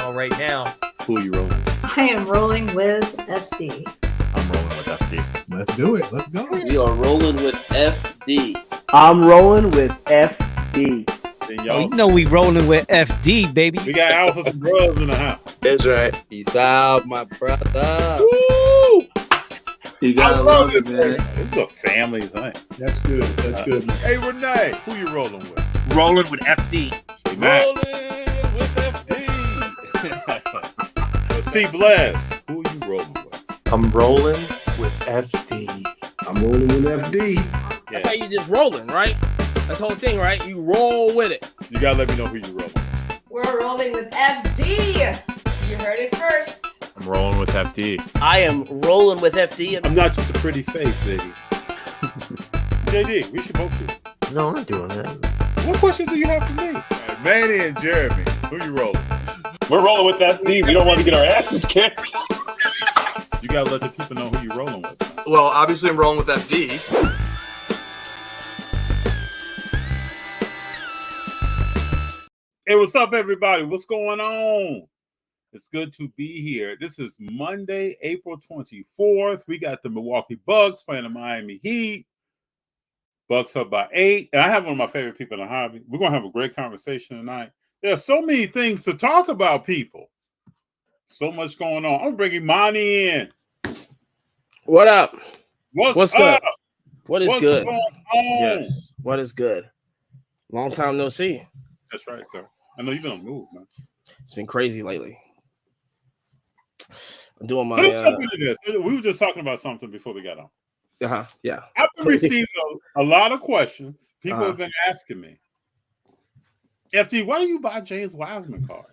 on right now. Who you rolling? I am rolling with FD. I'm rolling with FD. Let's do it. Let's go. We are rolling with FD. I'm rolling with FD. Oh, you know we rolling with FD, baby. We got Alpha and Bros in the house. That's right. Peace out, my brother. Woo! You gotta love it, man. This is a family thing. That's good. That's good, man. Hey, Renee, who you rolling with? Rolling with FD. Hey, Matt. Rolling with FD. C. Bless, who you rolling with? I'm rolling with FD. I'm rolling with FD. That's how you just rolling, right? That's the whole thing, right? You roll with it. You gotta let me know who you rolling with. We're rolling with FD. You heard it first. I'm rolling with FD. I am rolling with FD. I'm not just a pretty face, baby. JD, we should both do. No, I'm not doing that. What questions do you have for me? Right, Manny and Jeremy, who you rolling? We're rolling with FD. We don't want to get our asses kicked. You gotta let the people know who you rolling with. Man. Well, obviously I'm rolling with FD. Hey, what's up, everybody? What's going on? It's good to be here. This is Monday, April 24th. We got the Milwaukee Bucks playing the Miami Heat. Bucks up by 8. And I have one of my favorite people in the hobby. We're going to have a great conversation tonight. There are so many things to talk about, people. So much going on. I'm going to bring Imani in. What up? What's good? up? What is What's good? going on? Yes. What is good? Long time no see. That's right, sir. I know you've been on the move, man. It's been crazy lately. I'm doing my. Let's jump into this. We were just talking about something before we got on. Yeah. I've been receiving a lot of questions. People have been asking me, FT, why do you buy James Wiseman card?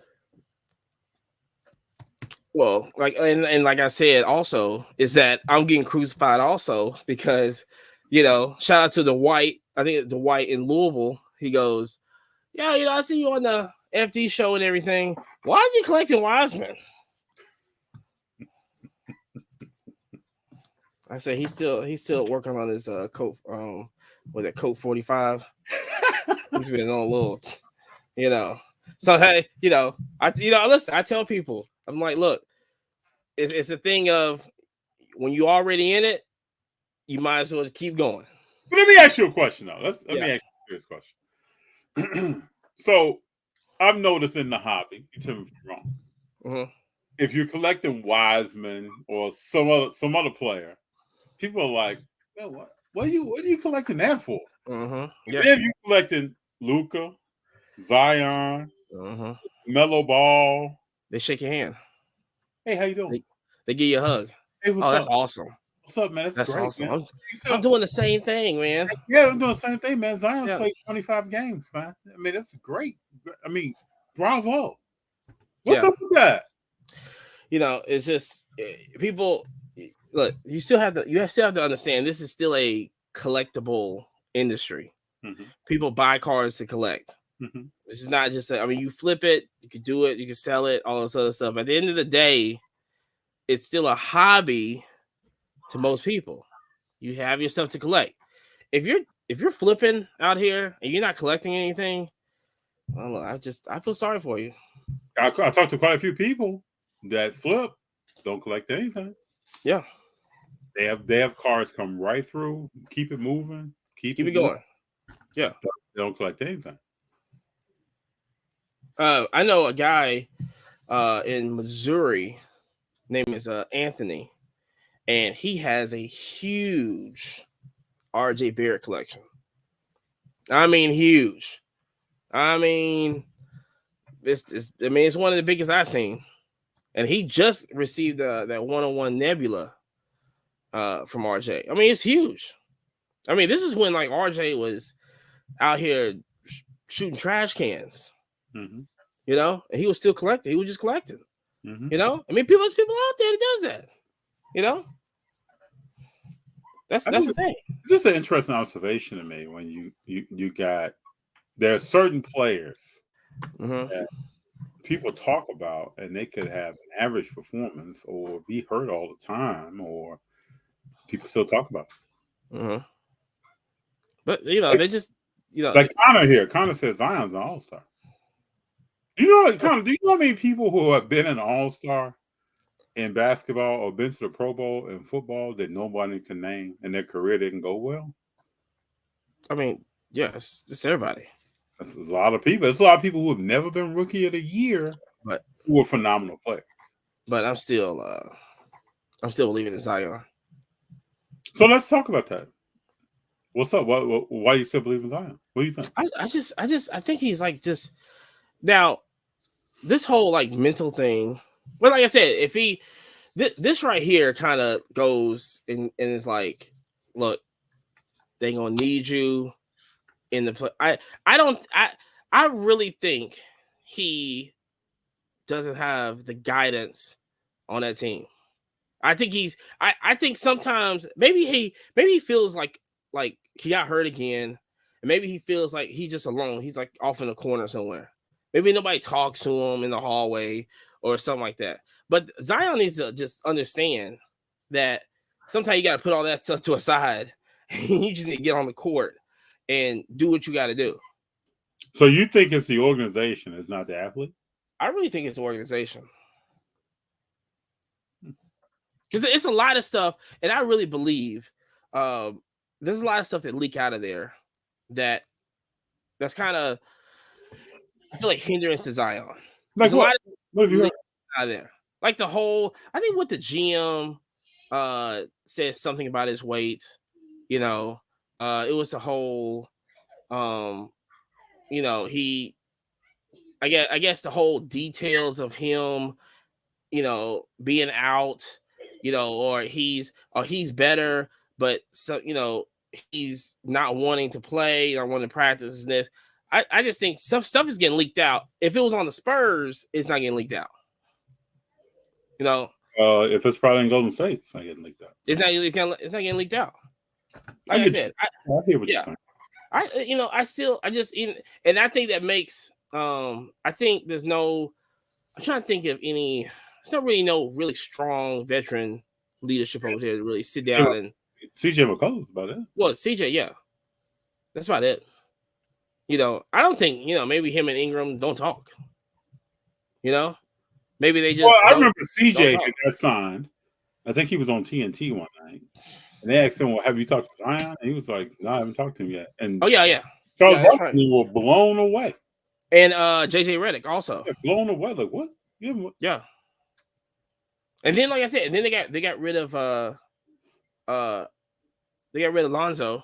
Well, and like I said, also is that I'm getting crucified also because, shout out to the White. I think the White in Louisville. He goes, yeah, I see you on the FD show and everything. Why is he collecting Wiseman? I said he's still working on his coat with a coat 45. He's been on a little, So hey, listen, I tell people, I'm like, look, it's a thing of when you're already in it, you might as well keep going. But let me ask you a question though. Let me ask you this question. So I've noticed in the hobby, you tell me if you're wrong. Mm-hmm. If you're collecting Wiseman or some other player, people are like, what are you collecting that for? Mm-hmm. Then you collecting Luka, Zion, Melo Ball. They shake your hand. Hey, how you doing? They give you a hug. Hey, what's up? That's awesome. What's up, man? That's great, awesome. Man. I'm doing the same thing, man. Yeah, I'm doing the same thing, man. Zion's played 25 games, man. I mean, that's great. I mean, bravo. What's up with that? It's just people. Look, you still have to understand this is still a collectible industry. Mm-hmm. People buy cards to collect. Mm-hmm. This is not just you flip it, you can do it, you can sell it, all this other stuff. At the end of the day, it's still a hobby to most people. You have your stuff to collect. If you're flipping out here and you're not collecting anything, I don't know. I feel sorry for you. I talked to quite a few people that flip, don't collect anything. Yeah. They have cards come right through, keep it moving, keep it going. Yeah. They don't collect anything. I know a guy in Missouri, name is Anthony, and he has a huge RJ Barrett collection. I mean, huge. I mean, it's one of the biggest I've seen. And he just received that one-on-one Nebula from RJ. I mean, it's huge. I mean, this is when RJ was out here shooting trash cans. Mm-hmm. And he was still collecting. He was just collecting. Mm-hmm. I mean, there's people out there that does that. That's the thing. It's just an interesting observation to me when you got there are certain players that people talk about and they could have an average performance or be hurt all the time or people still talk about it. Mm-hmm. But they just like Connor here. Connor says Zion's an all-star. You know, Tom, do you know how many people who have been an all-star in basketball or been to the Pro Bowl in football that nobody can name and their career didn't go well? I mean, yes, it's everybody. That's a lot of people. There's a lot of people who have never been Rookie of the Year, but who are phenomenal players. But I'm still believing in Zion. So let's talk about that. What's up? Why you still believe in Zion? What do you think? I think he's like just now this whole like mental thing. Well, like I said, if he this right here kind of goes and is like, look, they gonna need you in the play. I really think he doesn't have the guidance on that team. I think I think sometimes maybe he feels like he got hurt again, and maybe he feels like he's just alone. He's like off in a corner somewhere. Maybe nobody talks to him in the hallway or something like that. But Zion needs to just understand that sometimes you got to put all that stuff to a side. You just need to get on the court and do what you got to do. So you think it's the organization, it's not the athlete? I really think it's the organization. Because it's a lot of stuff, and I really believe there's a lot of stuff that leak out of there that's kind of, I feel like, hindrance to Zion. Like there's a lot what have you heard out of there? Like the whole, I think what the GM said something about his weight. You know, it was the whole, you know, I guess the whole details of him, you know, being out, you know, or he's better, but so, you know, he's not wanting to play, not wanting to practice and this. I just think stuff is getting leaked out. If it was on the Spurs, it's not getting leaked out. You know, if it's probably in Golden State, it's not getting leaked out. It's not getting leaked out. Like I said, I hear what you're saying. And I think that makes I think there's no. I'm trying to think of any. There's not really no really strong veteran leadership over there to really sit down and. CJ McCollum's about it. Well, CJ, yeah, that's about it. You know, I don't think, you know, maybe him and Ingram don't talk. You know, maybe they just. Well, I remember CJ had got signed. I think he was on TNT one night, and they asked him, "Well, have you talked to Zion?" And he was like, "No, I haven't talked to him yet." And yeah. Charles Barkley were blown away. And JJ Redick also blown away. Like what? Yeah. And then, like I said, and then they got rid of Lonzo.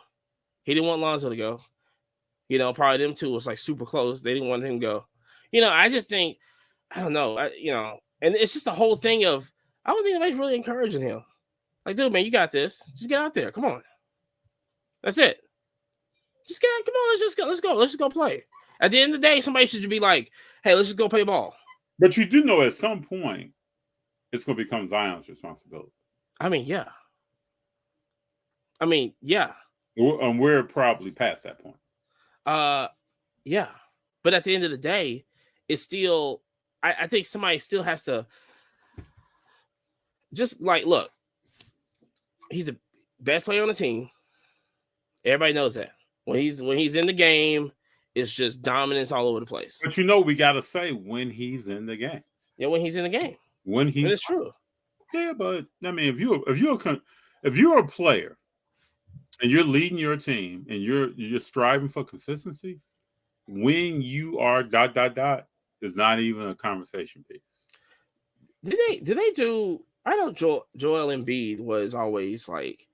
He didn't want Lonzo to go. You know, probably them two was like super close. They didn't want him to go. You know, I just think, I don't know. You know, and it's just the whole thing of, I don't think anybody's really encouraging him. Like, dude, man, you got this. Just get out there. Come on. That's it. Just get out. Come on. Let's go. Let's just go play. At the end of the day, somebody should be like, hey, let's just go play ball. But you do know at some point it's going to become Zion's responsibility. I mean, yeah. And we're probably past that point. Yeah. But at the end of the day, it's still, I think somebody still has to just like, look, he's the best player on the team. Everybody knows that. When he's in the game, it's just dominance all over the place. But you know, we got to say when he's in the game. Yeah, when he's in the game. When it's true. Yeah, but I mean, if you're a player and you're leading your team and you're striving for consistency, when you are ... is not even a conversation piece. Did they do? I know Joel Embiid was always like,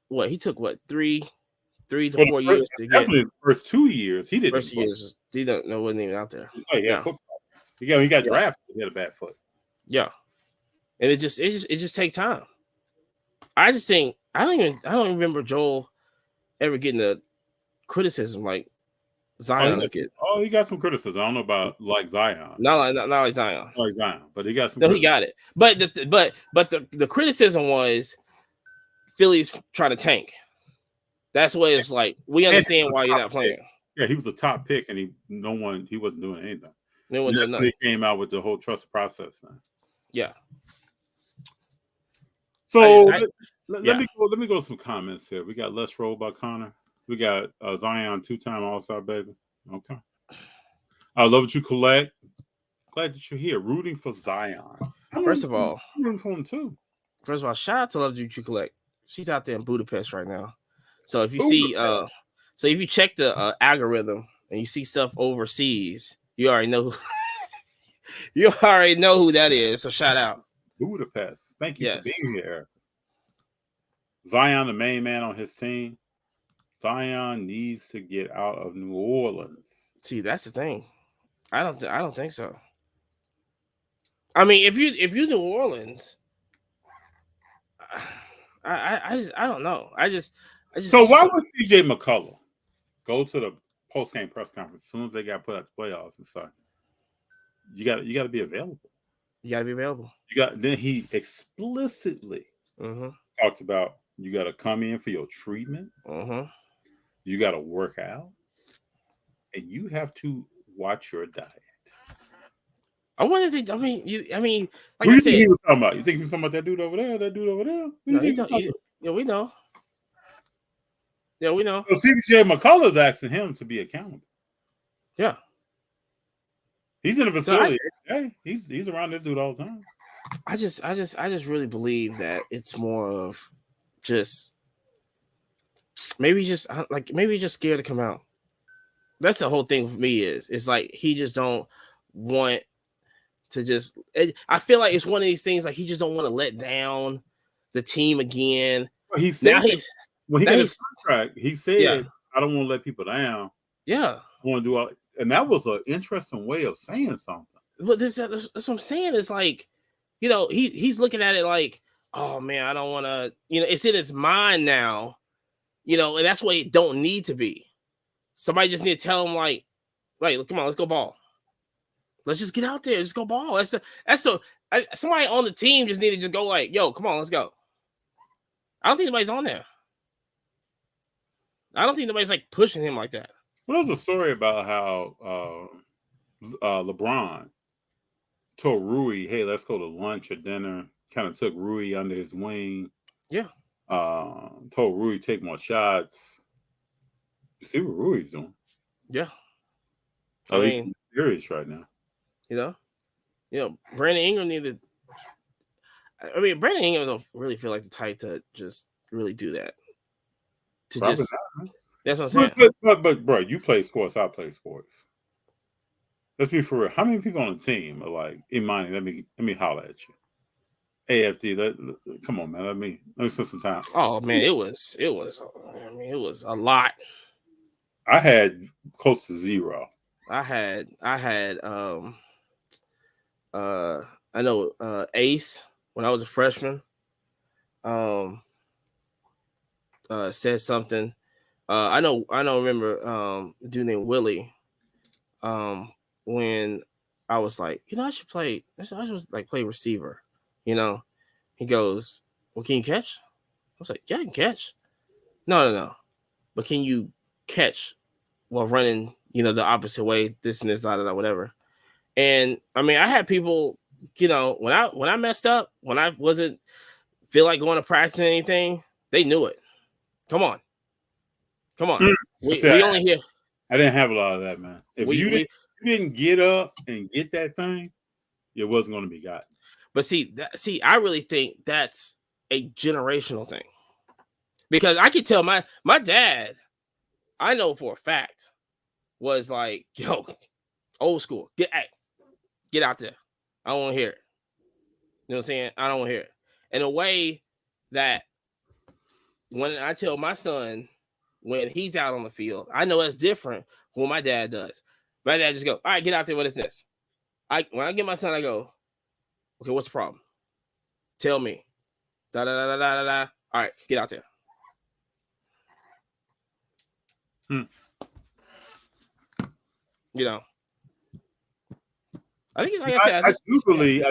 what he took 3 to 4 years to get. Definitely the first 2 years he didn't. First years he wasn't even out there. Oh yeah, he got drafted. He had a bad foot. Yeah, and it just takes time. I just think I don't even remember Joel ever getting a criticism like Zion. He got some criticism. I don't know about like Zion. Not like Zion. Not like Zion, but he got some. No, he got it. But the criticism was Philly's trying to tank. That's what it's like. We understand why you're not playing. Yeah, he was a top pick, and he wasn't doing anything. No one doing nothing. He came out with the whole trust process now. Yeah. So let me go some comments here. We got Let's Roll by Connor. We got Zion 2-time All-Star baby. Okay. I love what you collect. Glad that you're here, rooting for Zion. First of all, I'm rooting for him too. First of all, shout out to Love You Collect. She's out there in Budapest right now. So if you see, so if you check the algorithm and you see stuff overseas, you already know. You already know who that is. So shout out Budapest. Thank you for being here. Zion, the main man on his team. Zion needs to get out of New Orleans. See, that's the thing. I don't think so. I mean, if you New Orleans, I don't know. I just. So why would CJ McCullough go to the post game press conference as soon as they got put out the playoffs and start? You got to be available. You got to be available. Then he explicitly talked about you got to come in for your treatment. You got to work out, and you have to watch your diet. I want to think. I mean, like Who I you said, think he was talking about? You think he was talking about that dude over there? That dude over there? No, yeah, we know. Yeah, we know. So CJ McCullough's asking him to be accountable. Yeah, he's in the facility. He's around this dude all the time. I just really believe that it's more of just maybe just scared to come out. That's the whole thing for me. It's like he just don't want to just. I feel like it's one of these things like he just don't want to let down the team again. Well, he said when he got his contract, he said, "I don't want to let people down." Yeah, I want to do all, and that was an interesting way of saying something. But that's what I'm saying. Is like, he's looking at it like, oh man, I don't want to. It's in his mind now. And that's what it don't need to be. Somebody just need to tell him like, come on, let's go ball. Let's just get out there, just go ball. Somebody on the team just need to just go like, yo, come on, let's go. I don't think anybody's on there. I don't think nobody's like pushing him like that. Well, there's a story about how LeBron told Rui, "Hey, let's go to lunch or dinner." Kind of took Rui under his wing. Yeah. Told Rui take more shots. You see what Rui's doing? Yeah. At least he's serious right now. Brandon Ingram needed. I mean, Brandon Ingram don't really feel like the type to just really do that. That's what I'm saying. But bro, you play sports. I play sports. Let's be for real. How many people on the team are like, Imani? Let me holler at you. AFD, come on, man. Let me spend some time. Oh man, it was. I mean, it was a lot. I had close to zero. I had. I know Ace when I was a freshman. Said something. I remember a dude named Willie. When I was like, I should play. I should like play receiver. He goes, "Well, can you catch?" I was like, "Yeah, I can catch." No. But can you catch while running? The opposite way. This and this, whatever. And I mean, I had people. When I messed up, when I wasn't feel like going to practice or anything, they knew it. Come on. We only hear. I didn't have a lot of that, man. If you didn't get up and get that thing, it wasn't going to be gotten. But see, I really think that's a generational thing, because I could tell my dad, I know for a fact, was like, yo, old school, get out there. I don't want to hear it. You know what I'm saying? I don't want to hear it. In a way that when I tell my son when he's out on the field, I know that's different from what my dad does. My dad just go, all right, get out there. What is this? When I get my son, I go, okay, what's the problem? Tell me. Da da da da da da. All right, get out there. I think, like I said, I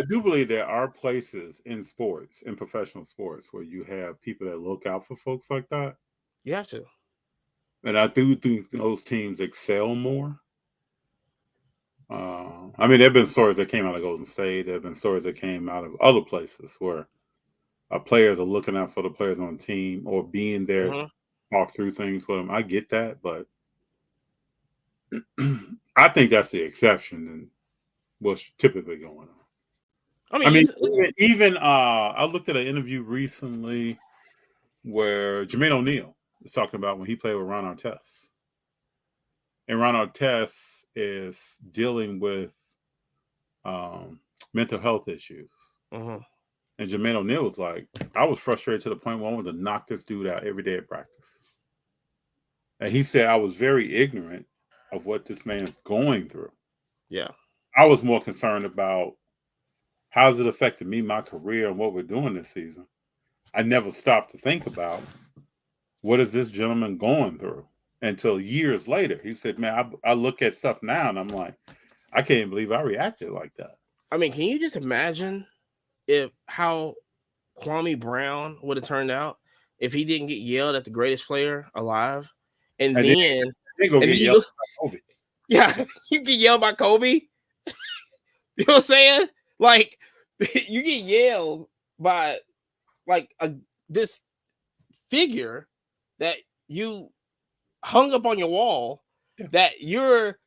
do believe there are places in sports, in professional sports, where you have people that look out for folks like that. You have to. And I do think those teams excel more. I mean, there have been stories that came out of Golden State. There have been stories that came out of other places where players are looking out for the players on the team or being there to talk through things with them. I get that, but I think that's the exception what's typically going on. I mean, even I looked at an interview recently where Jermaine O'Neal is talking about when he played with Ron Artest. And Ron Artest is dealing with mental health issues. Mm-hmm. And Jermaine O'Neal was like, I was frustrated to the point where I wanted to knock this dude out every day at practice. And he said, I was very ignorant of what this man is going through. Yeah. I was more concerned about how's it affected me, my career, and what we're doing this season. I never stopped to think about what is this gentleman going through until years later. He said, man, I look at stuff now and I'm like, I can't believe I reacted like that. I mean, can you just imagine how Kwame Brown would have turned out if he didn't get yelled at the greatest player alive? And then you get yelled by Kobe. You know what I'm saying? Like, you get yelled by like this figure that you hung up on your wall, that you're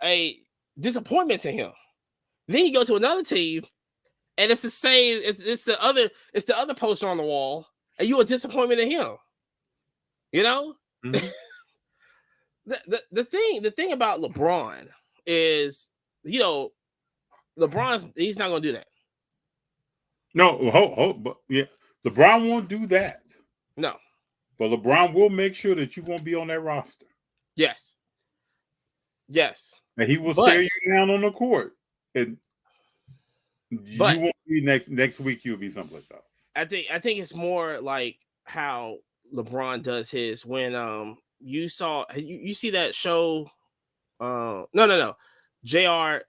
a disappointment to him. Then you go to another team, and it's the same. It's the other poster on the wall, and you a disappointment to him. You know, mm-hmm. the thing about LeBron is, you know, he's not going to do that. No, but yeah, LeBron won't do that. No, but LeBron will make sure that you won't be on that roster. Yes, and he will stare you down on the court, and you won't be next week. You'll be someplace else. I think it's more like how LeBron does his when you see that show. No. J.R.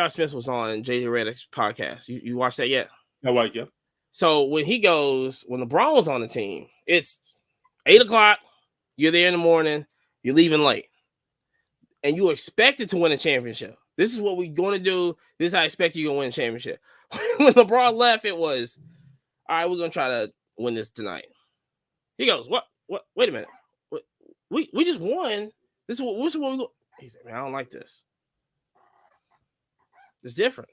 Smith was on J.J. Redick's podcast. You watched that yet? No, like, yep. So when LeBron was on the team, it's 8:00. You're there in the morning. You're leaving late, and you expected to win a championship. This is what we're going to do. This is how I expect you to win a championship. When LeBron left, it was, all right, we're going to try to win this tonight. He goes, what? Wait a minute. We just won. This is what we go. He said, man, I don't like this. It's different.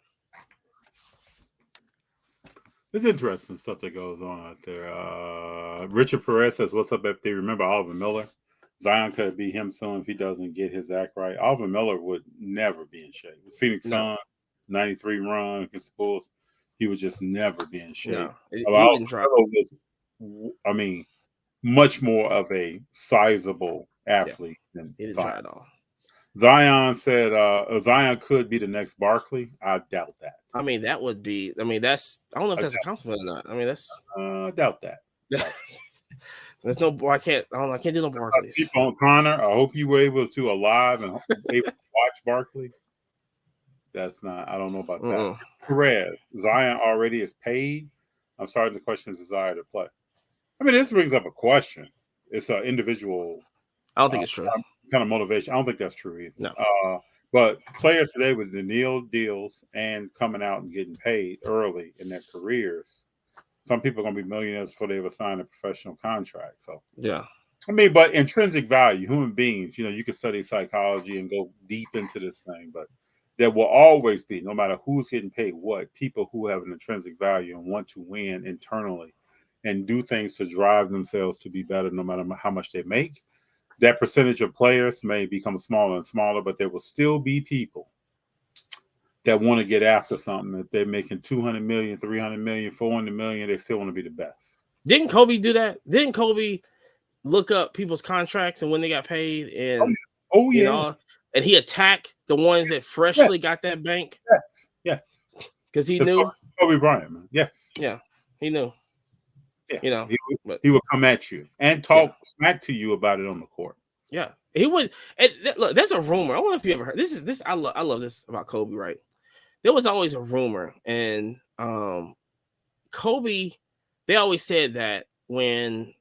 It's interesting stuff that goes on out there. Richard Perez says, what's up, FD? Remember Oliver Miller? Zion could be him soon if he doesn't get his act right. Oliver Miller would never be in shape. Phoenix Suns, 93 run against the Bulls, he would just never be in shape. No, much more of a sizable athlete than he didn't try at all. Zion said Zion could be the next Barkley. I doubt that. I mean, that would be. I mean, that's. I don't know if that's a compliment or not. I mean, that's. Doubt that. There's no. I can't. I don't know. I can't do no Barkleys. On Connor, I hope you were able to alive and able to watch Barkley. That's not. I don't know about that. Perez, Zion already is paid. I'm sorry. The question is desire to play. I mean, this brings up a question. It's an individual. I don't think it's true. Kind of motivation. I don't think that's true either. No. But players today with the Neal deals and coming out and getting paid early in their careers, some people are going to be millionaires before they ever sign a professional contract. So yeah, I mean, but intrinsic value, human beings, you can study psychology and go deep into this thing, but there will always be, no matter who's getting paid what, people who have an intrinsic value and want to win internally and do things to drive themselves to be better, no matter how much they make. That percentage of players may become smaller and smaller, but there will still be people that want to get after something. If they're making $200 million, $300 million, $400 million, they still want to be the best. Didn't Kobe do that? Didn't Kobe look up people's contracts and when they got paid? And you know, and he attacked the ones that freshly got that bank? Yes. Because he knew. Kobe Bryant, man. Yes. Yeah, he knew. Yeah. You know, he would come at you and talk smack to you about it on the court. Yeah, he would. And look, there's a rumor. I wonder if you ever heard this. I love this about Kobe. Right, there was always a rumor, and Kobe. They always said that when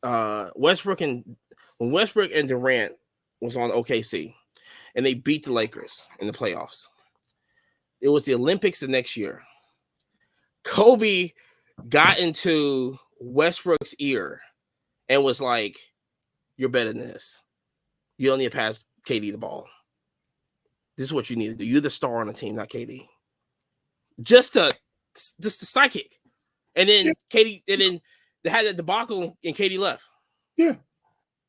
Westbrook and Durant was on OKC, and they beat the Lakers in the playoffs. It was the Olympics the next year. Kobe got into Westbrook's ear and was like, "You're better than this. You don't need to pass KD the ball. this is what you need to do. You're the star on the team, not KD. Just the psychic. And then KD, and then they had a debacle and KD left. Yeah.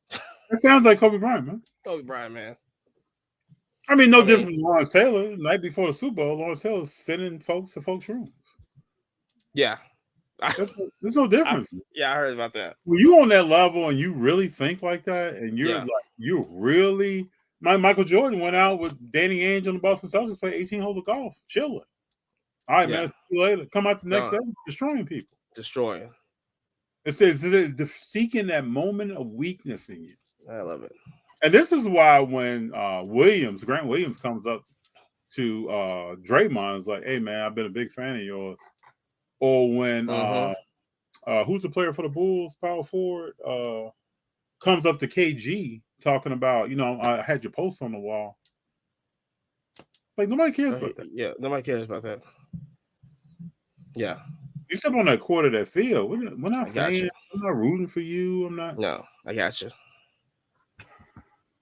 That sounds like Kobe Bryant, man. Kobe Bryant, man. I mean, no difference than Lawrence Taylor. The night before the Super Bowl, Lawrence Taylor sending folks to folks' rooms. Yeah. There's no difference. I heard about that. When you on that level and you really think like that, and you're really Michael Jordan went out with Danny Ainge on the Boston Celtics, played 18 holes of golf, chilling. All right, man. See you later. Come out the next day, destroying people. Destroying. It's seeking that moment of weakness in you. I love it. And this is why when Grant Williams comes up to Draymond, is like, "Hey, man, I've been a big fan of yours." Or when who's the player for the Bulls, power forward, comes up to KG talking about, I had your post on the wall. Like, nobody cares about that. Yeah, nobody cares about that. Yeah. You step on that court of that field. We're not fans. I'm not rooting for you. I'm not. No, I got you.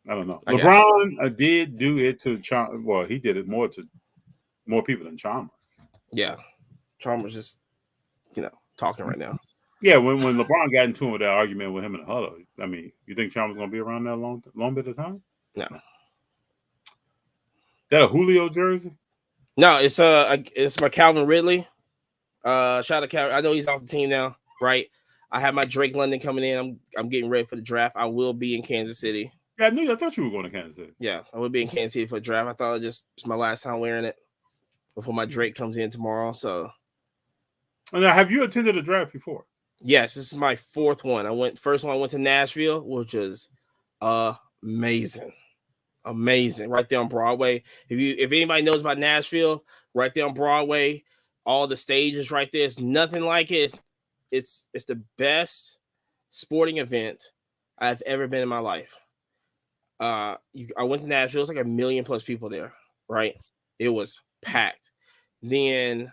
I don't know. LeBron did do it to Chalmers. Well, he did it more to more people than Chalmers. Yeah. Chalmers just, talking right now. Yeah, when LeBron got into that argument with him in the huddle, I mean, you think Chalmers going to be around that long bit of time? No. That a Julio jersey? No, it's my Calvin Ridley. Shout out to Calvin. I know he's off the team now, right? I have my Drake London coming in. I'm getting ready for the draft. I will be in Kansas City. Yeah, I thought you were going to Kansas City. Yeah, I will be in Kansas City for the draft. I thought it's my last time wearing it before my Drake comes in tomorrow. So, now, have you attended a draft before? Yes, this is my fourth one. First one I went to Nashville, which was amazing. Amazing. Right there on Broadway. If anybody knows about Nashville, right there on Broadway, all the stages right there. It's nothing like it. It's the best sporting event I've ever been in my life. I went to Nashville. It's like 1 million plus people there, right? It was packed. Then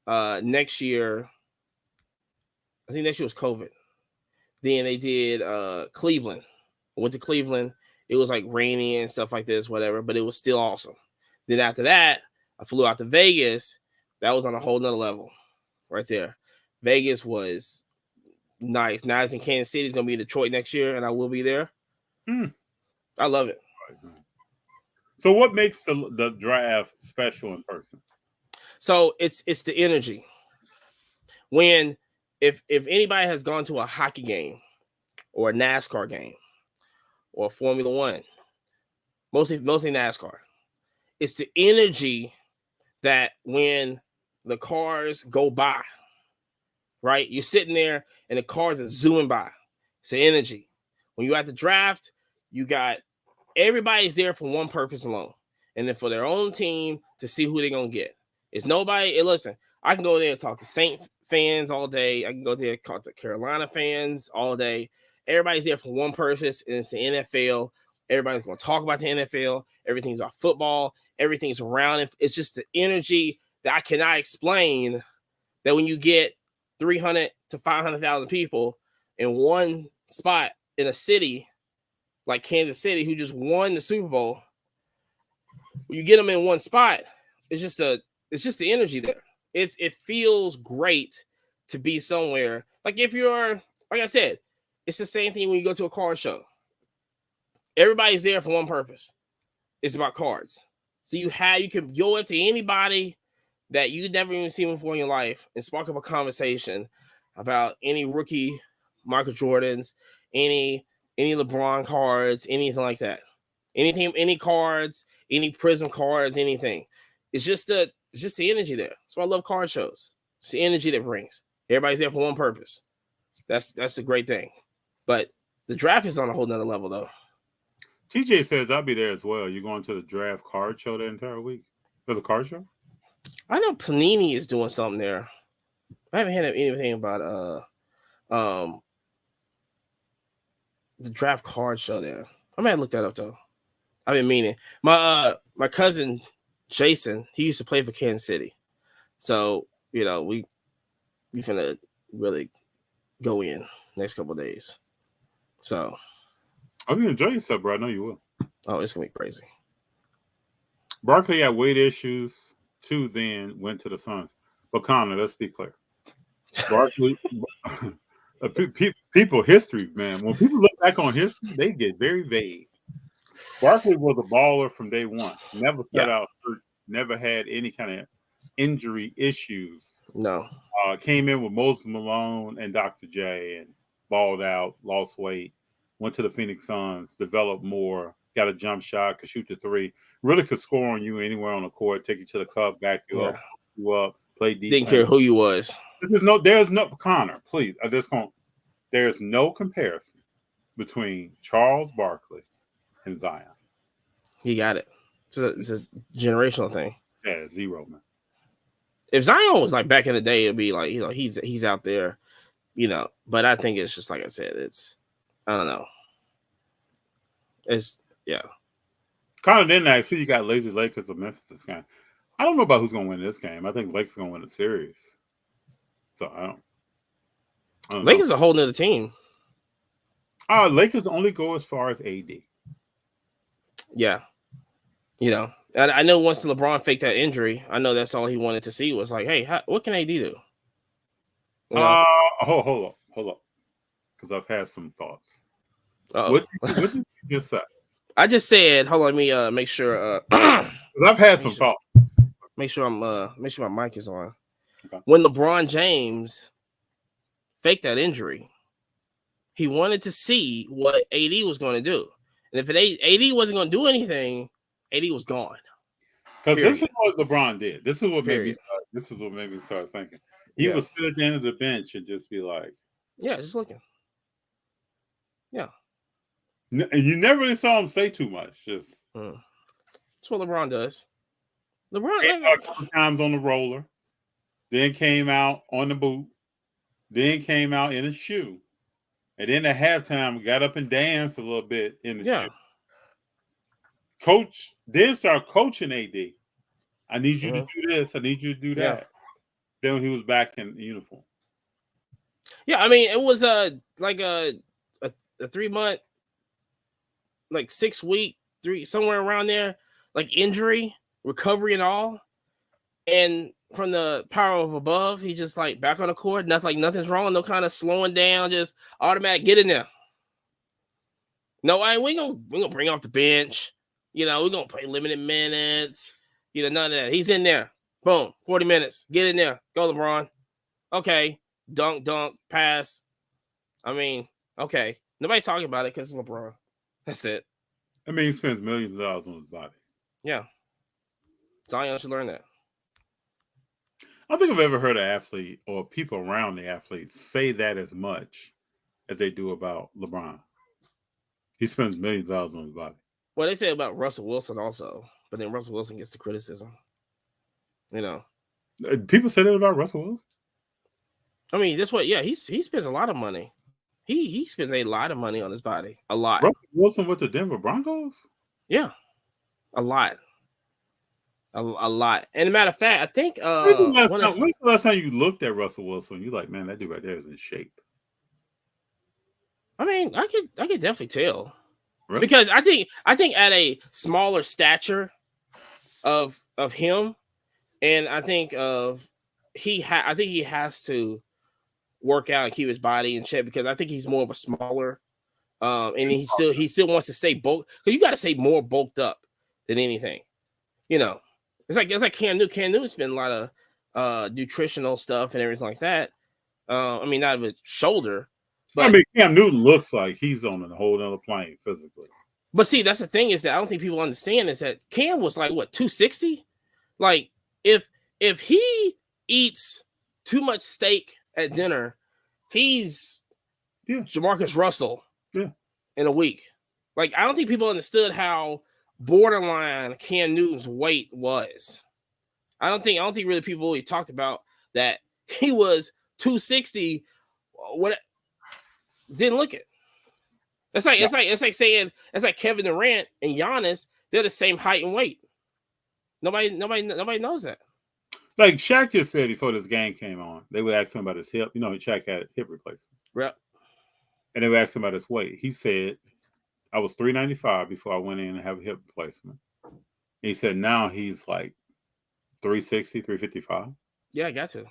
next year, I think next year was COVID. Then they did Cleveland. I went to Cleveland. It was like rainy and stuff like this, whatever, but it was still awesome. Then after that, I flew out to Vegas. That was on a whole nother level right there. Vegas was nice. Now it's in Kansas City. It's going to be in Detroit next year, and I will be there. I love it. So what makes the draft special in person? So it's the energy. When if anybody has gone to a hockey game or a NASCAR game or Formula One, mostly NASCAR, it's the energy that when the cars go by, right? You're sitting there and the cars are zooming by. It's the energy. When you're at the draft, you got everybody's there for one purpose alone, and then for their own team to see who they're gonna get. It's nobody. Listen, I can go there and talk to Saint fans all day. I can go there and talk to Carolina fans all day. Everybody's there for one purpose, and it's the NFL. Everybody's gonna talk about the NFL. Everything's about football. Everything's around it. It's just the energy that I cannot explain. That when you get 300 to 500,000 people in one spot in a city like Kansas City, who just won the Super Bowl, you get them in one spot. It's just the energy there. It feels great to be somewhere. Like if you're, like I said, it's the same thing when you go to a car show. Everybody's there for one purpose. It's about cards. So you can go up to anybody that you never even seen before in your life and spark up a conversation about any rookie Michael Jordans, any LeBron cards, anything like that. Anything, any cards, any Prism cards, anything. It's just the energy there. That's why I love card shows. It's the energy that brings. Everybody's there for one purpose. That's a great thing. But the draft is on a whole nother level, though. TJ says I'll be there as well. You're going to the draft card show the entire week? There's a card show? I know Panini is doing something there. I haven't heard anything about the draft card show there. I might look that up though. I've been meaning. My cousin Jason, he used to play for Kansas City. So, we finna really go in next couple of days. So I hope you enjoy yourself, bro. I know you will. Oh, it's gonna be crazy. Barkley had weight issues too. Then went to the Suns. But Connor, let's be clear. Barkley, people history, man. When people look back on history, they get very vague. Barkley was a baller from day one. Never set out hurt. Never had any kind of injury issues. No. Came in with Moses Malone and Dr. J and balled out, lost weight, went to the Phoenix Suns, developed more, got a jump shot, could shoot the three, really could score on you anywhere on the court, take you to the cup, back you up, play defense. Didn't care who you was. There's no Connor, please. There's no comparison between Charles Barkley and Zion. He got it. It's a generational thing. Yeah, zero, man. If Zion was like back in the day, it'd be like, he's out there, but I think it's just like I said, I don't know. Connor didn't ask who you got, lazy Lakers or Memphis this game. I don't know about who's going to win this game. I think Lakers going to win the series. So I don't Lakers are a whole nother team. Lakers only go as far as AD. Yeah. I know once LeBron faked that injury, I know that's all he wanted to see was like, hey, what can AD do? Hold up. Because I've had some thoughts. What did you just say? I just said, hold on, let me make sure. Because I've had some thoughts. Make sure my mic is on. Okay. When LeBron James faked that injury, he wanted to see what AD was going to do. And if AD wasn't going to do anything, AD was gone. Because this is what LeBron did. This is what made me start thinking. He would sit at the end of the bench and just be like, yeah, just looking. Yeah. And you never really saw him say too much. Just that's what LeBron does. LeBron a couple times on the roller, then came out on the boot, then came out in a shoe, and then at halftime got up and danced a little bit in the shoe. Coach then start coaching AD. I need you to do this. I need you to do that. Yeah. Then he was back in uniform. Yeah, I mean, it was like a 3 month, like 6 week, somewhere around there, like injury, recovery and all. And from the power of above, he just like back on the court, nothing's wrong, no kind of slowing down, just automatic get in there. No, we gonna bring off the bench. We're gonna play limited minutes. None of that. He's in there. Boom, 40 minutes. Get in there. Go, LeBron. Okay. Dunk, pass. I mean, okay. Nobody's talking about it because it's LeBron. That's it. I mean, he spends millions of dollars on his body. Yeah. Zion should learn that. I don't think I've ever heard an athlete or people around the athlete say that as much as they do about LeBron. He spends millions of dollars on his body. Well, they say about Russell Wilson also, but then Russell Wilson gets the criticism. People say that about Russell Wilson. I mean, that's what. Yeah, he spends a lot of money. He spends a lot of money on his body. A lot. Russell Wilson with the Denver Broncos. Yeah, a lot. A lot. And a matter of fact, I think when's the last time you looked at Russell Wilson? You're like, man, that dude right there is in shape. I mean, I could definitely tell. Really? Because I think at a smaller stature of him, and I think he has to work out and keep his body in check because I think he's more of a smaller, and he still wants to stay bulked. Because you got to stay more bulked up than anything, It's like Cam Newton. Cam Newton spent a lot of nutritional stuff and everything like that. I mean, not of his shoulder. But, I mean, Cam Newton looks like he's on a whole other plane physically. But see, that's the thing is that I don't think people understand is that Cam was like, what, 260? Like, if he eats too much steak at dinner, he's Jamarcus Russell in a week. Like, I don't think people understood how borderline Cam Newton's weight was. I don't think really people really talked about that he was 260. What didn't look it. It's like saying Kevin Durant and Giannis, they're the same height and weight. Nobody knows that. Like Shaq just said before this game came on, they would ask him about his hip. Shaq had a hip replacement. Yep. And they would ask him about his weight. He said, I was 395 before I went in and have a hip replacement. He said now he's like 360, 355. Yeah, I got to.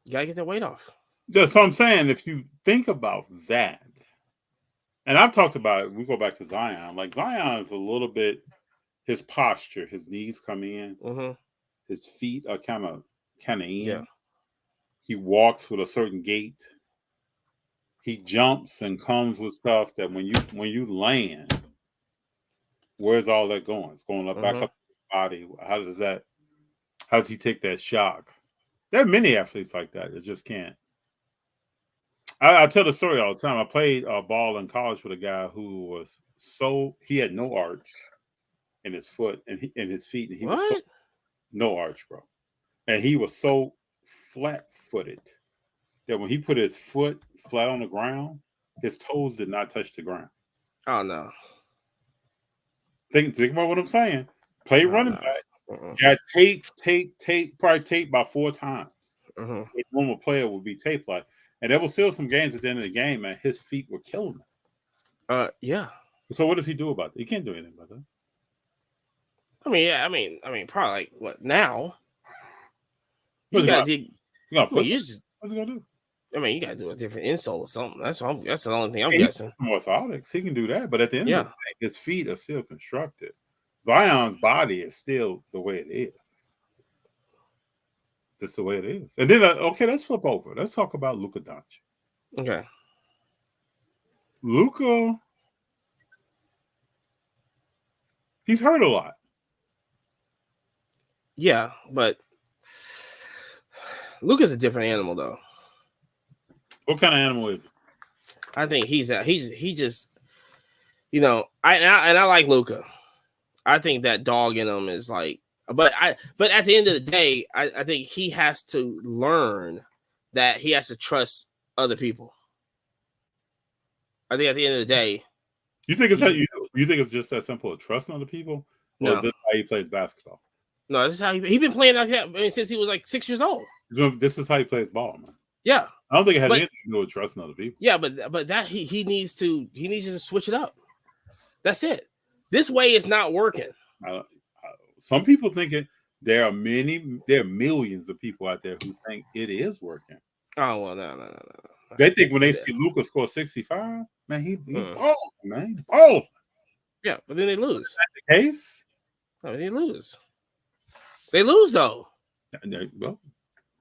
You gotta get that weight off. That's what I'm saying. If you think about that, and I've talked about it, we go back to Zion. Like Zion is a little bit, his posture, his knees come in, his feet are kind of in. Yeah. He walks with a certain gait. He jumps and comes with stuff that when you land, where's all that going? It's going up back up the body. How does he take that shock? There are many athletes like that just can't. I tell the story all the time. I played ball in college with a guy who was he had no arch in his foot and in his feet, and he was no arch, bro. And he was so flat-footed that when he put his foot flat on the ground, his toes did not touch the ground. Oh no! Think about what I'm saying. Play running back. Got probably taped by 4 times. A normal player would be taped like, and there were still some games at the end of the game, man. His feet were killing him. Yeah. So what does he do about it? He can't do anything about that. I mean, yeah. I mean, probably like what now? What's What's he gonna do? I mean, you gotta do a different insole or something. That's the only thing I'm guessing. Orthotics, he can do that, but at the end of the day, his feet are still constructed. Zion's body is still the way it is. That's the way it is. And then, let's flip over. Let's talk about Luka Doncic. Okay. Luka, he's hurt a lot. Yeah, but Luka's a different animal, though. What kind of animal is he? I think he just, I like Luka. I think that dog in him is like, but at the end of the day, I think he has to learn that he has to trust other people. I think at the end of the day, you think it's just that simple of trusting other people, or is this how he plays basketball? No, this is how he's been playing like that since he was like 6 years old. This is how he plays ball, man. Yeah, I don't think it has anything to do with trusting other people. Yeah, but that he needs to switch it up. That's it. This way is not working. Some people think there are millions of people out there who think it is working. Oh well, no. They think when they see Luka score 65, man, he balls, man, he balls. Yeah, but then they lose. Is that the case? No, they lose. They lose though. Well,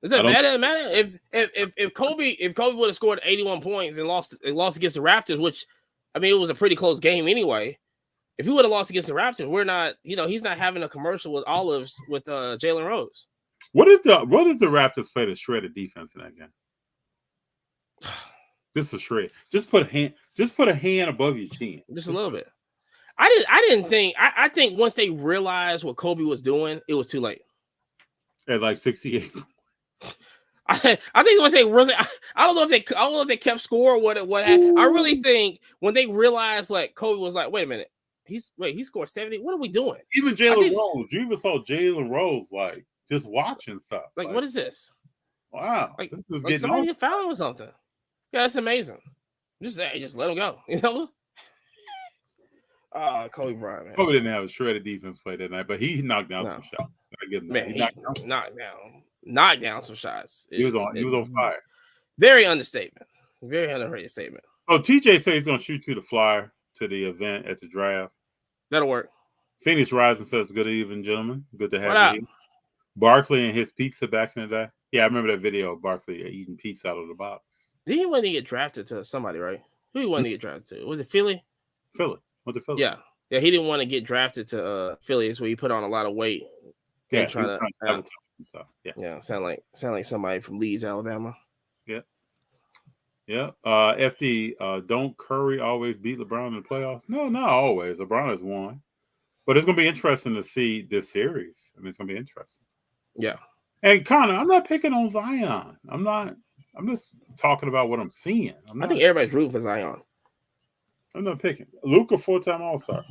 it doesn't matter if Kobe would have scored 81 points and lost against the Raptors, which I mean it was a pretty close game anyway. If he would have lost against the Raptors, we're not, he's not having a commercial with olives with Jalen Rose. What is the Raptors play to shred a defense in that game? This is shred. Just put a hand above your chin. Just a little bit. I think once they realized what Kobe was doing, it was too late. At like 68. I think once they really, I don't know if they kept score or what happened. I really think when they realized like Kobe was like, wait a minute. He scored 70. What are we doing? Even Jalen Rose. You even saw Jalen Rose like just watching stuff. Like what is this? Wow. Like, this is like somebody get fouled or something. Yeah, that's amazing. Just let him go. Kobe Bryant, man. Kobe didn't have a shredded defense play that night, but he knocked down some shots. I give him that. He knocked down some shots. He was on fire. Very understatement. Very underrated statement. Oh, TJ says he's gonna shoot you the flyer to the event at the draft. That'll work. Phoenix Rising says, good evening, gentlemen. Good to have you. Barkley and his pizza back in the day. Yeah, I remember that video of Barkley eating pizza out of the box. Did he want to get drafted to somebody, right? Who he wanted to get drafted to? Was it Philly? Philly. Went to Philly. Yeah. Yeah, he didn't want to get drafted to Philly, so he put on a lot of weight. Yeah, trying to stuff. Yeah. Yeah, sound like somebody from Leeds, Alabama. Yeah. Yeah. FD, don't Curry always beat LeBron in the playoffs? No, not always. LeBron has won. But it's going to be interesting to see this series. I mean, it's going to be interesting. Yeah. And Connor, I'm not picking on Zion. I'm just talking about what I'm seeing. I think everybody's rooting for Zion. I'm not picking. Luka, 4-time All-Star.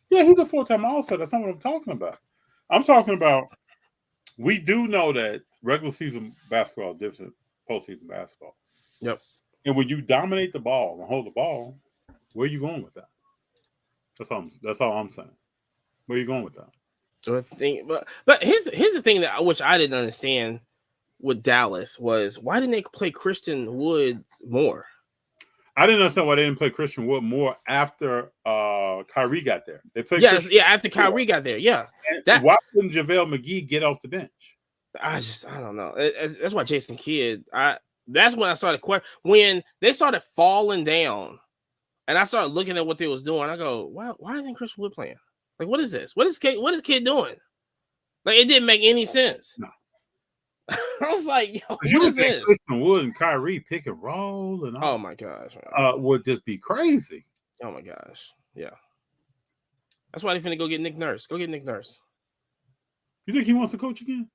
Yeah, he's a 4-time All-Star. That's not what I'm talking about. I'm talking about, we do know that regular season basketball is different than postseason basketball. Yep. And when you dominate the ball and hold the ball, where are you going with that? That's all I'm saying. Where you going with that? So but here's the thing that which I didn't understand with Dallas was why didn't they play Christian Wood more? I didn't understand why they didn't play Christian Wood more after Kyrie got there. They played After Kyrie got there. Yeah. Why couldn't JaVale McGee get off the bench? I don't know. That's why Jason Kidd. That's when I started when they started falling down, and I started looking at what they was doing. I go, why isn't Christian Wood playing? Like, what is this? What is Kidd doing? Like, it didn't make any sense. No. I was like, yo, You what would is think this? Christian Wood and Kyrie pick and roll and all. Oh my gosh, would just be crazy. Oh my gosh, yeah. That's why they finna go get Nick Nurse. Go get Nick Nurse. You think he wants to coach again?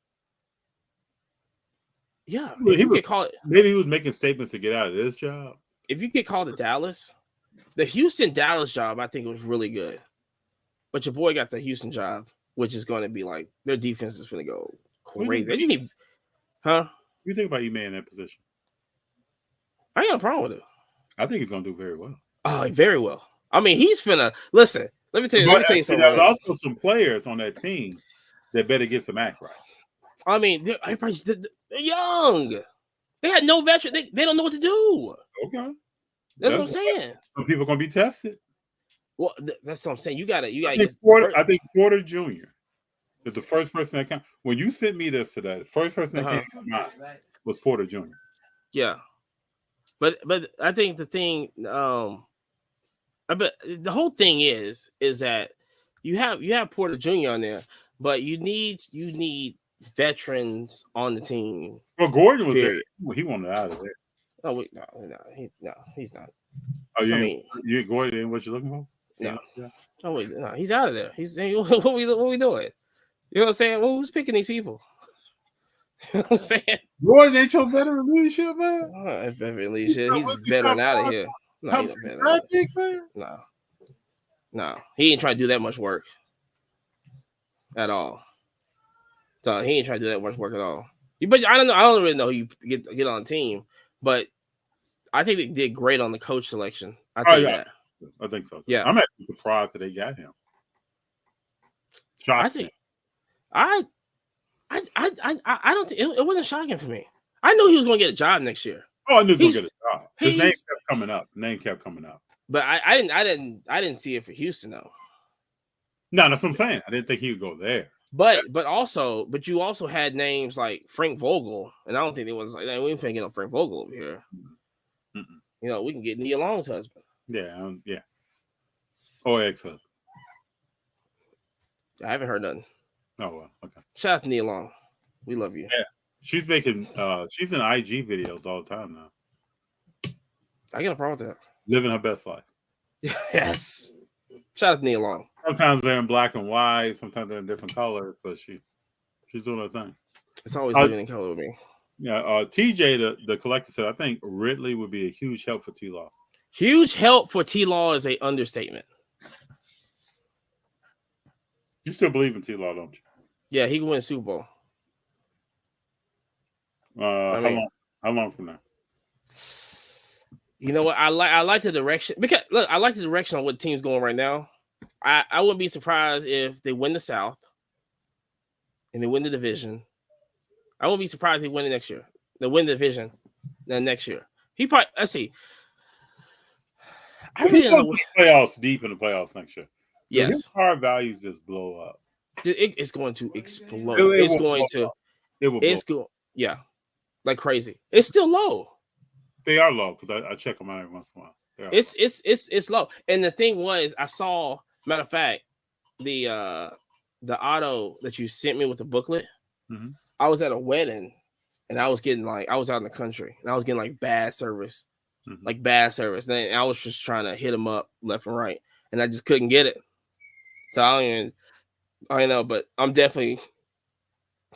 Yeah, Maybe he was making statements to get out of this job. If you get called to Dallas, the Houston Dallas job, I think it was really good. But your boy got the Houston job, which is going to be like their defense is going to go crazy. They just need, You think about Imani in that position? I ain't got a problem with it. I think he's going to do very well. Oh, very well. I mean, he's finna listen. Let me tell you something. There's also some players on that team that better get some act right. I mean, they're young. They had no veteran. They don't know what to do. Okay, that's what I'm saying. Some people are going to be tested. Well, that's what I'm saying. You got to. I think Porter Jr. is the first person that came. When you sent me this today, the first person that came to mind was Porter Jr. Yeah, but I think the thing, but the whole thing is that you have Porter Jr. on there, but you need veterans on the team. Well, Gordon was there. He wanted out of there. Oh wait, no, he's not. Oh, you Gordon ain't what you're looking for? No. Oh wait, no, he's out of there. He's what we doing? You know what I'm saying? Well, who's picking these people? You know what I'm saying? Gordon ain't your veteran leadership, man. Veteran leadership. He's veteran out of here. No, he's No, he ain't trying to do that much work at all. So he ain't trying to do that much work at all. But I don't know. I don't really know who you get on the team, but I think they did great on the coach selection. I tell you that. I think so. Yeah, I'm actually surprised that they got him. Shocking. I don't think it wasn't shocking for me. I knew he was going to get a job next year. Oh, I knew he was going to get a job. His name kept coming up. But I didn't see it for Houston though. No, that's what I'm saying. I didn't think he would go there. But you also had names like Frank Vogel, and I don't think it was like we ain't finna get no Frank Vogel over here. Mm-mm. You know, we can get Nia Long's husband. Yeah, or ex-husband. I haven't heard nothing. Oh well, okay. Shout out to Nia Long. We love you. Yeah, she's making she's in IG videos all the time now. I got a problem with that. Living her best life. Yes. Shout out to Nia Long. Sometimes they're in black and white, sometimes they're in different colors, but she's doing her thing. It's always living in color with me. Yeah, TJ, the collector said, I think Ridley would be a huge help for T-Law. Huge help for T-Law is a understatement. You still believe in T-Law, don't you? Yeah, he can win Super Bowl. How long from now? You know what? I like the direction because look, I like the direction on what the team's going right now. I wouldn't be surprised if they win the South and they win the division. I wouldn't be surprised if they win it next year. They win the division then next year. Let's see. I really don't know playoffs deep in the playoffs next year. Yes. His hard values just blow up. It's going to explode. Yeah, like crazy. It's still low. They are low because I check them out every once in a while. It's low. And the thing was, I saw, matter of fact, the auto that you sent me with the booklet. Mm-hmm. I was at a wedding and I was out in the country and I was getting bad service. Mm-hmm. Then I was just trying to hit them up left and right and I just couldn't get it. So I know, but I'm definitely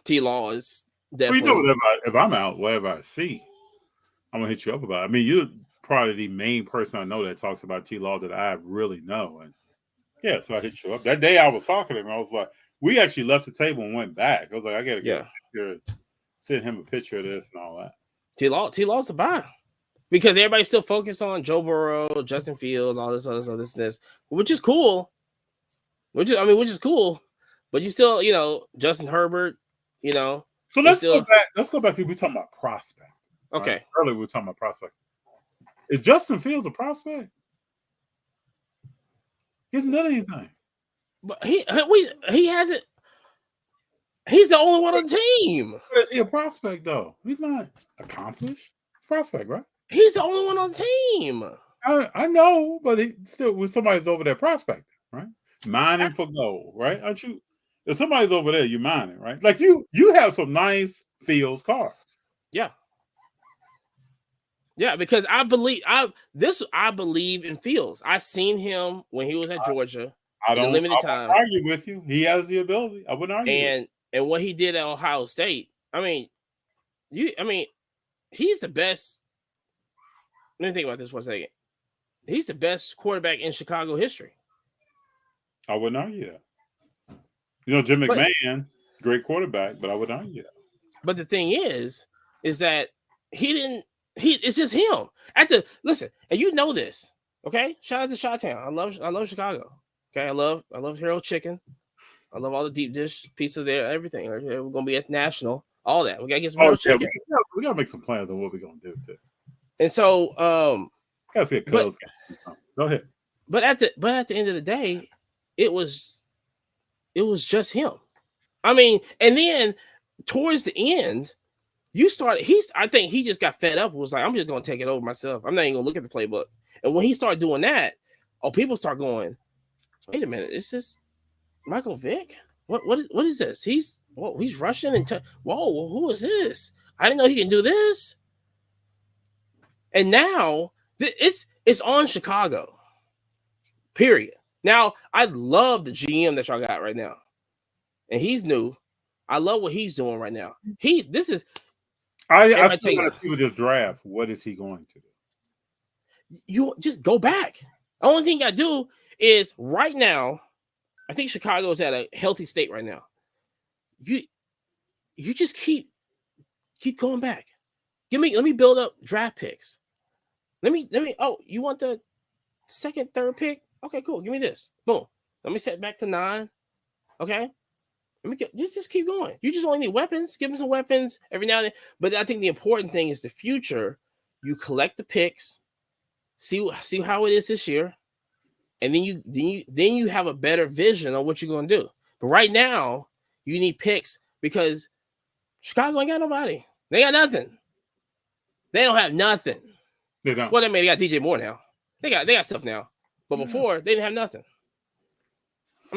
T-Law is definitely. Well, if I'm out, whatever I see, I'm gonna hit you up about it. I mean, you're probably the main person I know that talks about T-Law that I really know. And yeah, so I hit you up. That day I was talking to him, I was like, we actually left the table and went back. I was like, I gotta get a picture, send him a picture of this and all that. T-Law's the buy. Because everybody's still focused on Joe Burrow, Justin Fields, all this, which is cool. which is cool, but you still, Justin Herbert, So let's go back. Let's go back to we talking about prospect. Okay. Right? Earlier we were talking about prospect. Is Justin Fields a prospect? He hasn't done anything. But he hasn't. He's the only one on the team. But is he a prospect though? He's not accomplished. Prospect, right? He's the only one on the team. I know, but he still with somebody's over there prospecting, right? Mining for gold, right? Aren't you? If somebody's over there, you're mining, right? Like you have some nice Fields cards. Yeah. Yeah, because I believe in Fields. I seen him when he was at Georgia. I don't limited time. argue with you. He has the ability. I wouldn't argue. And what he did at Ohio State. He's the best. Let me think about this for a second. He's the best quarterback in Chicago history. I wouldn't argue that. Jim McMahon, great quarterback, but I wouldn't argue that. But the thing is that it's just him. Listen, and you know this, okay? Shout out to Chi-Town. I love Chicago. Okay, I love Harold Chicken. I love all the deep dish pizza there, everything. We're gonna be at National, all that. We gotta get some Harold Chicken. We gotta make some plans on what we're gonna do too. And so, gotta see go ahead. But at the end of the day, it was just him. And then towards the end, I think he just got fed up. Was like, I'm just gonna take it over myself. I'm not even gonna look at the playbook. And when he started doing that, people start going, wait a minute, is this Michael Vick? What is this? He's rushing and whoa, who is this? I didn't know he can do this. And now it's on Chicago. Period. Now I love the GM that y'all got right now, and he's new. I love what he's doing right now. I still want to see with this draft. What is he going to do? You just go back. The only thing I do is right now. I think Chicago is at a healthy state right now. You just keep going back. Let me build up draft picks. Let me. Oh, you want the second, third pick? Okay, cool. Give me this. Boom. Let me set back to 9. Okay. You just keep going. You just only need weapons. Give them some weapons every now and then. But I think the important thing is the future. You collect the picks, see how it is this year, and then you have a better vision on what you're going to do. But right now, you need picks because Chicago ain't got nobody. They got nothing. They don't have nothing. They don't. Well, they got DJ Moore now. They got stuff now. But before, they didn't have nothing.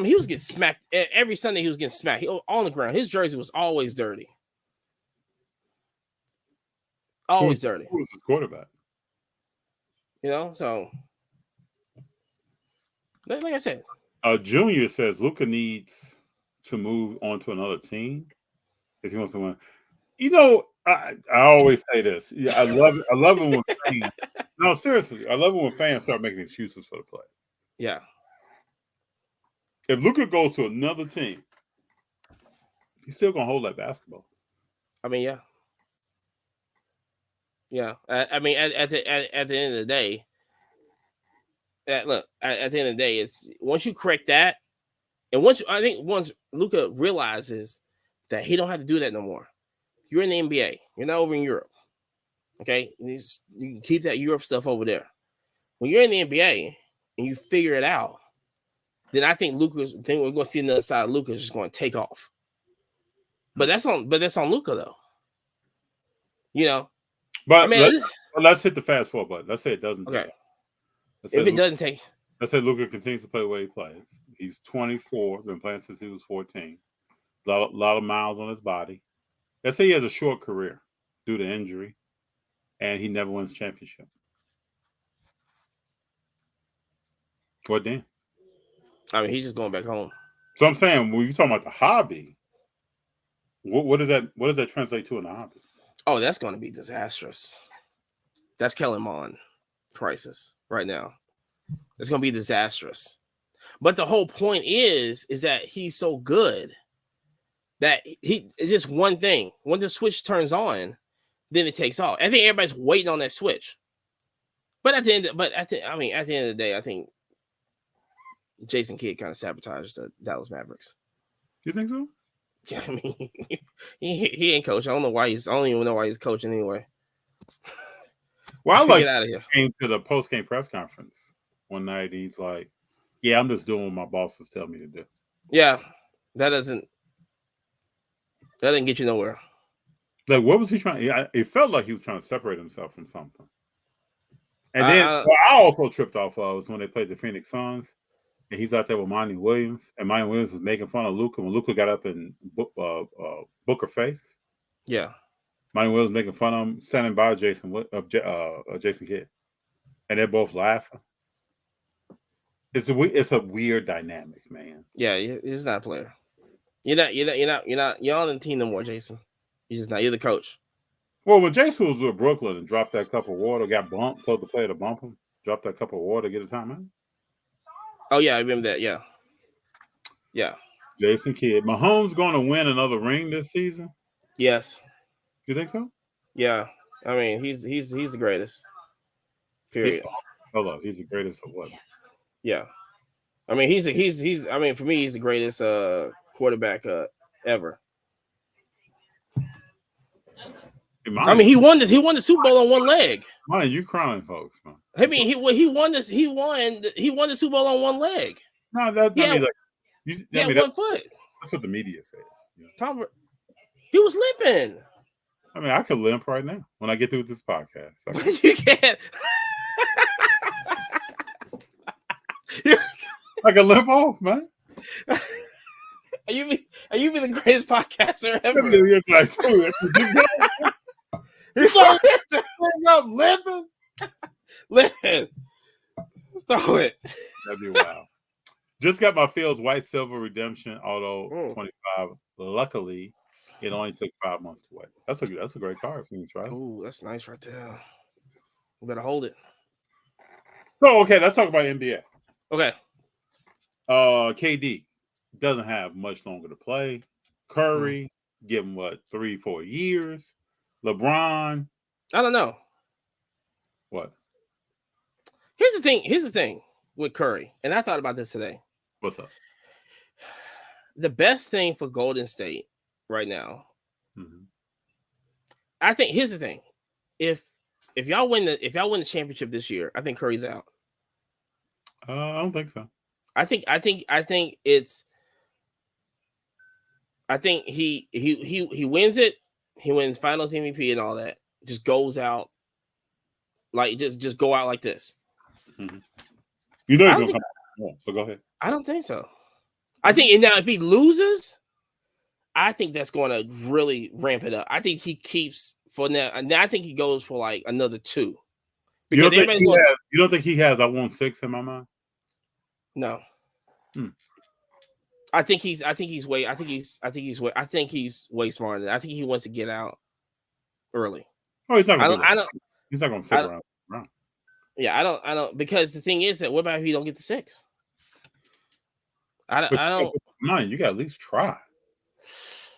He was getting smacked every Sunday. He was getting smacked on the ground. His jersey was always dirty. Always dirty. Who was the quarterback? So like I said. Junior says Luka needs to move on to another team if he wants to win. I always say this. Yeah, I love it when fans. No, seriously, I love it when fans start making excuses for the play. Yeah. If Luka goes to another team, he's still gonna hold that basketball. Yeah. Yeah. At the end of the day, at the end of the day, it's once you correct that, and once Luka realizes that he don't have to do that no more. You're in the NBA. You're not over in Europe. Okay, you can keep that Europe stuff over there. When you're in the NBA and you figure it out, then I think we're going to see another side of Luka just going to take off. But that's on Luka though. But let's hit the fast forward button. Let's say it doesn't. Okay. Let's say Luka continues to play the way he plays. He's 24. Been playing since he was 14. A lot of miles on his body. Let's say he has a short career due to injury, and he never wins championship. What then? He's just going back home. So I'm saying, when you talking about the hobby, what does that translate to in the hobby? Oh, that's going to be disastrous. That's Kellen Mond crisis right now. It's going to be disastrous. But the whole point is that he's so good that it's just one thing. When the switch turns on, then it takes off. I think everybody's waiting on that switch. But at the end of the day, I think Jason Kidd kind of sabotaged the Dallas Mavericks. You think so? Yeah, I mean, he ain't coach. I don't even know why he's coaching anyway. Well, I like get out of here. Came to the post game press conference one night. He's like, "Yeah, I'm just doing what my bosses tell me to do." Yeah, that doesn't get you nowhere. Like, what was he trying? It felt like he was trying to separate himself from something. And then what I also tripped off of was when they played the Phoenix Suns, and he's out there with Monty Williams, and Monty Williams was making fun of Luka when Luka got up in Booker face. Yeah, Monty Williams making fun of him, standing by Jason Kidd, and they're both laughing. It's a weird dynamic, man. Yeah, he's not a player. You're on the team no more, Jason. You're just not. You're the coach. Well, when Jason was with Brooklyn and dropped that cup of water, got bumped, told the player to bump him, dropped that cup of water, get a timeout. Oh yeah, I remember that. Yeah. Jason Kidd. Mahomes going to win another ring this season? Yes. You think so? Yeah. I mean, he's the greatest. Period. Hold up, he's the greatest of what? Yeah. I mean, he's I mean, for me, he's the greatest quarterback ever. I mean, he won the Super Bowl on one leg. Why are you crying, folks? Man? I mean, he won the Super Bowl on one leg. No, one foot. That's what the media said. Tom, he was limping. I mean, I could limp right now when I get through this podcast. You can't. I can limp off, man. Are you the greatest podcaster ever? He's up limping. Limping. Throw it. That'd be wild. Just got my Fields White Silver Redemption Auto 25. Luckily, it only took 5 months to wait. That's a great card, Phoenix, right? Ooh, that's nice right there. You better hold it. So okay, let's talk about NBA. Okay. KD doesn't have much longer to play. Curry, give him 3-4 years. LeBron, I don't know. What? Here's the thing with Curry, and I thought about this today. What's up? The best thing for Golden State right now, I think. Here's the thing: if y'all win the championship this year, I think Curry's out. I don't think so. I think he wins it. He wins Finals MVP and all that. Just goes out like just go out like this. Mm-hmm. You know he's gonna come out. So go ahead. I don't think so. I think, and now if he loses, I think that's going to really ramp it up. I think he keeps for now, and I think he goes for like another 2. You don't think he has? I want 6 in my mind. No. I think he's way smarter than. I think he wants to get out early. Oh, he's not gonna he's not gonna sit around. Yeah, I don't because the thing is that what about if he don't get the 6? I don't mind. You got to at least try.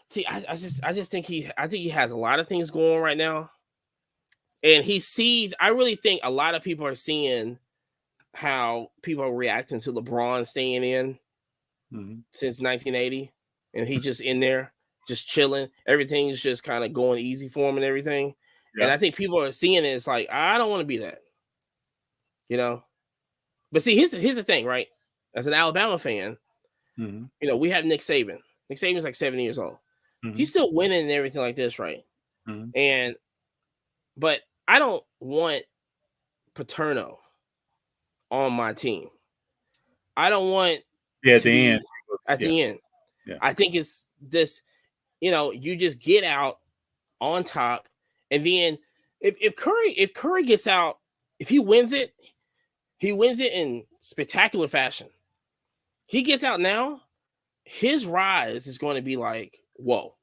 See, I just think he has a lot of things going right now. And he sees, I really think a lot of people are seeing how people are reacting to LeBron staying in since 1980. And he's just in there, just chilling. Everything's just kind of going easy for him and everything. Yeah. And I think people are seeing it. It's like, I don't want to be that. You know? But see, here's the thing, right? As an Alabama fan, you know, we have Nick Saban. Nick Saban's like 70 years old. He's still winning and everything like this, right? But I don't want Paterno on my team. I don't want at the end. Yeah. I think it's this, you know, you just get out on top, and then if Curry gets out, if he wins it in spectacular fashion. He gets out now, his rise is going to be like, whoa.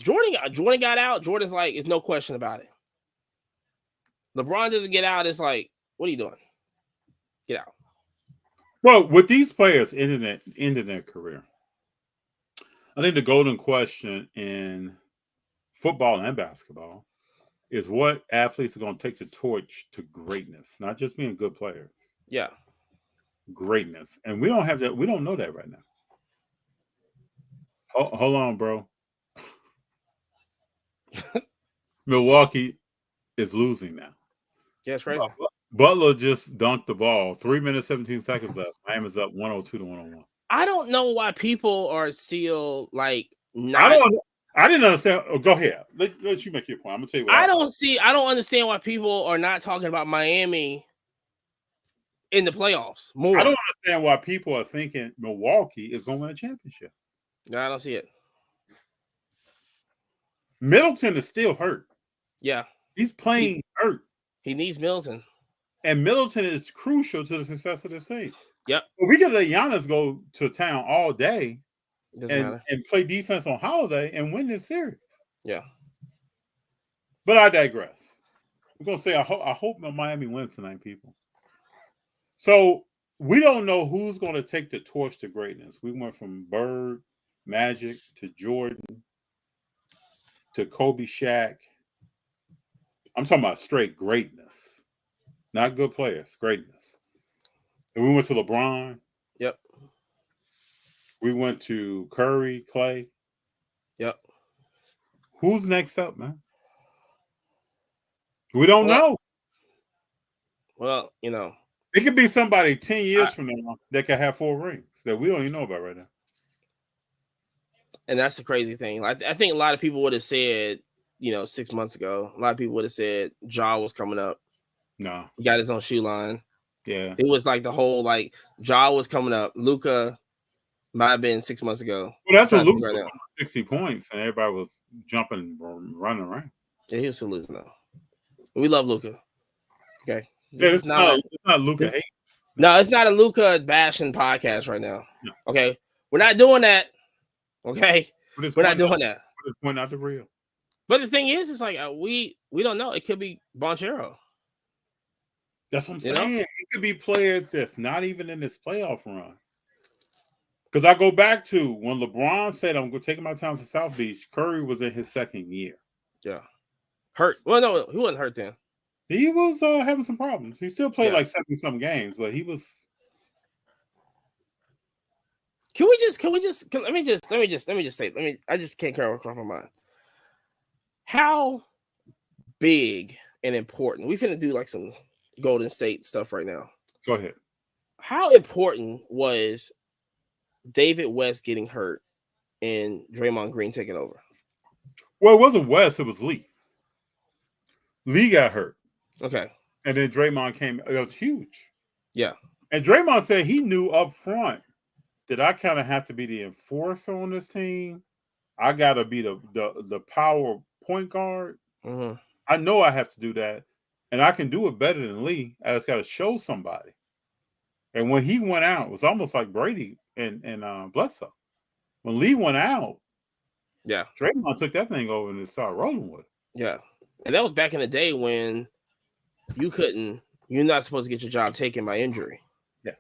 Jordan got out. Jordan's like, there's no question about it. LeBron doesn't get out. It's like, what are you doing? Get out. Well, with these players ending their career, I think the golden question in football and basketball is what athletes are going to take the torch to greatness, not just being good players. Yeah. greatness, and we don't have that. We don't know that right now. Hold on, bro. Milwaukee is losing now. Yeah, it's crazy. Butler just dunked the ball. 3 minutes, 17 seconds left. Miami's up 102 to 101. I don't know why people are still like not. I didn't understand. Oh, go ahead. Let you make your point. I'm gonna tell you what I don't understand why people are not talking about Miami in the playoffs more. I don't understand why people are thinking Milwaukee is going to win a championship. No, I don't see it. Middleton is still hurt. Yeah. He's playing hurt. He needs Middleton. And Middleton is crucial to the success of this team. Yep. We can let Giannis go to town all day and play defense on Holiday and win this series. Yeah. But I digress. I'm going to say I hope Miami wins tonight, people. So we don't know who's going to take the torch to greatness. We went from Bird, Magic, to Jordan, to Kobe, Shaq. I'm talking about straight greatness. Not good players, greatness. And we went to LeBron. Yep. We went to Curry, Clay. Yep. Who's next up, man? We don't know. Well, you know. It could be somebody 10 years from now that could have 4 rings that we don't even know about right now. And that's the crazy thing. I think a lot of people would have said, 6 months ago, a lot of people would have said Ja was coming up. No. He got his own shoe line. Yeah. It was like the whole, Ja was coming up. Luka might have been 6 months ago. Well, that's what Luka was 60 points, and everybody was jumping, running around. Yeah, he was still losing, though. We love Luka. Okay. Yeah, it's not Luka hate. No, it's not a Luka bashing podcast right now. No. Okay. We're not doing that. Okay. We're not doing that. It's point out the real. But the thing is, it's like we don't know. It could be Bonchero. That's what I'm saying. It could be players that's not even in this playoff run. Because I go back to when LeBron said, I'm going to take my time to South Beach, Curry was in his second year. Yeah. Hurt. Well, no, he wasn't hurt then. He was having some problems. He still played like 70-some games, but he was. Let me just say, I just can't carry across my mind. How big and important, we finna do like some Golden State stuff right now. Go ahead. How important was David West getting hurt and Draymond Green taking over? Well, it wasn't West, it was Lee. Lee got hurt. Okay. And then Draymond came. It was huge. Yeah. And Draymond said he knew up front that I kind of have to be the enforcer on this team. I got to be the power point guard. Mm-hmm. I know I have to do that. And I can do it better than Lee. I just got to show somebody. And when he went out, it was almost like Brady and Bledsoe. When Lee went out, yeah, Draymond took that thing over and started rolling with it. Yeah. And that was back in the day when you're not supposed to get your job taken by injury. Yeah.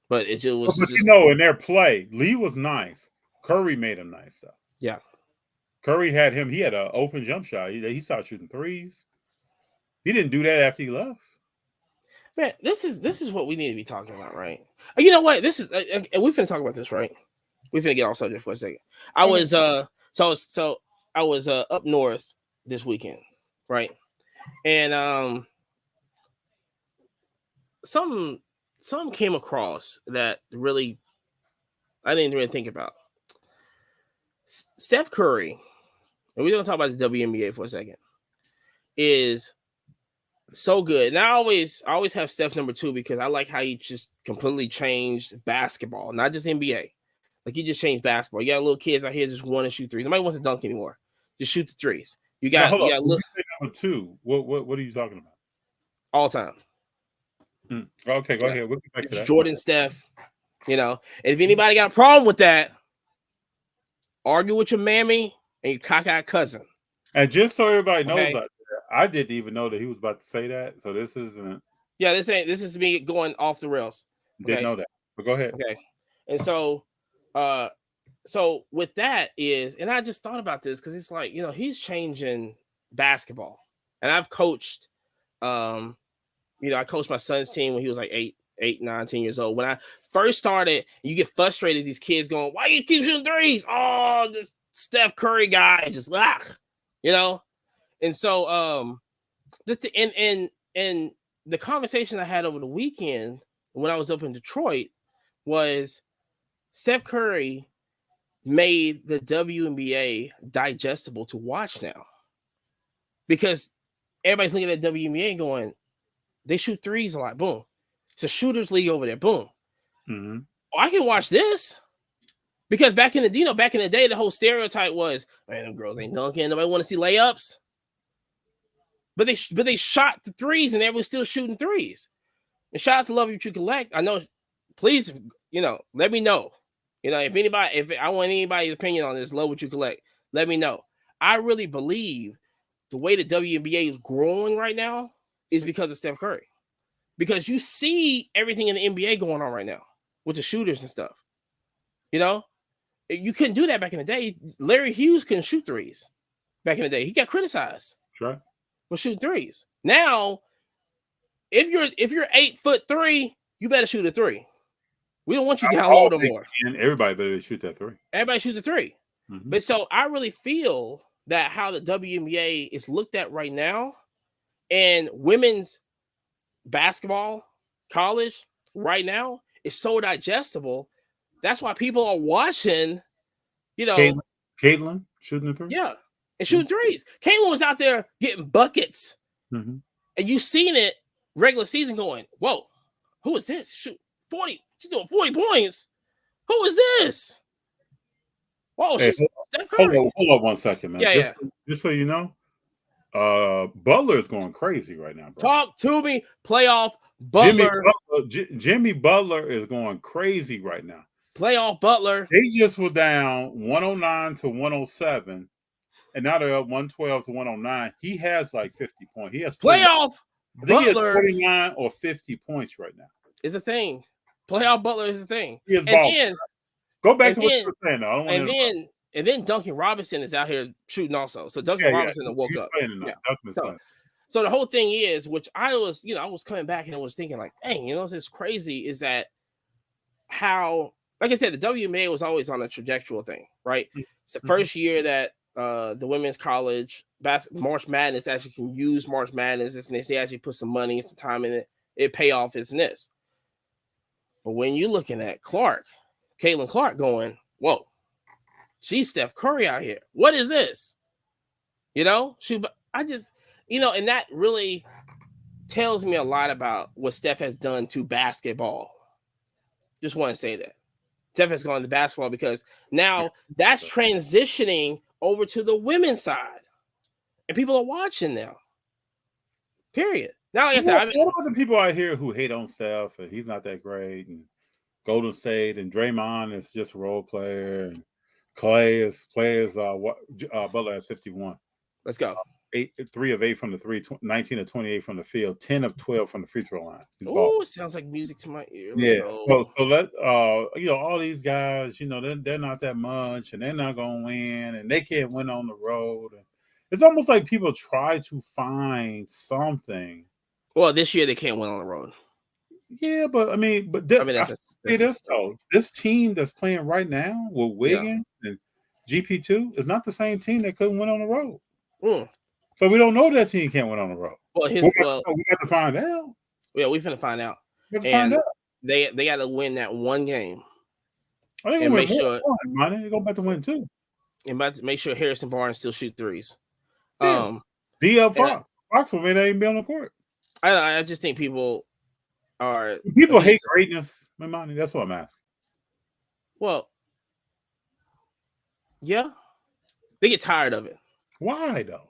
But it just was. But in their play, Lee was nice. Curry made him nice, though. Yeah. Curry had him. He had an open jump shot. He started shooting threes. He didn't do that after he left. Man, this is what we need to be talking about, right? You know what? This is, and we're finna talk about this, right? We're finna get off subject for a second. I was up north this weekend, right? And some came across that really I didn't really think about. Steph Curry, and we're gonna talk about the WNBA for a second, is so good. And I always have Steph number 2 because I like how he just completely changed basketball, not just NBA. Like he just changed basketball. You got little kids out here just want to shoot threes. Nobody wants to dunk anymore. Just shoot the threes. You got number 2. What are you talking about? All time. Okay, go ahead. We'll get back to that. Jordan, Steph. And if anybody got a problem with that, argue with your mammy and your cockeyed cousin. And just so everybody knows out there, I didn't even know that he was about to say that. So this isn't. Yeah, this is me going off the rails. Okay? Didn't know that. But go ahead. Okay. And so with that is, and I just thought about this because it's like, he's changing basketball. And I've coached, I coached my son's team when he was like 8 8, 9, 10 years old. When I first started, you get frustrated. These kids going, "Why you keep shooting threes? Oh, this Steph Curry guy just you know." And so, and the conversation I had over the weekend when I was up in Detroit was Steph Curry made the WNBA digestible to watch now, because everybody's looking at WNBA going, they shoot threes a lot. Boom. It's a shooters league over there. Boom. Mm-hmm. Oh, I can watch this. Because back in the day, the whole stereotype was, man, them girls ain't dunking. Nobody want to see layups. But they shot the threes and they were still shooting threes. And shout out to Love You True Collect. I know, please, let me know. If I want anybody's opinion on this, Love What You Collect, let me know. I really believe the way the WNBA is growing right now is because of Steph Curry. Because you see everything in the NBA going on right now with the shooters and stuff. You couldn't do that back in the day. Larry Hughes couldn't shoot threes back in the day. He got criticized for shooting threes. Now, if you're 8'3", you better shoot a three. We don't want you down low no more. And everybody better shoot that three. Everybody shoot the three. Mm-hmm. But so I really feel that how the WNBA is looked at right now, and women's basketball, college right now is so digestible. That's why people are watching, Caitlin shooting the three. Yeah, and shooting threes. Caitlin was out there getting buckets. Mm-hmm. And you seen it regular season going, whoa, who is this? Shoot 40. She's doing 40 points. Who is this? Whoa, hey, she's Steph Curry. Hold up 1 second, man. Yeah, just so you know, Butler is going crazy right now, bro. Talk to me. Playoff Butler. Jimmy Butler is going crazy right now. Playoff Butler. They just were down 109 to 107, and now they're up 112 to 109. He has like 50 points. He has playoff Butler. He has 49 or 50 points right now. It's a thing. Playoff Butler is a thing. He is balling. Go back to what you were saying. Though. And then Duncan Robinson is out here shooting also. So Duncan Robinson woke up. So the whole thing is, which I was coming back and I was thinking like, dang, it's crazy is that how, like I said, the WNBA was always on a trajectory thing, right? It's the first year that the women's college March Madness actually can use March Madness, and they actually put some money and some time in it. It pay off is this. But when you're looking at Caitlin Clark going, whoa, she's Steph Curry out here. What is this? And that really tells me a lot about what Steph has done to basketball. Just want to say that. Steph has gone to basketball because now that's transitioning over to the women's side. And people are watching now. Period. Now, like I said, what about the people out here who hate on Steph and he's not that great, and Golden State and Draymond is just a role player, and Butler has 51. Let's go. 3 of 8 from the three, 19 of 28 from the field, 10 of 12 from the free throw line. Oh, it sounds like music to my ear. So let all these guys, they're not that much, and they're not gonna win, and they can't win on the road. It's almost like people try to find something. Well, this year they can't win on the road. Yeah, this team that's playing right now with Wiggins and GP2 is not the same team that couldn't win on the road. So we don't know that team can't win on the road. Well, we have to find out. Yeah, we're gonna find out. They got to win that one game. And make sure they go back to win too. And about to make sure Harrison Barnes still shoot threes. Be up Fox. Fox will maybe even be on the court. I just think people hate greatness, Imani. That's what I'm asking. Well, yeah, they get tired of it. Why though?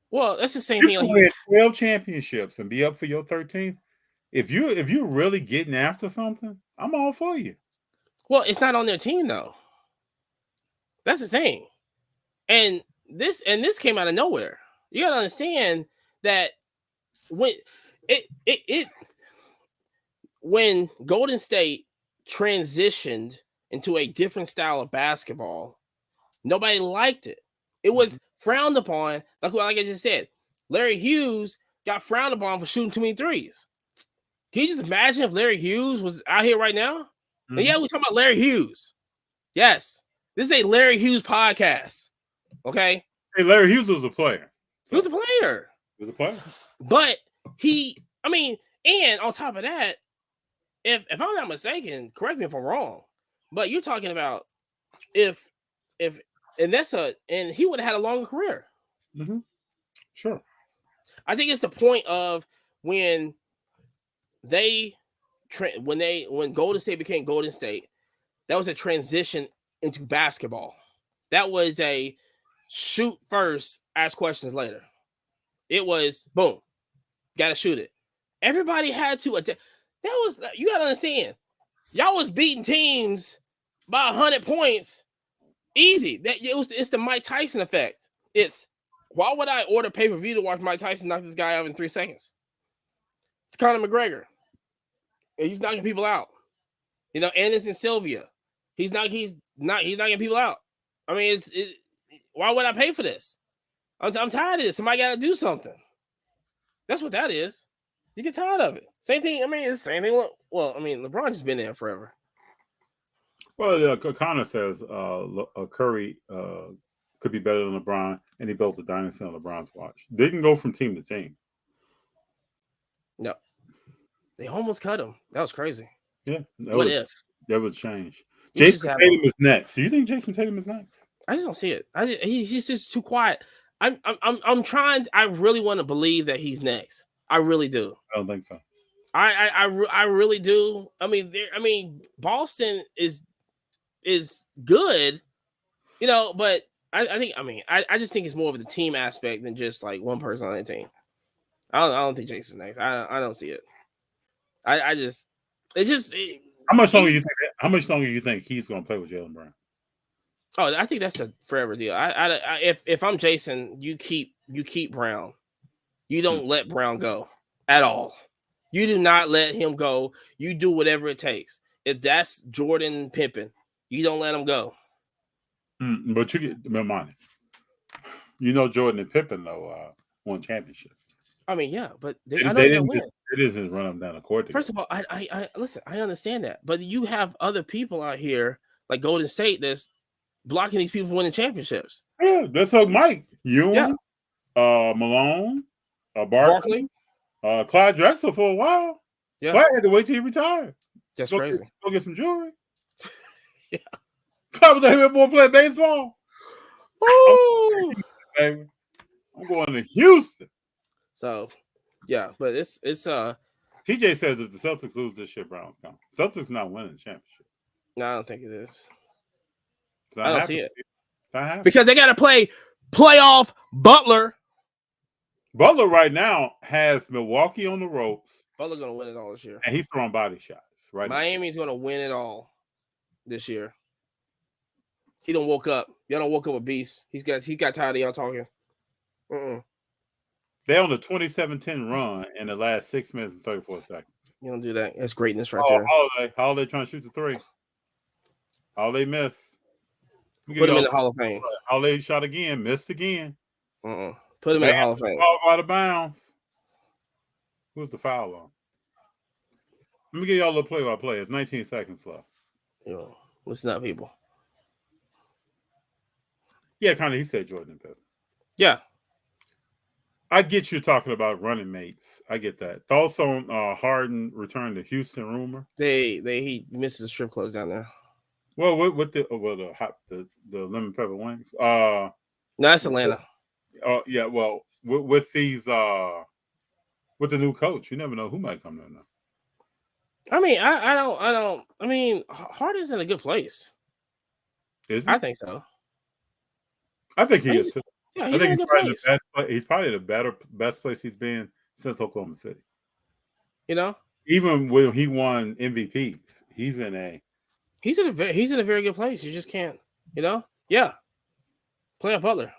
Well, that's the same thing. You win 12 championships and be up for your 13th. If you're really getting after something, I'm all for you. Well, it's not on their team though. That's the thing, and this came out of nowhere. You gotta understand that when Golden State transitioned into a different style of basketball, nobody liked it. It was frowned upon. Like I just said, Larry Hughes got frowned upon for shooting too many threes. Can you just imagine if Larry Hughes was out here right now? Mm-hmm. And yeah, we're talking about Larry Hughes. Yes, this is a Larry Hughes podcast. Okay. Hey, Larry Hughes was a player. He was a player. He was a player. But and on top of that, if I'm not mistaken, correct me if I'm wrong, but you're talking about if and he would have had a longer career. Mm-hmm. Sure. I think it's the point of when Golden State became Golden State, that was a transition into basketball. That was a shoot first, ask questions later. It was boom, gotta shoot it. Everybody had to attack. You gotta understand, y'all was beating teams by 100 points easy. It's the Mike Tyson effect. It's why would I order pay-per-view to watch Mike Tyson knock this guy out in 3 seconds? It's Conor McGregor. He's knocking people out. Anderson Silva. He's knocking people out. I mean, why would I pay for this? I'm tired of this. Somebody got to do something. That's what that is. You get tired of it. Same thing. I mean, it's the same thing. LeBron's just been there forever. Well, Connor says Curry could be better than LeBron, and he built a dynasty on LeBron's watch. Didn't go from team to team. No. They almost cut him. That was crazy. Yeah. That would change. Jason Tatum is next. Do you think Jason Tatum is next? I just don't see it. He's just too quiet. I'm trying. I really want to believe that he's next. I really do. I don't think so. I really do. I mean, Boston is good, but I just think it's more of the team aspect than just like one person on the team. I don't think Jason's next. I don't see it. How much longer you think he's going to play with Jaylen Brown? Oh, I think that's a forever deal. If I'm Jason, you keep Brown. You don't let Brown go at all. You do not let him go. You do whatever it takes. If that's Jordan Pippen, you don't let him go. But you get Imani. Jordan and Pippen though won championships. I mean, yeah, but they didn't win. It isn't run them down the court. First of all, I listen. I understand that, but you have other people out here like Golden State that's blocking these people from winning championships. Yeah, that's like Mike Ewing, Malone, Barkley, Clyde Drexler for a while. Yeah, Clyde had to wait till he retired. That's crazy. Go get some jewelry. Yeah, Clyde was a boy playing baseball. Ooh. I'm going to Houston. So, yeah, but it's TJ says if the Celtics lose this year, Brown's coming. Celtics not winning the championship. No, I don't think it is. I don't see it. Because they got to play playoff Butler. Butler right now has Milwaukee on the ropes. Butler going to win it all this year. And he's throwing body shots. Right. Miami's going to win it all this year. He don't woke up. Y'all don't woke up a beast. He got tired of y'all talking. They're on the 27-10 run in the last 6 minutes and 34 seconds. You don't do that. That's greatness right there. Holiday trying to shoot the three. Holiday missed. Put him in the Hall of Fame. Holiday shot again, missed again. Put him in the Hall of Fame. Out of bounds. Who's the foul on? Let me give y'all a little play-by-play. It's 19 seconds left. Yo, listen up, people. Yeah, kind of. He said Jordan and Pippen. Yeah. I get you talking about running mates. I get that. Thoughts on Harden return to Houston rumor? He misses the strip clubs down there. Well, with the lemon pepper wings. No, that's Atlanta. Yeah. Well, with these with the new coach, you never know who might come there now. I mean, I don't. I mean, Harden's in a good place. Is he? I think so. I think he is too. Yeah, I think he's probably the best place he's been since Oklahoma City. Even when he won MVPs, he's in a very good place. You just can't, Yeah. Play a Butler.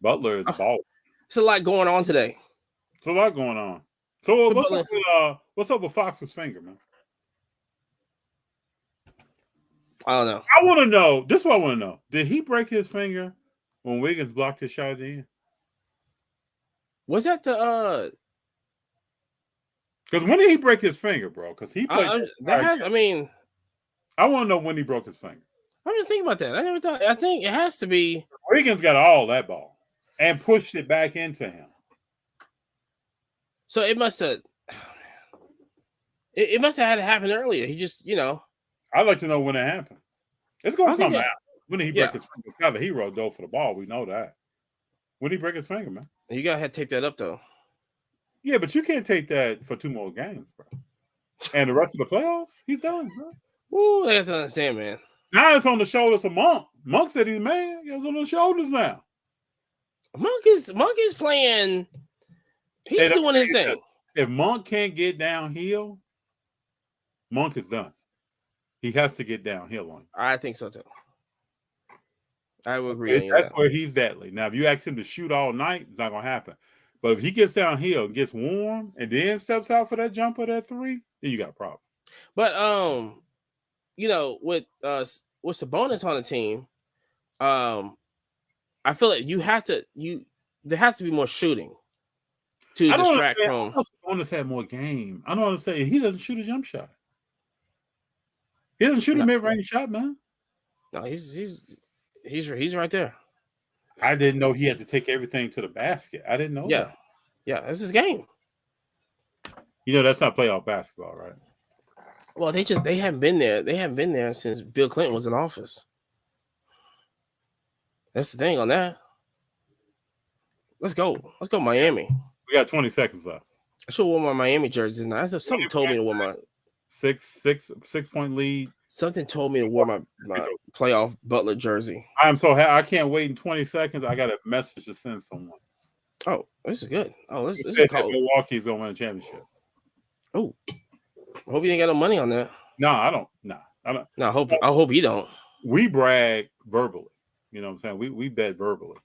Butler is ball. It's a lot going on today. It's a lot going on. So what's up with Fox's finger, man? I don't know. I want to know. This is what I want to know. Did he break his finger when Wiggins blocked his shot at the end? Was that the Because when did he break his finger, bro? Because he played. I want to know when he broke his finger. I'm just thinking about that. I never thought. I think it has to be. Regan's got all that ball and pushed it back into him. So it must have. It must have had to happen earlier. He just, I'd like to know when it happened. It's gonna come out. When did he break his finger? Kind of hero though for the ball. We know that. When did he break his finger, man? You gotta have to take that up though. Yeah, but you can't take that for 2 more games, bro. And the rest of the playoffs, he's done, bro. Ooh, I have to understand, man. Now it's on the shoulders of Monk. Monk said he's man. It's on the shoulders now. Monk is playing. He's doing his thing. If Monk can't get downhill, Monk is done. He has to get downhill on you. I think so too. I will agree. That's where he's deadly. Now, if you ask him to shoot all night, it's not gonna happen. But if he gets downhill and gets warm and then steps out for that jumper, that three, then you got a problem. But with Sabonis on the team, I feel like there has to be more shooting to distract from. Sabonis had more game. I don't understand. He doesn't shoot a jump shot. He doesn't shoot a mid-range shot, man. No, he's right there. I didn't know he had to take everything to the basket. I didn't know that. Yeah, that's his game. That's not playoff basketball, right? Well, they haven't been there. They haven't been there since Bill Clinton was in office. That's the thing on that. Let's go, Miami. We got 20 seconds left. I should have worn my Miami jersey tonight. Something told me to wear my 6-point lead. Something told me to wear my playoff Butler jersey. I'm so happy. I can't wait in 20 seconds. I got a message to send someone. Oh, this is good. Oh, this is cool. Milwaukee's gonna win a championship. Oh, I hope you ain't got no money on that. No, I don't. No, I don't. No, I hope you don't. We brag verbally. You know what I'm saying? We bet verbally.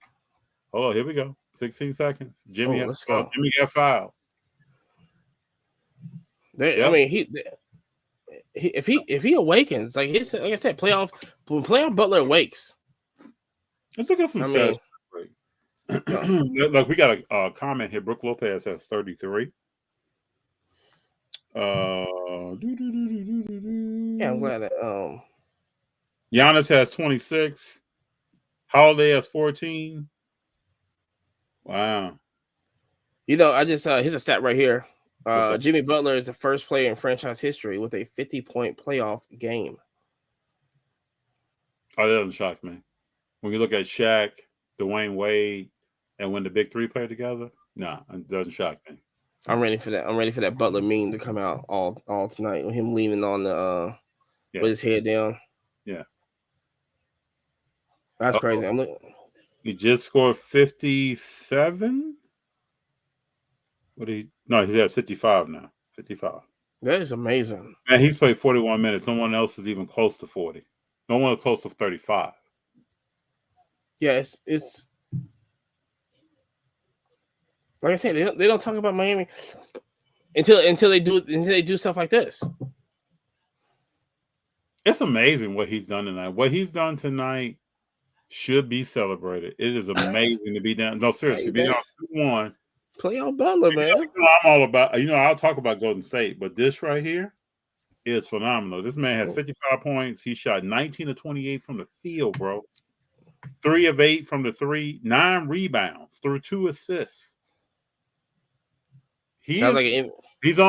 Oh, here we go. 16 seconds. Jimmy, let's go. Jimmy got fouled. I mean, if he awakens, like I said, when playoff Butler awakes. Let's look at some stats. Look, we got a comment here. Brooke Lopez has 33. Yeah, I'm glad that Giannis has 26. Holiday has 14. Wow. I just here's a stat right here. Jimmy Butler is the first player in franchise history with a 50-point playoff game. Oh, that doesn't shock me. When you look at Shaq, Dwayne Wade, and when the big three play together, it doesn't shock me. I'm ready for that. I'm ready for that Butler meme to come out all tonight with him leaning on the with his head down. Yeah, that's crazy. He just scored 57. He's at 55 now. 55. That is amazing. And he's played 41 minutes. No one else is even close to 40. No one is close to 35. Yeah, it's like I said, they don't talk about Miami until they do stuff like this. It's amazing what he's done tonight. What he's done tonight should be celebrated. It is amazing to be down. No, seriously, be down 2-1. Playoff Butler, man. I'm all about. I'll talk about Golden State, but this right here is phenomenal. This man has 55 points. He shot 19 of 28 from the field, bro. 3 of 8 from the 3. 9 rebounds through 2 assists. He's on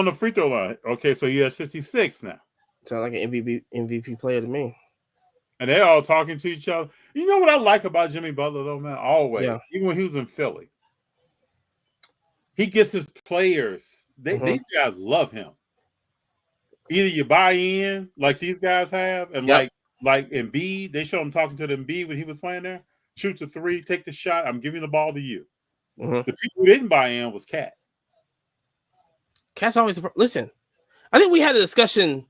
the free throw line. Okay, so he has 56 now. Sounds like an MVP player to me. And they're all talking to each other. You know what I like about Jimmy Butler, though, man? Always. Yeah. Even when he was in Philly. He gets his players. These guys love him. Either you buy in, like these guys have, and like Embiid, they show him talking to the Embiid when he was playing there. Shoots a 3, take the shot. I'm giving the ball to you. The people who didn't buy in was Cat. Cat's always listen. I think we had a discussion.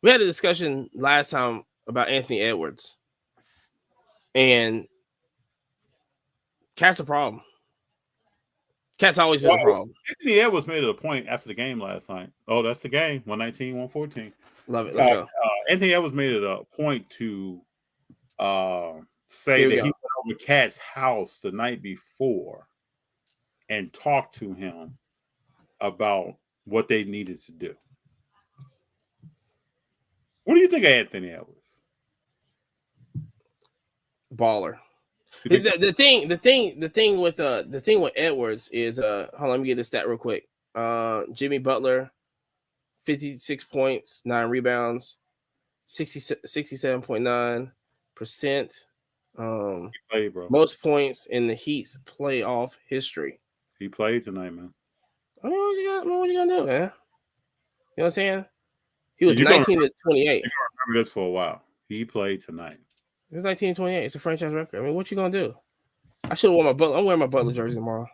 We had a discussion last time about Anthony Edwards, and Cat's a problem. Cat's always been a problem. Anthony Edwards made it a point after the game last night. Oh, that's the game. 119-114. Love it. Let's go. Anthony Edwards made it a point to say that he went over Cat's house the night before and talked to him about what they needed to do. What do you think of Anthony Edwards? Baller. The thing with Edwards is hold on, let me get this stat real quick. Jimmy Butler, 56 points, 9 rebounds, 67.9%. Played, bro. Most points in the Heat's playoff history. He played tonight, man. I mean, what you gonna do, man? You know what I'm saying? He was 19 to 28. You're gonna remember this for a while. He played tonight. It was 19 to 28. It's a franchise record. I mean, what you gonna do? I should have worn my Butler. I'm wearing my Butler jersey tomorrow.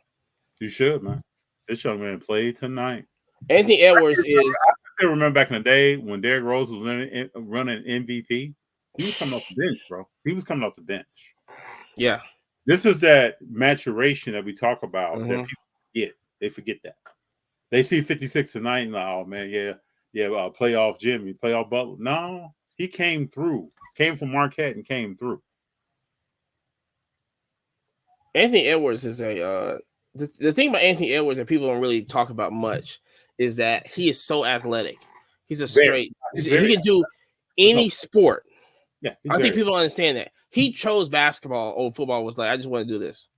You should, man. This young man played tonight. Anthony Edwards I still remember back in the day when Derrick Rose was running MVP. He was coming off the bench, bro. He was coming off the bench. Yeah. This is that maturation that we talk about that people forget. They forget that. They see 56 tonight and like, oh man, playoff Jimmy, playoff Butler. No, he came through. Came from Marquette and came through. Anthony Edwards is the thing about Anthony Edwards that people don't really talk about much is that he is so athletic. He's a straight. He can do any sport. Yeah, I think people don't understand that. He chose basketball over football. Was like, I just want to do this.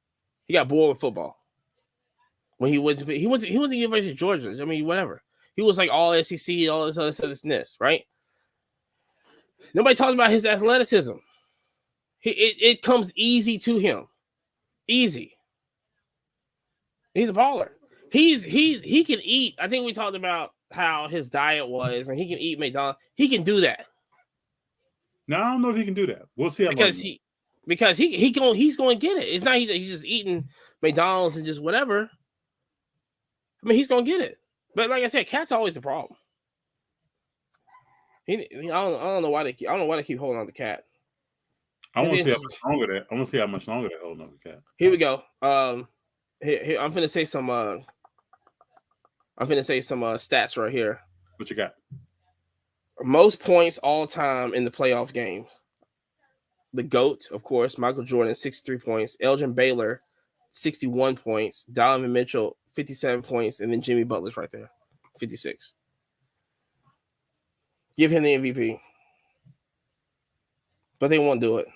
He got bored with football when he went to the University of Georgia. I mean, whatever. He was like all SEC, all this other stuff, this and this, right? Nobody talks about his athleticism. It comes easy to him. Easy. He's a baller. He can eat. I think we talked about how his diet was, and he can eat McDonald's. He can do that. No, I don't know if he can do that. We'll see how because he's going to get it. It's not he's just eating McDonald's and just whatever. I mean, he's going to get it. But like I said, cat's always the problem. I don't know why they keep holding on to Cat. I want to see how much longer that. I want to see how much longer they're holding on to Cat. Here we go. Here I'm gonna say some. Stats right here. What you got? Most points all time in the playoff games. The GOAT, of course, Michael Jordan, 63 points. Elgin Baylor, 61 points. Donovan Mitchell, 57 points, and then Jimmy Butler's right there, 56. Give him the MVP. But they won't do it.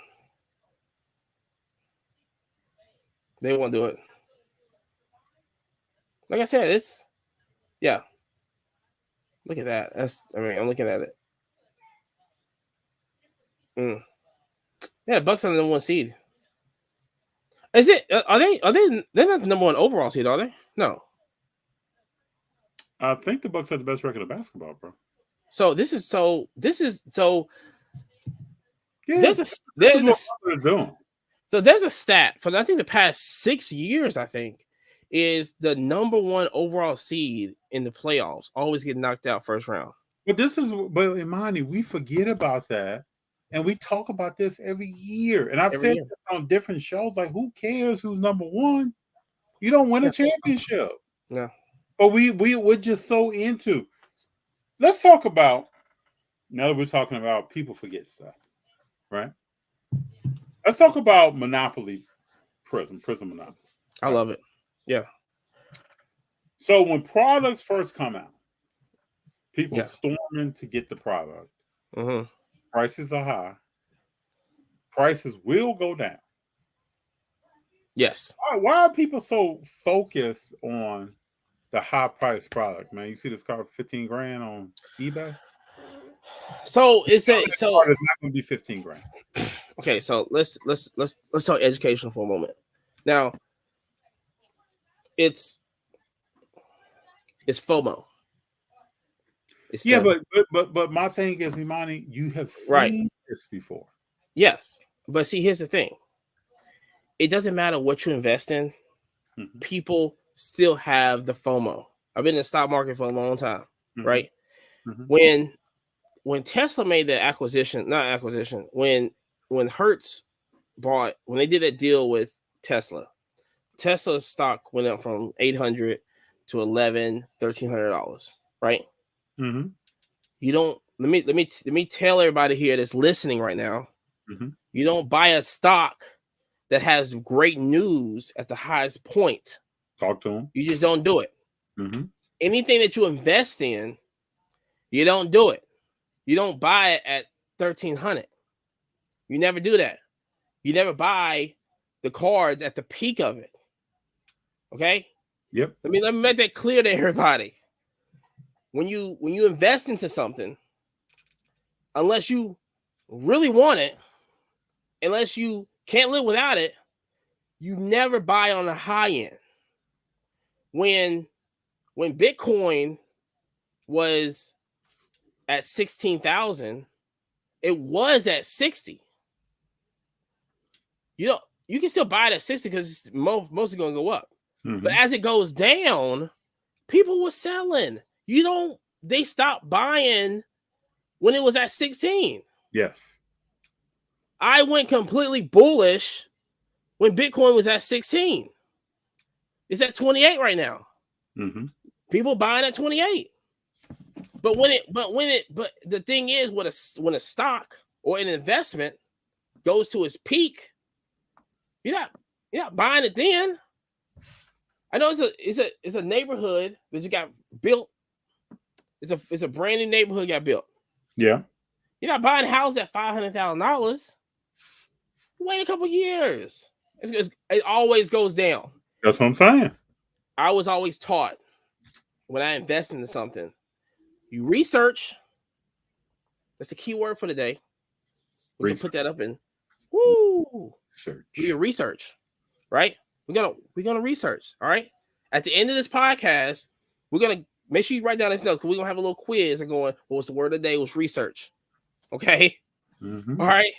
They won't do it. Like I said, look at that. I'm looking at it. Yeah, Bucks are the number 1 seed. Is it? Are they? They're not the number 1 overall seed, are they? No. I think the Bucks have the best record of basketball, bro. So this is so. Yeah, there's a stat for I think the past 6 years. I think is the number 1 overall seed in the playoffs always get knocked out first round. But Imani, we forget about that, and we talk about this every year. And I've said this on different shows, like, who cares who's number 1? You don't win a championship. No. But we're just so into. Let's talk about, now that we're talking about people forget stuff, right? Let's talk about Monopoly prison Monopoly. I love it. Yeah. So when products first come out, people storming to get the product. Mm-hmm. Prices are high. Prices will go down. Yes. Why are people so focused on the high price product, man? You see this car for 15 grand on eBay? So it's not going to be 15 grand. Okay, so let's talk education for a moment. Now, it's FOMO. But my thing is, Imani, you have seen this before. Yes, but see, here's the thing. It doesn't matter what you invest in. Mm-hmm. People still have the FOMO. I've been in the stock market for a long time, right? Mm-hmm. When Tesla made the when Hertz when they did that deal with Tesla's stock went up from $800 to $1,300, right? Mm-hmm. You don't let me tell everybody here that's listening right now. Mm-hmm. You don't buy a stock that has great news at the highest point. Talk to them. You just don't do it. Mm-hmm. anything that you invest in, you don't do it. You don't buy it at 1,300. You never do that. You never buy the cards at the peak of it. Okay. Yep. Let me make that clear to everybody. When you invest into something, unless you really want it, unless you can't live without it, you never buy on the high end. When Bitcoin was at 16,000, it was at 60. You can still buy it at 60 because most are going to go up. Mm-hmm. But as it goes down, people were selling. They stopped buying when it was at 16. Yes. I went completely bullish when Bitcoin was at 16. It's at 28 right now. Mm-hmm. People buying at 28. But the thing is, when a stock or an investment goes to its peak, you're not buying it then. I know it's a neighborhood that just got built. It's a brand new neighborhood got built. Yeah. You're not buying a house at $500,000. Wait a couple years. It always goes down. That's what I'm saying. I was always taught when I invest into something, you research. That's the key word for the day. We can put that up in. Woo! Search. We can research, right? We're gonna research. All right. At the end of this podcast, we're gonna make sure you write down this note because we're gonna have a little quiz and going. What was the word of the day? It was research. Okay. Mm-hmm. All right.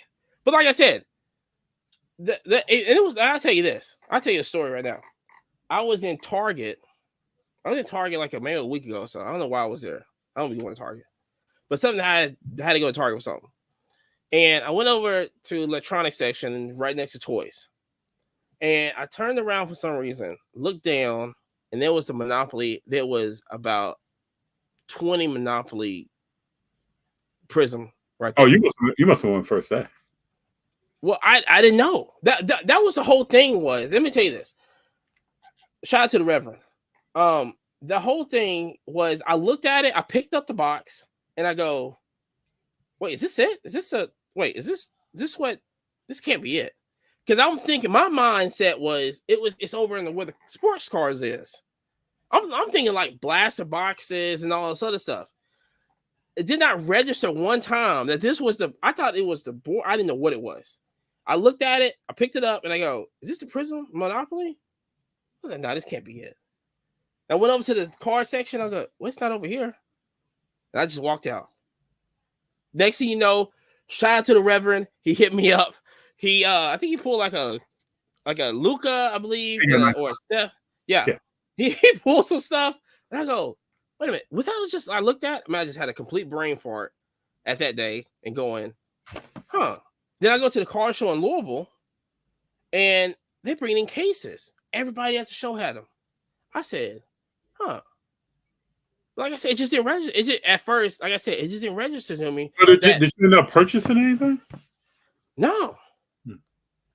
But like I said, I'll tell you this. I'll tell you a story right now. I was in Target like maybe a week ago. So I don't know why I was there. I don't really want to Target, but something I had to go to Target with something. And I went over to electronics section right next to toys. And I turned around for some reason, looked down, and there was the Monopoly. There was about 20 Monopoly Prism right there. Oh, you must have won first day. Well, I didn't know. That was the whole thing was. Let me tell you this. Shout out to the Reverend. The whole thing was I looked at it, I picked up the box, and I go, wait, is this it? Is this what this can't be it? Because I'm thinking my mindset was it's over in where the sports cars is. I'm thinking like blaster boxes and all this other stuff. It did not register one time that this was I thought it was the board. I didn't know what it was. I looked at it, I picked it up, and I go, is this the Prism Monopoly? I was like, no, this can't be it. I went over to the car section. I go, well, it's not over here. And I just walked out. Next thing you know, shout out to the Reverend. He hit me up. He I think he pulled like a Luca, I believe, or a Steph. Yeah. He pulled some stuff. And I go, wait a minute. Was that just I looked at? I mean, I just had a complete brain fart at that day and going, huh. Then I go to the car show in Louisville and they bring in cases. Everybody at the show had them. I said, huh. Like I said, it just didn't register. It just at first, like I said, it just didn't register to me. But did you end up purchasing anything? No.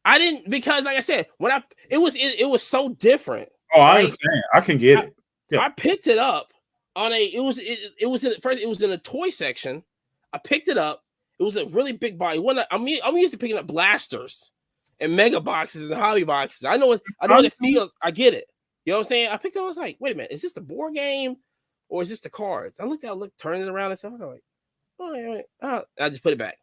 I didn't, because like I said, when it was so different. Oh, I understand. I can get it. Yeah. I picked it up on it was in a toy section. I picked it up. It was a really big body. I'm used to picking up blasters and mega boxes and hobby boxes. I know what it feels. I get it. You know what I'm saying? I picked it up. I was like, wait a minute, is this the board game or is this the cards? I looked turned it around and stuff. I was like, oh, wait. I just put it back.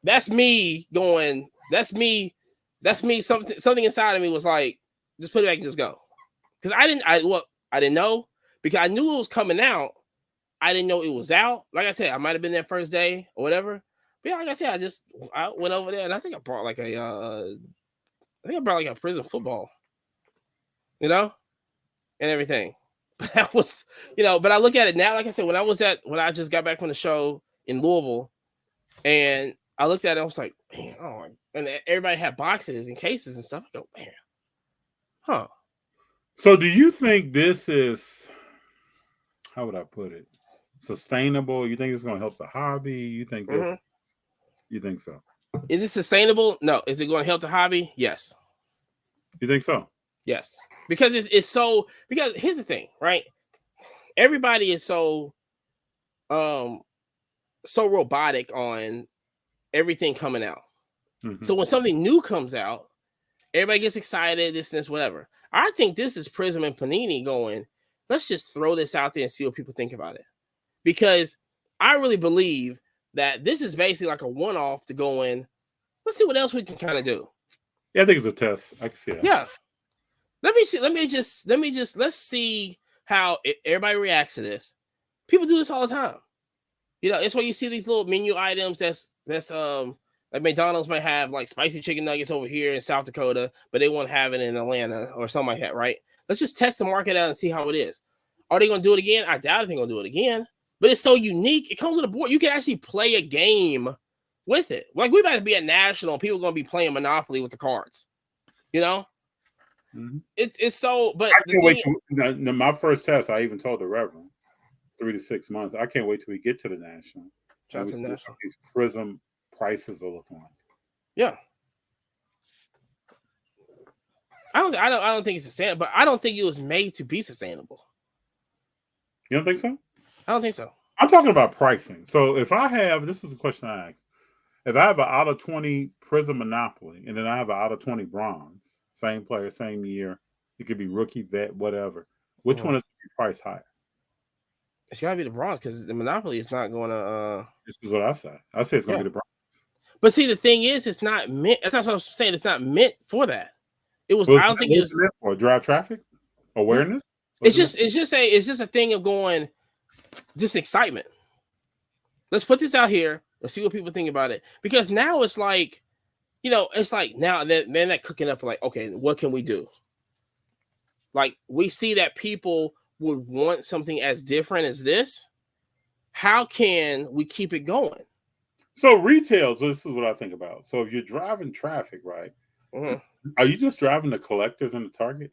That's me going. That's me. Something inside of me was like, just put it back and just go. Because I didn't know, because I knew it was coming out. I didn't know it was out. Like I said, I might have been there first day or whatever. But yeah, like I said, I went over there and I think I brought like a prison football, and everything. But that was, but I look at it now, like I said, when I just got back from the show in Louisville and I looked at it, I was like, man, oh, and everybody had boxes and cases and stuff. I go, man, huh. So do you think this is, how would I put it, sustainable? You think it's going to help the hobby? You think this? Mm-hmm. You think so? Is it sustainable? No. Is it going to help the hobby? Yes. You think so? Yes. because it's so, because here's the thing, right? Everybody is so robotic on everything coming out. So when something new comes out, everybody gets excited, this, whatever. I think this is Prism and Panini going, let's just throw this out there and see what people think about it. Because I really believe that this is basically like a one-off to go in, let's see what else we can kind of do. Yeah, I think it's a test. I can see that. Yeah. Let's see how everybody reacts to this. People do this all the time. You know, it's why you see these little menu items that's like McDonald's might have like spicy chicken nuggets over here in South Dakota, but they won't have it in Atlanta or something like that, right? Let's just test the market out and see how it is. Are they going to do it again? I doubt they're going to do it again. But it's so unique. It comes with a board. You can actually play a game with it. Like, we about to be at National. People are going to be playing Monopoly with the cards. You know? It's so... But I can't wait till... my first test, I even told the Reverend, 3 to 6 months. I can't wait till we get to the National. Shout out to see National. what these Prism prices are looking like. Yeah. I don't think it's sustainable, but I don't think it was made to be sustainable. You don't think so? I don't think so. I'm talking about pricing. So if I have, this is the question I asked. If I have an out of 20 Prism Monopoly and then I have an out of 20 bronze, same player, same year, it could be rookie, vet, whatever. Which one is going to be priced higher? It's got to be the bronze because the Monopoly is not going to. This is what I say. I say it's going to be the bronze. But see, the thing is, it's not meant. That's what I was saying. It's not meant for that. It was. I don't think it was meant for drive traffic awareness. It's just a thing of going, just excitement. Let's put this out here. Let's see what people think about it. Because now it's like, you know, it's like now they're not cooking up like, okay, what can we do? Like, we see that people would want something as different as this. How can we keep it going? So retail, so this is what I think about. So if you're driving traffic, right? Are you just driving the collectors and the Target?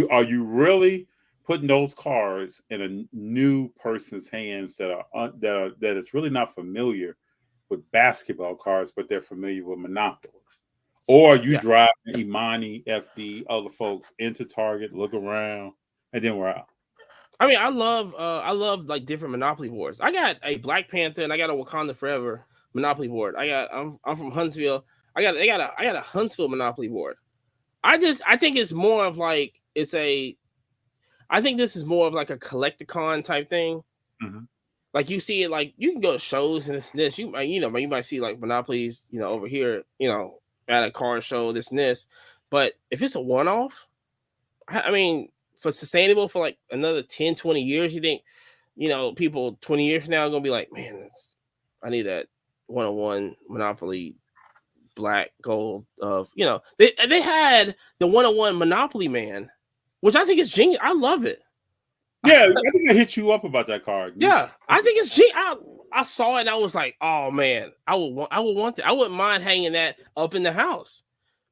Are you really putting those cards in a new person's hands that is really not familiar with basketball cards, but they're familiar with Monopoly? Or are you driving Imani, FD, other folks into Target, look around, and then we're out? I mean, I love like different Monopoly boards. I got a Black Panther and I got a Wakanda Forever Monopoly board. I'm from Huntsville. I got a Huntsville Monopoly board. I think it's more of like I think this is more of like a collecticon type thing. Like, you see it, like, you can go to shows and this. You might see like Monopolies, over here, at a car show, this and this. But if it's a one-off, I mean, for sustainable for like another 10, 20 years, you think, people 20 years from now are gonna be like, man, I need that one-on-one Monopoly black gold of, they had the one-on-one Monopoly Man, which I think is genius. I love it. Yeah, I think I hit you up about that card. Yeah, I think it's genius. I saw it and I was like, oh man, I would want that. I wouldn't mind hanging that up in the house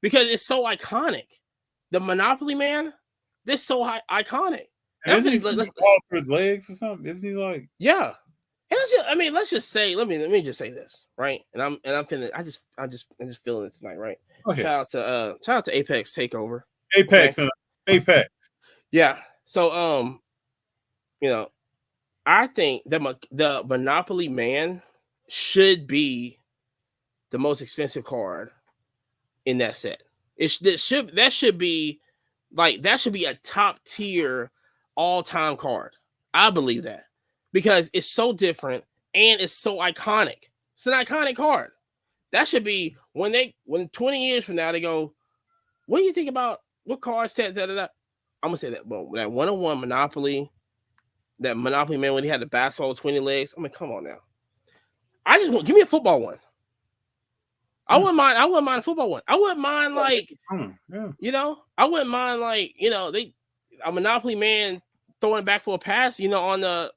because it's so iconic. The Monopoly Man, this so iconic. And isn't he fall for his legs or something? Isn't he like? Yeah. And let's just say, let me just say this, right? And I'm feeling, I'm just feeling it tonight, right? Shout out to Apex Takeover. Apex. Yeah. So I think the Monopoly Man should be the most expensive card in that set. That should be a top tier all-time card. I believe that. Because it's so different and it's so iconic. It's an iconic card. That should be when 20 years from now they go, what do you think about what card set? I'm gonna say that. Well, that one-on-one Monopoly, that Monopoly Man when he had the basketball with 20 legs. I mean, come on now. Give me a football one. I wouldn't mind a football one. I wouldn't mind I wouldn't mind a Monopoly Man throwing it back for a pass, on the.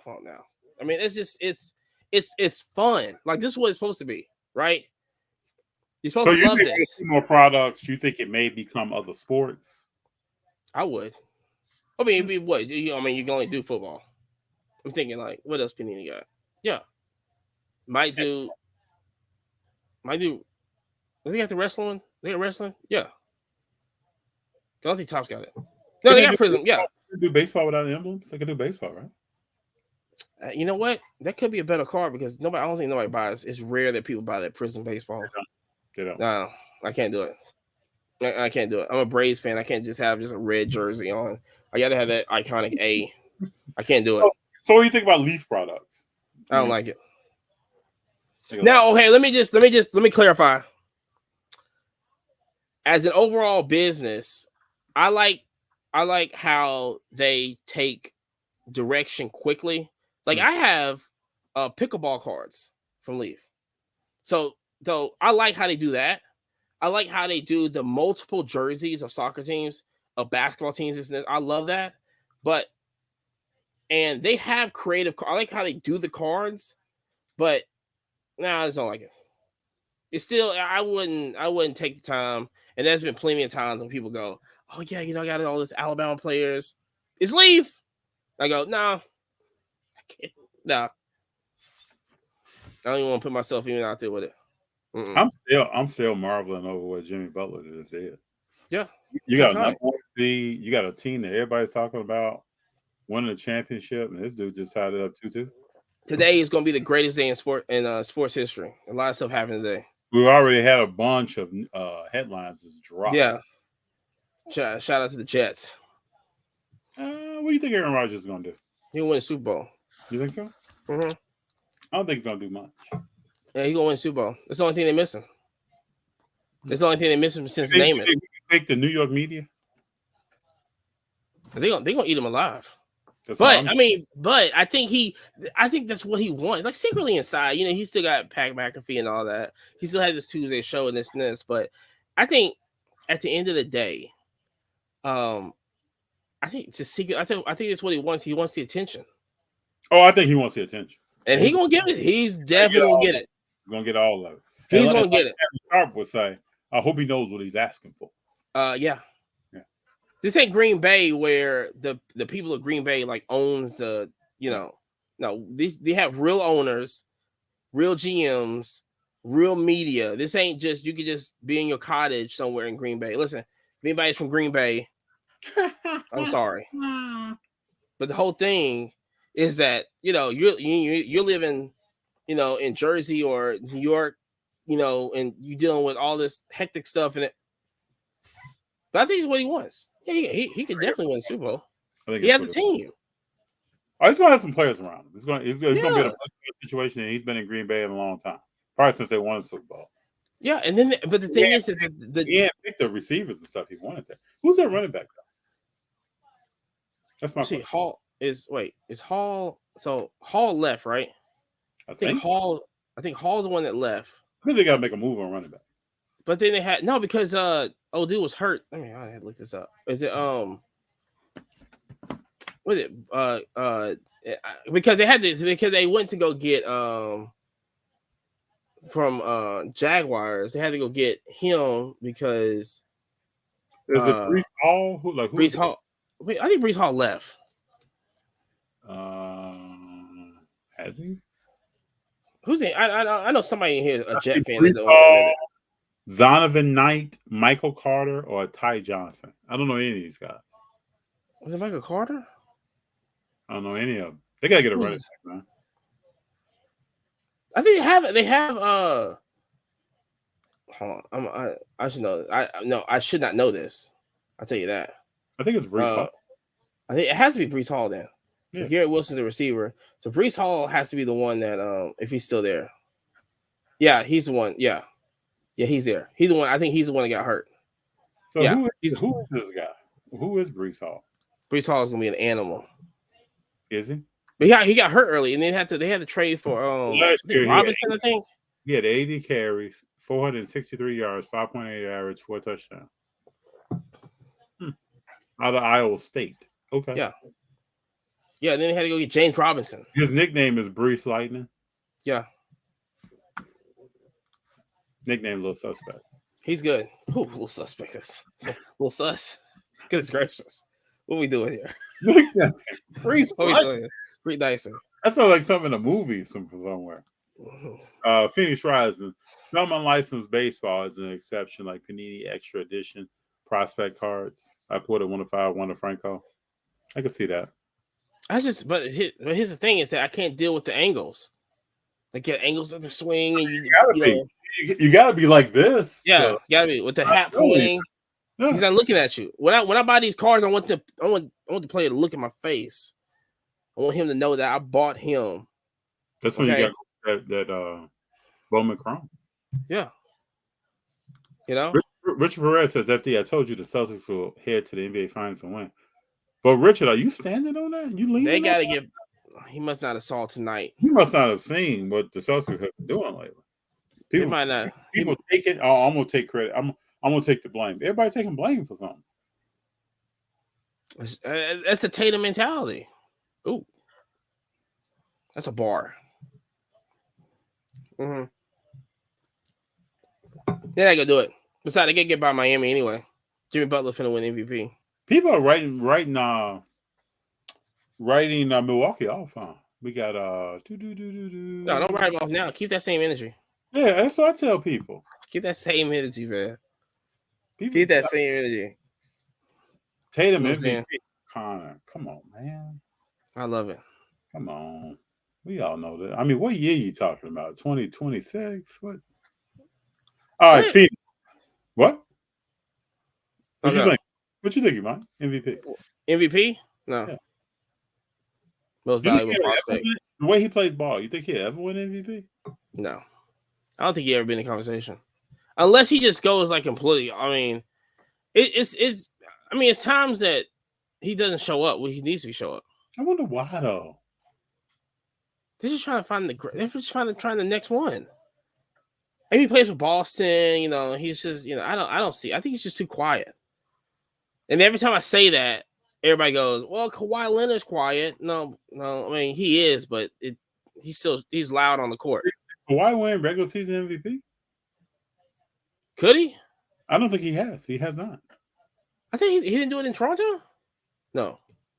Come on now. I mean, it's just it's fun. Like, this is what it's supposed to be, right? You're supposed to love this. So you think more products? You think it may become other sports? I would. I mean, it'd be what? You can only do football. I'm thinking like, what else Panini got? Yeah, might do. Does he got the wrestling? They got wrestling? Yeah. don't think Topps got it. No, they got Prism. Yeah, they do baseball without emblems. They can do baseball, right? You know what? That could be a better card because nobody. I don't think nobody buys. It's rare that people buy that Prism baseball. They don't. No, I can't do it. I can't do it. I'm a Braves fan. I can't just have a red jersey on. I got to have that iconic A. I can't do it. So what do you think about Leaf products? I don't like it. Now, okay, let me clarify. As an overall business, I like how they take direction quickly. Like I have pickleball cards from Leaf. So though I like how they do that. I like how they do the multiple jerseys of soccer teams, of basketball teams. I love that. And they have creative. I like how they do the cards, but I just don't like it. It's still, I wouldn't take the time. And there's been plenty of times when people go, "Oh yeah, I got all this Alabama players. It's Leaf." I go, "No, I can't. No, I don't even want to put myself even out there with it." I'm still marveling over what Jimmy Butler just did. Yeah, you got a you got a team that everybody's talking about winning a championship, and this dude just tied it up 2-2. Today is going to be the greatest day in sports history. A lot of stuff happened today. We already had a bunch of headlines just drop. Yeah. Shout out to the Jets. What do you think Aaron Rodgers is going to do? He'll win the Super Bowl. You think so? Mm-hmm. I don't think he's going to do much. Yeah, he's going to win the Super Bowl. That's the only thing they're missing. That's the only thing they're missing since Namath. They take the New York media? They're going to eat him alive. But I think that's what he wants. Like secretly inside, he still got Pat McAfee and all that. He still has his Tuesday show and this and this. But I think at the end of the day, I think it's a secret. I think that's what he wants. He wants the attention. Oh, I think he wants the attention, and he's gonna get it. He's definitely gonna get it. He's gonna get all of it. He's gonna get it. Sharp would say, "I hope he knows what he's asking for." Yeah. This ain't Green Bay where the people of Green Bay owns the, no, they have real owners, real GMs, real media. This ain't just, you could just be in your cottage somewhere in Green Bay. Listen, if anybody's from Green Bay, I'm sorry. But the whole thing is that, you're living, in Jersey or New York, and you're dealing with all this hectic stuff in it. But I think it's what he wants. Yeah, he could definitely win the Super Bowl. He has a team. He's going to have some players around him. He's going to be in a situation, and he's been in Green Bay in a long time, probably since they won the Super Bowl. Yeah, and then but the thing is that he picked the receivers and stuff he wanted there. Who's their running back? That's my question. Hall is Hall. So Hall left, right? I think Hall. I think Hall's the one that left. I think they got to make a move on running back. But then they had because old dude was hurt. I had to look this up. Is it what is it because they went to go get from Jaguars. They had to go get him because is it Breece Hall? Breece Hall? Wait, I think Breece Hall left. Has he? Who's he? I know somebody in here, a Jet fan. Zonovan Knight, Michael Carter, or Ty Johnson. I don't know any of these guys. Was it Michael Carter? I don't know any of them. They gotta get a running back, man. I think they have hold on. I should know. I should not know this. I'll tell you that. I think it's Breece Hall. I think it has to be Breece Hall then. Yeah. Garrett Wilson's the receiver. So Breece Hall has to be the one that if he's still there. Yeah, he's the one. Yeah. Yeah, he's there. He's the one. I think he's the one that got hurt. So who is this guy? Who is Breece Hall? Breece Hall is gonna be an animal. Is he? But he got hurt early, and they had to trade for Robinson. I think he had 80 carries, 463 yards, 5.8 average, 4 touchdowns. Out of Iowa State. Okay. Yeah. Yeah. And then they had to go get James Robinson. His nickname is Breece Lightning. Yeah. Nickname Little Suspect. He's good. Ooh, Little Suspect. Little Sus. Goodness gracious. What are we doing here? Breece what are we doing here? Pretty nice. That sounds like something in a movie somewhere. Phoenix Rising. Some unlicensed baseball is an exception, like Panini Extra Edition, prospect cards. I put a 1 to 5, 1 to Franco. I can see that. But here's the thing is that I can't deal with the angles. Like the angles of the swing, and you gotta be like this. Yeah, you gotta be with the hat pointing. Yeah. He's not looking at you. When I buy these cards, I want the player to look at my face. I want him to know that I bought him. That's when you got that Bowman Chrome. Yeah. You know? Richard Perez says, FD, I told you the Celtics will head to the NBA Finals and win. But Richard, are you standing on that? You leaning? They gotta get. He must not have saw tonight. He must not have seen what the Celtics have been doing lately. People might not. People take it. Oh, I'm gonna take credit. I'm gonna take the blame. Everybody taking blame for something. That's the Tatum mentality. Ooh, that's a bar. Mm-hmm. Yeah, I go do it. Besides, they get by Miami anyway. Jimmy Butler finna win MVP. People are writing Milwaukee off, huh? We got No, don't write them off now. Keep that same energy. Yeah, that's what I tell people. Keep that same energy, man. Keep that same energy. Tatum MVP. Connor, come on, man. I love it. Come on. We all know that. I mean, what year you talking about? 2026? What? All right, Phoenix. What? What you think? What you think, Imani? MVP? MVP? No. Yeah. Most valuable prospect. The way he plays ball, you think he'll ever win MVP? No. I don't think he ever been in conversation. Unless he just goes like completely. I mean, it's times that he doesn't show up when he needs to show up. I wonder why though. They're just trying to find they're just trying to find the next one. Maybe he plays for Boston, he's just, I don't see. I think he's just too quiet. And every time I say that, everybody goes, well, Kawhi Leonard's quiet. No, I mean, he is, but he's loud on the court. Kawhi win regular season MVP? Could he? I don't think he has. He has not. I think he didn't do it in Toronto? No.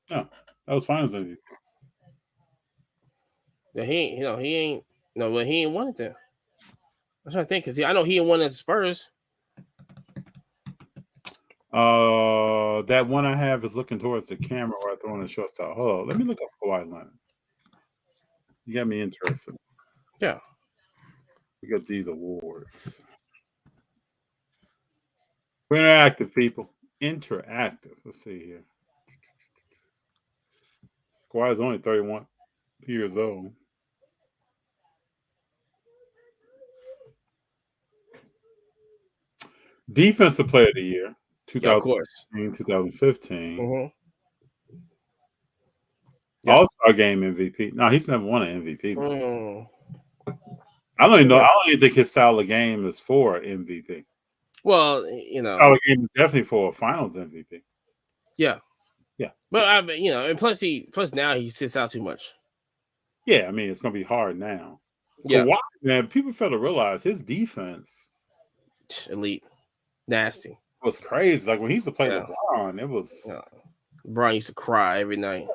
No. That was finals MVP. Yeah, he ain't won it there. I'm trying to think, because I know he ain't won at the Spurs. That one I have is looking towards the camera where I throw in the shortstop. Hold on, let me look up Kawhi Leonard. You got me interested. Yeah. We got these awards. We're interactive, people. Interactive. Let's see here. Kawhi is only 31 years old. Defensive Player of the Year, 2015. 2015. Mm-hmm. Yeah. All-Star Game MVP. No, he's never won an MVP. I don't even know. I don't even think his style of game is for MVP. Well, style of game is definitely for a Finals MVP. Yeah. Yeah. But and plus now he sits out too much. Yeah, I mean it's gonna be hard now. Yeah. Kawhi, man, people fail to realize his defense. Elite. Nasty. It was crazy. Like when he used to play LeBron, it was. Yeah. LeBron used to cry every night.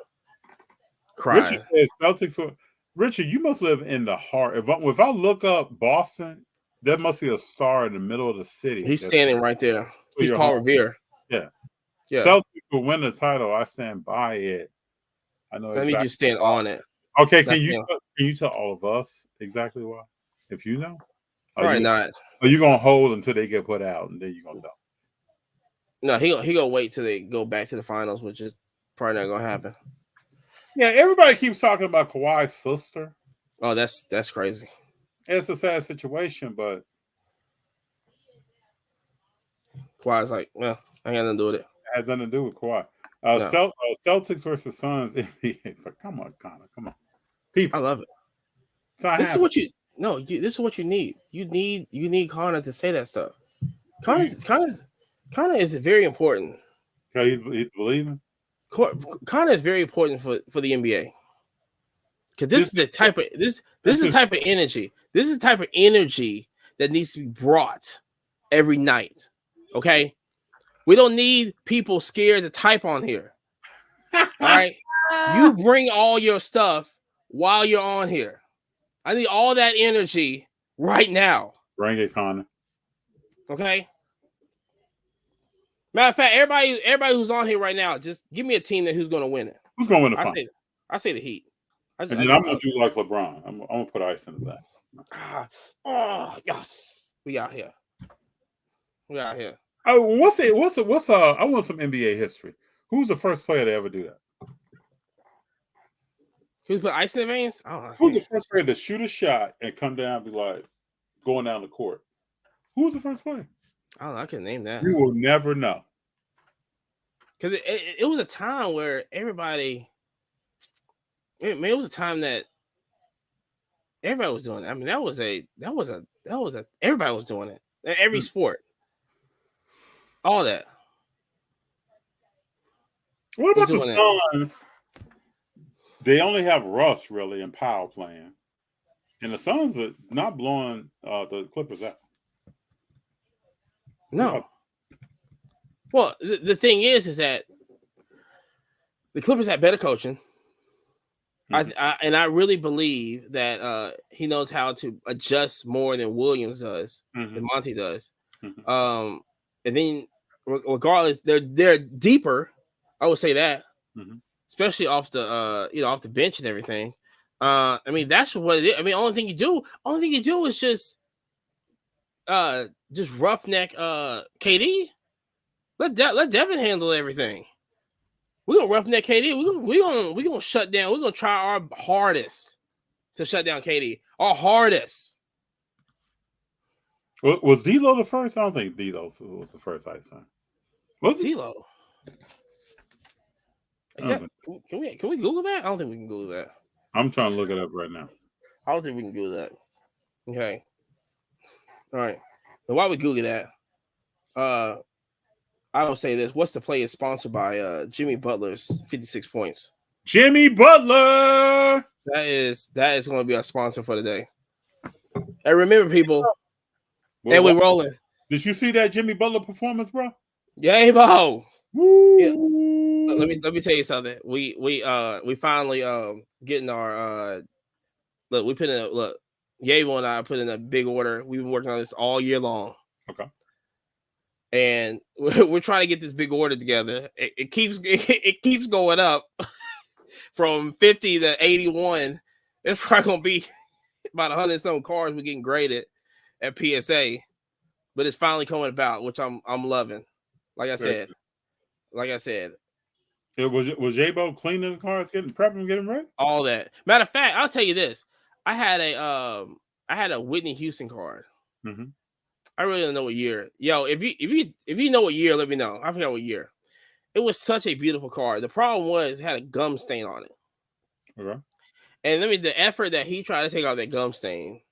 Cry. Richard says Celtics. Richard, you must live in the heart. If I look up Boston, there must be a star in the middle of the city. He's standing right there. He's Paul Revere. Yeah. Yeah. Celtics will win the title. I stand by it. I know. Let me just stand on it. Okay, can you tell all of us exactly why? If you know, probably not. Are you gonna hold until they get put out, and then you're gonna tell us? No, he gonna wait till they go back to the finals, which is probably not gonna happen. Yeah, everybody keeps talking about Kawhi's sister. Oh, that's crazy. It's a sad situation, but Kawhi's like, well, I got nothing to do with it. It has nothing to do with Kawhi. No. Celtics versus Suns. Come on, Connor. Come on, people. I love it. This is what you need. You need Connor to say that stuff. Connor is very important. He's believing. Connor is very important for the NBA. Because this is the type of energy. This is the type of energy that needs to be brought every night. Okay, we don't need people scared to type on here. All right, you bring all your stuff while you're on here. I need all that energy right now. Bring it, Connor. Okay. Matter of fact, everybody who's on here right now, just give me a team who's going to win it. Who's going to win the final? I say the Heat. And then I'm going to do like LeBron. I'm going to put ice in the back. Oh yes, we out here. Oh, what's I want some NBA history. Who's the first player to ever do that? Who's put ice in the veins? I don't know. Who's the first player to shoot a shot and come down and be like going down the court? Who's the first player? I don't know. I can name that. You will never know. Because it was a time where everybody, it was a time that everybody was doing it. I mean, that was everybody was doing it. Every sport. All that. What about the Suns? They only have Russ really and Powell playing. And the Suns are not blowing the Clippers out. No. Well, the thing is that the Clippers have better coaching. Mm-hmm. I really believe that he knows how to adjust more than Williams does, than Monty does. Mm-hmm. And then regardless, they're deeper. I would say that, especially off the off the bench and everything. I mean, that's what it is. I mean, only thing you do is just roughneck KD. Let Devin handle everything. We're gonna roughneck KD. We're gonna shut down. We're gonna try our hardest to shut down KD. Our hardest. Was D'Lo the first? I don't think D'Lo was the first ice man. Was D'Lo? Can we Google that? I don't think we can Google that. I'm trying to look it up right now. I don't think we can Google that. Okay. All right. Now, while we Google that, I will say this. What's the Play is sponsored by Jimmy Butler's 56 points. Jimmy Butler! That is going to be our sponsor for the day. And remember, people, and we're rolling. Did you see that Jimmy Butler performance, bro? Yeah, bro. Yeah. Let me tell you something. We finally getting our look. We put in Yabo and I put in a big order. We've been working on this all year long. Okay. And we're trying to get this big order together. It keeps going up from 50 to 81. It's probably gonna be about 100 some cars we're getting graded at PSA, but it's finally coming about, which I'm loving. Like I said, it was Yabo cleaning the cars, prepping, getting ready. All that. Matter of fact, I'll tell you this: I had a Whitney Houston card. Mm-hmm. I really don't know what year. Yo, if you know what year, let me know. I forgot what year. It was such a beautiful card. The problem was it had a gum stain on it. Okay. And the effort that he tried to take out that gum stain,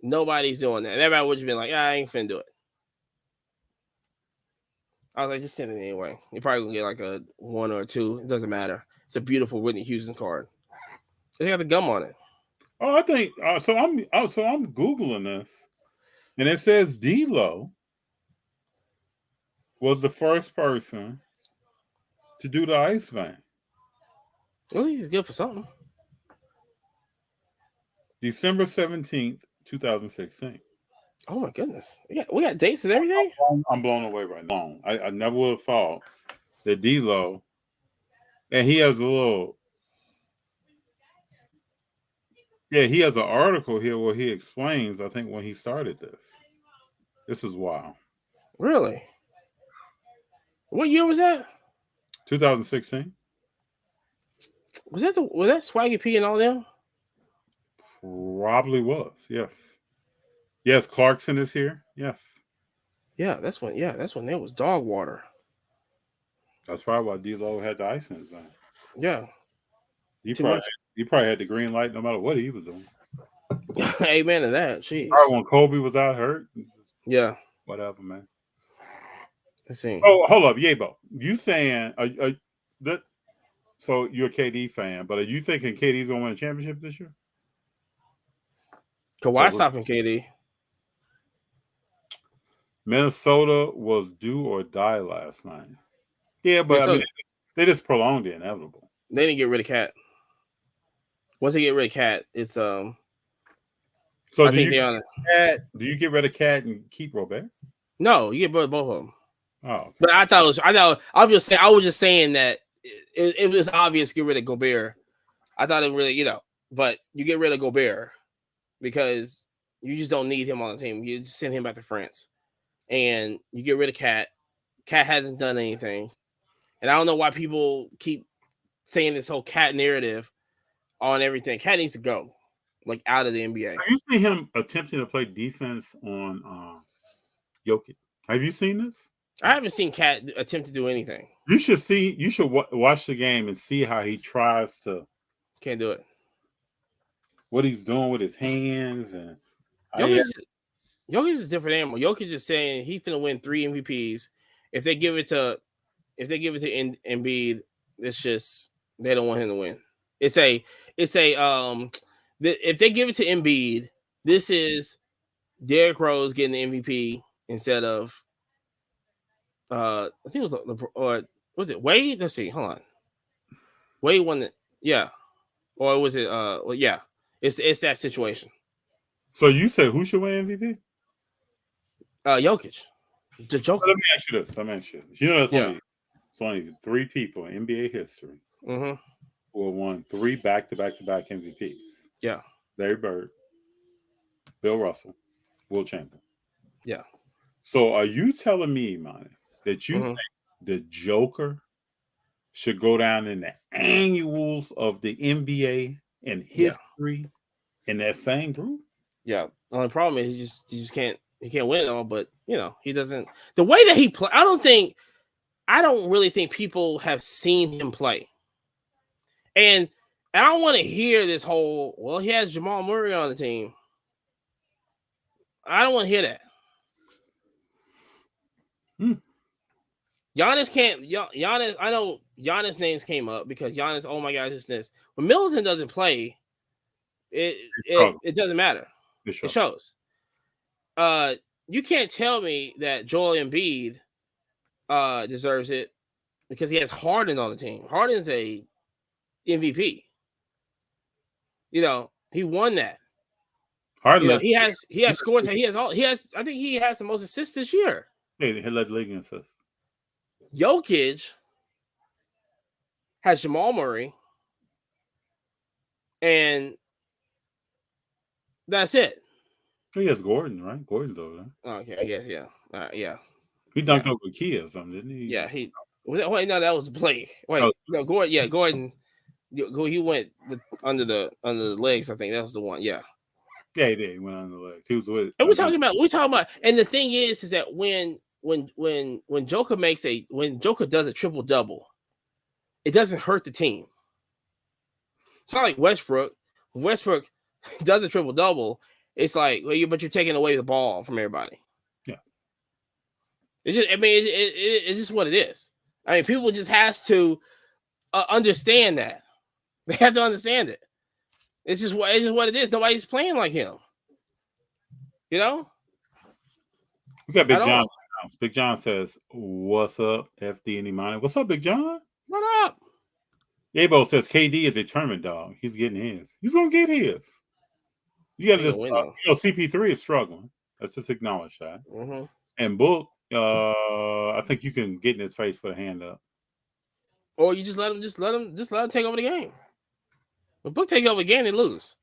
nobody's doing that. And everybody would have been like, I ain't finna do it. I was like, just send it anyway. You're probably gonna get like a 1 or 2. It doesn't matter. It's a beautiful Whitney Houston card. They got the gum on it. Oh, I think so. I'm Googling this. And it says D'Lo was the first person to do the ice vein. Well, he's good for something. December 17th, 2016. Oh my goodness. We got dates and everything? I'm blown away right now. I never would have thought that D'Lo, and he has a little, he has an article here where he explains, I think, when he started this. This is wild. Really? What year was that? 2016. Was that Swaggy P and all them? Probably was, yes. Yes, Clarkson is here. Yes. Yeah, that's when there was dog water. That's probably why D'Lo had the ice in his vein. Yeah. He probably had the green light no matter what he was doing. Amen to that. Jeez. All right, when Kobe was out hurt. Yeah. Whatever, man. Let's see. Oh, hold up, Yabo. You saying that? So you're a KD fan, but are you thinking KD's gonna win a championship this year? Kawhi stopping KD. Minnesota was do or die last night. Yeah, but I mean, they just prolonged the inevitable. They didn't get rid of Cat. Once they get rid of Cat, it's So do you get rid of Cat and keep Robert? No, you get both of them. Oh, but I was just saying that it was obvious to get rid of Gobert. I thought it really, but you get rid of Gobert because you just don't need him on the team. You just send him back to France, and you get rid of Cat. Cat hasn't done anything, and I don't know why people keep saying this whole Cat narrative on everything. Cat needs to go, like, out of the NBA. Have you seen him attempting to play defense on Jokic? Have you seen this? I haven't seen Cat attempt to do anything. You should see. You should watch the game and see how he tries to. Can't do it. What he's doing with his hands and. Jokic is a different animal. Jokic is saying he's gonna win 3 MVPs. If they give it to Embiid, it's just they don't want him to win. If they give it to Embiid, this is Derrick Rose getting the MVP instead of I think it was or was it Wade? Let's see. Hold on. Wade won it. Yeah. Or was it well, yeah. It's that situation. So you say who should win MVP? Jokic. The Joker. Let me ask you this. You know, there's only 3 people in NBA history who have won 3 back-to-back MVPs. Yeah. Larry Bird, Bill Russell, Will Chamberlain. Yeah. So are you telling me, Imani, that you think the Joker should go down in the annuals of the NBA in history in that same group? Yeah. The only problem is he just can't win it all, but he doesn't. The way that he play, I don't really think people have seen him play. And I don't want to hear this whole, well, he has Jamal Murray on the team. I don't want to hear that. Giannis can't. Giannis, I know Giannis' names came up because Giannis, oh my gosh, this. When Middleton doesn't play, it doesn't matter. It shows. You can't tell me that Joel Embiid deserves it because he has Harden on the team. Harden's a MVP. He won that. Harden, he has scored. I think he has the most assists this year. He led the league in assists. Jokic has Jamal Murray, and that's it. He has Gordon, right? Gordon's over there. Okay, I guess, yeah. Yeah. He dunked over Key or something, didn't he? Yeah, wait, no, that was Blake. Wait, no, Gordon. Yeah, Gordon. He went under the legs. I think that was the one. Yeah. Yeah, he did. He went under the legs. He was with. And we're talking about. And the thing is that when Joker does a triple double, it doesn't hurt the team. It's not like Westbrook. When Westbrook does a triple double, it's like, well, but you're taking away the ball from everybody. Yeah. It's just, it's just what it is. I mean, people just has to understand that. They have to understand it. It's just what it is. Nobody's playing like him. We got Big John. Big John says, "What's up, FD and Imani? What's up, Big John? What up?" Yabo says KD is a tournament dog. He's getting his. He's gonna get his. You got to just, CP3 is struggling. Let's just acknowledge that. Mm-hmm. And Book, I think you can get in his face, put a hand up. Or you just let him take over the game. When Book take over the game, they lose.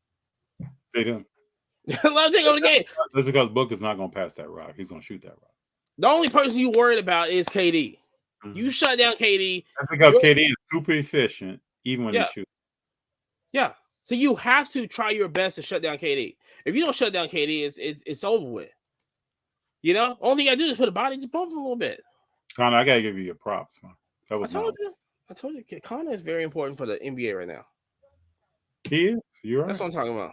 They do. Let him take over the game. That's because Book is not going to pass that rock. He's going to shoot that rock. The only person you worried about is KD. Mm-hmm. You shut down KD. That's because KD is super efficient, even when he shoots. Yeah. So you have to try your best to shut down KD. If you don't shut down KD, it's over with. Only thing you gotta do is put a body, just bump him a little bit. Connor, I gotta give you your props, man. I told you, Connor is very important for the NBA right now. He is. You're right. That's what I'm talking about.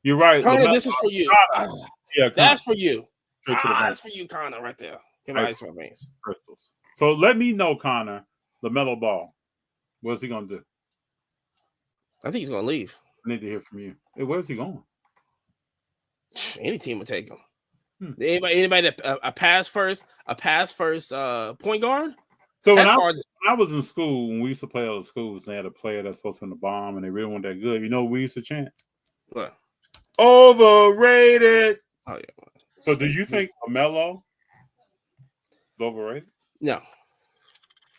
You're right. Connor, this is for you. Yeah, that's for you. That's for you, Connor, right there. Give my ice my veins. Crystals. So let me know, Connor, LaMelo Ball. What's he gonna do? I think he's gonna leave. I need to hear from you. Hey, where's he going? Any team will take him. Anybody that a pass first point guard. So when I was in school, when we used to play other schools, they had a player that's supposed to win the bomb, and they really weren't that good. You know what we used to chant? What? Overrated. Oh yeah. So do you think LaMelo overrated? No.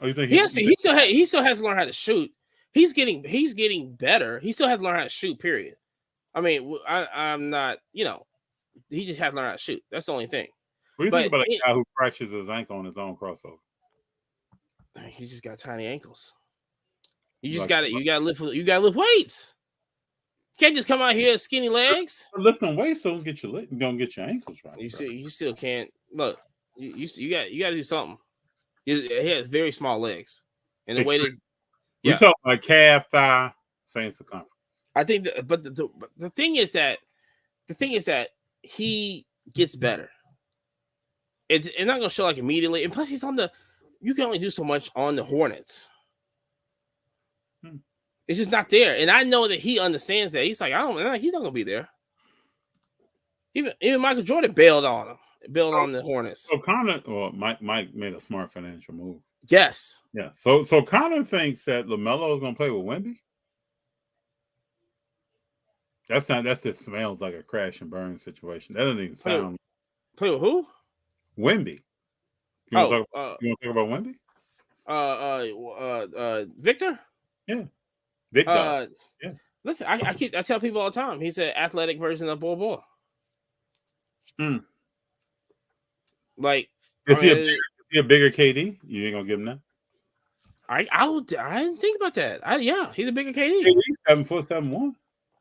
Oh, you think He still has to learn how to shoot. He's getting better. He still has to learn how to shoot. Period. I mean, I'm not. He just has to learn how to shoot. That's the only thing. What do you think about a guy who fractures his ankle on his own crossover? He just got tiny ankles. You just got it. You got to lift weights. You can't just come out here skinny legs. Lifting weights don't get your ankles right. You still can't look. You got to do something. He has very small legs, and the way that we talk about calf, thigh, same circumference. I think, but the thing is that he gets better. It's not going to show like immediately, and plus he's on the. You can only do so much on the Hornets. It's just not there, and I know that he understands that. He's like, he's not going to be there. Even Michael Jordan bailed on him. Build on the Hornets. So Connor, Mike made a smart financial move. Yes. Yeah. So Connor thinks that LaMelo is going to play with Wemby. That just smells like a crash and burn situation. That doesn't even sound. Play with who? Wemby. You want to talk about Wemby? Victor. Yeah. Victor. Yeah. Listen, I tell people all the time. He's an athletic version of Bol Bol. Like, is he a bigger KD? You ain't gonna give him that? I didn't think about that. He's a bigger KD. He's 7'4", 7'1".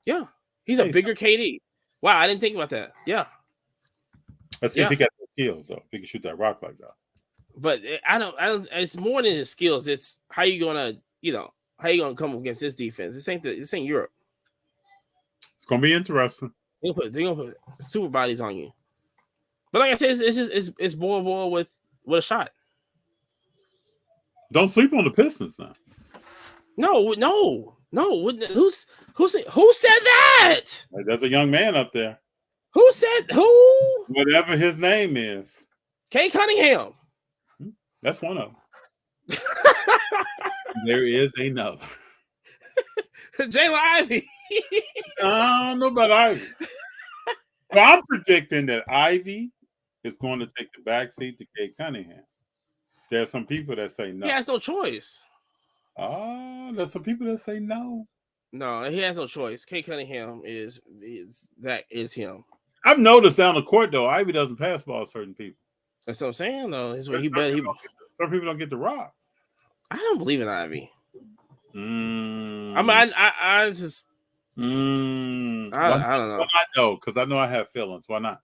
Yeah, he's a bigger KD. Wow, I didn't think about that. Yeah. Let's see if he got the skills though. If he can shoot that rock like that. But I don't. It's more than his skills. It's how you gonna come against this defense. This ain't Europe. It's gonna be interesting. They're gonna put super bodies on you. But like I said, it's Bol with a shot. Don't sleep on the Pistons now. No. Who said that? There's a young man up there. Who said who? Whatever his name is. Kay Cunningham. That's one of them. There is another. Jayla Ivy. I don't know about Ivy. But I'm predicting that Ivy is going to take the backseat to Kay Cunningham. There are some people that say no. He has no choice. There's some people that say no. No, he has no choice. Kay Cunningham is him. I've noticed down the court though, Ivy doesn't pass ball to certain people. That's what I'm saying though. Some people don't get the rock. I don't believe in Ivy. I just. I don't know. Why not though? Because I know I have feelings. Why not?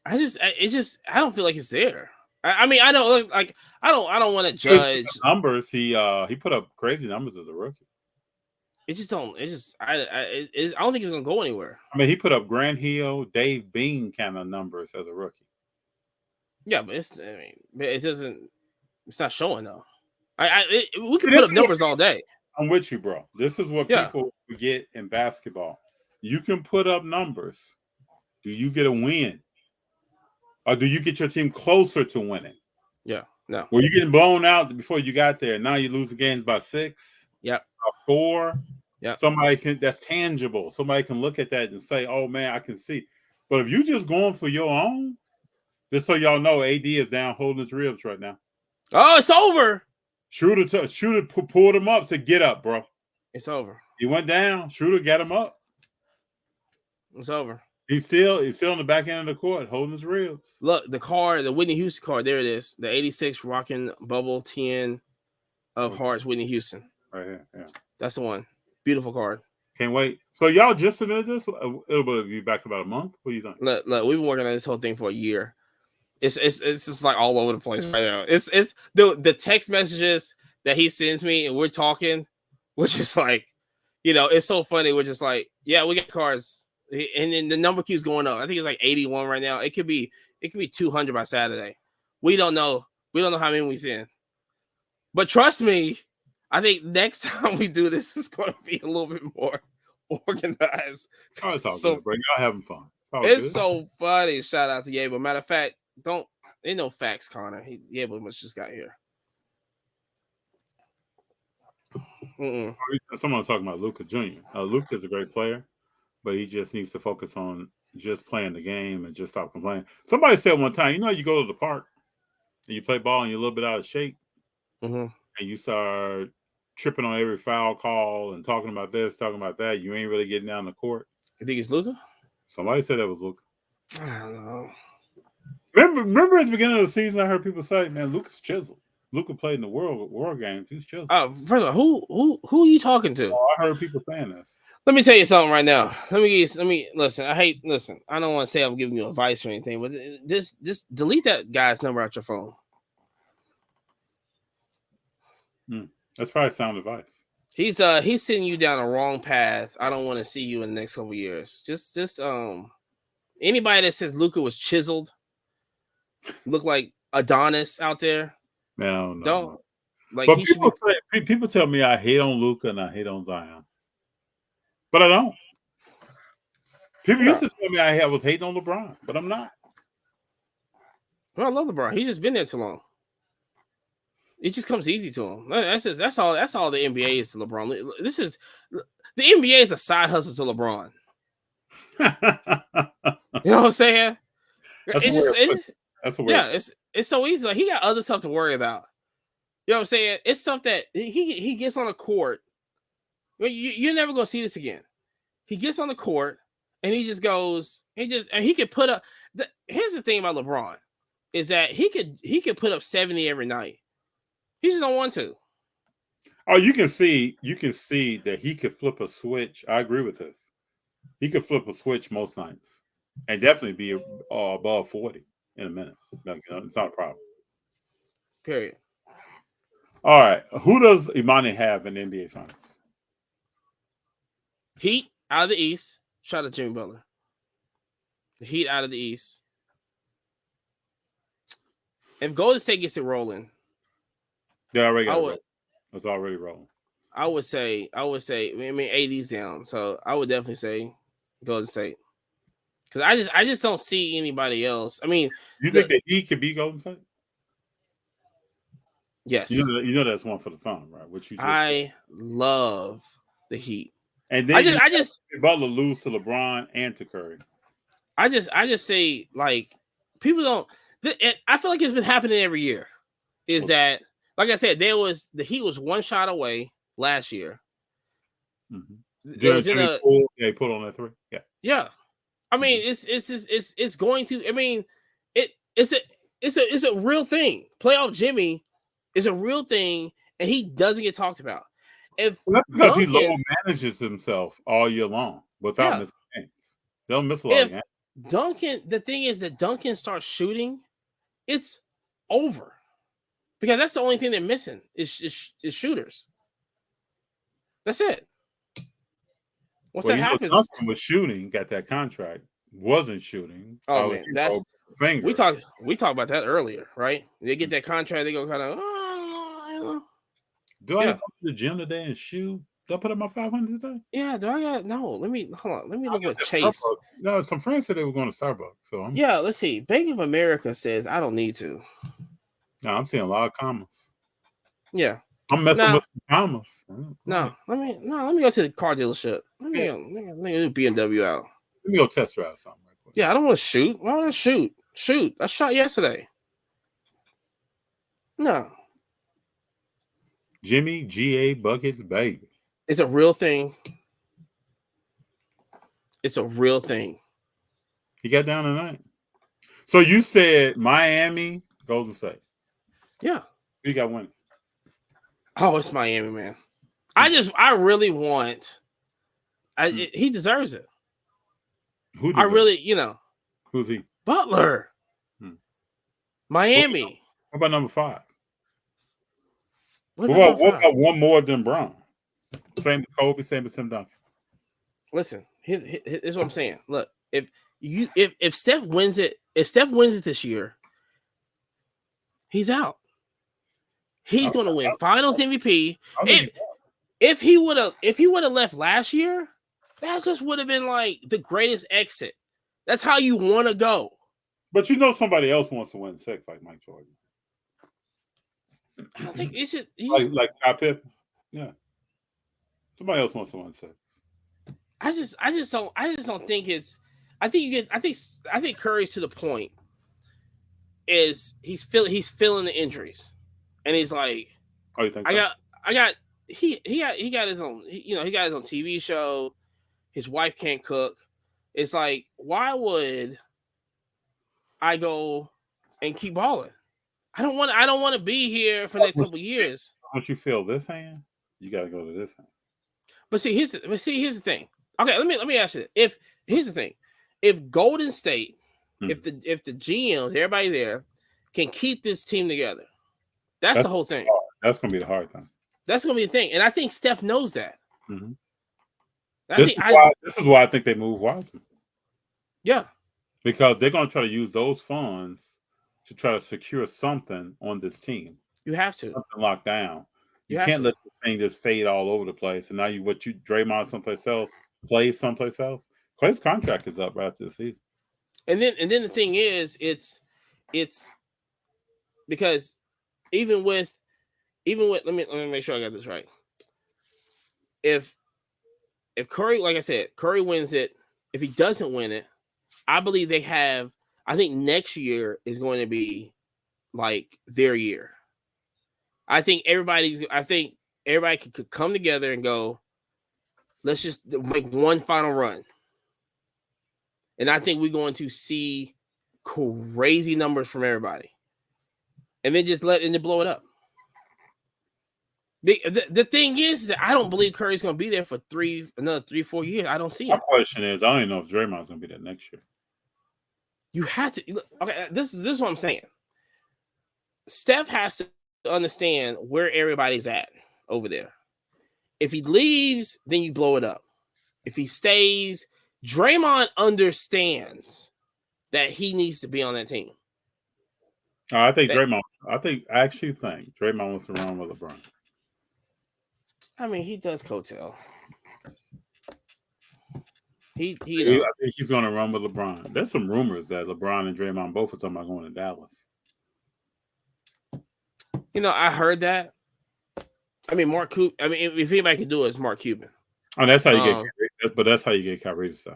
I don't feel like it's there. I mean, I don't like. I don't want to judge numbers. He put up crazy numbers as a rookie. I don't think it's gonna go anywhere. I mean, he put up Grant Hill, Dave Bean kind of numbers as a rookie. Yeah, but it doesn't. It's not showing though. We can put up numbers all day. I'm with you, bro. This is what people forget in basketball. You can put up numbers. Do you get a win? Or do you get your team closer to winning? Yeah, no. Were you getting blown out before you got there? Now you lose the games by 6. Yep. By 4. Yeah. That's tangible. Somebody can look at that and say, oh man, I can see. But if you just going for your own, just so y'all know, AD is down holding his ribs right now. Oh, it's over. Shooter pulled him up to get up, bro. It's over. He went down. Shooter got him up. It's over. He's still on the back end of the court, holding his ribs. Look, the Whitney Houston card. There it is. The 86 rocking bubble 10 of hearts, Whitney Houston. Right here. Yeah. That's the one. Beautiful card. Can't wait. So y'all just submitted this? It'll be back about a month. What do you think? Look, we've been working on this whole thing for a year. It's just like all over the place right now. It's the text messages that he sends me and we're talking, which is like, it's so funny. We're just like, yeah, we got cards. And then the number keeps going up. I think it's like 81 right now. It could be 200 by Saturday. We don't know. We don't know how many we send. But trust me, I think next time we do this, it's going to be a little bit more organized. Oh, it's all good, bro. Y'all having fun. It's so funny. Shout out to Yable. Matter of fact, ain't no facts, Connor. Yable must just got here. Someone's talking about Luka Jr. Luka's a great player, but he just needs to focus on just playing the game and just stop complaining. Somebody said one time, you go to the park and you play ball and you're a little bit out of shape, Mm-hmm. and you start tripping on every foul call and talking about this, talking about that, you ain't really getting down the court. You think it's Luka? Somebody said that was Luka. I don't know. Remember at the beginning of the season, I heard people say, "Man, Luka's chiseled. Luka played in the world games. He's chiseled." First of all, who are you talking to? Oh, I heard people saying this. Let me tell you something right now. Let me listen. I don't want to say I'm giving you advice or anything, but just delete that guy's number out your phone. That's probably sound advice. He's sending you down a wrong path. I don't want to see you in the next couple of years. Just anybody that says Luka was chiseled, look like Adonis out there. No. Don't like. But people tell me I hate on Luka and I hate on Zion, but I don't. People used to tell me I was hating on LeBron, but I'm not. Well, I love LeBron. He's just been there too long. It just comes easy to him. That's all the NBA is to LeBron. The NBA is a side hustle to LeBron. You know what I'm saying? It's so easy. Like he got other stuff to worry about. You know what I'm saying? It's stuff that he gets on the court. You're never gonna see this again. He gets on the court and he just goes. He could put up. Here's the thing about LeBron is that he could put up 70 every night. He just don't want to. Oh, you can see that he could flip a switch. I agree with this. He could flip a switch most nights and definitely be above 40 in a minute. It's not a problem. Period. All right. Who does Imani have in the NBA Finals? Heat out of the East. Shout out to Jimmy Butler. The Heat out of the East. If Golden State gets it rolling, Yeah, it's already rolling. I would say. I mean, AD's down, so I would definitely say Golden State. Because I just don't see anybody else. I mean, you think that he could beat Golden State? Yes. You know that's one for the phone, right? I love the Heat, and then I just Butler lose to LeBron and to Curry. I just say like people don't. I feel like it's been happening every year. Is that like I said? The Heat was one shot away last year. Mm-hmm. They put on that three. Yeah. I mean, it's going to. I mean, it's a real thing. Playoff Jimmy is a real thing, and he doesn't get talked about. That's because he low manages himself all year long without missing games. They'll miss a lot of games. Duncan, the thing is that Duncan starts shooting, it's over. Because that's the only thing they're missing is shooters. That's it. Once that happens, Duncan was shooting, got that contract, wasn't shooting. Oh man, that's we talked about that earlier, right? They get that contract, they go kind of. Do I go to the gym today and shoot? Do I put up my 500 today? Yeah. Do I got no? Let me look at Chase. No, some friends said they were going to Starbucks. So let's see. Bank of America says I don't need to. No, I'm seeing a lot of commas. Yeah. I'm messing with some commas. Let me go to the car dealership. Let me do BMW out. Let me go test drive something right quick. Yeah, I don't want to shoot. Why would I shoot? Shoot. I shot yesterday. No. Jimmy G.A. Buckets, baby. It's a real thing. It's a real thing. He got down tonight. So you said Miami, Golden State. Yeah. Who you got winning? Oh, it's Miami, man. I really want. He deserves it. Who deserves it? Who's he? Butler. Miami. What about number 5? What about one more than Brown? Same as Kobe, same as Tim Duncan. Listen, here's what I'm saying. Look, if Steph wins it, this year, he's out. He's going to win Finals MVP. If he would have left last year, that just would have been like the greatest exit. That's how you want to go. But somebody else wants to win 6, like Mike Jordan. I think it should like Scott Pippen. Yeah. Somebody else wants to win 6. I just don't think it's. I think Curry's to the point is he's feeling the injuries, and he's like, "Oh, you think I got he got his own he got his own TV show. His wife can't cook. It's like, why would I go and keep balling? I don't want to be here for the next couple of years. Once you feel this hand, you got to go to this hand. But here's the thing. Okay, let me ask you. Here's the thing. If Golden State, if the GMs, everybody there, can keep this team together, that's the whole thing. That's gonna be the hard thing. That's gonna be the thing, and I think Steph knows that. Mm-hmm. This is why I think they move Wiseman. Yeah, because they're gonna try to use those funds to try to secure something on this team. You have to something locked down. You can't let the thing just fade all over the place. And now Draymond someplace else, Clay someplace else. Clay's contract is up right after the season. And then the thing is, it's because even with let me make sure I got this right. If Curry, like I said, Curry wins it, if he doesn't win it, I believe I think next year is going to be like their year. I think everybody could come together and go, let's just make one final run. And I think we're going to see crazy numbers from everybody. And then just blow it up. The thing is that I don't believe Curry's going to be there for another 3-4 years. I don't see it. My question is, I don't even know if Draymond's going to be there next year. You have to. Okay, this is what I'm saying. Steph has to understand where everybody's at over there. If he leaves, then you blow it up. If he stays, Draymond understands that he needs to be on that team. I actually think Draymond wants to run with LeBron. I mean, he does coattail. I think he's going to run with LeBron. There's some rumors that LeBron and Draymond both are talking about going to Dallas. I heard that. I mean, if anybody can do it, it's Mark Cuban. Oh, that's how you get. But that's how you get Kyrie to stay.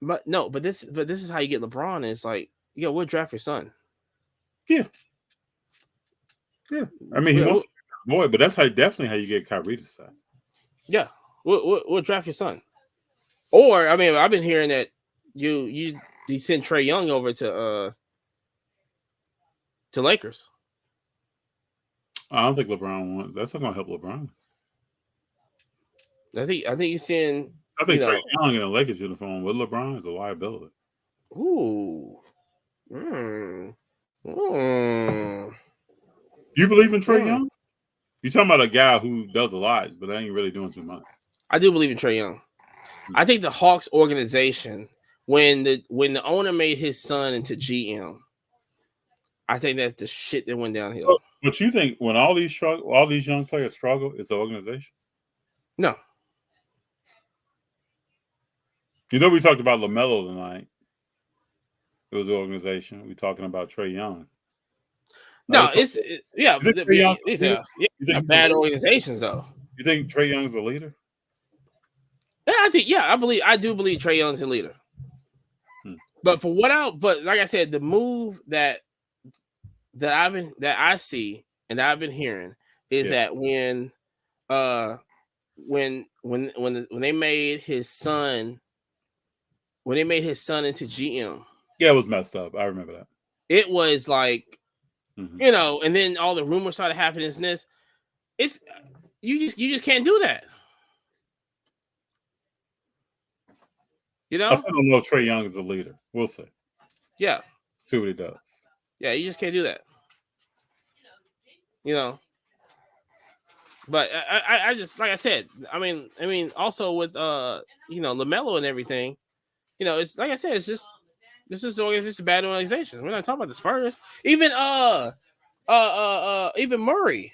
But this is how you get LeBron. It's like, we'll draft your son. Yeah. I mean, he wants to be a boy, but that's definitely how you get Kyrie to stay. Yeah, we'll draft your son. Or, I mean, I've been hearing that you sent Trae Young over to Lakers. I don't think LeBron wants. That's not going to help LeBron. I think you send. I think Trae Young in a Lakers uniform with LeBron is a liability. Ooh. You believe in Trae Young? You're talking about a guy who does a lot, but ain't really doing too much. I do believe in Trae Young. I think the Hawks organization, when the owner made his son into GM, I think that's the shit that went downhill. But you think when all these young players struggle, it's the organization? No. We talked about LaMelo tonight. It was the organization. We're talking about Trae Young. No, these are bad organizations, though. You think Trae Young's a leader? Yeah, I do believe Trae Young's a leader. But but like I said, the move that I see and that I've been hearing is that when they made his son into GM. Yeah, it was messed up. I remember that. It was like, and then all the rumors started happening. And this, it's you just can't do that. I still don't know if Trae Young is a leader. We'll see. Yeah. See what he does. Yeah, you just can't do that. But I just, like I said, I mean, also with LaMelo and everything, it's like I said, it's just a bad organization. We're not talking about the Spurs. Even even Murray.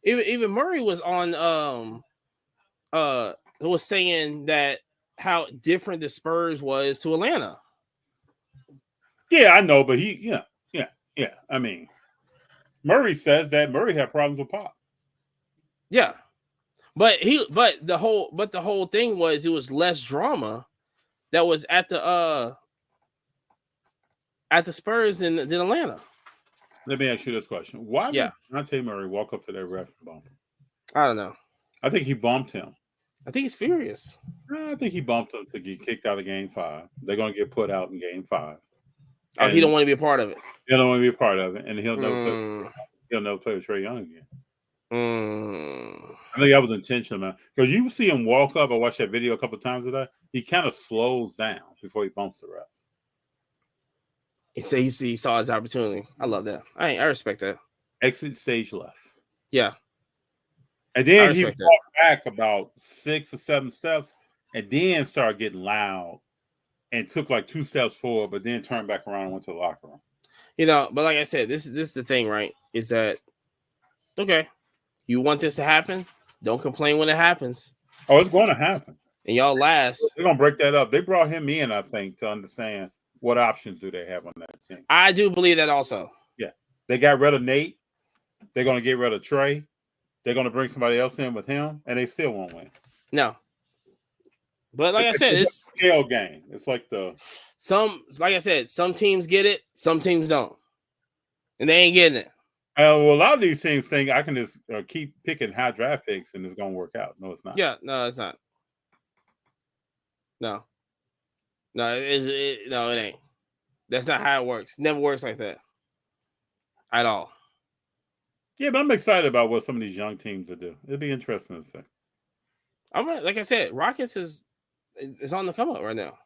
Even Murray was on was saying that how different the Spurs was to Atlanta. Yeah, I know, but yeah. I mean, Murray says that Murray had problems with Pop. Yeah, but the whole thing was it was less drama that was at the at the Spurs in Atlanta. Let me ask you this question: why Yeah. did Dejounte Murray walk up to that ref and bump him? I don't know. I think he bumped him. I think he's furious. I think he bumped him to get kicked out of Game 5. They're going to get put out in Game 5. Oh, he don't want to be a part of it. He don't want to be a part of it, and he'll never play with Trae Young again. I think that was intentional, man. Because you see him walk up. I watched that video a couple of times today. He kind of slows down before he bumps the ref. He saw his opportunity. I love that. I respect that. Exit stage left. Yeah. And then he walked back about 6 or 7 steps and then started getting loud and took like 2 steps forward, but then turned back around and went to the locker room. You know, but like I said, this is the thing, right? Is that okay? You want this to happen? Don't complain when it happens. Oh, it's going to happen. And y'all last. They're going to break that up. They brought him in, I think, to understand what options do they have on that team. I do believe that also. Yeah. They got rid of Nate. They're going to get rid of Trae. They're going to bring somebody else in with him, and they still won't win. No. But like I said, it's a scale game. It's like some teams get it, some teams don't. And they ain't getting it. Well, a lot of these teams think I can just keep picking high draft picks and it's going to work out. No, it's not. Yeah, no, it's not. No, it ain't. That's not how it works. It never works like that at all. Yeah, but I'm excited about what some of these young teams will do. It'll be interesting to see. Like I said, Rockets is on the come up right now.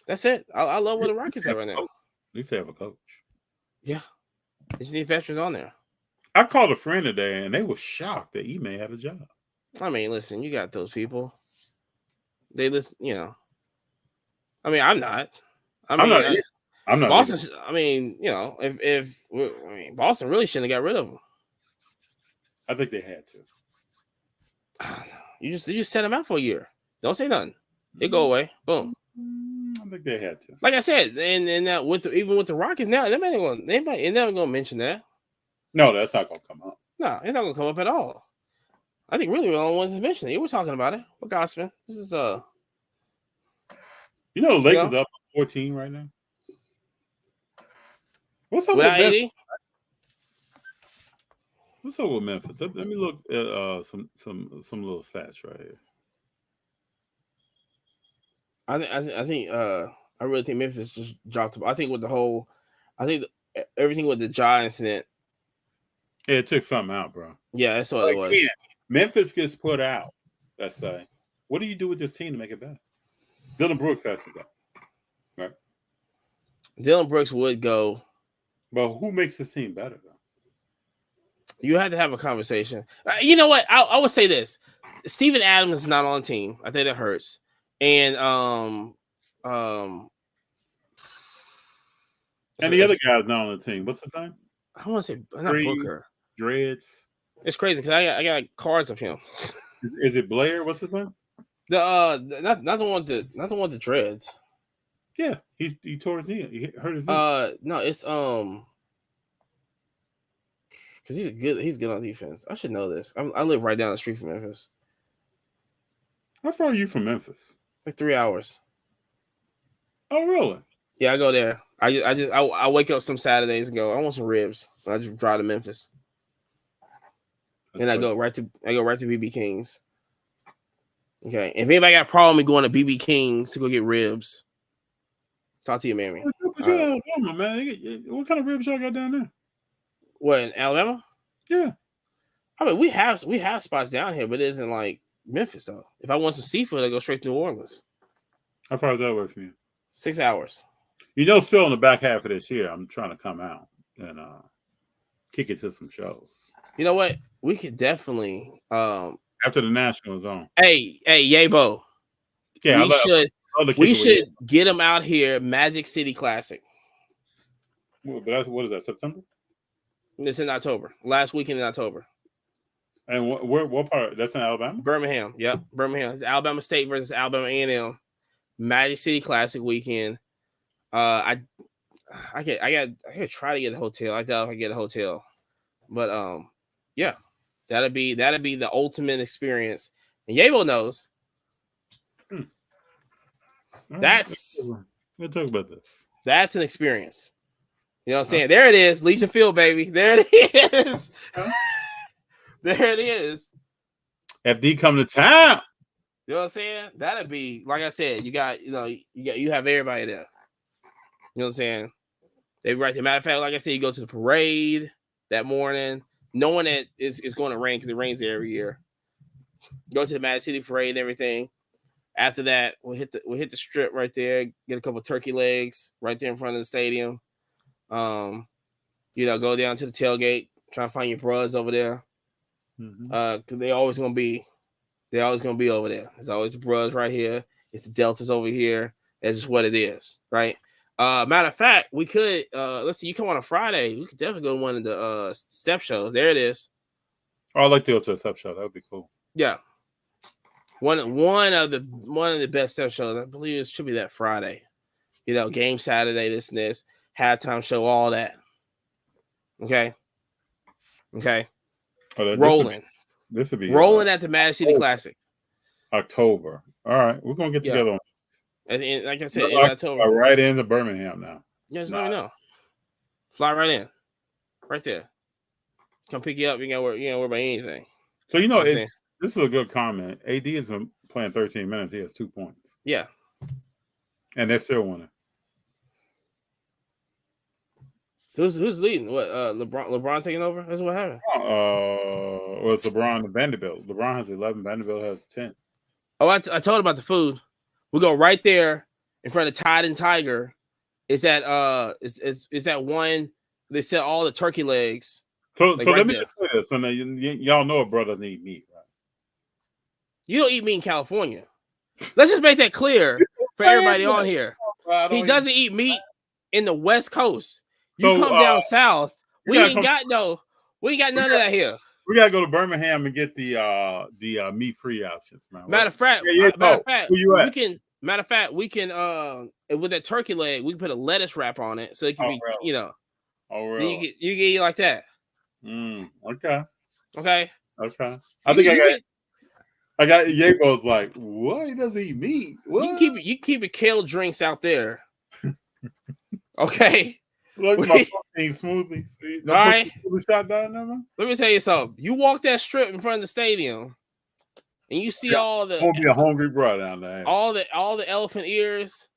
That's it. I love where the Rockets are right now. At least they have a coach. Yeah. They just need veterans on there. I called a friend today, and they were shocked that Ime had a job. I mean, listen, you got those people. They listen, you know. I mean, I'm not. I'm not. Boston. Either. I mean, you know, if Boston really shouldn't have got rid of him. I think they had to. You just set him out for a year. Don't say nothing. They go away. Boom. I think they had to. Like I said, and that even with the Rockets now, they're never gonna mention that. No, that's not gonna come up. No, it's not gonna come up at all. I think really we're the only ones to mention it. You were talking about it. What Gossman? This is You know, the Lakers up 14 right now. What's up with Memphis? What's up with Memphis? Let me look at some little stats right here. I think I really think Memphis just dropped. I think everything with the Ja incident. Yeah, it took something out, bro. Yeah, that's what it was. Yeah, Memphis gets put out. Let's say, what do you do with this team to make it better? Dylan Brooks has to go. Right. Dylan Brooks would go. But who makes this team better, though? You had to have a conversation. You know what? I would say this: Steven Adams is not on the team. I think that hurts. And and the other guy's not on the team. What's his name? I want to say not Booker. Dreads. It's crazy because I got cards of him. Is it Blair? What's his name? Not the one with the dreads. Yeah, he tore his knee. He hurt his knee. No, it's because he's good on defense. I should know this. I live right down the street from Memphis. How far are you from Memphis? Like 3 hours. Oh, really? Yeah, I go there. I wake up some Saturdays and go, I want some ribs. And I just drive to Memphis. And I go right to BB King's. Okay. If anybody got a problem with going to BB King's to go get ribs, talk to you, Mammy. Alabama, man. What kind of ribs y'all got down there? What, in Alabama? Yeah. I mean, we have spots down here, but it isn't like Memphis though. If I want some seafood, I go straight to New Orleans. How far is that away from you? 6 hours. You know, still in the back half of this year, I'm trying to come out and kick it to some shows. You know what? We could definitely after the Nationals on. Hey, Yabo. Yeah, we should get them out here. Magic City Classic. But what is that? September? It's in October. Last weekend in October. And what part? That's in Alabama? Birmingham. Yep, Birmingham. It's Alabama State versus Alabama A&M. Magic City Classic weekend. I could try to get a hotel. I doubt if I get a hotel, but yeah, that'd be the ultimate experience. And Yabo knows. We'll talk about this. That's an experience. You know what I'm saying? There it is, Legion Field, baby. There it is. There it is. FD come to town. You know what I'm saying? That'd be like I said. You have everybody there. You know what I'm saying? They right there. Matter of fact, like I said, you go to the parade that morning, knowing that it's going to rain because it rains there every year. Go to the Mad City parade and everything. After that, we'll hit the strip right there. Get a couple turkey legs right there in front of the stadium. Go down to the tailgate. Try and find your bros over there. Because they're always gonna be over there. There's always the bros right here. It's the Deltas over here. That's just what it is, right? Matter of fact, we could let's see. You come on a Friday. We could definitely go to one of the step shows. There it is. Oh, I'd like to go to a step show. That would be cool. Yeah. One of the best step shows. I believe it should be that Friday. Game Saturday, this and this, halftime show, all that. Okay. Oh, rolling. This would be rolling at the Mad City Classic. October. All right, we're gonna get together on. And like I said, in October. Right into Birmingham now. Yeah, just let me know. Fly right in, right there. Come pick you up. You ain't worry about anything. So this is a good comment. AD has been playing 13 minutes. He has 2 points. Yeah, and they're still winning. So who's leading? What? LeBron taking over? That's what happened. It's LeBron and Vanderbilt. LeBron has 11. Vanderbilt has 10. Oh, I told about the food. We go right there in front of Tide and Tiger. Is that one? They sell all the turkey legs. So let me just say this. So now y'all know a brother doesn't eat meat, right? You don't eat meat in California. Let's just make that clear for everybody on here. He doesn't eat meat in the West Coast. You come down south. We ain't got none of that here. We gotta go to Birmingham and get the meat-free options, man. Matter of fact, we can with that turkey leg, we can put a lettuce wrap on it so it can be, really? Oh, really? You can eat like that. Okay. I think I got Yego's like, what? He doesn't eat meat. What? You can keep it kale drinks out there. Okay. Look at my protein smoothie. See? All right. Shot down there, man? Let me tell you something. You walk that strip in front of the stadium, and you see all the. Gonna be a hungry bro down there. All the elephant ears,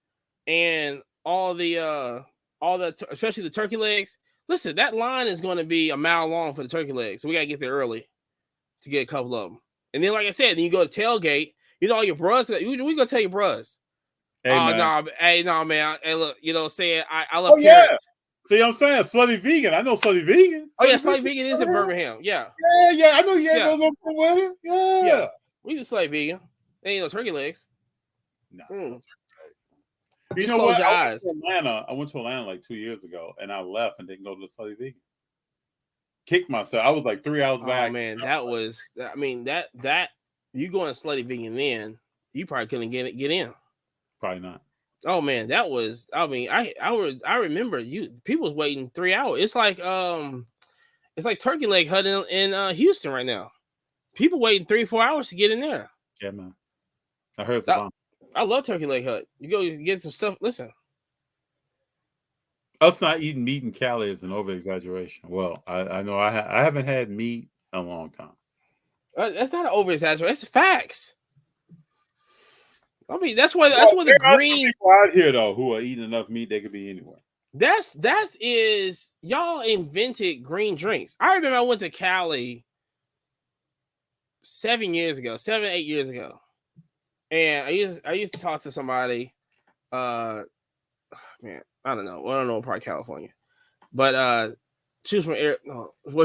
and all the especially the turkey legs. Listen, that line is going to be a mile long for the turkey legs, so we gotta get there early to get a couple of them. And then, like I said, then you go to tailgate. All your bros. We gonna tell your bros. Hey, man. Hey, look. Saying I love carrots. Yeah. See what I'm saying? Slutty vegan. I know Slutty vegan. Slutty vegan is in Birmingham. Yeah. Yeah. I know Yego's on the winner. Yeah. We just Slutty vegan. There ain't no turkey legs. No. No you know close what? your eyes. I went to Atlanta like 2 years ago, and I left and didn't go to the Slutty vegan. Kicked myself. I was like 3 hours back. Oh man, that you going to Slutty vegan then you probably couldn't get in. Probably not. Oh man, that was. I remember people was waiting 3 hours. It's like Turkey Leg Hut in Houston right now. People waiting 3-4 hours to get in there. Yeah, man. I heard the bomb. I love Turkey Leg Hut. You go get some stuff. Listen, us not eating meat in Cali is an over exaggeration. Well, I know I haven't had meat in a long time. That's not an over exaggeration. That's facts. I mean, that's what the green people out here though who are eating enough meat they could be anywhere. That is y'all invented green drinks. I remember I went to Cali 7, 8 years ago, and I used to talk to somebody. Man, I don't know, probably California, but she was from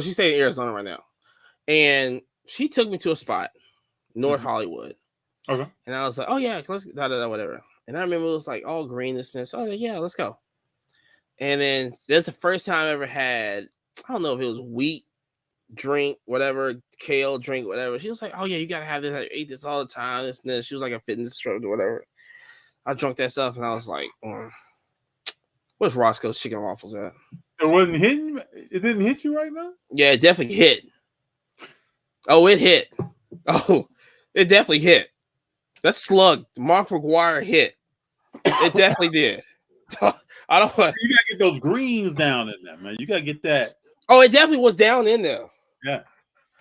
she's staying in Arizona right now, and she took me to a spot, North Hollywood. Okay. And I was like, oh yeah, let's whatever. And I remember it was like all green, this and this. Oh yeah, let's go. And then that's the first time I ever had, I don't know if it was wheat drink, whatever, kale drink, whatever. She was like, oh yeah, you gotta have this. I ate this all the time. This and this. She was like a fitness instructor or whatever. I drank that stuff and I was like, what's Roscoe's chicken waffles at? It wasn't hitting. It didn't hit you right now? Yeah, it definitely hit. Oh, it hit. Oh, it definitely hit. That slug, Mark McGuire hit. It definitely did. I don't want. You gotta get those greens down in there, man. You gotta get that. Oh, it definitely was down in there. Yeah.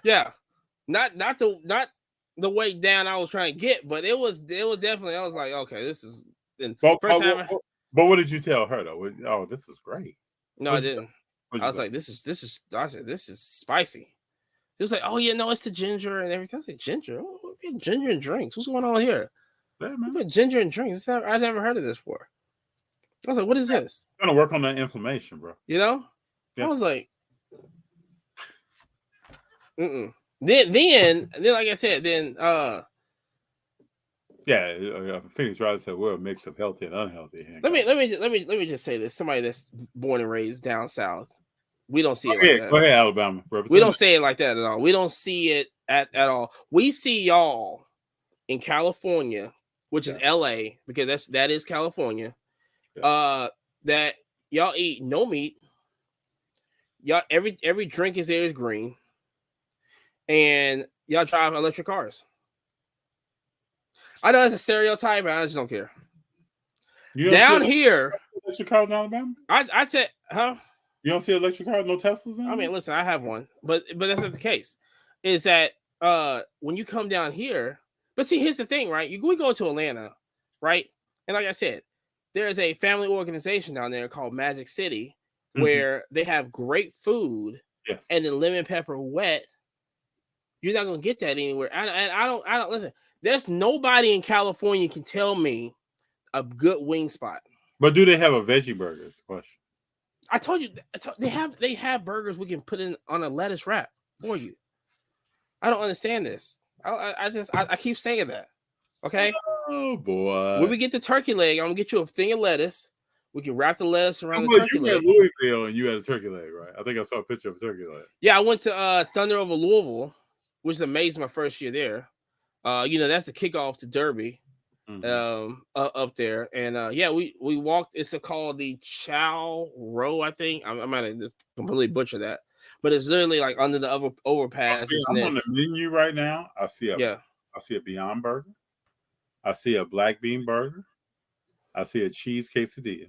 Yeah. Not the way down I was trying to get, but it was definitely. I was like, okay, this is. But what did you tell her though? Oh, this is great. No, I didn't. I was like, this is. I said, this is spicy. He was like, oh yeah, no, it's the ginger and everything. I was like, ginger? Oh, ginger and drinks. What's going on here? Yeah, man. Ginger and drinks. I never heard of this before. I was like, what is this? I'm gonna work on that inflammation, bro. You know? Yeah. I was like, Then like I said, Phoenix Rider said we're a mix of healthy and unhealthy. Let me just say this. Somebody that's born and raised down south, we don't see it like that. Go ahead, Alabama. We don't say it like that at all. We don't see it at all. We see y'all in California, which is LA, because that is California. Yeah. That y'all eat no meat. Y'all every drink is there is green. And y'all drive electric cars. I know it's a stereotype, but I just don't care. Down here, electric cars in Alabama. I said, huh? You don't see electric cars, no Teslas? I mean, listen, I have one, but that's not the case. Is that when you come down here? But see, here's the thing, right? We go to Atlanta, right? And like I said, there's a family organization down there called Magic City where they have great food, and the lemon pepper wet. You're not gonna get that anywhere. I don't listen. There's nobody in California can tell me a good wing spot. But do they have a veggie burger? It's a question. I told you they have burgers we can put in on a lettuce wrap for you. I don't understand this. I keep saying that. Okay. Oh boy. When we get the turkey leg, I'm gonna get you a thing of lettuce. We can wrap the lettuce around the turkey leg. You had Louisville and you had a turkey leg, right? I think I saw a picture of a turkey leg. Yeah, I went to Thunder over Louisville, which is amazing. My first year there. That's the kickoff to Derby, up there. And we walked. It's called the Chow Row, I think. I might have just completely butchered that, but it's literally like under the overpass. I'm on the menu right now. I see a Beyond Burger. I see a black bean burger. I see a cheese quesadilla,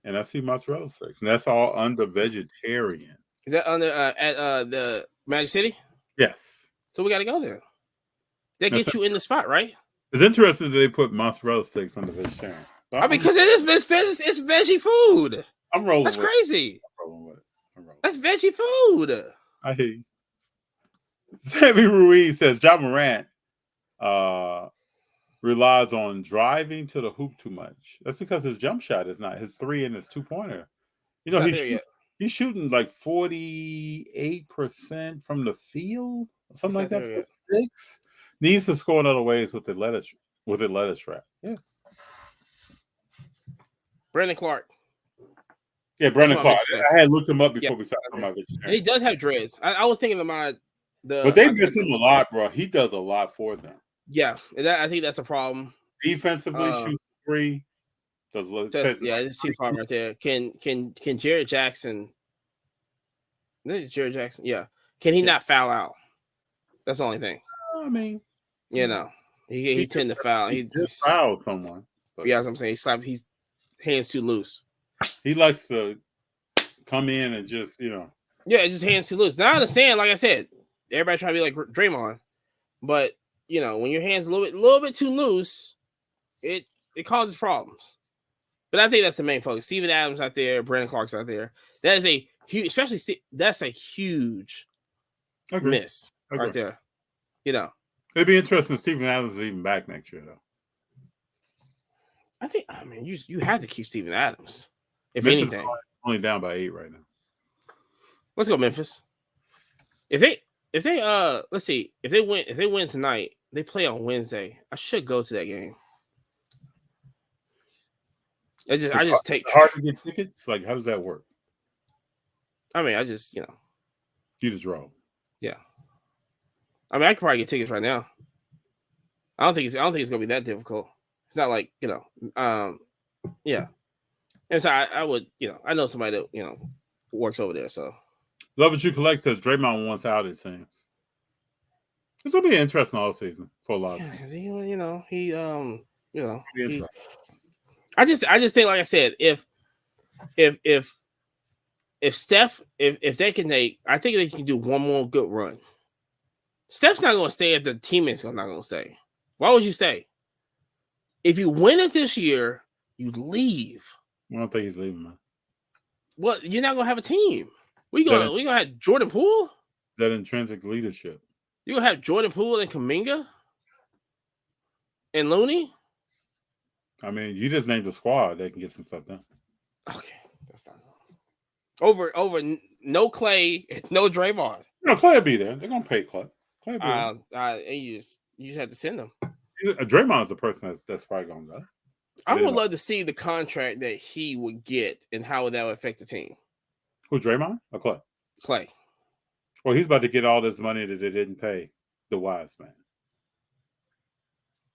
and I see mozzarella sticks. And that's all under vegetarian. Is that under at the Magic City? Yes. So we got to go there. That gets you in the spot, right? It's interesting that they put mozzarella sticks under vegetarian. Because it's veggie food. I'm rolling. That's crazy. I'm rolling with it. That's veggie food. I hear you. Sammy Ruiz says John Morant relies on driving to the hoop too much. That's because his jump shot is not his 3 and his 2-pointer. He's shooting like 48% from the field, something like that. 6 needs to score in other ways with the lettuce wrap. Yeah. Brandon Clark. Yeah, Brandon Clark. I had looked him up before we started talking about vegetarian. And he does have dreads. I was thinking of but they miss him a lot, bro. He does a lot for them. Yeah, I think that's a problem. Defensively, shoots 3. It's too far right there. Can Jared Jackson? Jared Jackson, yeah. Can he not foul out? That's the only thing. I mean, he tend to foul. He just fouled someone. Yeah, that's what I'm saying. He's hands too loose. He likes to come in and just just hands too loose. Now I understand. Like I said, everybody trying to be like Draymond, but when your hands a little bit too loose, it causes problems. But I think that's the main focus. Steven Adams out there, Brandon Clark's out there. That is a huge, that's a huge miss right there. It'd be interesting if Steven Adams is even back next year, though. You have to keep Steven Adams. If Memphis anything, only down by 8 right now. Let's go, Memphis. If they let's see, if they win tonight, they play on Wednesday. I should go to that game. I just take hard to get tickets. Like, how does that work? I just you just roll. Yeah. I could probably get tickets right now. I don't think it's gonna be that difficult. It's not like yeah. And so I would I know somebody that works over there. So Love What You Collect says Draymond wants out. It seems it's gonna be interesting all season for a lot of teams. Because I just think, like I said, if if Steph, if they can I think they can do one more good run. Steph's not going to stay if the teammates are not going to stay. Why would you stay? If you win it this year, you leave. I don't think he's leaving, man. Well, you're not going to have a team. We gonna have Jordan Poole? That intrinsic leadership. You gonna have Jordan Poole and Kuminga and Looney? I mean, you just named the squad. They can get some stuff done. Okay, that's not over no Clay, no Draymond. No, Clay will be there. They're gonna pay Clay. Clay will be there. And you just have to send them. Draymond is the person that's probably gonna go. I would love to see the contract that he would get and how that would affect the team. Who, Draymond or Clay? Clay. Well, he's about to get all this money that they didn't pay the wise man.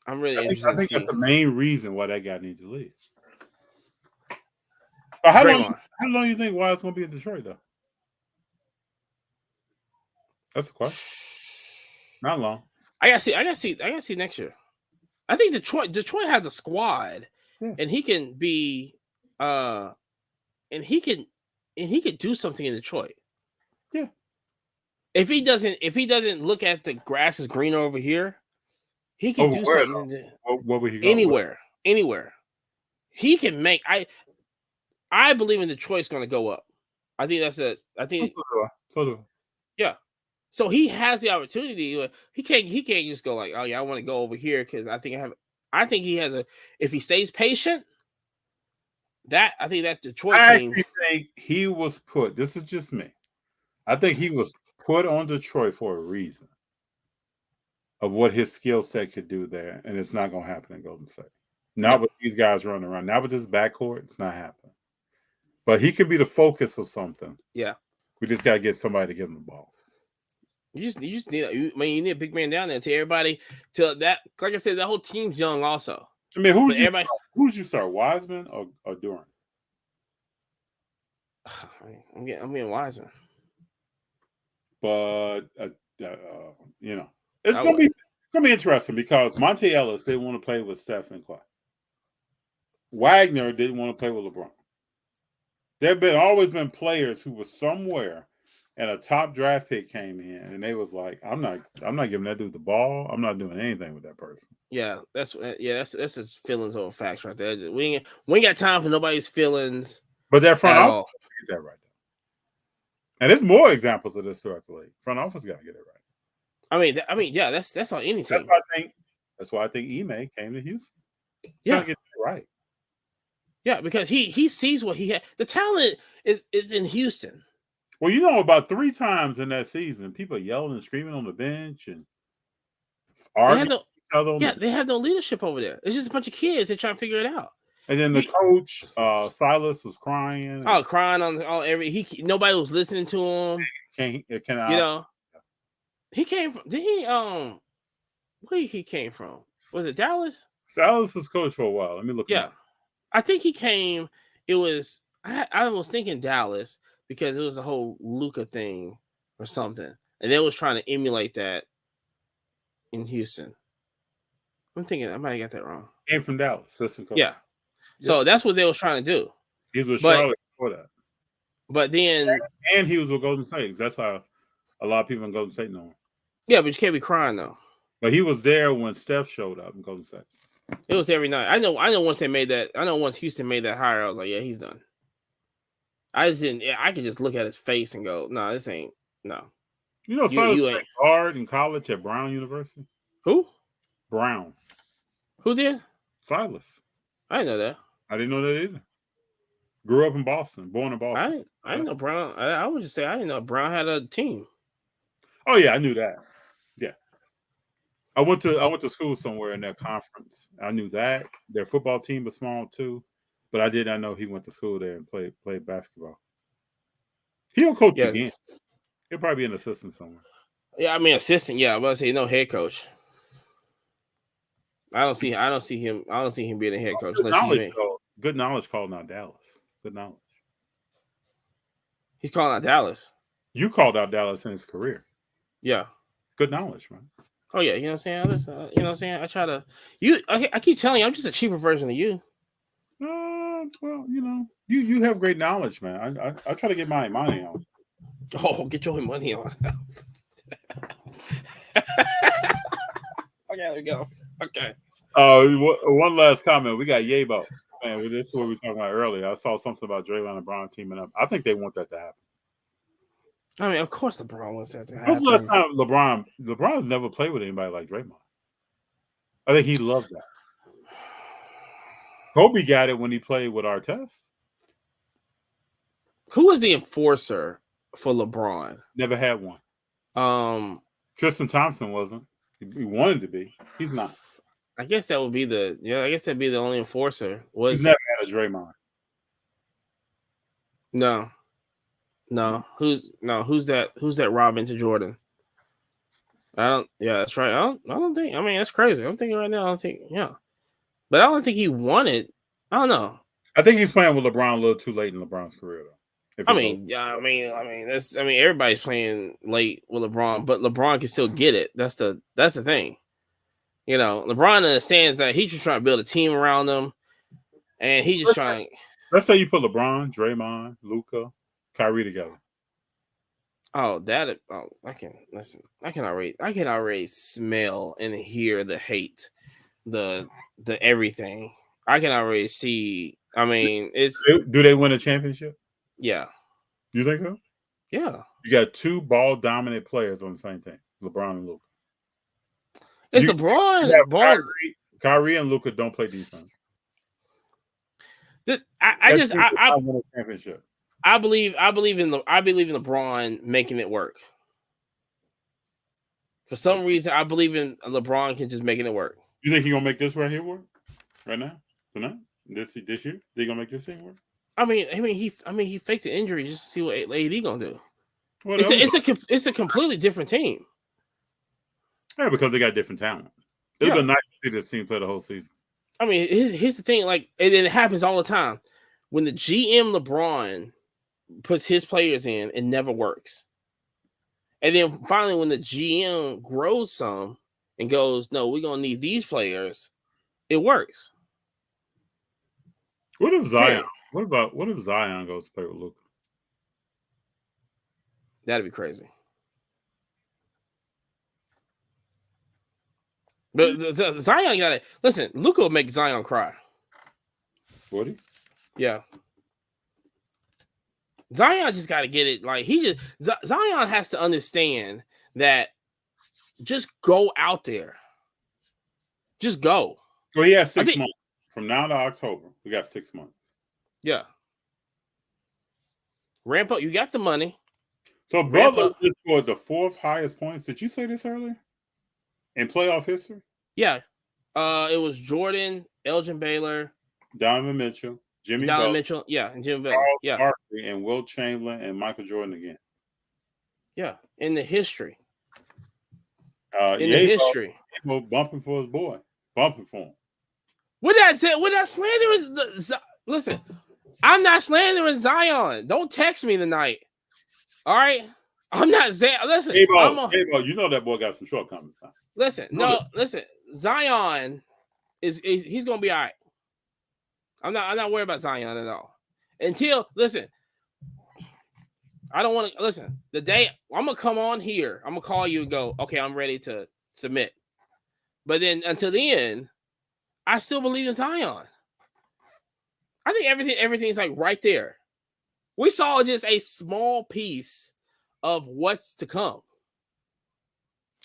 I'm really interested. I think that's the main reason why that guy needs to leave. But how long do you think Wise going to be in Detroit, though? That's the question. Not long. I gotta see next year. I think Detroit has a squad, and he can be, and he can do something in Detroit. Yeah. If he doesn't look at the grass is greener over here, he can do something. What would he go anywhere. He can make. I believe in Detroit's going to go up. I think that's it. I think. So do I. Yeah. So he has the opportunity. He can't just go like, oh yeah, I want to go over here because I think he has a. If he stays patient, I think that Detroit team. I think he was put. This is just me. I think he was put on Detroit for a reason of what his skill set could do there, and it's not going to happen in Golden State. Not with these guys running around. Not with this backcourt. It's not happening. But he could be the focus of something. Yeah. We just got to get somebody to give him the ball. You just need. You need a big man down there to everybody. To that, like I said, that whole team's young. Also, I mean, who would you start? Wiseman or Durant? I'm getting Wiseman. But it's gonna be interesting because Monte Ellis didn't want to play with Steph and Clay. Wagner didn't want to play with LeBron. There have always been players who were somewhere and a top draft pick came in and they was like, I'm not giving that dude the ball. I'm not doing anything with that person. Yeah, that's just feelings over facts right there. We ain't got time for nobody's feelings. But that front office get that right. And there's more examples of this throughout the league. Front office got to get it right. I mean, yeah, that's on any team. That's why I think Ime came to Houston. Yeah, get it right. Yeah, because he sees what he had. The talent is in Houston. Well, about 3 times in that season, people yelling and screaming on the bench and arguing with each other. They have no leadership over there. It's just a bunch of kids that trying to figure it out. And then the coach, Silas, was crying. Crying on nobody was listening to him. He came from. Did he? Where he came from? Was it Dallas? Silas was coach for a while. Let me look. Yeah, I think he came. It was. I was thinking Dallas because it was a whole Luka thing or something, and they was trying to emulate that in Houston. I'm thinking I might have got that wrong. Came from Dallas, assistant coach. Yeah. So that's what they was trying to do. He was Charlotte before that. But then, and he was with Golden State. That's why a lot of people in Golden State know him. Yeah, but you can't be crying though. But he was there when Steph showed up in Golden State. It was every night. I know. Once they made that. I know once Houston made that hire, I was like, yeah, he's done. I just didn't. I could just look at his face and go, no, this ain't. No. Silas played guard in college at Brown University. Who? Brown. Who did? Silas. I didn't know that. I didn't know that either. Grew up in Boston, born in Boston. I didn't know Brown. I would just say I didn't know Brown had a team. Oh yeah, I knew that. Yeah, I went to school somewhere in that conference. I knew that their football team was small too, but I did not know he went to school there and played basketball. He'll coach again. He'll probably be an assistant somewhere. Yeah, I mean assistant. Yeah, I was say no head coach. I don't see him being a head coach. Good knowledge calling out Dallas. Good knowledge. He's calling out Dallas. You called out Dallas in his career. Yeah. Good knowledge, man. Oh yeah, you know what I'm saying? You know what I'm saying? I try to I keep telling you I'm just a cheaper version of you. Well, You have great knowledge, man. I try to get my money on. Oh, get your money on. Okay, there we go. Okay. One last comment. We got Yabo. Man, this is what we were talking about earlier. I saw something about Draymond and LeBron teaming up. I think they want that to happen. I mean, of course LeBron wants that to When's happen. the last time LeBron has never played with anybody like Draymond? I think he loved that. Kobe got it when he played with Artest. Who was the enforcer for LeBron? Never had one. Tristan Thompson wasn't. He wanted to be. He's not. I guess that would be I guess that'd be the only enforcer. He's never had a Draymond. No. Who's that? Who's that Robin to Jordan? Yeah, that's right. I don't think. I mean, that's crazy. I'm thinking right now. I don't think. Yeah, but I don't think he wanted. I don't know. I think he's playing with LeBron a little too late in LeBron's career, though. I mean, everybody's playing late with LeBron, but LeBron can still get it. That's the thing. You know, LeBron understands that he's just trying to build a team around them, and he's just trying. Let's say you put LeBron, Draymond, Luka, Kyrie together. I can already smell and hear the hate, the everything. I can already see. I mean, do they win a championship? Yeah. You think so? Yeah. You got two ball dominant players on the same team, LeBron and Luka. It's LeBron. Kyrie and Luka don't play defense. I win a championship. I believe in LeBron making it work. For some reason, I believe in LeBron can just making it work. You think he gonna make this right here work? Right now? Tonight? This year? They gonna make this thing work? I mean, he faked the injury just to see what AD gonna do. It's a completely different team. Yeah, because they got different talent. It would be nice to see this team play the whole season. I mean, here's the thing, like, and it happens all the time. When the GM LeBron puts his players in, it never works. And then finally, when the GM grows some and goes, no, we're gonna need these players, it works. What if Zion? What if Zion goes to play with Luka? That'd be crazy. But Zion got it. Listen, Luka will make Zion cry. Would he? Yeah. Zion just got to get it. Like Zion has to understand that. Just go out there. Just go. Well, he has 6 months from now to October. We got 6 months. Yeah. Ramp up. You got the money. So, brother just scored the 4th highest points. Did you say this earlier? In playoff history? Yeah. It was Jordan, Elgin Baylor, Donovan Mitchell, Jimmy Donovan Butler, Mitchell, and Jimmy Butler. Charles Yeah. Barkley, and Wilt Chamberlain and Michael Jordan again. Yeah. In the history. In the history. Bumping for his boy. Bumping for him. What that said? What that slandering? Listen, I'm not slandering Zion. Don't text me tonight. All right? I'm not Zion. Listen, you know that boy got some shortcomings. Huh? Listen, Zion he's gonna be all right. I'm not worried about Zion at all. I don't want to listen. The day I'm gonna come on here, I'm gonna call you and go, okay, I'm ready to submit. But then until the end, I still believe in Zion. I think everything's like right there. We saw just a small piece of what's to come.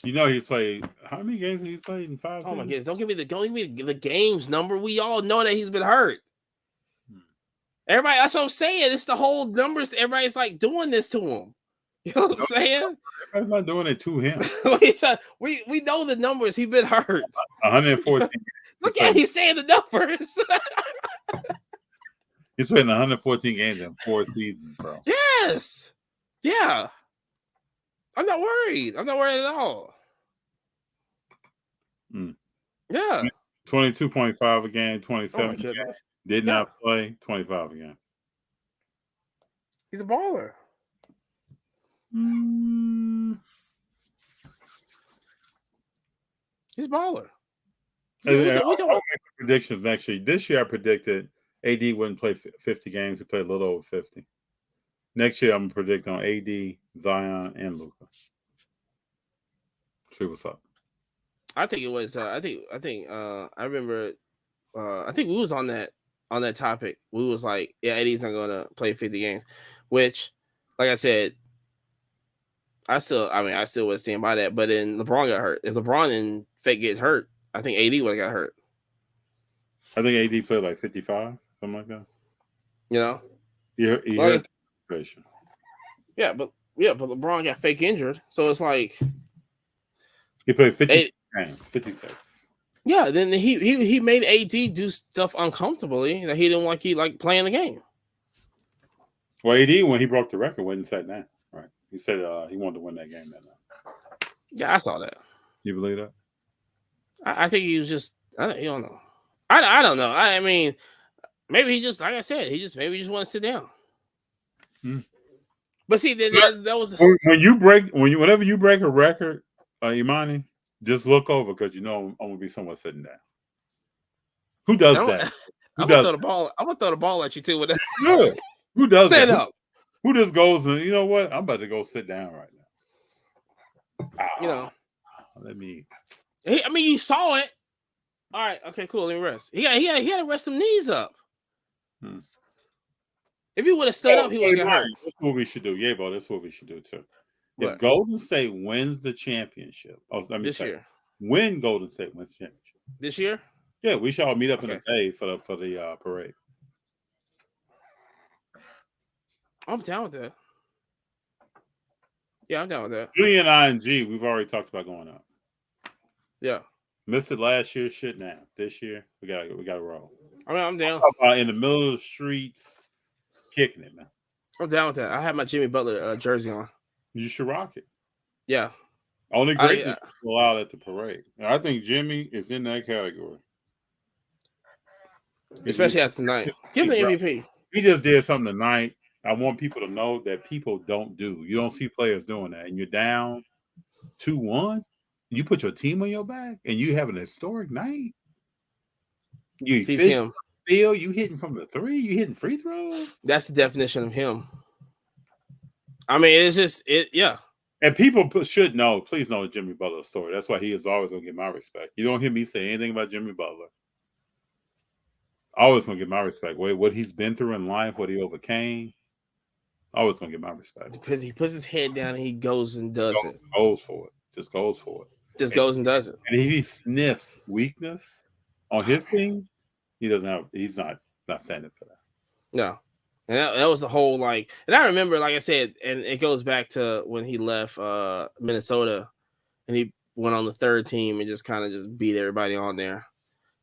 You know he's played. How many games has he played in 5 seasons? Oh my goodness! Don't give me the games number. We all know that he's been hurt. Everybody, that's what I'm saying. It's the whole numbers. Everybody's like doing this to him. You know what I'm saying? Everybody's not doing it to him. we know the numbers. He's been hurt. 114. Look at he's saying the numbers. He's playing 114 games in 4 seasons, bro. Yes. Yeah. I'm not worried. I'm not worried at all. Yeah. 22.5 a game, 27 games. Did not play, 25 a game. He's a baller. He's a baller. I'll make predictions next year. This year I predicted AD wouldn't play 50 games. He played a little over 50. Next year, I'm gonna predict on AD, Zion, and Luka. See what's up. I think it was. I remember. I think we was on that topic. We was like, yeah, AD's not gonna play 50 games, which, like I said, I still would stand by that. But then LeBron got hurt. If LeBron and Fake get hurt, I think AD would have got hurt. I think AD played like 55, something like that. You know, you heard the situation. Yeah, but LeBron got fake injured, so it's like he played 56 games, 56. Yeah, then he made AD do stuff uncomfortably that he didn't like. He liked playing the game. Well, AD when he broke the record went and sat down. Right, he said he wanted to win that game that night. Yeah, I saw that. You believe that? I think he was just. I don't know. I don't know. I mean, maybe he just, like I said, maybe he just want to sit down. But see, that was whenever you break a record, Imani, just look over because you know I'm gonna be someone sitting down. Who does that? I'm gonna throw the ball at you too. With that. Good. Who does Stand that? up. Who just goes and you know what? I'm about to go sit down right now. You know. Let me. I mean, you saw it. All right. Okay. Cool. Let me rest. He had to rest some knees up. If he would have stood up, he would have got hurt. That's what we should do. Yeah, bro. That's what we should do too. What? If Golden State wins the championship, year, when Golden State wins the championship this year, yeah, we shall meet up in a day for the parade. I'm down with that. Yeah, I'm down with that. Junior and ING, we've already talked about going up. Yeah, missed it last year. Shit, now this year we gotta roll. I mean, I'm down. In the middle of the streets, kicking it, man. I'm down with that. I have my Jimmy Butler jersey on. You should rock it. Yeah. Only greatness will allow at the parade. I think Jimmy is in that category. Especially after tonight. Give him the MVP. He just did something tonight. I want people to know that people don't do. You don't see players doing that. And you're down 2-1. You put your team on your back and you have an historic night. You him. You hitting from the three. You hitting free throws. That's the definition of him. I mean, it's just yeah. And people should know. Please know the Jimmy Butler story. That's why he is always gonna get my respect. You don't hear me say anything about Jimmy Butler. Always gonna get my respect. What he's been through in life, what he overcame. Always gonna get my respect. Because he puts his head down and he goes and does it. Goes for it. Just goes for it. Just goes and does it. And if he sniffs weakness on his team, he's not standing for that. No. And that was the whole, like, and I remember, like I said, and it goes back to when he left Minnesota and he went on the third team and just kind of just beat everybody on there,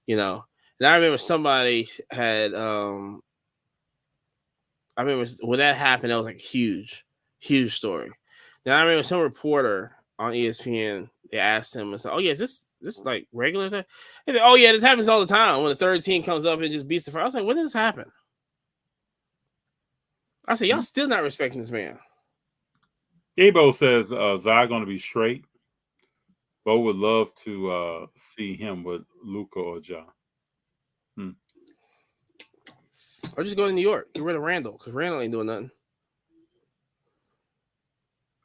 you know. And I remember somebody had, I remember when that happened, that was like a huge, huge story. Then I remember some reporter on ESPN, they asked him and said, "Oh yeah, is this like regular stuff?" He said, "Oh yeah, this happens all the time when the third team comes up and just beats the first." I was like, "When did this happen?" I said, "Y'all still not respecting this man." Gabo says Zai going to be straight. Bo would love to see him with Luka or Ja. Or just go to New York. Get rid of Randall because Randall ain't doing nothing.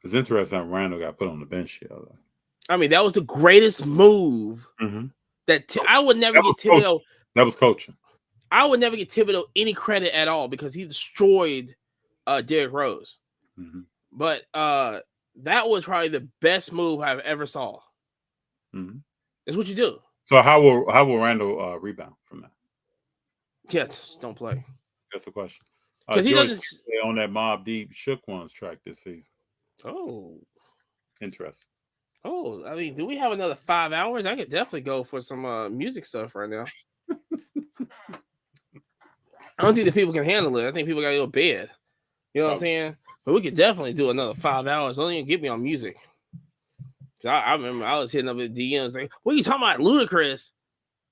It's interesting how Randall got put on the bench here. I mean, that was the greatest move. That I would never get Thibodeau. That was coaching. I would never get Thibodeau any credit at all because he destroyed Derrick Rose. But that was probably the best move I've ever saw. It's what you do. So how will Randall rebound from that? Yeah, just don't play. That's the question. Because he doesn't stay on that Mobb Deep Shook Ones track this season. Oh, interesting. Oh, I mean, do we have another 5 hours? I could definitely go for some music stuff right now. I don't think the people can handle it. I think people gotta go to bed. You know what I'm saying? But we could definitely do another 5 hours. Don't even get me on music. I remember I was hitting up at DMs like, "What are you talking about, Ludacris?"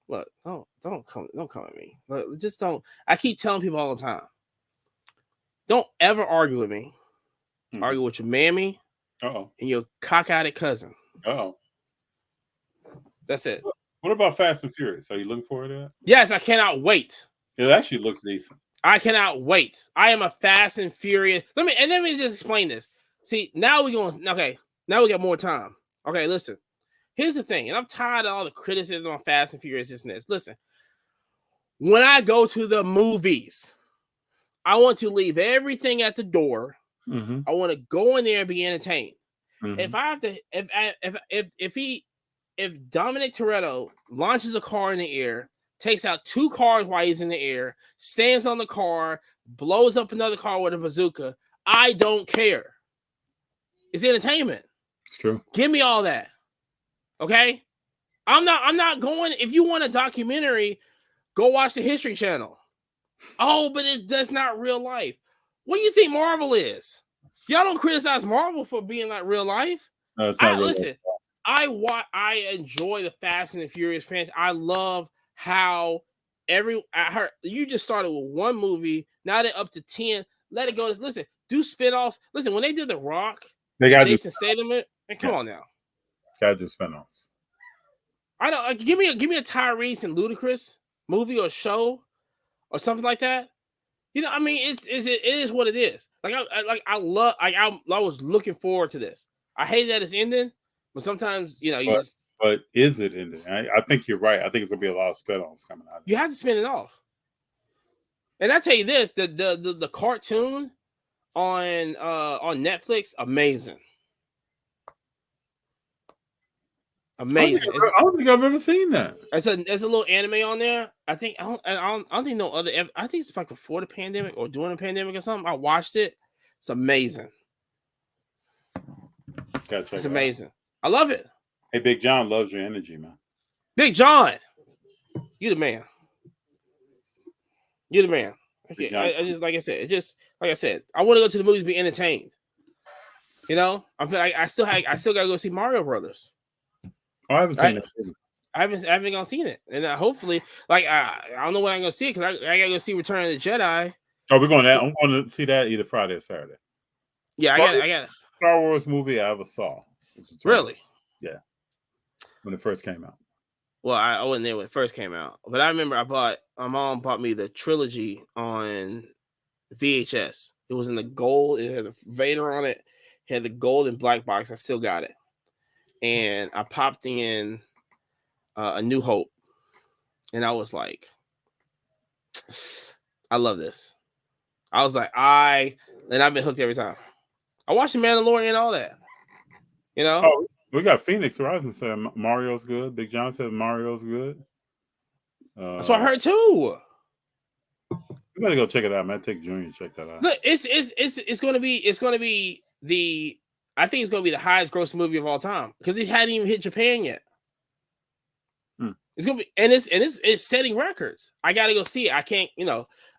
Look, don't come at me. Look, just don't. I keep telling people all the time, don't ever argue with me. Argue with your mammy and your cockeyed cousin. That's it. What about Fast and Furious? Are you looking forward to that? Yes, I cannot wait. It actually looks decent. I cannot wait. I am a Fast and Furious. Let me just explain this. See, now we're going. Okay, now we got more time. Okay, listen. Here's the thing, and I'm tired of all the criticism on Fast and Furious. This and this. Listen, when I go to the movies, I want to leave everything at the door. Mm-hmm. I want to go in there and be entertained. Mm-hmm. If I have to, if Dominic Toretto launches a car in the air, takes out 2 cars while he's in the air, stands on the car, blows up another car with a bazooka, I don't care. It's entertainment. It's true. Give me all that. Okay? I'm not going. If you want a documentary, go watch the History Channel. Oh, but that's not real life. What do you think Marvel is? Y'all don't criticize Marvel for being like real life. No, it's not real listen, life. I enjoy the Fast and the Furious franchise. I love how you just started with 1 movie. Now they're up to 10. Let it go. Listen, do spinoffs. Listen, when they did The Rock, they got Jason Statham. Man, come on now. Got to do spinoffs. I don't give me a Tyrese and Ludacris movie or show or something like that. You know, I mean, it is what it is. Like I was looking forward to this. I hate that it's ending, but sometimes But is it ending? I think you're right. I think it's gonna be a lot of spinoffs coming out. You have to spin it off. And I tell you this: the cartoon on Netflix, amazing. Amazing. I don't think I've ever seen that. There's a little anime on there. I don't think no other. I think it's like before the pandemic or during the pandemic or something. I watched it. It's amazing. It's amazing. I love it. Hey, Big John loves your energy, man. Big John, you the man. You're the man. Okay, I just like I said, I want to go to the movies, be entertained. You know, I still gotta go see Mario Brothers. Oh, I haven't seen it. I haven't gone seen it, and hopefully, like I don't know when I'm gonna see it because I gotta go see Return of the Jedi. Oh, we're going that. I'm going to see that either Friday or Saturday. Yeah, I got Star Wars movie I ever saw. Really? Yeah. When it first came out. Well, I wasn't there when it first came out, but I remember my mom bought me the trilogy on VHS. It was in the gold. It had a Vader on it. It had the gold and black box. I still got it. And I popped in A New Hope. And I was like, I love this. I was like, and I've been hooked every time. I watched The Mandalorian and all that. You know? Oh, we got Phoenix Horizon said Mario's good. Big John said Mario's good. That's what I heard too. You gotta go check it out, man. Take Junior to check that out. Look, it's gonna be the I think it's gonna be the highest grossing movie of all time because it hadn't even hit Japan yet. It's gonna be and it's setting records. I gotta go see it. I can't,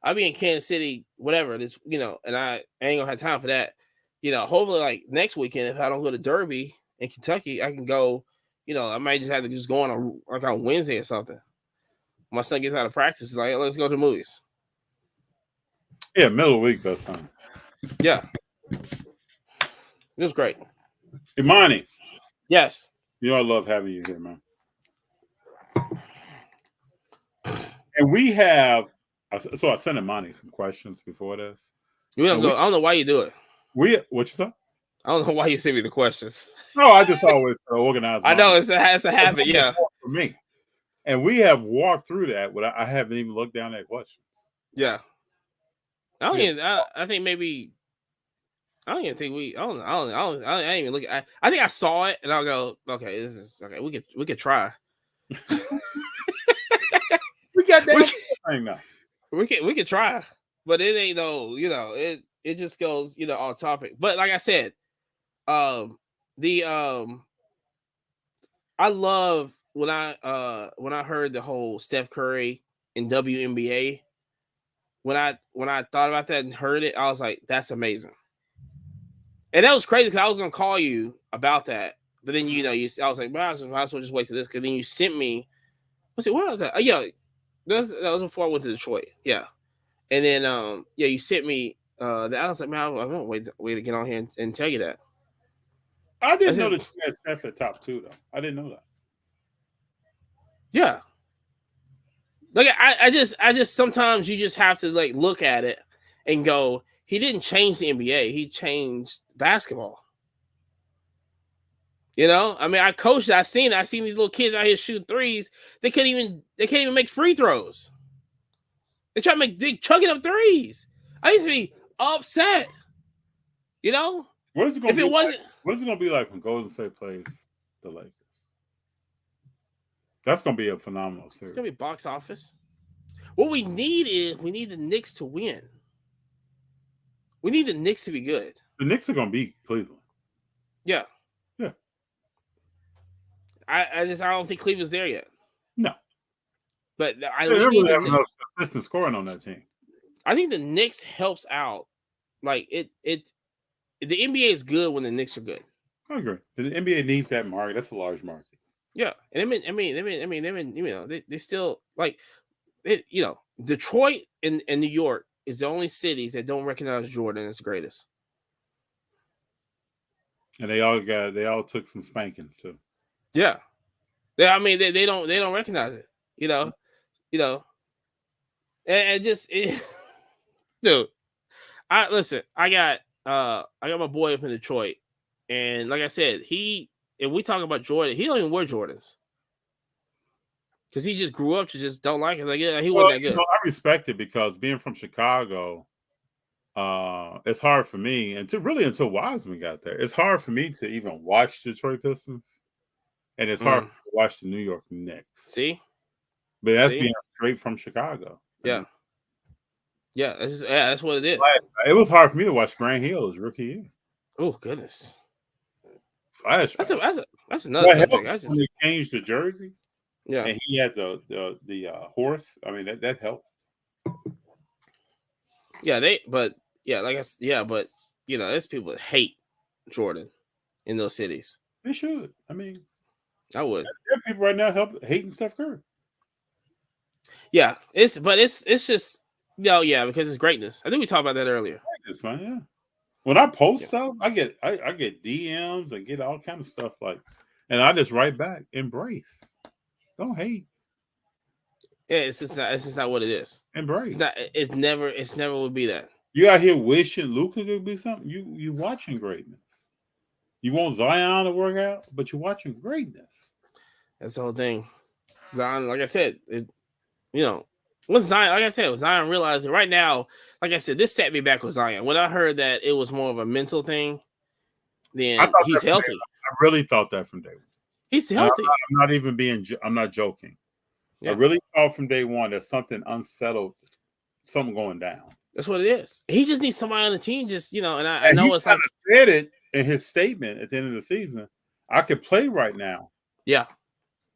I'll be in Kansas City, whatever this, and I ain't gonna have time for that. Hopefully like next weekend, if I don't go to Derby in Kentucky, I can go. I might just have to just go on Wednesday or something. My son gets out of practice. It's like, let's go to the movies. Yeah, middle of the week, best time. Yeah. It was great. Imani. Yes. I love having you here, man. And we have, so I sent Imani some questions before this. I don't know why you do it. What you said? I don't know why you send me the questions. No, I just always organize. I know it's a habit, yeah. For me. And we have walked through that, but I haven't even looked down at questions. Yeah. I don't even look at. I think I saw it and I'll go, okay, this is okay. We could try. We got that thing now. We could try, but it ain't it just goes off topic. But like I said, I love when I heard the whole Steph Curry in WNBA. When I thought about that and heard it, I was like, that's amazing. And that was crazy because I was gonna call you about that, but then I was like, well, I might as well just wait to this because then you sent me. What was that? Yeah, that was before I went to Detroit. Yeah, and then you sent me that. I was like, man, I'm gonna wait to get on here and tell you that. I didn't know that you had Steph at top 2 though. I didn't know that. Yeah. Like I just sometimes you just have to like look at it and go, he didn't change the NBA, he changed basketball. You know, I mean, I coached. I seen these little kids out here shooting threes. They can't even make free throws. They chucking up threes. I used to be upset. You know, what is it going if to it be wasn't? like, what is it going to be like when Golden State plays the Lakers? That's going to be a phenomenal series. It's gonna be box office. What we need the Knicks to win. We need the Knicks to be good. The Knicks are going to beat Cleveland. Yeah. Yeah. I don't think Cleveland's there yet. No. But they really have enough consistent scoring on that team. I think the Knicks helps out. Like the NBA is good when the Knicks are good. I agree. The NBA needs that market. That's a large market. Yeah, and they still like it. You know, Detroit and New York is the only cities that don't recognize Jordan as the greatest. And they all took some spankings too. Yeah, they don't recognize it. You know, and just dude. I got my boy up in Detroit, and like I said, if we talk about Jordan, he don't even wear Jordans because he just grew up to just don't like it. Like, yeah, he wasn't that good. I respect it because being from Chicago, it's hard for me until Wiseman got there. It's hard for me to even watch Detroit Pistons, and it's hard to watch the New York Knicks. See, but that's being straight from Chicago. Yeah. Yeah, that's what it is. It was hard for me to watch Grant Hill his rookie year. Oh goodness! Flashback. That's another subject. When they changed the jersey, yeah, and he had the horse. I mean that helped. Yeah, but you know, there's people that hate Jordan in those cities. They should. I mean, I would. There are people right now hating Steph Curry. Yeah, it's just. Yeah, because it's greatness. I think we talked about that earlier. Greatness, man. Yeah. When I post stuff, I get DMs and get all kind of stuff and I just write back, embrace. Don't hate. Yeah, it's just not what it is. Embrace. It's never would be that. You out here wishing Luka could be something. You watching greatness. You want Zion to work out, but you're watching greatness. That's the whole thing. Zion, like I said, once Zion, like I said, Zion realized it right now, like I said, this set me back with Zion. When I heard that it was more of a mental thing, then he's healthy. I really thought that from day one. He's healthy. I'm not joking. Yeah. I really thought from day one there's something unsettled, something going down. That's what it is. He just needs somebody on the team, and I know it's like said it in his statement at the end of the season. I could play right now. Yeah.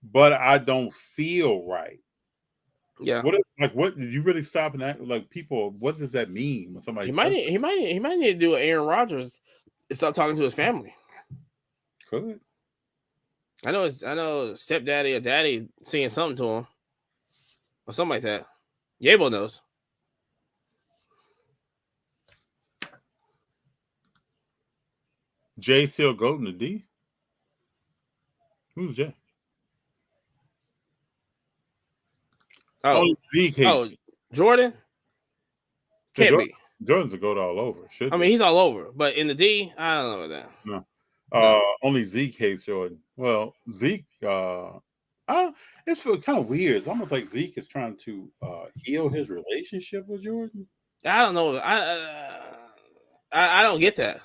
But I don't feel right. Yeah. What did you really stop and act like people? What does that mean when somebody? He might need to do an Aaron Rodgers and stop talking to his family. Could. I know stepdaddy or daddy saying something to him or something like that. Yabo knows. Jay still go to D. Who's Jay? Oh, Jordan? Can't be. Jordan's a goat all over. He's all over, but in the D, I don't know about that. No. Only Zeke hates Jordan. Well, Zeke, it's kind of weird. It's almost like Zeke is trying to heal his relationship with Jordan. I don't know. I don't get that.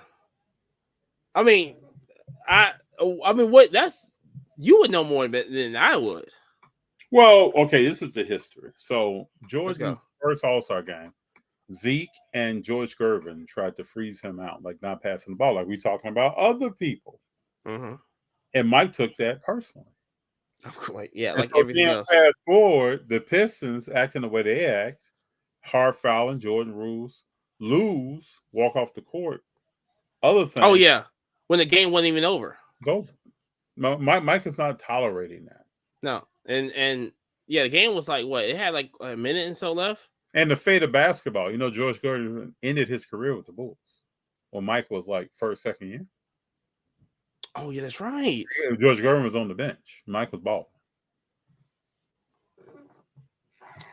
I mean, what? That's you would know more than I would. Well, okay, this is the history. So Jordan's first All-Star game, Zeke and George Gervin tried to freeze him out, like not passing the ball, like we talking about other people. Mm-hmm. And Mike took that personally. Everything else. Fast forward, the Pistons acting the way they act, hard fouling, Jordan rules, lose, walk off the court. Other things. Oh yeah, when the game wasn't even over. Go. Mike is not tolerating that. No, and yeah, the game was like what? It had like a minute and so left. And the fate of basketball, George Gervin ended his career with the Bulls when Mike was like first, second year. Oh yeah, that's right. George Gervin was on the bench. Mike was balling.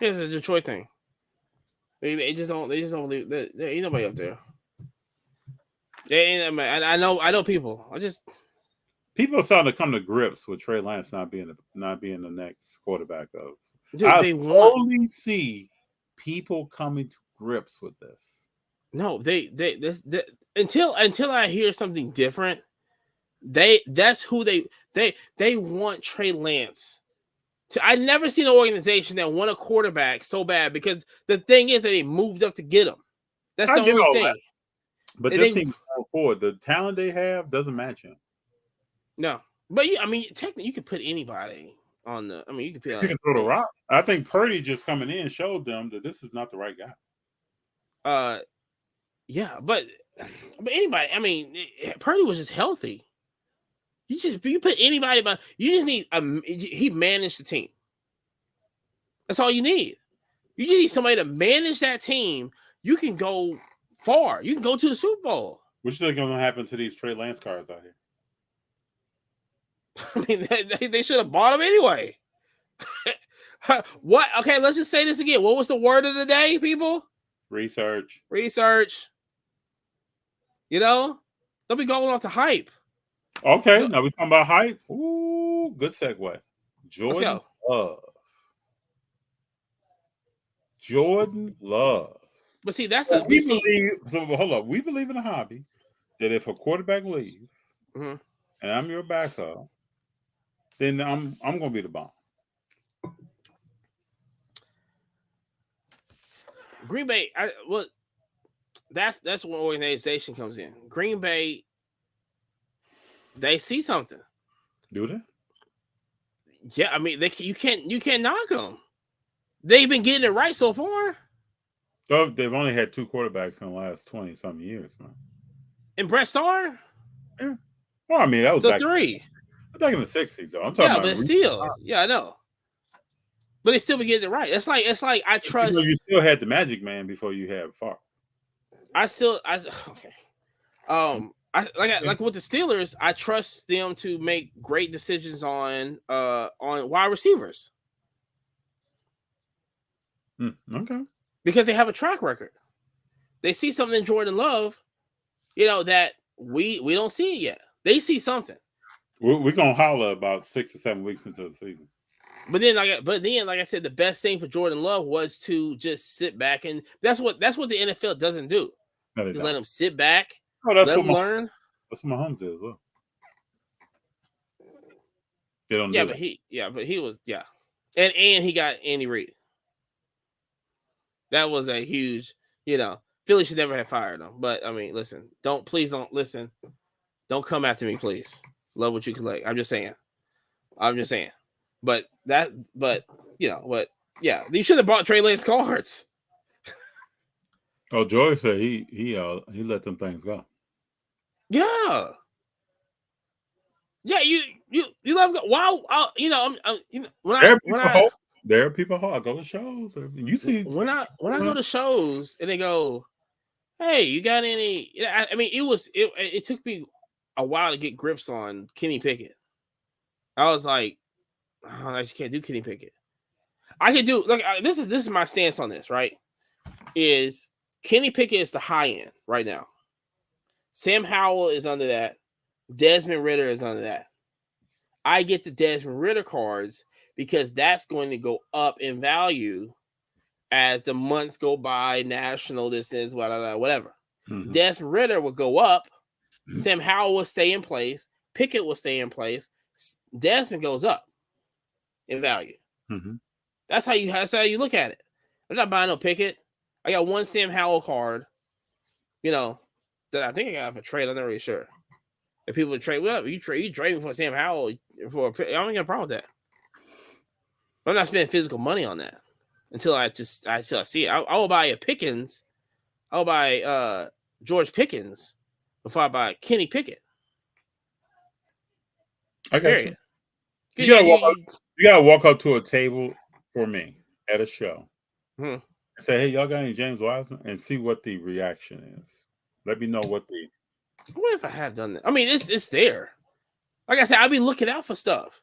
It's a Detroit thing. They just don't believe that there ain't nobody up there. I know people. People are starting to come to grips with Trey Lance not being the next quarterback of. Dude, I they only see people coming to grips with this. No, they until I hear something different, that's who they want Trey Lance. I never seen an organization that want a quarterback so bad because the thing is that they moved up to get him. That's the only thing. That. But this team going forward, the talent they have doesn't match him. No, but technically, you could put anybody on the. You could put. You can throw the rock. I think Purdy just coming in showed them that this is not the right guy. Yeah, but anybody. Purdy was just healthy. You put anybody, but you just need he managed the team. That's all you need. You just need somebody to manage that team. You can go far. You can go to the Super Bowl. What's going to happen to these Trey Lance cards out here? They should have bought them anyway. What? Okay, let's just say this again. What was the word of the day, people? Research. Don't be going off the hype. Okay, now we're talking about hype. Ooh, good segue. Jordan Love. But see, that's hold up. We believe in a hobby that if a quarterback leaves and I'm your backup, then I'm gonna be the bomb. Green Bay, that's when organization comes in. Green Bay, they see something. Do they? Yeah, you can't knock them. They've been getting it right so far. Oh, they've only had 2 quarterbacks in the last 20-something years, man. And Brett Starr? Yeah. Well, that was back 3. Back in the 60s, though. I'm talking about. But still, I know. But they still been getting it right. It's like I trust. You still had the Magic Man before you had Favre. Okay. Like with the Steelers, I trust them to make great decisions on wide receivers. Okay. Because they have a track record. They see something in Jordan Love, that we don't see it yet. They see something. We're gonna holler about 6 or 7 weeks into the season. But then, like I said, the best thing for Jordan Love was to just sit back, and that's what the NFL doesn't do. No, let him sit back, let him learn. That's what Mahomes did as well. They don't. Yeah, but he was and he got Andy Reid. That was a huge, Philly should never have fired him. But listen, please don't listen. Don't come after me, please. Love what you collect. I'm just saying. But you should have bought Trey Lance cards. Oh, Joy said he let them things go. Yeah. Yeah, you love wow. There are people. I go to shows. You see when I go to shows and they go, "Hey, you got any?" It took me a while to get grips on Kenny Pickett. I was like, oh, I just can't do Kenny Pickett. I can do this is my stance on this. Right? Is Kenny Pickett is the high end right now. Sam Howell is under that. Desmond Ridder is under that. I get the Desmond Ridder cards because that's going to go up in value as the months go by, national, this is, whatever. Mm-hmm. Desmond Ridder will go up. Sam Howell will stay in place. Pickett will stay in place. Desmond goes up in value. Mm-hmm. That's how you look at it. I'm not buying no Pickett. I got one Sam Howell card, that I think I got for trade. I'm not really sure. If people would trade, you trade for Sam Howell for I don't get a problem with that. I'm not spending physical money on that until I see it. I will buy a Pickens. I'll buy George Pickens before I buy Kenny Pickett. I got you. You gotta walk up to a table for me at a show and say, "Hey, y'all got any James Wiseman?" and see what the reaction is. Let me know what the. I wonder if I have done that. It's there. Like I said, I'll be looking out for stuff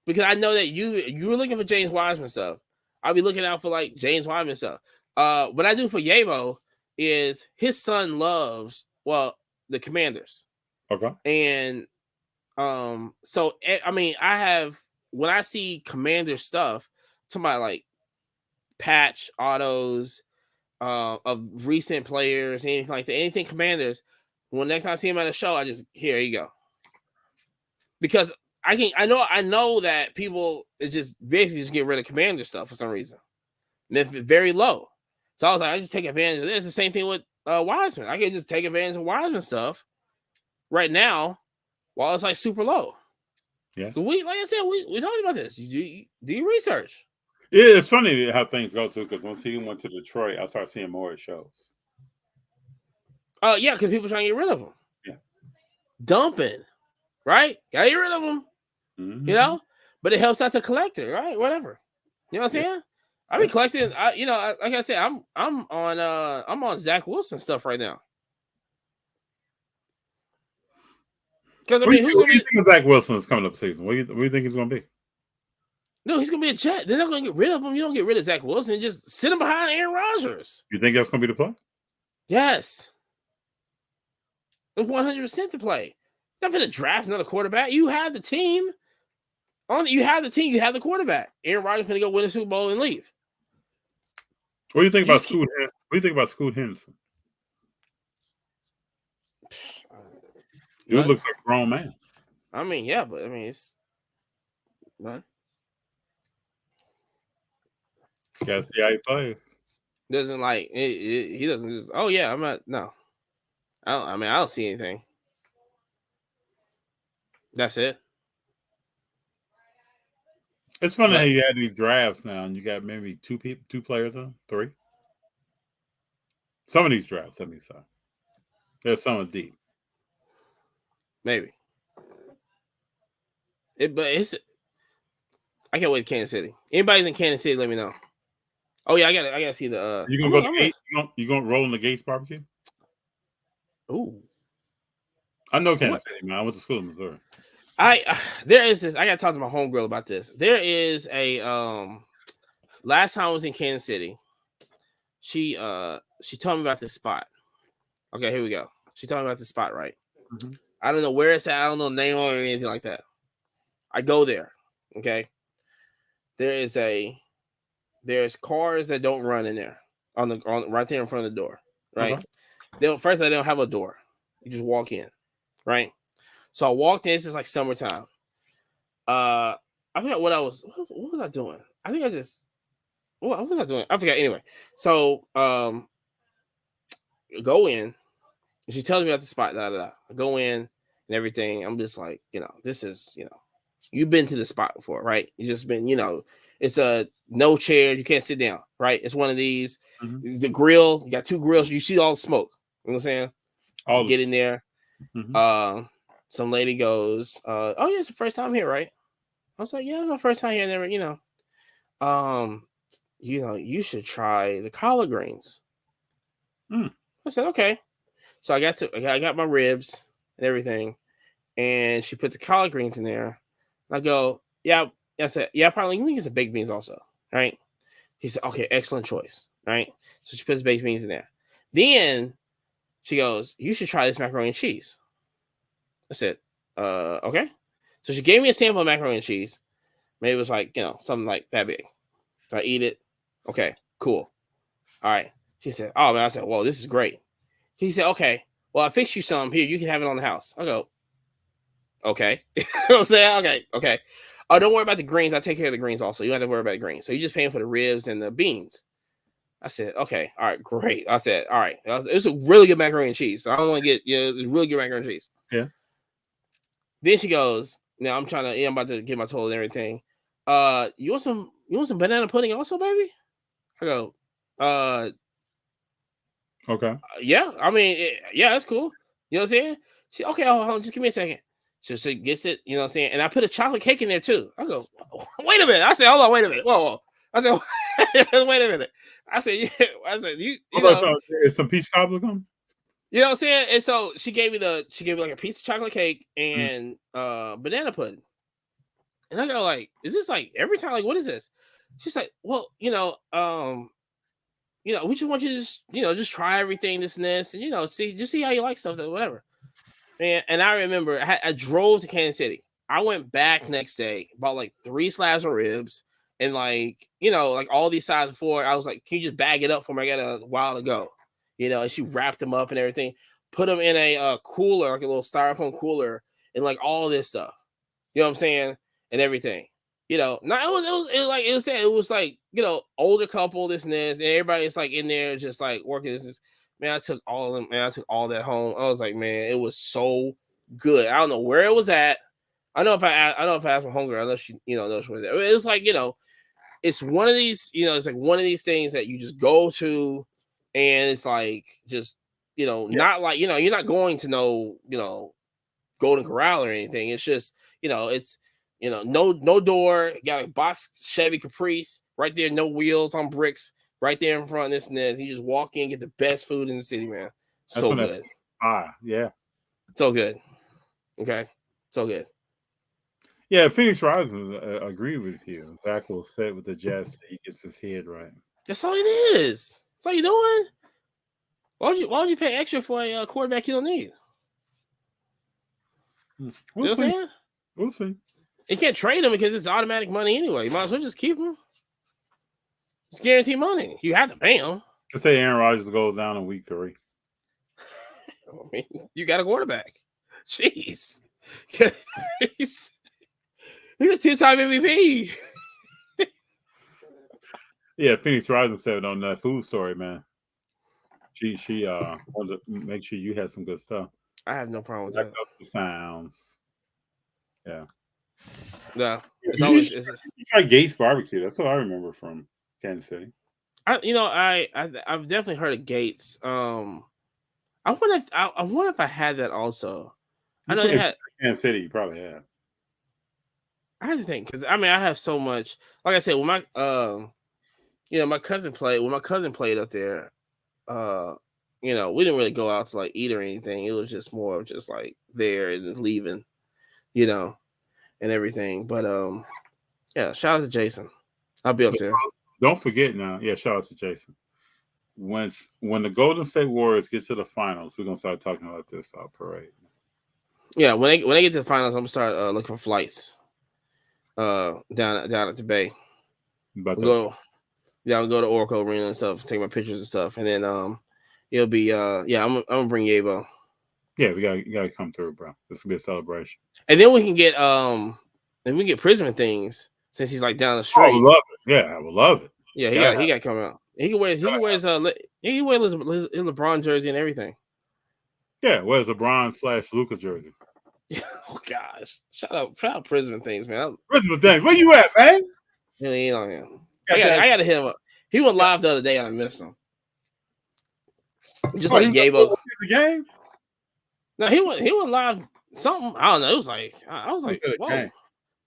because I know that you were looking for James Wiseman stuff. I'll be looking out for like James Wyman stuff. What I do for Yabo is his son loves the Commanders. Okay. And so I mean, I have when I see Commander stuff, to my like patch autos of recent players, anything like that, anything Commanders. When next time I see him at a show, I just here you go. Because I know that people just basically just get rid of Commander stuff for some reason. And if it's very low. So I was like, I just take advantage of this. The same thing with Wiseman. I can just take advantage of Wiseman stuff right now while it's like super low. Yeah. Like I said, we talked about this. You do your research. Yeah, it's funny how things go too, because once he went to Detroit, I started seeing more at shows. Yeah, because people trying to get rid of him. Yeah. Dumping. Right? Gotta get rid of them. Mm-hmm. You know? But it helps out the collector, right? Whatever. You know what I'm saying? I've been collecting. Like I said, I'm on Zach Wilson stuff right now. Because I mean, what do you think of Zach Wilson is coming up season? What do you think he's going to be? No, he's going to be a Jet. They're not going to get rid of him. You don't get rid of Zach Wilson. Just sit him behind Aaron Rodgers. You think that's going to be the play? Yes. It's 100% to play. You're not going to draft another quarterback. You have the team. You have the quarterback. Aaron Rodgers going to go win a Super Bowl and leave. What do you think about Scoot? What do you think about Scoot Henderson? Dude looks like a grown man. I mean, yeah, but I mean, it's what? Gotta see how he plays. Doesn't like he doesn't just. Oh yeah, I'm not. No, I don't see anything. That's it. It's funny how you had these drafts now, and you got maybe two players on, 3. Some of these drafts, let me say, there's some deep. Maybe. I can't wait to Kansas City. Anybody's in Kansas City, let me know. Oh yeah, I gotta see the. You gonna go to Gates? You gonna roll in the Gates barbecue? Ooh. I know Kansas City, man. I went to school in Missouri. There is this. I gotta talk to my homegirl about this. There is a last time I was in Kansas City, she told me about this spot. Okay, here we go. She told me about this spot, right? Mm-hmm. I don't know where it's at. I don't know the name or anything like that. I go there. Okay. There's cars that don't run in there on right there in front of the door. Right. Okay. They don't have a door. You just walk in. Right. So I walked in. This is like summertime. I forgot what was I doing? I think what was I doing? I forgot. Anyway. So go in. She tells me about the spot. I go in and everything. I'm just like, this is, you've been to the spot before, right? You just been, it's a no chair. You can't sit down, right? It's one of these. Mm-hmm. The grill. You got 2 grills. You see all the smoke. You know what I'm saying? Get in there. Mm-hmm. Some lady goes, "Oh yeah, it's the first time here, right?" I was like, "Yeah, it's my first time here." Never, you should try the collard greens. I said, "Okay." So I got my ribs and everything, and she put the collard greens in there. I go, "Yeah." I said, "Yeah, probably let me get some baked beans also." Right? He said, "Okay, excellent choice." Right? So she puts baked beans in there. Then she goes, "You should try this macaroni and cheese." I said, okay. So she gave me a sample of macaroni and cheese. Maybe it was like, something like that big. So I eat it. Okay, cool. All right. She said, "Oh man." I said, "Whoa, this is great." He said, "Okay, well, I fixed you some here. You can have it on the house." I go, "Okay." I'll say, okay. Oh, don't worry about the greens. I take care of the greens also. You don't have to worry about the greens. So you're just paying for the ribs and the beans. I said, "Okay, all right, great." I said, "All right." It was a really good macaroni and cheese. So I don't want to get, it's really good macaroni and cheese. Yeah. Then she goes, "Now I'm about to get my total and everything. You want some banana pudding also, baby?" I go, okay. Yeah. I mean, yeah, that's cool. You know what I'm saying? She, okay, hold on, just give me a second. So she gets it, you know what I'm saying? And I put a chocolate cake in there too. I go, wait a minute. I said, hold on, wait a minute. Whoa. I said, wait a minute. I said, yeah. I said, you know. Is some peach cobbler coming? You know what I'm saying? And so she gave me like a piece of chocolate cake and banana pudding. And I go like, is this like every time? Like, what is this? She's like, well, we just want you to just try everything, this and this, and see how you like stuff, whatever. And I remember I drove to Kansas City. I went back next day, bought like 3 slabs of ribs, and like all these sides before. I was like, can you just bag it up for me? I got a while to go, And she wrapped them up and everything, put them in a cooler, like a little styrofoam cooler, and like all this stuff. You know what I'm saying? And everything. It was like older couple, this and this, and everybody's like in there just like working this. Man, I took all of them. Man, I took all that home. I was like, man, it was so good. I don't know where it was at. I know if I asked my homegirl, unless she knows where it was. It was like it's one of these it's like one of these things that you just go to, and it's like just not like you're not going to Golden Corral or anything. It's just it's no door, got a box Chevy Caprice right there, no wheels on bricks, right there in front of this and this. You just walk in, get the best food in the city, man. So good. Yeah. So good. Okay. So good. Yeah, Phoenix Rising agree with you. Zach will set with the Jets. He gets his head right. That's all it is. That's all you're doing. Why would you pay extra for a quarterback you don't need? We'll see. Saying? We'll see. You can't trade him because it's automatic money anyway. You might as well just keep him. It's guaranteed money. You have to pay him. Let's say Aaron Rodgers goes down in week 3. I mean, you got a quarterback. Jeez. He's a 2-time MVP. Yeah, Phoenix Rising said on that food story, man. She wanted to make sure you had some good stuff. I have no problem with that. The sounds. Yeah. No. You tried Gates Barbecue. That's what I remember from Kansas City. I've definitely heard of Gates. I wonder if I had that also. I know they had Kansas City. You probably have. I had to think because I have so much. Like I said, when my my cousin played. When my cousin played up there, we didn't really go out to like eat or anything. It was just more of just like there and leaving, and everything. But yeah, shout out to Jason. I'll be up there. Don't forget now. Yeah, shout out to Jason. When the Golden State Warriors get to the finals, we're gonna start talking about this parade. Yeah, when they get to the finals, I'm gonna start looking for flights. Down at the Bay. I'll go to Oracle Arena and stuff, take my pictures and stuff, and then it'll be I'm gonna bring Yabo. Yeah, you gotta come through, bro. This will be a celebration. And then we can get Prism things since he's like down the street. I would love it. Yeah, I would love it. Yeah, he got coming out. He can wear his LeBron jersey and everything. Yeah, wears a LeBron/Luka jersey. Oh gosh! Shout out Prism things, man. Prism things. Where you at, man? He ain't on him. I got to hit him up. He went live the other day and I missed him. Just like Yabo. The game? No, he went live. Something I don't know. It was like I was like, whoa.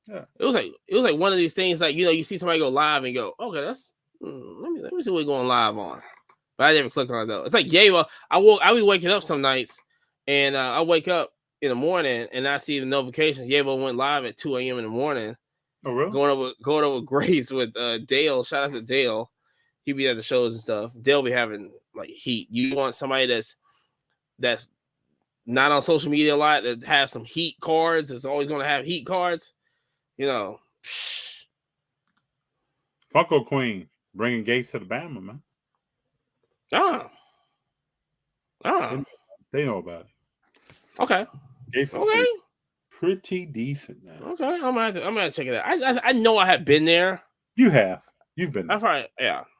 Yeah. It was like one of these things like you see somebody go live and go, okay, that's let me see what we're going live on. But I never clicked on it though. It's like Yabo. I be waking up some nights and I wake up in the morning and I see the notification. Yabo went live at 2 a.m. in the morning. Oh, really? Going over grades with Dale. Shout out to Dale. He be at the shows and stuff. Dale be having like heat. You want somebody that's not on social media a lot, that has some heat cards, that's always going to have heat cards. Funko Queen bringing Gates to the Bama, man. They know about it. Okay. Gates is pretty decent now. Okay, I'm gonna check it out. I know I have been there. You have. You've been there. I probably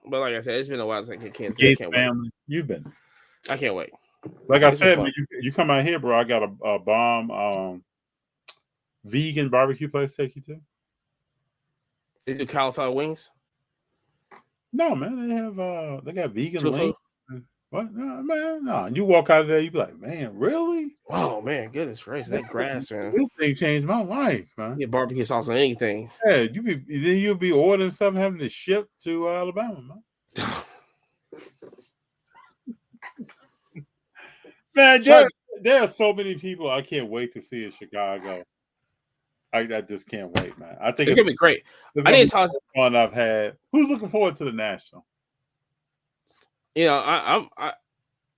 but like I said, it's been a while since I can't. Gates family. You've been. I can't wait. Like I said, man, you come out here, bro. I got a bomb vegan barbecue place to take you to. They do cauliflower wings? No, man. They got vegan wings. What? No, man. No. You walk out of there, you be like, man, really? Oh man, goodness gracious, that grass, man. This thing changed my life, man. Get barbecue sauce on anything. Yeah, you'll be ordering stuff and having to ship to Alabama, man. Man, there are so many people I can't wait to see in Chicago. I just can't wait, man. I think it's gonna be great. I didn't talk fun I've had. Who's looking forward to the national? You know, I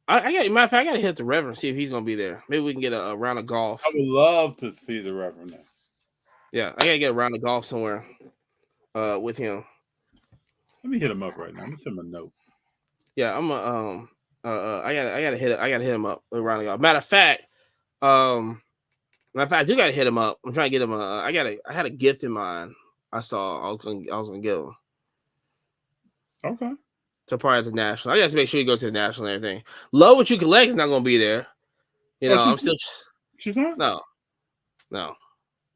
got matter of fact, I gotta hit the Reverend, see if he's gonna be there. Maybe we can get a round of golf. I would love to see the Reverend there. Yeah, I gotta get a round of golf somewhere with him. Let me hit him up right now. Let me send him a note. Yeah, I'm I gotta hit him up with a round of golf. Matter of fact, I do gotta hit him up. I'm trying to get him I had a gift in mind. I was gonna give him. Okay. So part of the national. I got to make sure you go to the national and everything. Love What You Collect is not going to be there. You know, She's not? No.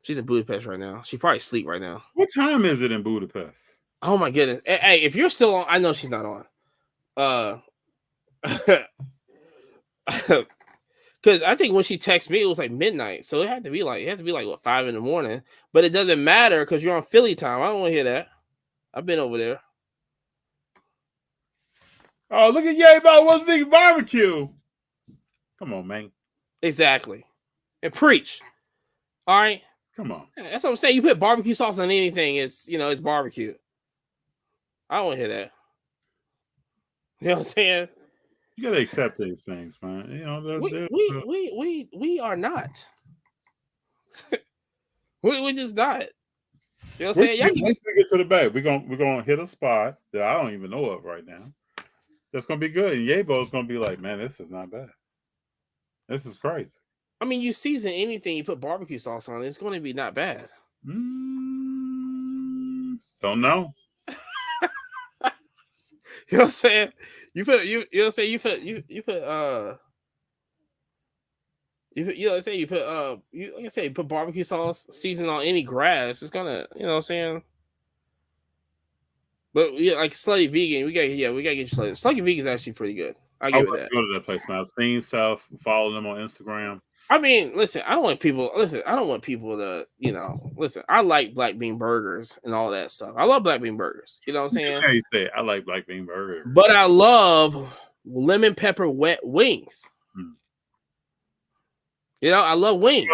She's in Budapest right now. She probably asleep right now. What time is it in Budapest? Oh, my goodness. Hey, if you're still on, I know she's not on. Because I think when she texted me, it was like midnight. So it had to be like, what, 5 a.m. But it doesn't matter because you're on Philly time. I don't want to hear that. I've been over there. Oh, look at Yay about one thing barbecue. Come on, man. Exactly. And preach. All right. Come on. That's what I'm saying. You put barbecue sauce on anything, it's barbecue. I don't want to hear that. You know what I'm saying? You gotta accept these things, man. You know, we are not. we're just not. You know what I'm saying? Once we get to the back, we're gonna hit a spot that I don't even know of right now. That's gonna be good. And Yebo's gonna be like, man, this is not bad. This is crazy. I mean, you season anything, you put barbecue sauce on it, it's going to be not bad. Don't know. You know what I'm saying? You put barbecue sauce season on any grass, it's gonna, you know what I'm saying? But yeah, like Slutty Vegan, we gotta get you Slutty. Slutty Vegan is actually pretty good. I give it that. Go to that place, man. I've seen stuff. Follow them on Instagram. I mean, listen, I don't want people to, listen, I like black bean burgers and all that stuff. I love black bean burgers. You know what I'm saying? Yeah, you say I like black bean burgers. But I love lemon pepper wet wings. You know, I love wings.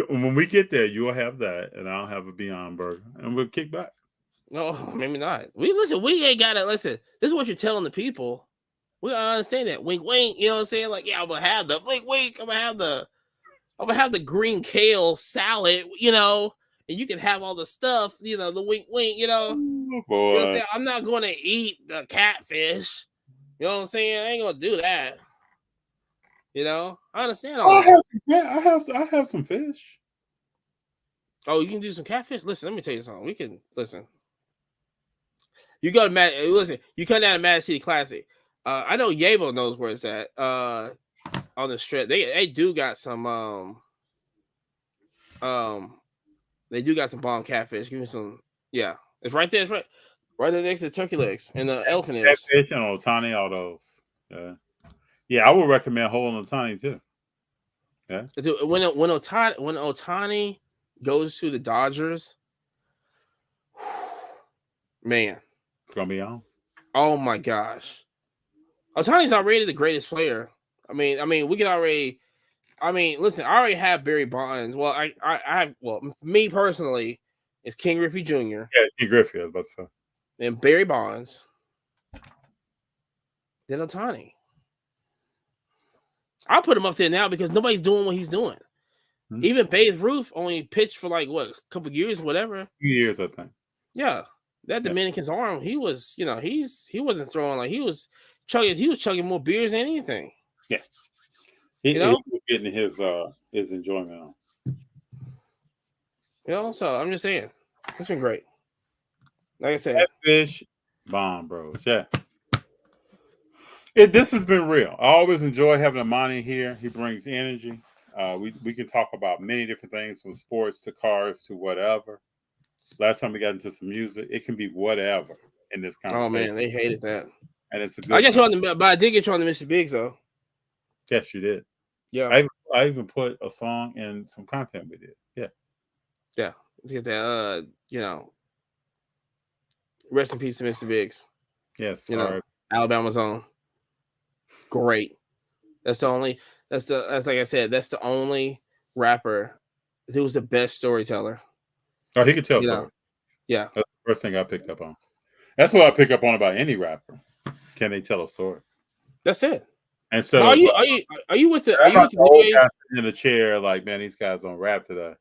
When we get there, you'll have that, and I'll have a Beyond Burger, and we'll kick back. No, maybe not. We ain't gotta listen. This is what you're telling the people. We gotta understand that. Wink, wink. You know what I'm saying? Like, yeah, I'm gonna have the wink, wink. I'm gonna have the green kale salad, you know, and you can have all the stuff, you know, the wink, wink, you know. Oh, boy. You know what I'm saying? I'm not gonna eat the catfish. You know what I'm saying? I ain't gonna do that. You know, I understand all that. I have some fish. Oh, you can do some catfish? Listen, let me tell you something. We can listen. You go to listen, you come down to Mad City Classic. I know Yabo knows where it's at. On the strip. They do got some they do got some bomb catfish. Give me some. Yeah. It's right there. It's right there next to the turkey legs and the elephant ears. Catfish and Otani, all those. Yeah. Yeah, I would recommend Whole and Otani too. Yeah. When Otani goes to the Dodgers, man, it's gonna be on. Oh my gosh, Otani's already the greatest player. I mean, we can already. I mean, listen, I already have Barry Bonds. Well, I have. Well, me personally, it's King Griffey Jr. Yeah, King Griffey. I was about to say. Then Barry Bonds. Then Otani. I'll put him up there now because nobody's doing what he's doing. Mm-hmm. Even Babe Ruth only pitched for like what, a couple years, whatever. 2 years, I think. Yeah, that Dominican's arm. He was, he wasn't throwing like he was chugging more beers than anything. Yeah, he was getting his enjoyment on. You know, so I'm just saying, it's been great. Like I said, Fish bomb, bros. Yeah. This has been real. I always enjoy having Imani here. He brings energy. We can talk about many different things, from sports to cars to whatever. Last time we got into some music, it can be whatever in this conversation. Oh man, they hated that. And it's a good. I got you on but I did get you on the Mr. Biggs though. Yes, you did. Yeah, I even put a song in some content we did. Yeah, yeah. Get that. Rest in peace to Mr. Biggs. Yes, Alabama's own. Great. That's like I said, that's the only rapper who was the best storyteller. Oh, he could tell You know? stories. Yeah. That's the first thing I picked up on. That's what I pick up on about any rapper. Can they tell a story? That's it. And so Well, are you with the new old age? guy sitting in the chair like, man, these guys don't rap today.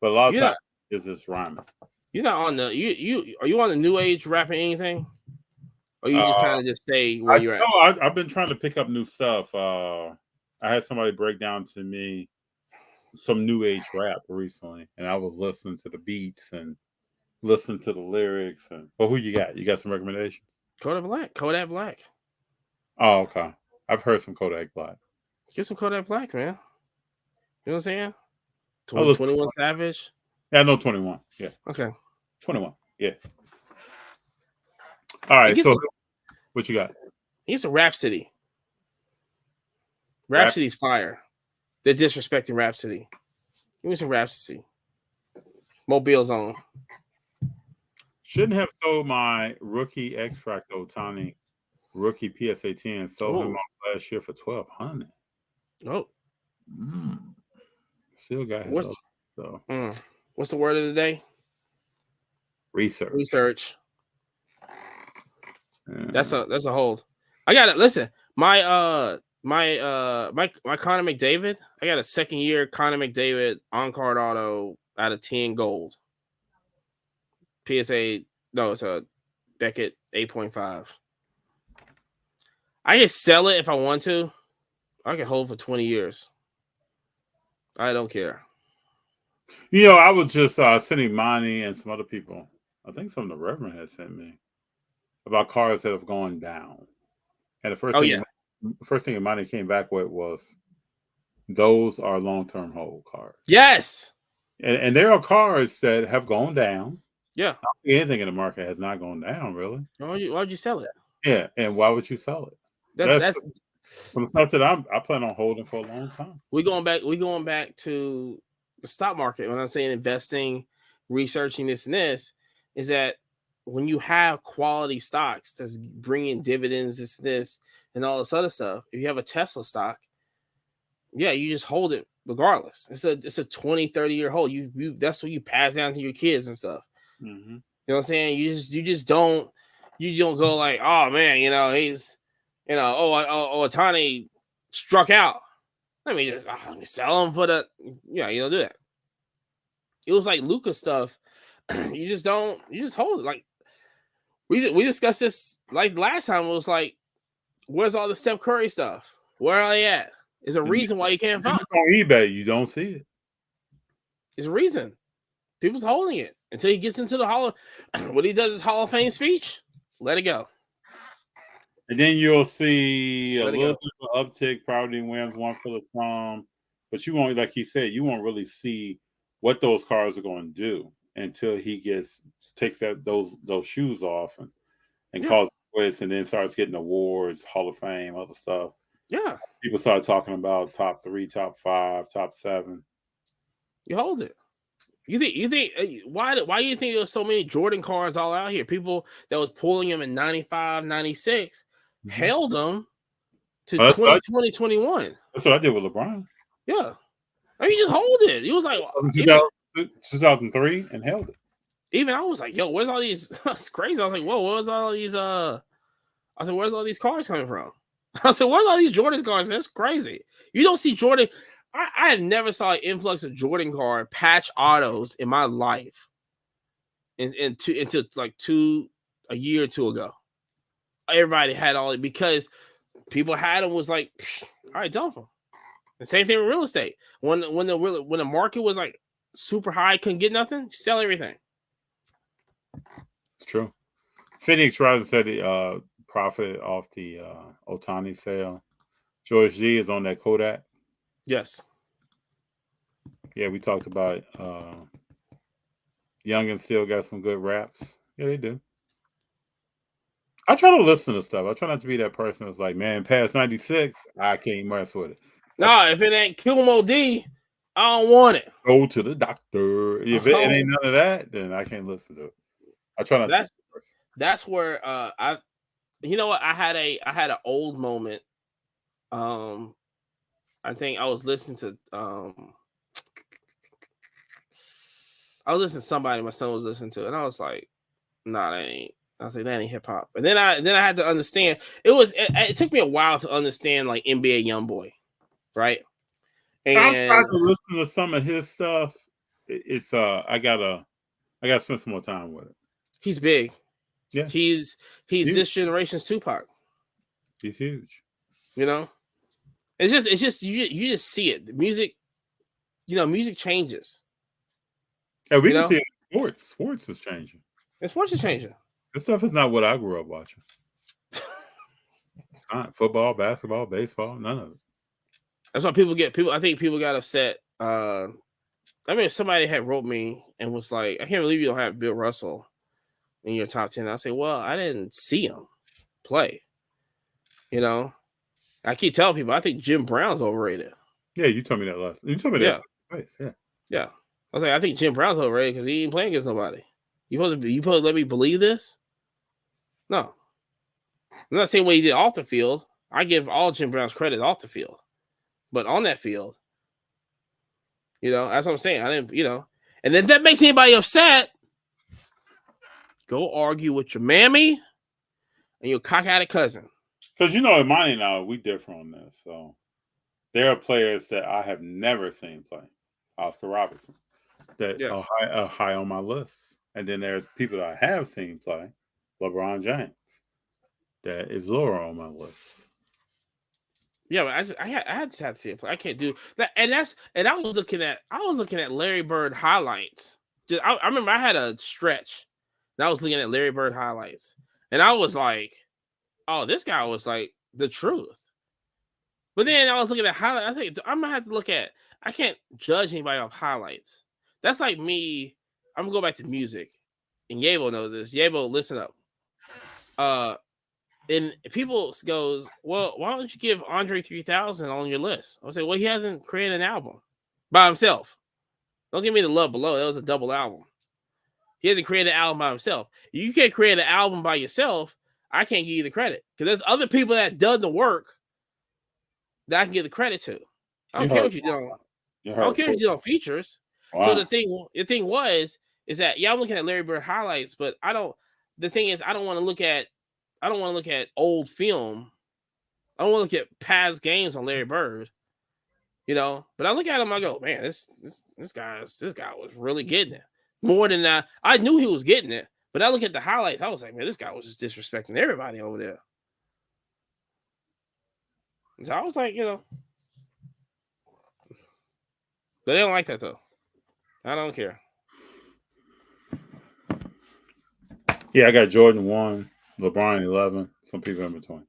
But a lot of You're times not- it's just rhyming. You're not on the are you on the new age rapping anything? Or you just trying to just stay where you're at? No, I've been trying to pick up new stuff. I had somebody break down to me some new age rap recently, and I was listening to the beats and listening to the lyrics. And well, who you got? You got some recommendations? Kodak Black. Oh, okay. I've heard some Kodak Black. Get some Kodak Black, man. You know what I'm saying? 21 Savage. Yeah, I know 21. Yeah. Okay. 21. Yeah. All right. So, what you got? He's a Rhapsody. Rhapsody's fire. They're disrespecting Rhapsody. Give me some Rhapsody. Mobile's on. Shouldn't have sold my rookie extract Otani rookie PSA 10. Sold him off last year for $1,200. Oh. Still got his. What's the word of the day? Research. That's a hold. I got it. Listen, my Connor McDavid. I got a second year Connor McDavid on card auto out of 10 gold. PSA. No, it's a Beckett 8.5. I can sell it if I want to. I can hold for 20 years. I don't care. You know, I was just sending Imani and some other people. I think some of the Reverend had sent me about cars that have gone down. And the first thing Imani came back with was those are long-term hold cars. Yes. And there are cars that have gone down. Yeah. Anything in the market has not gone down, really. Why'd you sell it? Yeah, and why would you sell it? That's from the stuff that I plan on holding for a long time. We going back to the stock market. When I'm saying investing, researching this and this, is that when you have quality stocks that's bringing dividends, this, and all this other stuff, if you have a Tesla stock, yeah, you just hold it regardless. It's a 20, 30-year hold. You that's what you pass down to your kids and stuff. Mm-hmm. You know what I'm saying? You just don't go like, oh man, he's Otani struck out. Let me just sell him for the you don't do that. It was like Luka stuff. You just hold it. Like we discussed this like last time. It was like, where's all the Steph Curry stuff? Where are they at? There's a reason why you can't find it. On eBay, you don't see it. There's a reason. People's holding it until he gets into the when he does his Hall of Fame speech, let it go. And then you'll see a little bit of uptick, probably wins one for the thumb. But you won't, like he said, you won't really see what those cars are going to do until he takes those shoes off and calls quits, and then starts getting awards, Hall of Fame, other stuff. Yeah. People start talking about top 3, top 5, top 7. You hold it. You think why do you think there's so many Jordan cars all out here? People that was pulling them in 95, 96 held them to 2020, 21. That's what I did with LeBron. Yeah. I mean, just hold it. He was like 2003 and held it. Even I was like, yo, where's all these? It's crazy. I was like, whoa, where's all these? I said, where's all these cars coming from? I said, where's all these Jordan cars? That's crazy. You don't see Jordan. I have never saw an influx of Jordan car patch autos in my life until like a year or two ago. Everybody had all it because people had them, was like, all right, dump them. The same thing with real estate. When the market was like super high, couldn't get nothing, sell everything. It's true. Phoenix Rising said he profited off the Otani sale. George G is on that Kodak. Yes. Yeah, we talked about Young and still got some good raps. Yeah, they do. I try to listen to stuff. I try not to be that person that's like, man, past 96, I can't mess with it. No, if it ain't Kilmo D, I don't want it. Go to the doctor. If it ain't none of that, then I can't listen to it. I try not to be that person. That's where you know what? I had an old moment. I think I was listening to I was listening to somebody my son was listening to, and I was like, "Nah, that ain't." I was like, "That ain't hip hop." And then I had to understand. It took me a while to understand like NBA YoungBoy, right? I tried And to listen to some of his stuff. It's I gotta spend some more time with it. he's big. Yeah, he's Huge. this generation's Tupac. He's huge. You know, it's just you just see it. The music, music changes. And we You can know? see it in sports. Sports is changing. And sports is changing. This stuff is not what I grew up watching. It's not football, basketball, baseball, none of it. That's why I think people got upset. I mean, somebody had wrote me and was like, "I can't believe you don't have Bill Russell in your top 10." I say, "Well, I didn't see him play." You know, I keep telling people I think Jim Brown's overrated. Yeah, you told me that last. You told me that. Yeah. I was like, I think Jim Brown's overrated because he ain't playing against nobody. You supposed to let me believe this? No, I'm not saying what he did off the field. I give all Jim Brown's credit off the field, but on that field, that's what I'm saying. I didn't, and if that makes anybody upset, go argue with your mammy and your cock-eyed cousin. Because Imani and I, we differ on this. So there are players that I have never seen play. Oscar Robertson, that are high on my list. And then there's people that I have seen play. LeBron James, that is lower on my list. Yeah, but I just have to see it play. I can't do that. And I was looking at Larry Bird highlights. I remember I had a stretch and I was looking at Larry Bird highlights. And I was like, oh, this guy was like the truth. But then I was looking at highlights. I think I'm gonna have to look at. I can't judge anybody off highlights. That's like me. I'm gonna go back to music, and Yabo knows this. Yabo, listen up. And people goes, well, why don't you give Andre 3000 on your list? I would say, well, he hasn't created an album by himself. Don't give me the love below. That was a double album. He hasn't created an album by himself. You can't create an album by yourself. I can't give you the credit because there's other people that done the work that I can give the credit to. I don't care what you do. I don't care if you do on features. Wow. So the thing is that I'm looking at Larry Bird highlights, but I don't. The thing is, I don't want to look at old film. I don't want to look at past games on Larry Bird. But I look at him, I go, man, this guy was really getting it more than that. I knew he was getting it, but I look at the highlights, I was like, man, this guy was just disrespecting everybody over there. And so I was like, but they don't like that though. I don't care. Yeah, I got Jordan 1, LeBron 11, some people in between.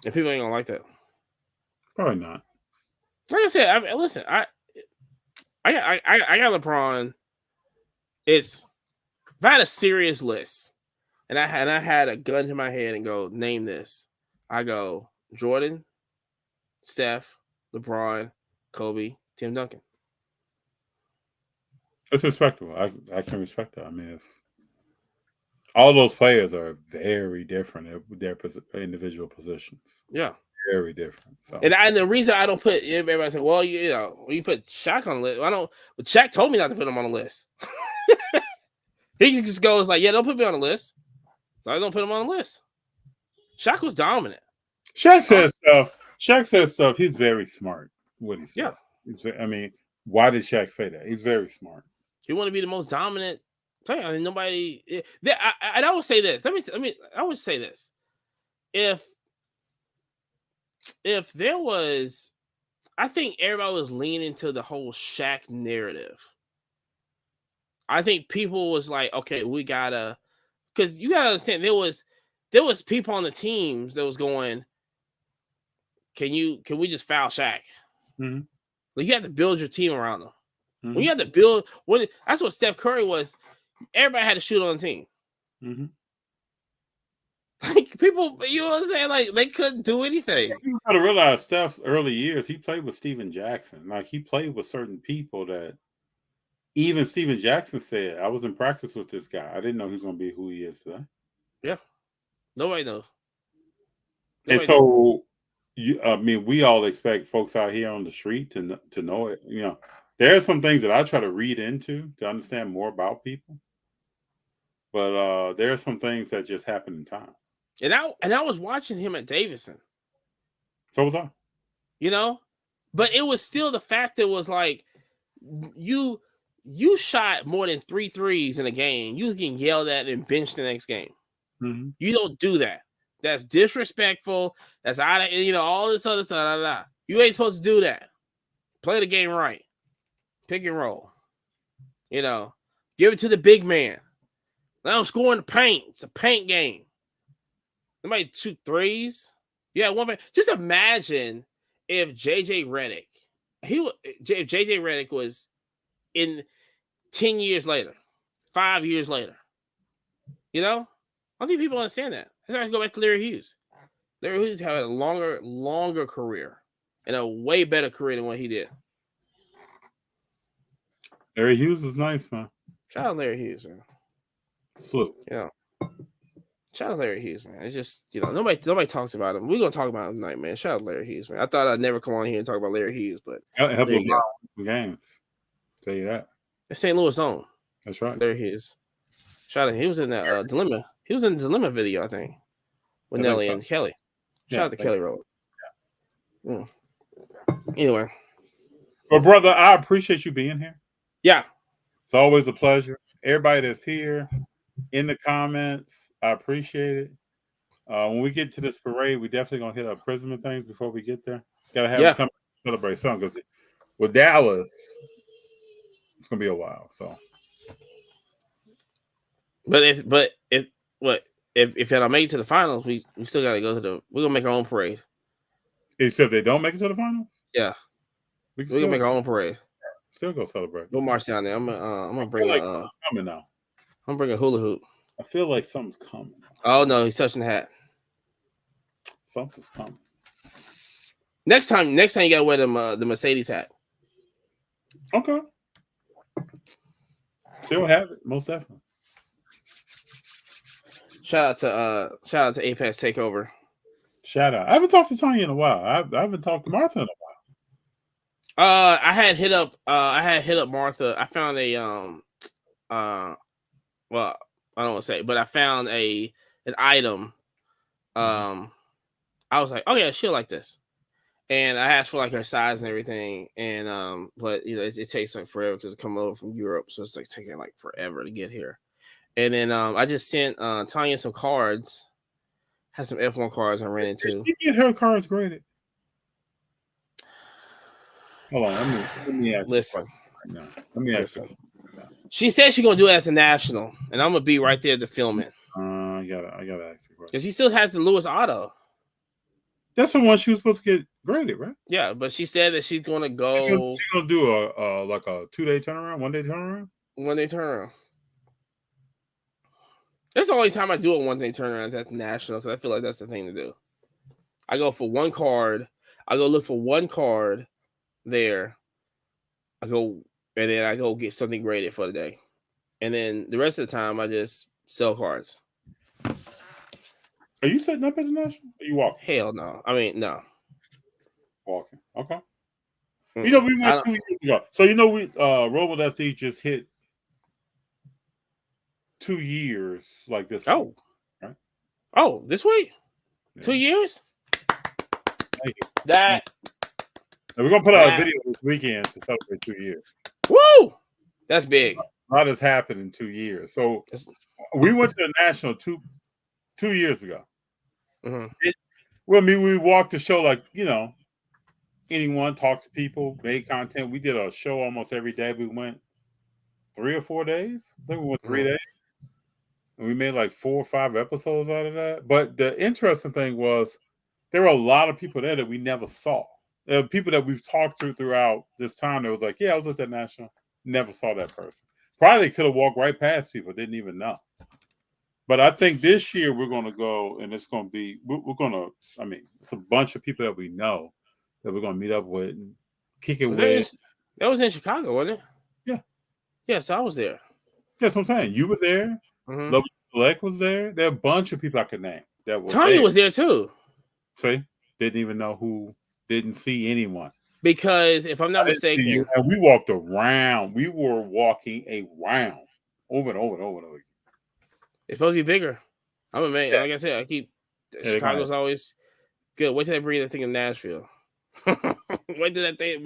And people ain't gonna like that. Probably not. Like I said, I mean, listen, I got LeBron. If I had a serious list, and I had a gun to my head and go name this, I go Jordan, Steph, LeBron, Kobe, Tim Duncan. It's respectable. I can respect that. I mean, all those players are very different at their individual positions. Yeah, very different. So. And the reason I don't put everybody say, well, you put Shaq on the list. I don't. But Shaq told me not to put him on the list. He just goes like, yeah, don't put me on the list. So I don't put him on the list. Shaq was dominant. Shaq says stuff. He's very smart. What he said. Yeah. Why did Shaq say that? He's very smart. He wanted to be the most dominant player. I mean, nobody. I would say this. I would say this. If there was, I think everybody was leaning to the whole Shaq narrative. I think people was like, okay, we gotta, because you gotta understand there was people on the teams that was going, can we just foul Shaq? Mm-hmm. Like you have to build your team around them. Mm-hmm. When you have to build, that's what Steph Curry was. Everybody had to shoot on the team. Mm-hmm. Like people, you know what I'm saying? Like they couldn't do anything. You got to realize Steph's early years, he played with Steven Jackson. Like he played with certain people that even Steven Jackson said, I was in practice with this guy. I didn't know he was going to be who he is today. Yeah. Nobody knows. And so, we all expect folks out here on the street to know it, There are some things that I try to read into to understand more about people, but there are some things that just happen in time. And I was watching him at Davidson. So was I. You know, but it was still the fact that it was like you shot more than 3 threes in a game. You was getting yelled at and benched the next game. Mm-hmm. You don't do that. That's disrespectful. That's out of, you know, all this other stuff. Blah, blah, blah. You ain't supposed to do that. Play the game right. Pick and roll. You know, give it to the big man. Let him score in the paint. It's a paint game. Somebody shoot threes. Yeah, one man. Just imagine if JJ Redick, if JJ Redick was in 10 years later, 5 years later. You know? I don't think people understand that. That's why I go back to Larry Hughes. Larry Hughes had a longer career and a way better career than what he did. Larry Hughes is nice, man. Shout out Larry Hughes, man. Salute. Yeah. Shout out Larry Hughes, man. It's just, you know, nobody talks about him. We're gonna talk about him tonight, man. Shout out Larry Hughes, man. I thought I'd never come on here and talk about Larry Hughes, but Help him some games. Tell you that. It's St. Louis own. That's right. Larry Hughes. Shout out. He was in that Dilemma. He was in the Dilemma video, I think, with Nelly and Kelly. Shout out to Kelly Road. Yeah. Anyway. Well, brother, I appreciate you being here. Yeah. It's always a pleasure. Everybody that's here in the comments, I appreciate it. When we get to this parade, we definitely gonna hit up Prism and things before we get there. Gotta have them come celebrate something because with Dallas, it's gonna be a while. So, but if y'all don't make it to the finals, we still gotta go to we're gonna make our own parade. Except if they don't make it to the finals, yeah, we're gonna make our own parade. Still go celebrate. Go march down there. I'm gonna bring coming now. I'm gonna bring a hula hoop. I feel like something's coming. Oh no, he's touching the hat. Something's coming. Next time you gotta wear the Mercedes hat. Okay. Still have it, most definitely. Shout out to Apex Takeover. Shout out. I haven't talked to Tanya in a while. I haven't talked to Martha in a while. I had hit up Martha. I found a well, I don't want to say, but I found an item. I was like, oh yeah, she'll like this. And I asked for like her size and everything. And but you know, it takes like forever because it comes over from Europe. So it's like taking like forever to get here. And then I just sent Tanya some cards. Had some F1 cards I ran into. Did she get her cards graded? Hold on, let me ask. Listen. Right now. Let me ask. She said she's gonna do it at the National, and I'm gonna be right there to film it. I gotta ask her. Because she still has the Lewis Auto. That's the one she was supposed to get graded, right? Yeah, but she said that she's gonna go. She's gonna do a like a 2-day turnaround, 1-day turnaround. 1-day turnaround. That's the only time I do a 1-day turnaround at the National because I feel like that's the thing to do. I go for one card. I go look for one card there. I go and then I go get something graded for the day, and then the rest of the time I just sell cards. Are you setting up at the National? Are you walking? Hell no. I mean, no. Walking. Okay. You know, we went 2 years ago. So you know, we Roll with FD just hit 2 years like this. Oh, right? Oh, this week? Yeah. 2 years? Thank you. That. And we're gonna put out a video this weekend to celebrate 2 years. Woo! That's big. A lot has happened in 2 years. So we went to the National 2 years ago. Mm-hmm. Well, I mean, we walked the show like, you know, anyone, talked to people, made content. We did a show almost every day. We went 3 or 4 days. I think we went 3 days. And we made like 4 or 5 episodes out of that. But the interesting thing was there were a lot of people there that we never saw. There were people that we've talked to throughout this time that was like, yeah, I was at that National. Never saw that person. Probably could have walked right past people. Didn't even know. But I think this year we're going to go, and it's going to be, we're going to, I mean, it's a bunch of people that we know that we're going to meet up with and kick it with. That was in Chicago, wasn't it? Yeah. Yeah, so I was there. That's what I'm saying. You were there. Mm-hmm. Love Select was there. There are a bunch of people I could name that were Tanya was there too. See? Didn't even know who, didn't see anyone. Because if I'm not mistaken, and we walked around. We were walking around over and over and over and over. It's supposed to be bigger. I'm amazed. Yeah. Like I said, Yeah, Chicago's always good. Wait till they bring the thing in Nashville. Wait till that thing.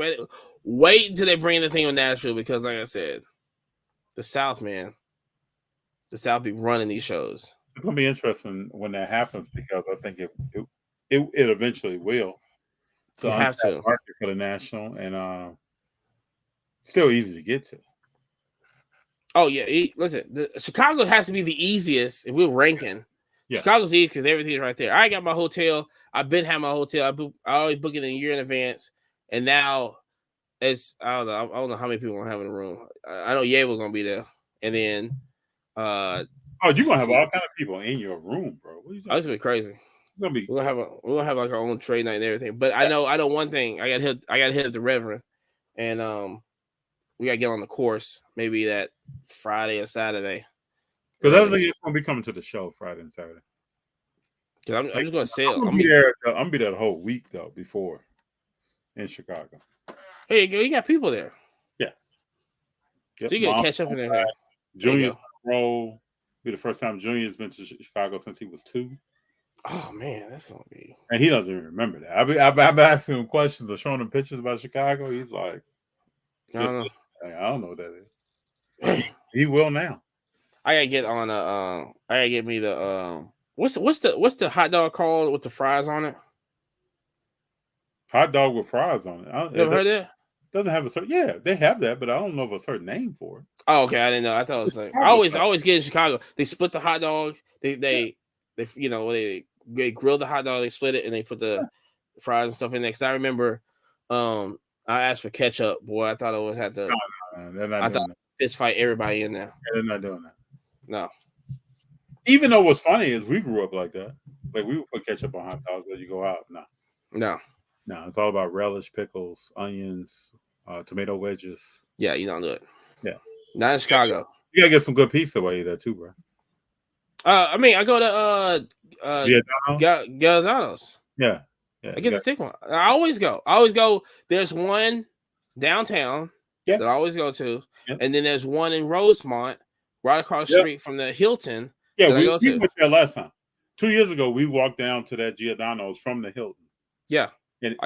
Wait until they bring the thing in Nashville because, like I said, the South, man, the South be running these shows. It's gonna be interesting when that happens because I think it eventually will. So you have to market for the national and still easy to get to. Oh yeah, listen, Chicago has to be the easiest if we're ranking. Yeah. Chicago's easy because everything's right there. I got my hotel. I've been having my hotel. I always book it a year in advance, and now it's I don't know how many people are gonna have in the room. I know Ye was gonna be there, and then you're gonna have all kind of people in your room, bro. What are you saying? Oh, it's gonna be crazy. We're gonna have like our own trade night and everything. But I know one thing. I got hit up the Reverend, and we gotta get on the course maybe that Friday or Saturday. Because I think it's gonna be coming to the show Friday and Saturday. Because I'm just gonna sail. I'm gonna be there. I'm gonna be there the whole week though before in Chicago. Hey, you got people there. Yeah. So you gotta catch up in there. Junior's roll. Be the first time Junior's been to Chicago since he was 2. Oh man, that's gonna be. And he doesn't even remember that. I've been asking him questions or showing him pictures about Chicago. He's like, I don't know what that is. He will now. I gotta get on I gotta get me the what's the hot dog called with the fries on it? Hot dog with fries on it. You ever heard that? Doesn't have a certain. Yeah, they have that, but I don't know of a certain name for it. Oh, okay. I didn't know. I thought it was like I always get in Chicago. They split the hot dog. They grill the hot dog. They split it and they put the fries and stuff in there. Because I remember, I asked for ketchup. Boy, I thought I would have to. I thought fist fight everybody in there. Yeah, they're not doing that. No. Even though what's funny is we grew up like that. Like we would put ketchup on hot dogs when you go out. No, it's all about relish, pickles, onions, tomato wedges. Yeah, you don't do it. Yeah, not in Chicago. You gotta get some good pizza while you're there too, bro. I mean, I go to Giordano's. Yeah. I get the thick one. I always go. There's one downtown that I always go to, and then there's one in Rosemont, right across the street from the Hilton. Yeah, we went there last time. 2 years ago, we walked down to that Giordano's from the Hilton. Yeah. And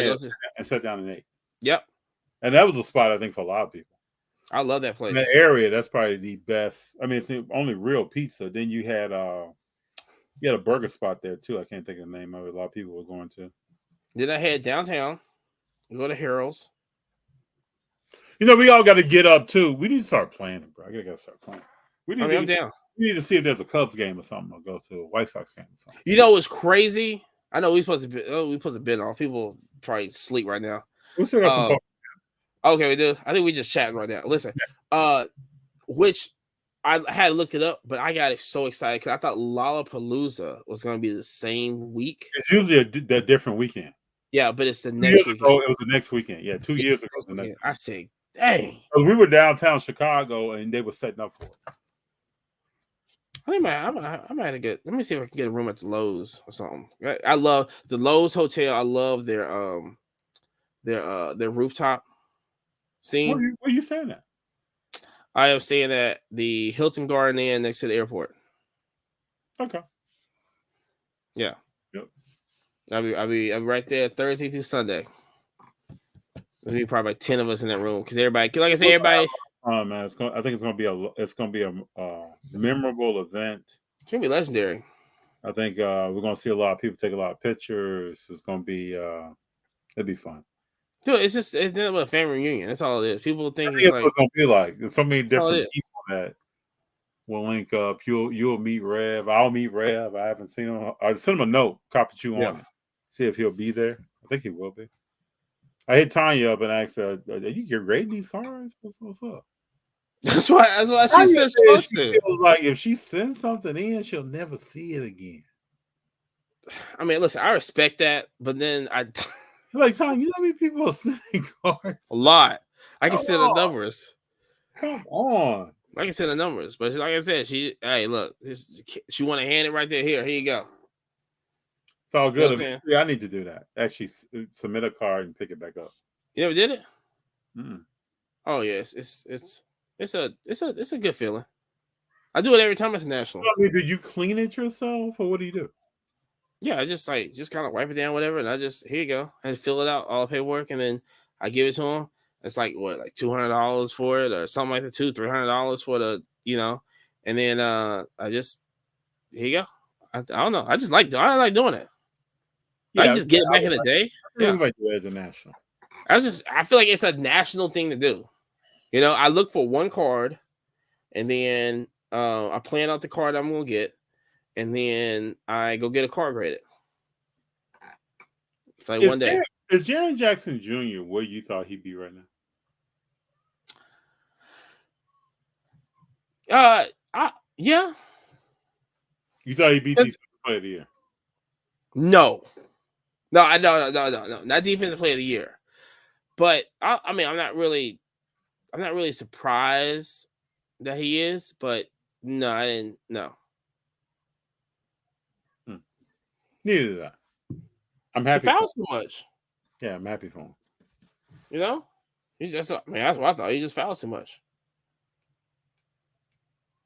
sat down and ate. Yep. And that was a spot, I think, for a lot of people. I love that place. In that area, that's probably the best. I mean, it's the only real pizza. Then you had a burger spot there, too. I can't think of the name of it. A lot of people were going to. Then I head downtown. We go to Harold's. We all got to get up, too. We need to start planning, bro. I got to start planning. I'm down. We need to see if there's a Cubs game or something, or go to a White Sox game or something. You know what's crazy? I know we supposed to been off. People probably sleep right now. We still got some talk. Okay, we do. I think we just chatting right now. Listen, which I had looked it up, but I got so excited because I thought Lollapalooza was going to be the same week. It's usually a different weekend. Yeah, but it's the next weekend. Oh, it was the next weekend. Yeah, 2 years ago was the next. I said, dang. We were downtown Chicago and they were setting up for it. I might get. Let me see if I can get a room at the Lowe's or something. I love the Lowe's Hotel. I love their rooftop scene. Where are you saying that? I am staying at the Hilton Garden Inn next to the airport. Okay. Yeah. Yep. I'll be right there Thursday through Sunday. There'll be probably like 10 of us in that room because everybody, like I say, everybody. Oh man, I think it's gonna be a memorable event. It's gonna be legendary. I think we're gonna see a lot of people take a lot of pictures. It's gonna be it'd be fun. Dude, it's nothing but a family reunion. That's all it is. People think it's like, what it's gonna be like. There's so many different people that will link up. You'll meet Rev. I'll meet Rev. I haven't seen him. I sent him a note, copy you on it. See if he'll be there. I think he will be. I hit Tanya up and asked her, "Are you grading these cars? What's up?" That's why she said she was like, if she sends something in, she'll never see it again. I mean, listen, I respect that, but then like, Tanya, you know how many people are sending cars? A lot. I can see the numbers. Come on. I can see the numbers, but like I said, she want to hand it right there. Here you go. It's all good. I need to do that. Actually, submit a card and pick it back up. You never did it? Mm. Oh yes, it's a good feeling. I do it every time it's a national. I mean, do you clean it yourself, or what do you do? Yeah, I just kind of wipe it down, whatever, and I just here you go, and fill it out, all the paperwork, and then I give it to them. It's like what, like $200 for it, or something like that, $300 for the, and then I just here you go. I don't know. I like doing it. I just get it back in the day. Yeah, like as a national. I feel like it's a national thing to do. I look for one card, and then I plan out the card I'm gonna get, and then I go get a card graded. Like one day. Is Jaron Jackson Jr. where you thought he'd be right now? Yeah. You thought he'd be defensive player of the year? No, not defensive player of the year. But I mean, I'm not really surprised that he is. But no, I didn't. No. Neither did I. I'm happy. He fouls so much. Yeah, I'm happy for him. That's what I thought. He just fouls too much.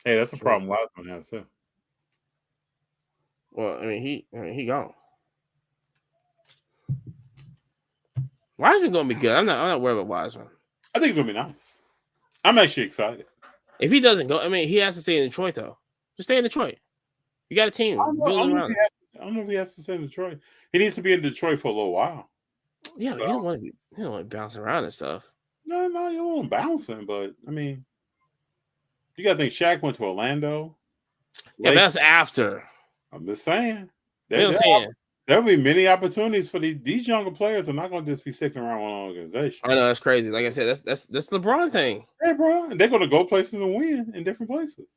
Hey, that's a problem Wiseman has too. Well, I mean, he gone. Wiseman gonna be good. I'm not worried about Wiseman. I think it's gonna be nice. I'm actually excited. If he doesn't go, I mean, he has to stay in Detroit though. Just stay in Detroit. You got a team. I don't know if he has to stay in Detroit. He needs to be in Detroit for a little while. Yeah, but he don't want to bounce around and stuff. No, you don't want bouncing, but I mean, you got to think Shaq went to Orlando. Yeah, but that's after. I'm just saying. There'll be many opportunities for these younger players. Are not going to just be sticking around one organization. I know, that's crazy. Like I said, that's LeBron thing. Yeah, bro, and they're going to go places and win in different places.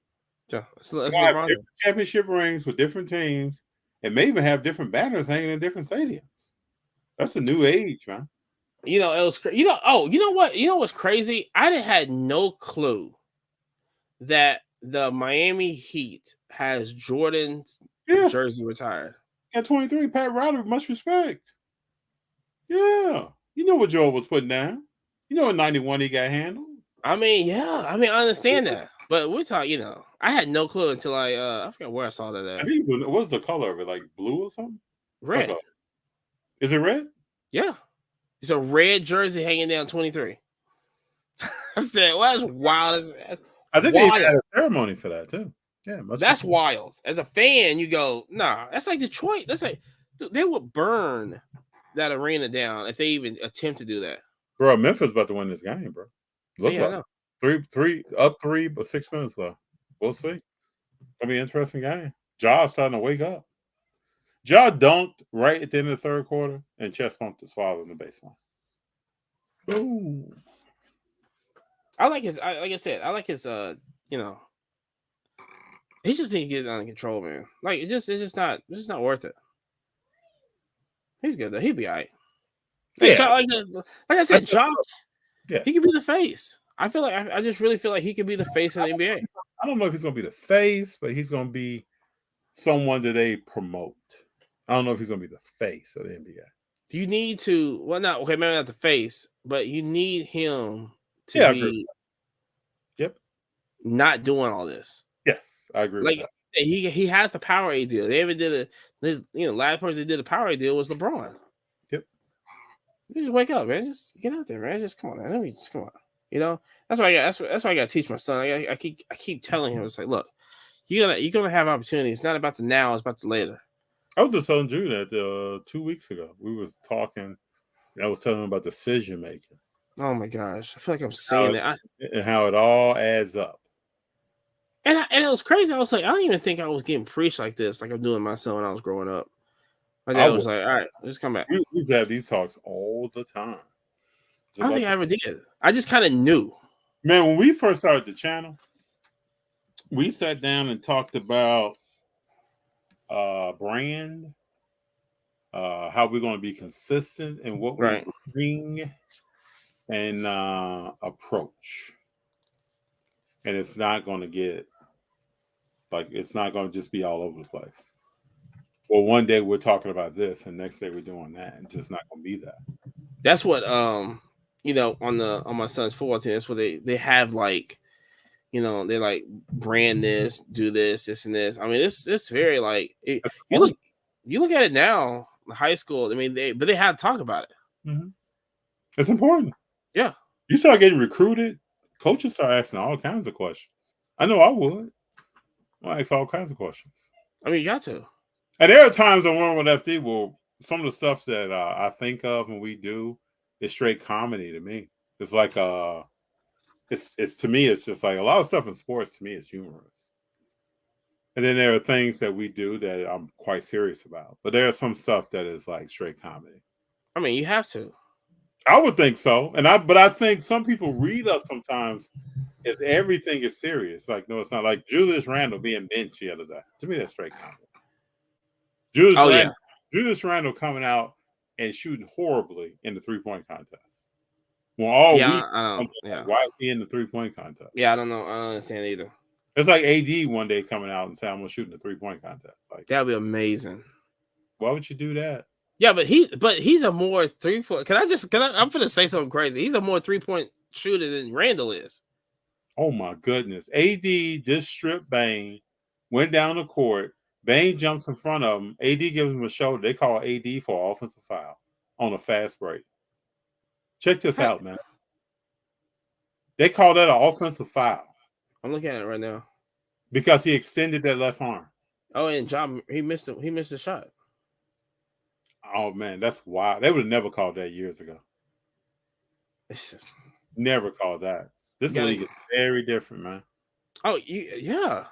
Yeah, that's LeBron. Different championship rings with different teams, and may even have different banners hanging in different stadiums. That's the new age, man. It was you know what? You know what's crazy? I had no clue that the Miami Heat has Jordan's jersey retired. At 23, Pat Riley, much respect. Yeah. You know what Joel was putting down. You know in 91 he got handled. I mean, yeah. I mean, I understand that. But we're talking, I had no clue until I forgot where I saw that at. I think what's the color of it? Like blue or something? Red. Is it red? Yeah. It's a red jersey hanging down 23. I said, well, that's wild. I think they had a ceremony for that too. Yeah, that's wild. As a fan, you go, nah, that's like Detroit. That's like they would burn that arena down if they even attempt to do that. Bro, Memphis about to win this game, bro. Look yeah, like 3 but 6 minutes left. We'll see. It'll be an interesting game. Ja's starting to wake up. Ja dunked right at the end of the third quarter and chest bumped his father in the baseline. Boom. I like his. Like I said, I like his. He just needs to get it under control, man. Like it's just not worth it. He's good though. He'll be all right. Like I said, Josh. Yeah, he could be the face. I feel like I just really feel like he could be the face of the NBA. I don't know if he's gonna be the face, but he's gonna be someone that they promote. I don't know if he's gonna be the face of the NBA. You need to maybe not the face, but you need him to be not doing all this. Yes, I agree. Like with that. he has the Powerade deal. They ever did last person that did a Powerade deal was LeBron. Yep. You just wake up, man. Just get out there, man. Just come on, man. Let me just come on. That's why I got to teach my son. I keep telling him, it's like, look, you're gonna have opportunities. It's not about the now, it's about the later. I was just telling Drew that 2 weeks ago we was talking. And I was telling him about decision making. Oh my gosh, I feel like I'm saying that and how it all adds up. And it was crazy. I was like, I don't even think I was getting preached like this, like I'm doing my son when I was growing up. My dad was like, all right, just come back. We used to have these talks all the time. I don't think I ever did. I just kind of knew. Man, when we first started the channel, we sat down and talked about brand, how we're going to be consistent in what we bring and approach. And it's not going to get it's not going to just be all over the place. Well, one day we're talking about this, and next day we're doing that, and just not going to be that. That's what on my son's football team, that's where they have like, they like brand this, do this, and this. I mean, it's very like you look at it now, high school. I mean, they had to talk about it. Mm-hmm. It's important. Yeah, you start getting recruited, coaches start asking all kinds of questions. I know I would. I ask all kinds of questions. I mean, you got to. And there are times I'm running with FD. Well, some of the stuff that I think of and we do is straight comedy to me. It's like it's to me, it's just like a lot of stuff in sports to me is humorous. And then there are things that we do that I'm quite serious about. But there are some stuff that is like straight comedy. I mean, you have to. I would think so. But I think some people read us sometimes as everything is serious. Like, no, it's not. Like Julius Randle being benched the other day. To me, that's straight comedy. Julius Randle coming out and shooting horribly in the 3-point contest. Well, all why is he in the 3-point contest? Yeah, I don't know. I don't understand either. It's like AD one day coming out and saying, "I'm gonna shoot in the 3-point contest." Like that'd be amazing. Why would you do that? Yeah, but he's a more 3-point. I'm gonna say something crazy. He's a more 3-point shooter than Randall is. Oh my goodness! AD just stripped Bane, went down the court. Bane jumps in front of him. AD gives him a shoulder. They call AD for an offensive foul on a fast break. Check this out, man. They call that an offensive foul. I'm looking at it right now. Because he extended that left arm. Oh, and John, he missed a shot. Oh man, that's wild. They would have never called that years ago. Never called that. This league is very different, man. Oh, yeah.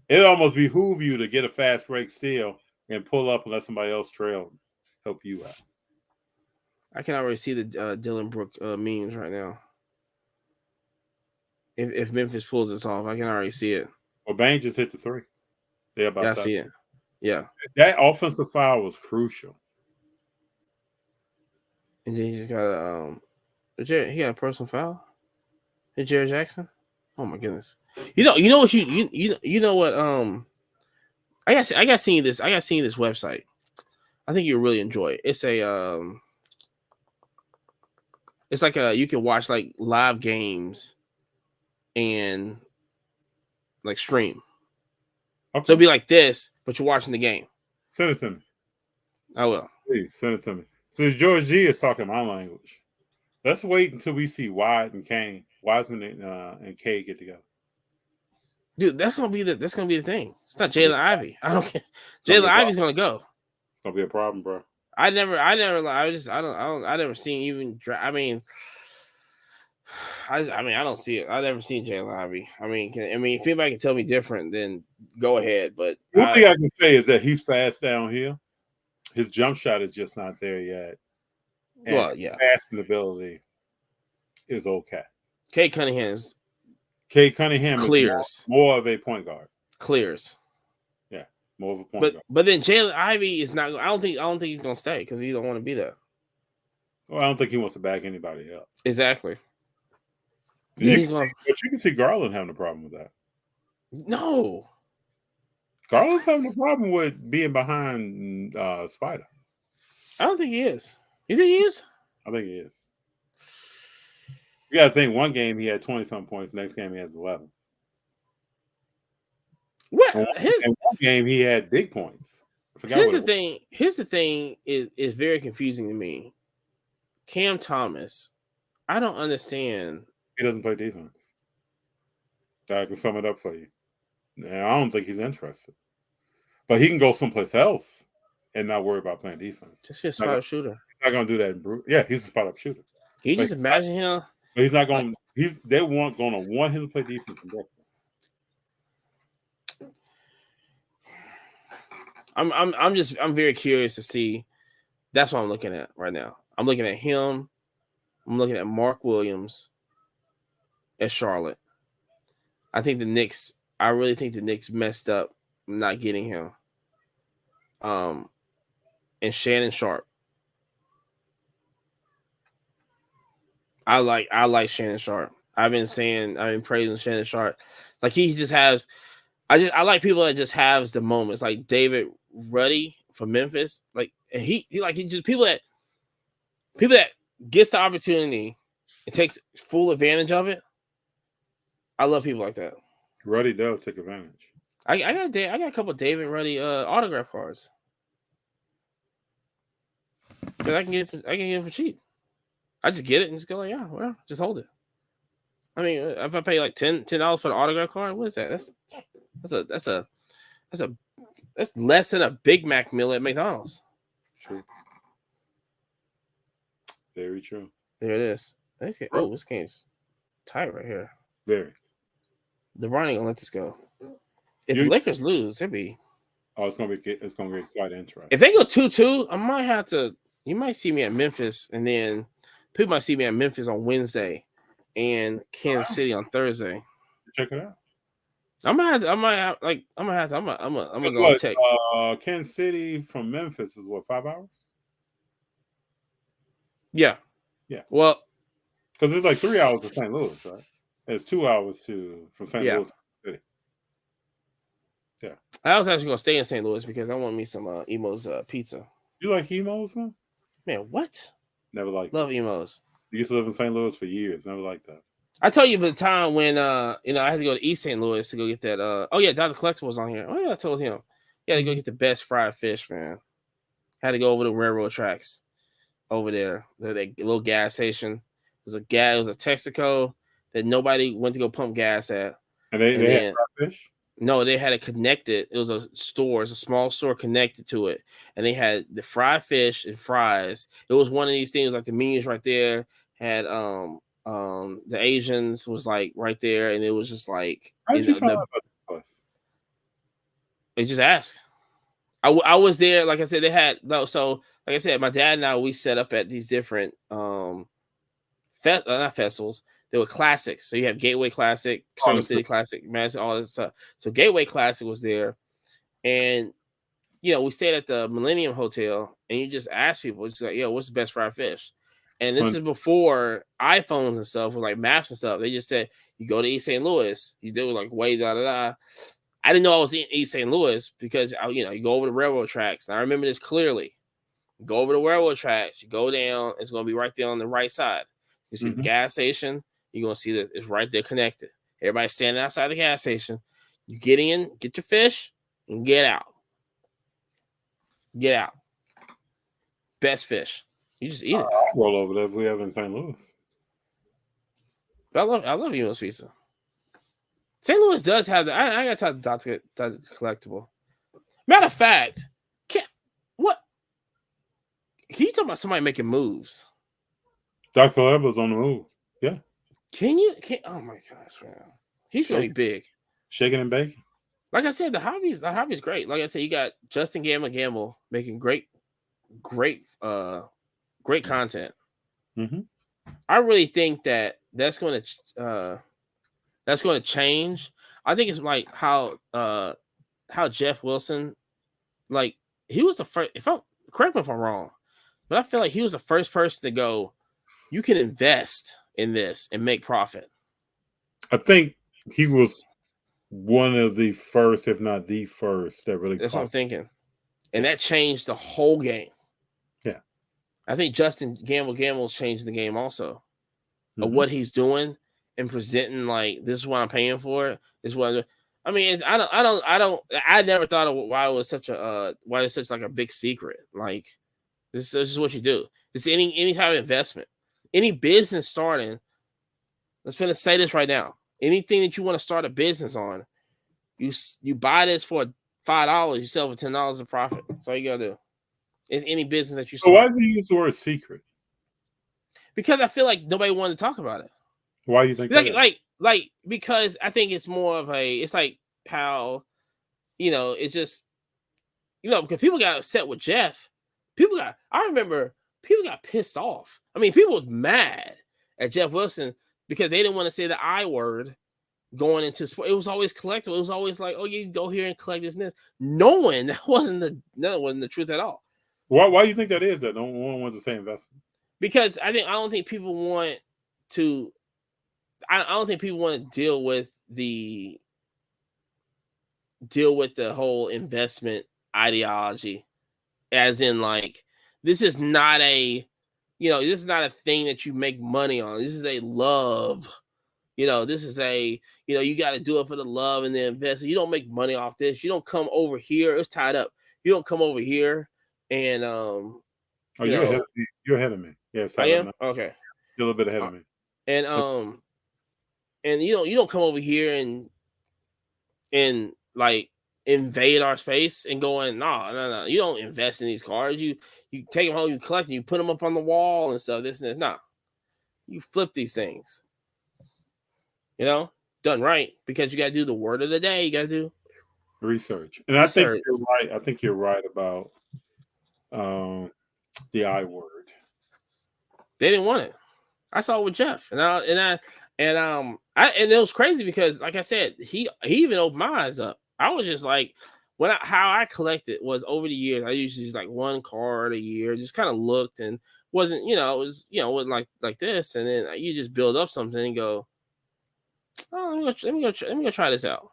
It almost behoove you to get a fast break steal and pull up and let somebody else trail help you out. I can already see the Dylan Brooke memes right now. If Memphis pulls this off, I can already see it. Well, Bane just hit the 3. They're about I see it. Yeah. That offensive foul was crucial. And then he just got he got a personal foul? Hey, Jared Jackson? Oh my goodness. You know what you know what I got seeing this website. I think you'll really enjoy it. It's it's like you can watch like live games and like stream. Okay. So it'll be like this, but you're watching the game. Send it to me. I will. Please send it to me. Since George G is talking my language, let's wait until we see Wiseman and K get together. Dude, that's gonna be the thing. It's not Jalen Ivey. I don't care. Jalen Ivey's gonna go. It's gonna be a problem, bro. I never seen even. I mean, I don't see it. I never seen Jalen Ivey. I mean, if anybody can tell me different, then go ahead. But one thing I can say is that he's fast downhill. His jump shot is just not there yet. And passing ability is okay. Cade Cunningham clears. Is more of a point guard. Clears. Yeah, more of a point guard. But then Jalen Ivey is not. I don't think he's gonna stay because he don't want to be there. Well, I don't think he wants to back anybody up. Exactly. But you can see Garland having a problem with that. No. Garland's having a problem with being behind Spider. I don't think he is. You think he is? I think he is. You got to think, one game he had 20-something points. Next game he has 11. What? In one game he had big points. Here's the thing is very confusing to me. Cam Thomas, I don't understand. He doesn't play defense. I can sum it up for you. Now, I don't think he's interested. But he can go someplace else and not worry about playing defense. Just be a spot-up shooter. He's not going to do that. Yeah, he's a spot-up shooter. Can you just imagine him? But he's not going. They going to want him to play defense in Brooklyn. I'm very curious to see. That's what I'm looking at right now. I'm looking at him. I'm looking at Mark Williams at Charlotte. I really think the Knicks messed up not getting him. And Shannon Sharp. I like Shannon Sharp. I've been praising Shannon Sharp. Like he just has. I like people that just has the moments. Like David Ruddy from Memphis. Like and he just people that gets the opportunity and takes full advantage of it. I love people like that. Ruddy does take advantage. I got a couple of David Ruddy autograph cards. Because I can get it for cheap. I just get it and just go like, yeah, well, just hold it. I mean, if I pay like $10 for the autograph card, what is that? That's less than a Big Mac meal at McDonald's. True. Very true. There it is. Oh, this game's tight right here. Very. LeBron ain't gonna let this go. If the Lakers lose, it'd be. Oh, it's gonna be quite interesting. If they go 2-2, I might have to. You might see me at Memphis, and then people might see me at Memphis on Wednesday, and Kansas City on Thursday. Check it out. I'm gonna go text. Kansas City from Memphis is what, 5 hours? Yeah. Yeah. Well, because it's like 3 hours to St. Louis, right? It's 2 hours from St. Louis City. Yeah. I was actually gonna stay in St. Louis because I want me some Emo's pizza. You like Emo's, man? Man, what? Never liked Love Emo's. You used to live in St. Louis for years. Never liked that. I told you about the time when I had to go to East St. Louis to go get that. Dr. Collector was on here. Oh yeah, I told him. He had to go get the best fried fish, man. Had to go over the railroad tracks over there. That little gas station. It was a Texaco that nobody went to go pump gas at. And they had fried fish? No, they had it connected. It was a small store connected to it. And they had the fried fish and fries. It was one of these things like the menus right there had the Asians was like right there, and it was just like how did you find out about this place? They just asked. I was there, like I said, they had so like I said, my dad and I we set up at these different not festivals. They were classics. So you have Gateway Classic, Circle City Classic, Madison, all this stuff. So Gateway Classic was there, and we stayed at the Millennium Hotel, and you just ask people, it's like, what's the best fried fish? And this is before iPhones and stuff with like maps and stuff. They just said you go to East St. Louis. You do like way da da da. I didn't know I was in East St. Louis because you go over the railroad tracks. And I remember this clearly. You go over the railroad tracks. You go down. It's going to be right there on the right side. You see the gas station. You're going to see that it's right there connected. Everybody's standing outside the gas station. You get in, get your fish, and get out. Get out. Best fish. You just eat it. I'll roll over there if we have in St. Louis. I love Emo's Pizza. St. Louis does have the. I got to talk to collectible. Matter of fact, can you talk about somebody making moves? Dr. Leber's on the move. Yeah. Can oh my gosh, man. He's gonna be big. Shaking and baking. Like I said, the hobby's great. Like I said, you got Justin Gamble making great content. Mm-hmm. I really think that's going to change. I think it's like how Jeff Wilson, like he was the first. Correct me if I'm wrong, but I feel like he was the first person to go, you can invest in this and make profit. I think he was one of the first, if not the first, that really. That's what I'm thinking, and that changed the whole game. Yeah, I think Justin Gamble's changed the game also, of what he's doing and presenting. Like, this is what I'm paying for. This is what I mean. I never thought of why it's such like a big secret. Like, this is what you do. It's any type of investment, any business starting. Let's say this right now. Anything that you want to start a business on, you buy this for $5, you sell for $10 of profit. That's all you gotta do. In any business that you start. So why do you use the word secret? Because I feel like nobody wanted to talk about it. Why do you think that? Like because I think it's more of it's like how it's just because people got upset with Jeff. I remember people got pissed off. I mean, people was mad at Jeff Wilson because they didn't want to say the I word going into sport. It was always collectible. It was always like, oh, you go here and collect this and this. That wasn't the truth at all. Why do you think that is? That no one wants to say investment? Because I don't think people want to. I don't think people want to deal with the whole investment ideology, as in like this is not a this is not a thing that you make money on. This is a love. This is you got to do it for the love and the investment. You don't make money off this. You don't come over here. It's tied up. You don't come over here and you're ahead of me. You're ahead of me. Yes, I am. Okay, you're a little bit ahead of me. And you don't come over here and like invade our space and going, no. You don't invest in these cars. You take them home, you collect them, you put them up on the wall and stuff. This and this. No, you flip these things. Done right, because you got to do the word of the day. You got to do research. And I think you're right. I think you're right about the I word. They didn't want it. I saw it with Jeff, and it was crazy because, like I said, he even opened my eyes up. I was just like, how I collected was over the years. I usually just like one card a year, just kind of looked and wasn't wasn't like this, and then you just build up something and go, oh, let me go try this out,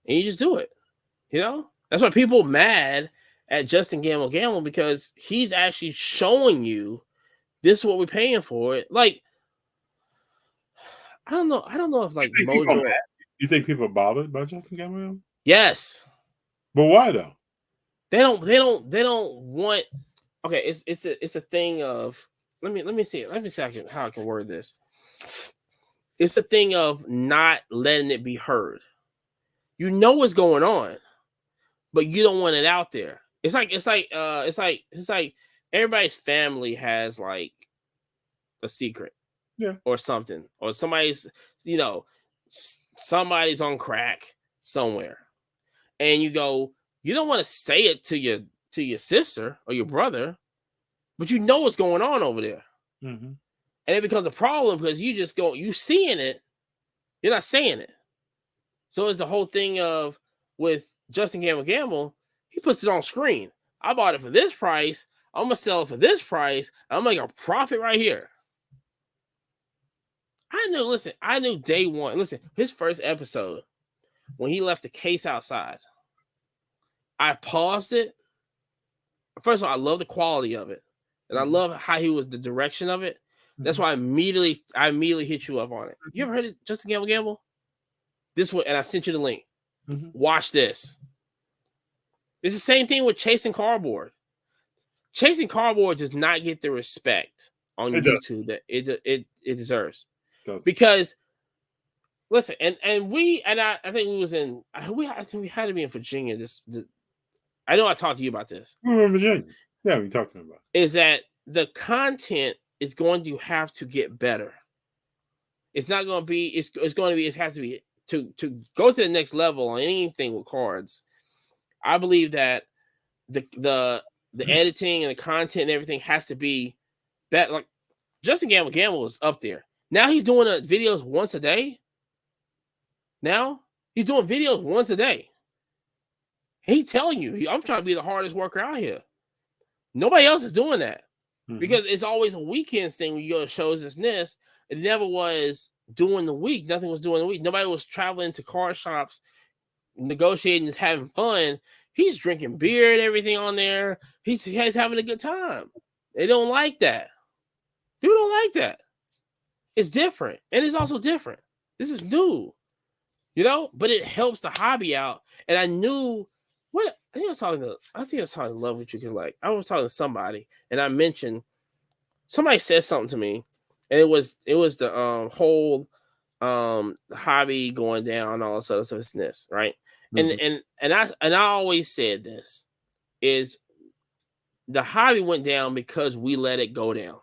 and you just do it. That's why people mad at Justin Gamble because he's actually showing you this is what we're paying for it. Like, I don't know if like Mojo. You think people are bothered by Justin Gamble? Yes, but why though? They don't want. Okay, it's a thing of let me see how I can word this. It's a thing of not letting it be heard. You know what's going on, but you don't want it out there. It's like everybody's family has like a secret, or something, or somebody's on crack somewhere, and you don't want to say it to your sister or your brother, but you know what's going on over there. Mm-hmm. And it becomes a problem because you seeing it, you're not saying it. So it's the whole thing of with Justin Gamble, he puts it on screen. I bought it for this price. I'm gonna sell it for this price. I'm gonna make a profit right here. I knew day one. Listen, his first episode, when he left the case outside, I paused it. First of all, I love the quality of it. And I love how he was the direction of it. That's why I immediately hit you up on it. You ever heard of Justin Gamble? This one, and I sent you the link. Mm-hmm. Watch this. It's the same thing with Chasing Cardboard. Chasing Cardboard does not get the respect on YouTube that it deserves. Because listen, I think we had to be in Virginia. I know I talked to you about this. We were in Virginia. Yeah, we talked about it. Is that the content is going to have to get better. It's not going to be. It has to be to go to the next level on anything with cards. I believe that the editing and the content and everything has to be better. Like Justin Gamble is up there. Now he's doing videos once a day. Now he's doing videos once a day. He's telling you, I'm trying to be the hardest worker out here. Nobody else is doing that. Mm-hmm. Because it's always a weekends thing when you go to shows and this. It never was during the week. Nothing was during the week. Nobody was traveling to car shops, negotiating, having fun. He's drinking beer and everything on there. He's having a good time. They don't like that. People don't like that. It's different. And it's also different. This is new. But it helps the hobby out. And I knew I was talking to Love What You Can Like. I was talking to somebody, and I mentioned somebody said something to me, and it was the whole hobby going down, all this other stuff, this, right? Mm-hmm. And I always said this is the hobby went down because we let it go down.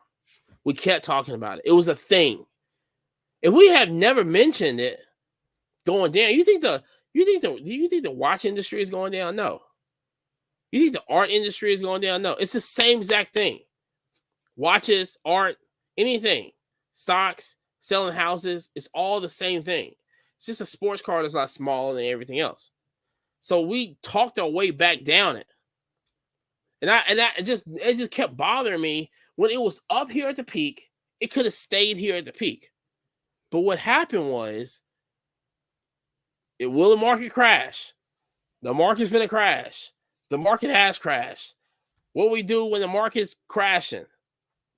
We kept talking about it. It was a thing. If we have never mentioned it going down, do you think the watch industry is going down? No. You think the art industry is going down? No. It's the same exact thing. Watches, art, anything, stocks, selling houses, it's all the same thing. It's just a sports car that's a lot smaller than everything else. So we talked our way back down it. And it just kept bothering me when it was up here at the peak. It could have stayed here at the peak. But what happened was, the market crash? The market's going to crash. The market has crashed. What we do when the market's crashing?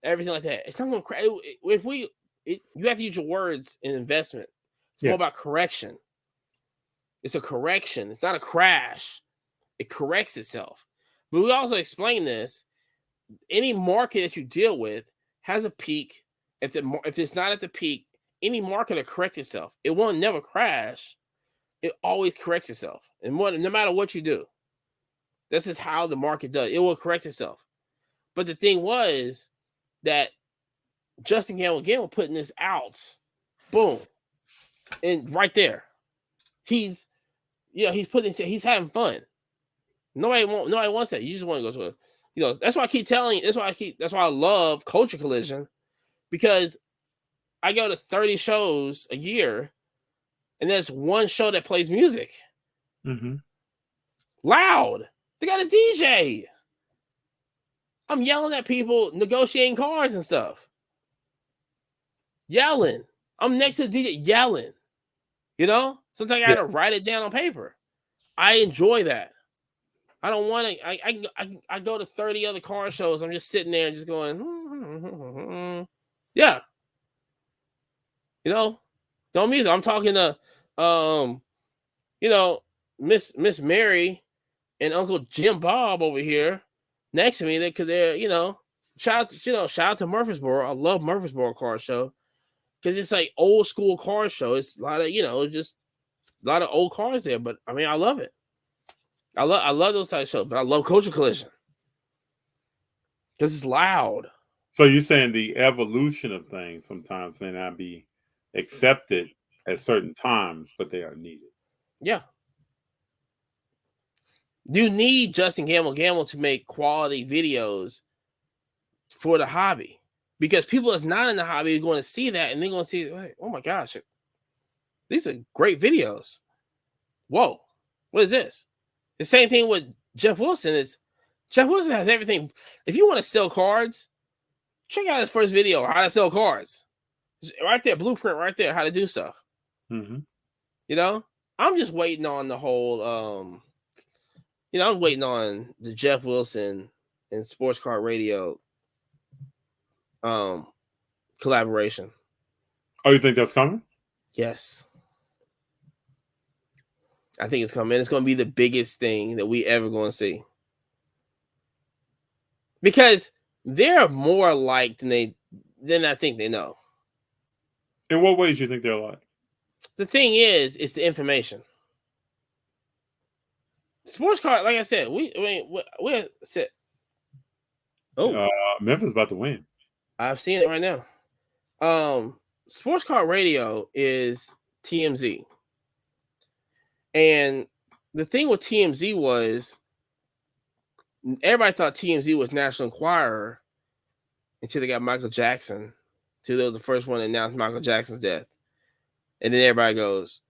everything like that. It's not going to crash. If you have to use your words in investment. It's more about correction. It's a correction. It's not a crash. It corrects itself. But we also explain this. Any market that you deal with has a peak. If it's not at the peak, any market will correct itself. It won't never crash. It always corrects itself. And no matter what you do, this is how the market does. It will correct itself. But the thing was that Justin Gamble again was putting this out. Boom. And right there. He's having fun. Nobody wants that. You just want to go to that's why I keep telling you, that's why I love Culture Collision, because I go to 30 shows a year and there's one show that plays music. Mm-hmm. Loud. They got a DJ. I'm yelling at people negotiating cars and stuff. Yelling. I'm next to the DJ yelling. Sometimes I got to write it down on paper. I enjoy that. I don't want to. I go to 30 other car shows. I'm just sitting there and just going, yeah. Don't music. I'm talking to, Miss Mary and Uncle Jim Bob over here next to me. Because they're, shout out to Murfreesboro. I love Murfreesboro car show because it's like old school car show. It's a lot of, just a lot of old cars there. But I mean, I love it. I love those type of shows, but I love Culture Collision because it's loud. So you're saying the evolution of things sometimes may not be accepted at certain times, but they are needed. Yeah. You need Justin Gamble to make quality videos for the hobby, because people that's not in the hobby are going to see that and they're going to see, oh my gosh, these are great videos. Whoa, what is this? The same thing with Jeff Wilson. Jeff Wilson has everything. If you want to sell cards, check out his first video, how to sell cards. It's right there, blueprint right there, how to do stuff. Mm-hmm. I'm just waiting on the whole, I'm waiting on the Jeff Wilson and Sports Card Radio collaboration. Oh, you think that's coming? Yes. I think it's coming. It's going to be the biggest thing that we ever going to see. Because they're more alike than I think they know. In what ways do you think they're alike? The thing is, it's the information. Sports card, like I said, we're set. Oh, Memphis about to win. I've seen it right now. Sports Card Radio is TMZ. And the thing with TMZ was everybody thought TMZ was National Enquirer until they got Michael Jackson. Until they was the first one to announce Michael Jackson's death. And then everybody goes,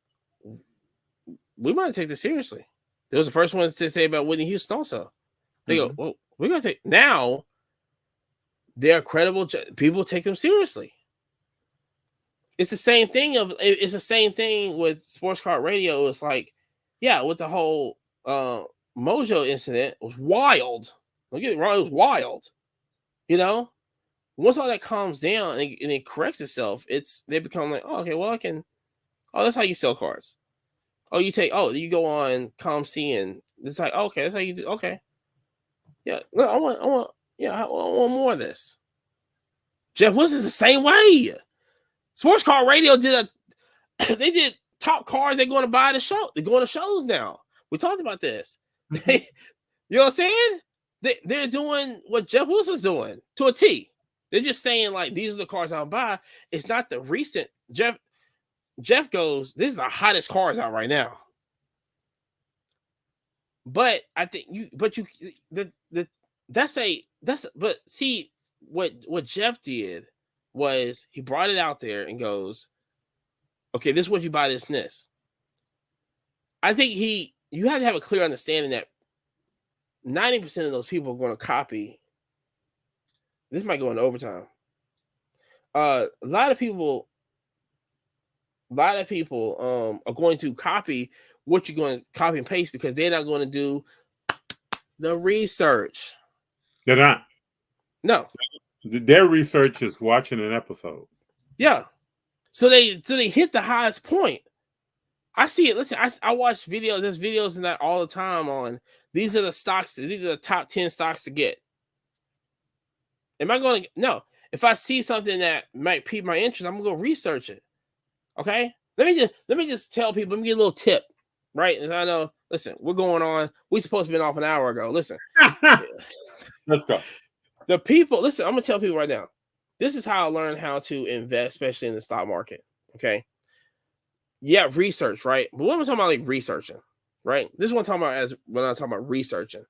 we might take this seriously. They was the first ones to say about Whitney Houston also. They go, well, we're going to take... Now, they're credible. People take them seriously. It's the same thing with Sports Card Radio. It's like, yeah, with the whole Mojo incident, it was wild. Don't get it wrong, it was wild. Once all that calms down and it corrects itself, they become like, oh, okay, well, that's how you sell cards. Oh, you go on ComC and it's like, okay, that's how you do. Okay, yeah, no, I want more of this. Jeff Wilson's the same way. Sports Card Radio they did top cars they're going to buy the show. They're going to shows now. We talked about this. You know what I'm saying? They're doing what Jeff Wilson's doing to a T. They're just saying, like, these are the cars I'll buy. It's not the recent. Jeff goes, this is the hottest cars out right now. But I think but see what Jeff did was he brought it out there and goes, okay, this is what you buy this and this. I think you have to have a clear understanding that 90% of those people are going to copy. This might go into overtime. A lot of people are going to copy what you're going to copy and paste because they're not going to do the research. They're not. No. Their research is watching an episode. Yeah. So they hit the highest point. I see it. Listen, I watch videos. There's videos in that all the time on these are the stocks. These are the top 10 stocks to get. Am I going to? No. If I see something that might pique my interest, I'm gonna go research it. Okay. Let me just tell people. Let me get a little tip, right? As I know. Listen, we're going on. We're supposed to have been off an hour ago. Listen. Let's go. The people. Listen, I'm gonna tell people right now. This is how I learned how to invest, especially in the stock market. Okay. Yeah, research, right? But what am I talking about? Like researching, right? This is what I'm talking about as when I'm talking about researching.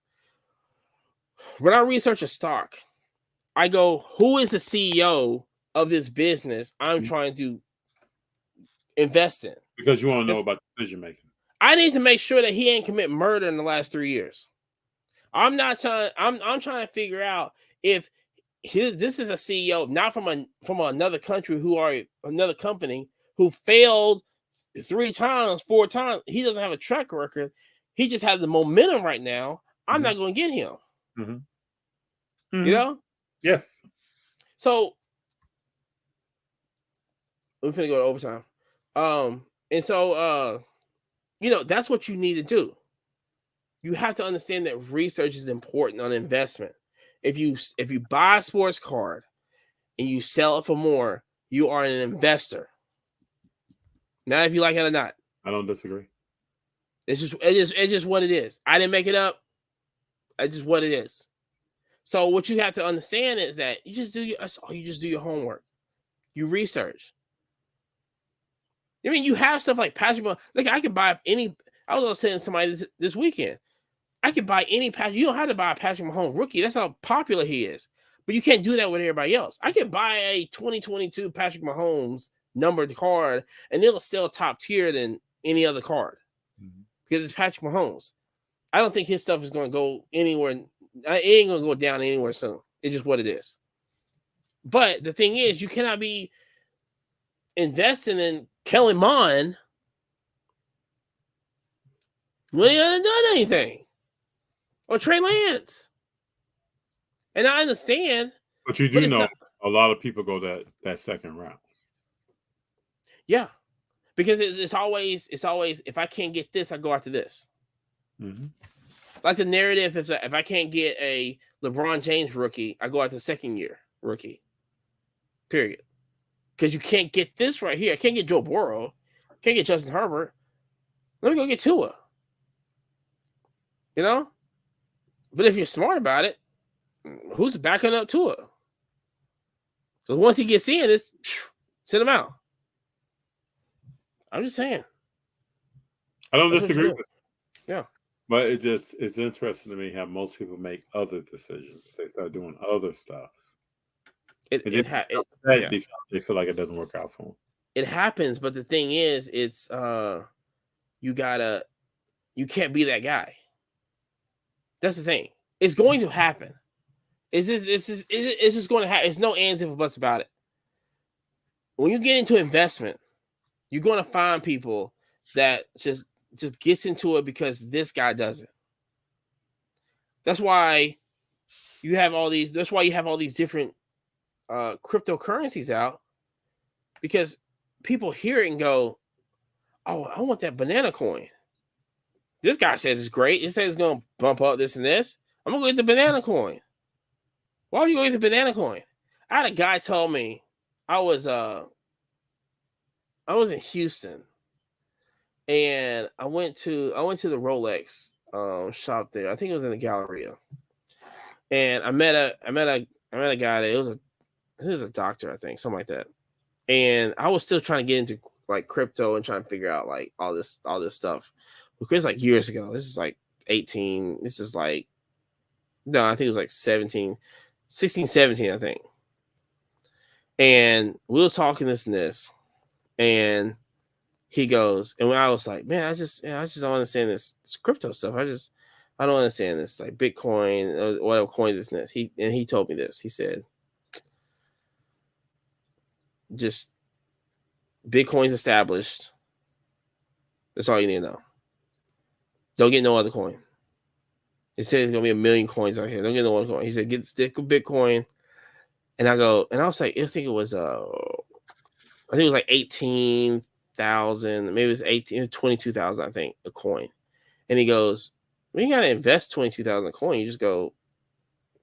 When I research a stock, I go, who is the CEO of this business I'm trying to invest in? Because you want to know about decision making. I need to make sure that he ain't commit murder in the last 3 years. I'm trying to figure out if this is a CEO not from another country another company who failed 3 times, 4 times. He doesn't have a track record. He just has the momentum right now. I'm not going to get him. You know? Yes. So we're finna go to overtime. And so that's what you need to do. You have to understand that research is important on investment. If you buy a sports card and you sell it for more, you are an investor. Now, if you like it or not. I don't disagree. It's just what it is. I didn't make it up. It's just what it is. So what you have to understand is that you just do your homework. You research. I mean, you have stuff like Patrick. Like I could buy any. I was saying to somebody this weekend. I could buy any Patrick. You don't have to buy a Patrick Mahomes rookie. That's how popular he is. But you can't do that with everybody else. I could buy a 2022 Patrick Mahomes numbered card, and it'll sell top tier than any other card because it's Patrick Mahomes. I don't think his stuff is going to go anywhere. It ain't going to go down anywhere soon. It's just what it is. But the thing is, you cannot be investing in Kellen Mond when he hasn't done anything. Or Trey Lance. And I understand. But you do know a lot of people go that second round. Yeah. Because it's always if I can't get this, I go after this. Like the narrative, if I can't get a LeBron James rookie, I go after the second year rookie. Period. Because you can't get this right here. I can't get Joe Burrow. Can't get Justin Herbert. Let me go get Tua. You know? But if you're smart about it, who's backing up Tua? So once he gets in, it's send him out. I'm just saying. I don't disagree with it. Yeah. But it's interesting to me how most people make other decisions. They start doing other stuff. They feel like it doesn't work out for them. It happens, but the thing is, it's you can't be that guy. That's the thing. It's going to happen. It's just going to happen. It's no ands if or buts about it. When you get into investment, you're going to find people that just gets into it because this guy does it. That's why you have all these. That's why you have all these different cryptocurrencies out, because people hear it and go, "Oh, I want that banana coin. This guy says it's great. He says it's going to bump up this and this. I'm going to go get the banana coin." Why would you go get the banana coin? I had a guy tell me I was in Houston, and I went to the Rolex shop there. I think it was in the Galleria, and I met a guy that he was a doctor, I think, something like that. And I was still trying to get into like crypto and trying to figure out like all this stuff. Because like years ago, this is like 18. This is like, no, I think it was like 16, 17, I think. And we were talking this and this, and he goes, and when I was like, man, I just don't understand this crypto stuff. I don't understand this, like Bitcoin or whatever coins this and this. He told me this. He said, just Bitcoin's established. That's all you need to know. Don't get no other coin. It says there's gonna be 1 million coins out here. Don't get no other coin. He said, stick with Bitcoin. And I go, and I was like, I think it was like 18,000, maybe it was 22,000, I think, a coin. And he goes, well, you gotta invest 22,000 a coin. You just go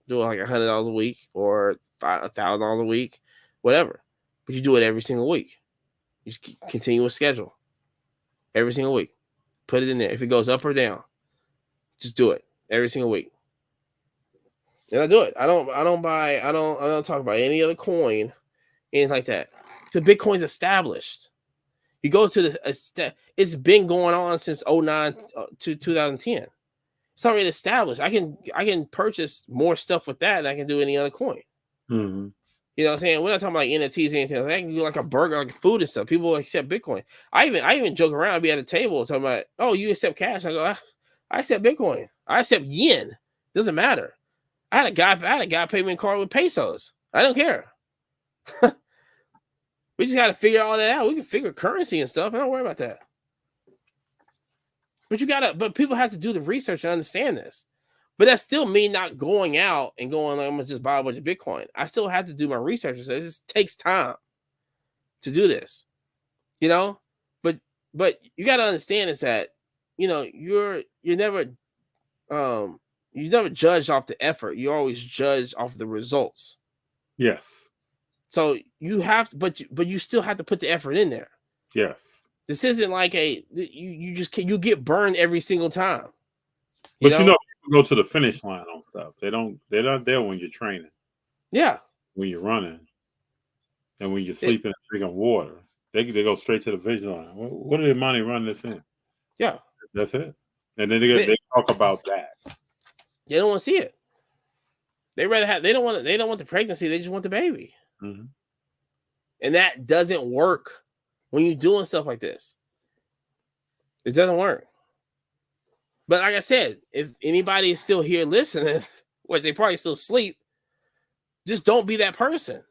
do it like $100 a week or $1,000 a week, whatever. But you do it every single week. You just continue a schedule every single week. Put it in there. If it goes up or down, just do it every single week. And I do it. I don't talk about any other coin, anything like that. Because Bitcoin's established. You go to it's been going on since 2009 to 2010. It's already established. I can purchase more stuff with that than I can do any other coin. Mm-hmm. You know what I'm saying? We're not talking about like NFTs or anything. I can do like a burger, like food and stuff. People accept Bitcoin. I even joke around, be at a table talking about, oh, you accept cash? I go, I accept Bitcoin. I accept yen. Doesn't matter. I had a guy pay me in card with pesos. I don't care. We just got to figure all that out. We can figure currency and stuff. I don't worry about that. But people have to do the research and understand this. But that's still me not going out and going, like, I'm going to just buy a bunch of Bitcoin. I still have to do my research. So it just takes time to do this, you know? But you got to understand is that, you know, you're never judged off the effort. You always judge off the results. Yes. So you have to, but you still have to put the effort in there. Yes. This isn't like you get burned every single time. But you know, people go to the finish line on stuff. They're not there when you're training. Yeah. When you're running, and when you're sleeping and drinking water, they go straight to the vision line. What did Imani run this in? Yeah. That's it. And then they talk about that. They don't want to see it. They don't want the pregnancy. They just want the baby. Mm-hmm. And that doesn't work when you're doing stuff like this. It doesn't work. But like I said, if anybody is still here listening, which they probably still sleep, just don't be that person.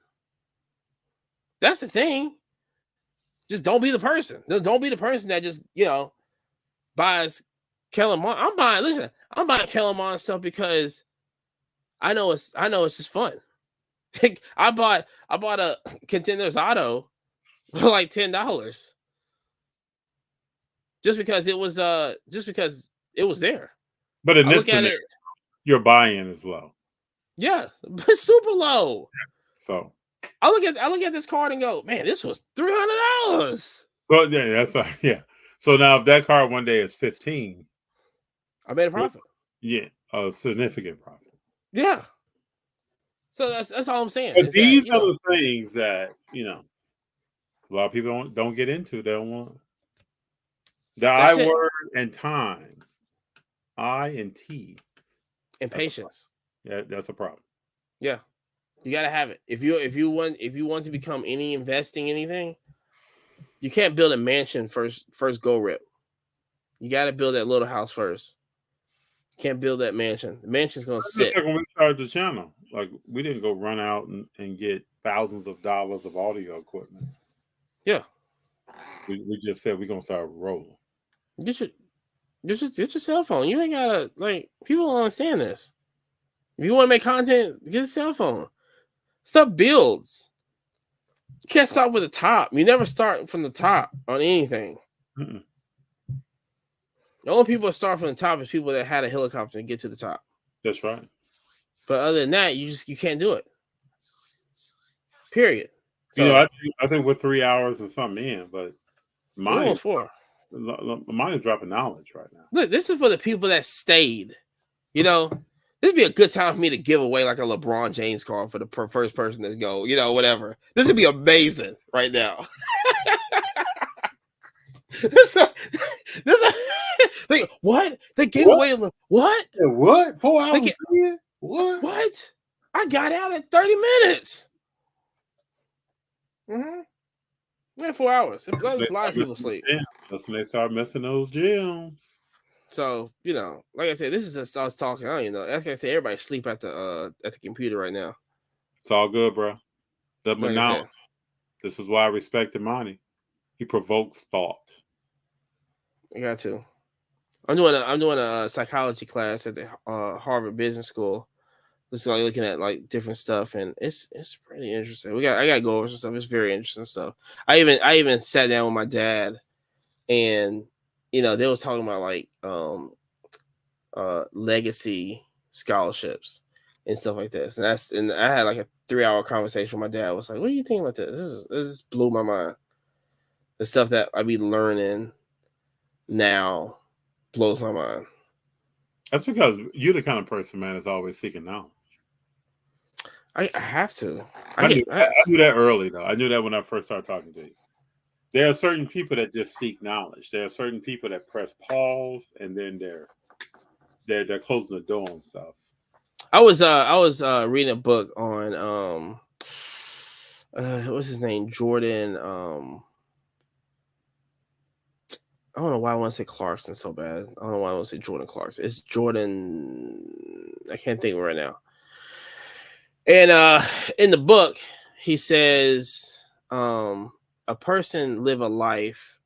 That's the thing. Just don't be the person. Don't be the person that just, you know, buys Kellerman. I'm buying Kellerman stuff because I know it's just fun. I bought a Contenders auto for like $10 just because it was there. But in this scenario, your buy-in is low. Yeah, but super low. So I look at this card and go, man, this was $300. Well, yeah, that's right. Yeah. So now if that card one day is 15, I made a profit. Yeah, a significant profit. Yeah. So that's all I'm saying. But these are the things that, you know, a lot of people don't get into. They don't want the I word and time. I and T. And patience. Yeah, that's a problem. Yeah. You gotta have it. If you want to become investing anything, you can't build a mansion first go rip. You gotta build that little house first. You can't build that mansion. The mansion's gonna sit. Like when we started the channel, like we didn't go run out and get thousands of dollars of audio equipment. Yeah. We just said we're gonna start rolling. Get your cell phone. You ain't gotta, like, people don't understand this. If you want to make content, get a cell phone. Stuff builds. You can't start with the top. You never start from the top on anything. Mm-mm. The only people that start from the top is people that had a helicopter and get to the top. That's right. But other than that, you can't do it. Period. So, you know, I think we're 3 hours and something in, but almost 4. Mine is dropping knowledge right now. Look, this is for the people that stayed. You know, this would be a good time for me to give away like a LeBron James card for the first person to go, you know, whatever. This would be amazing right now. Like, what? They gave away what? What? 4 hours? What? I got out at 30 minutes. Mm-hmm. Yeah, 4 hours. A lot of people sleep. That's when they start messing those gems. So, you know, like I said, this is just us talking. I don't even know. Like I said, everybody sleep at the computer right now. It's all good, bro. This is why I respect Imani. He provokes thought. I got to. I'm doing a psychology class at the Harvard Business School. just like looking at like different stuff, and it's pretty interesting. I gotta go over some stuff. It's very interesting stuff. I even sat down with my dad, and they was talking about like legacy scholarships and stuff like this, and I had like a 3-hour conversation with my dad. I was like, "What do you think about this? This blew my mind. The stuff that I be learning now blows my mind." That's because you're the kind of person, man, that's always seeking knowledge. I have to. I knew that early, though. I knew that when I first started talking to you. There are certain people that just seek knowledge. There are certain people that press pause and then they're closing the door on stuff. I was reading a book on what's his name? Jordan. I don't know why I want to say Clarkson so bad. I don't know why I want to say Jordan Clarkson. It's Jordan. I can't think of it right now. And in the book, he says a person live a life.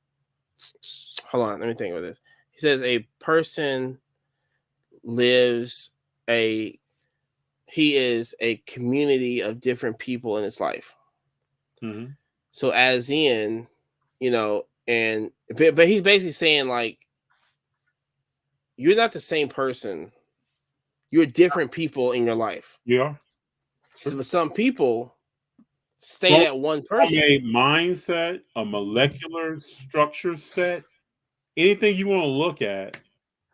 Hold on, let me think of this. He says a person lives he is a community of different people in his life. Mm-hmm. So as in, and but he's basically saying like you're not the same person. You're different people in your life. Yeah. So some people stay that one person. From a mindset, a molecular structure set, anything you want to look at,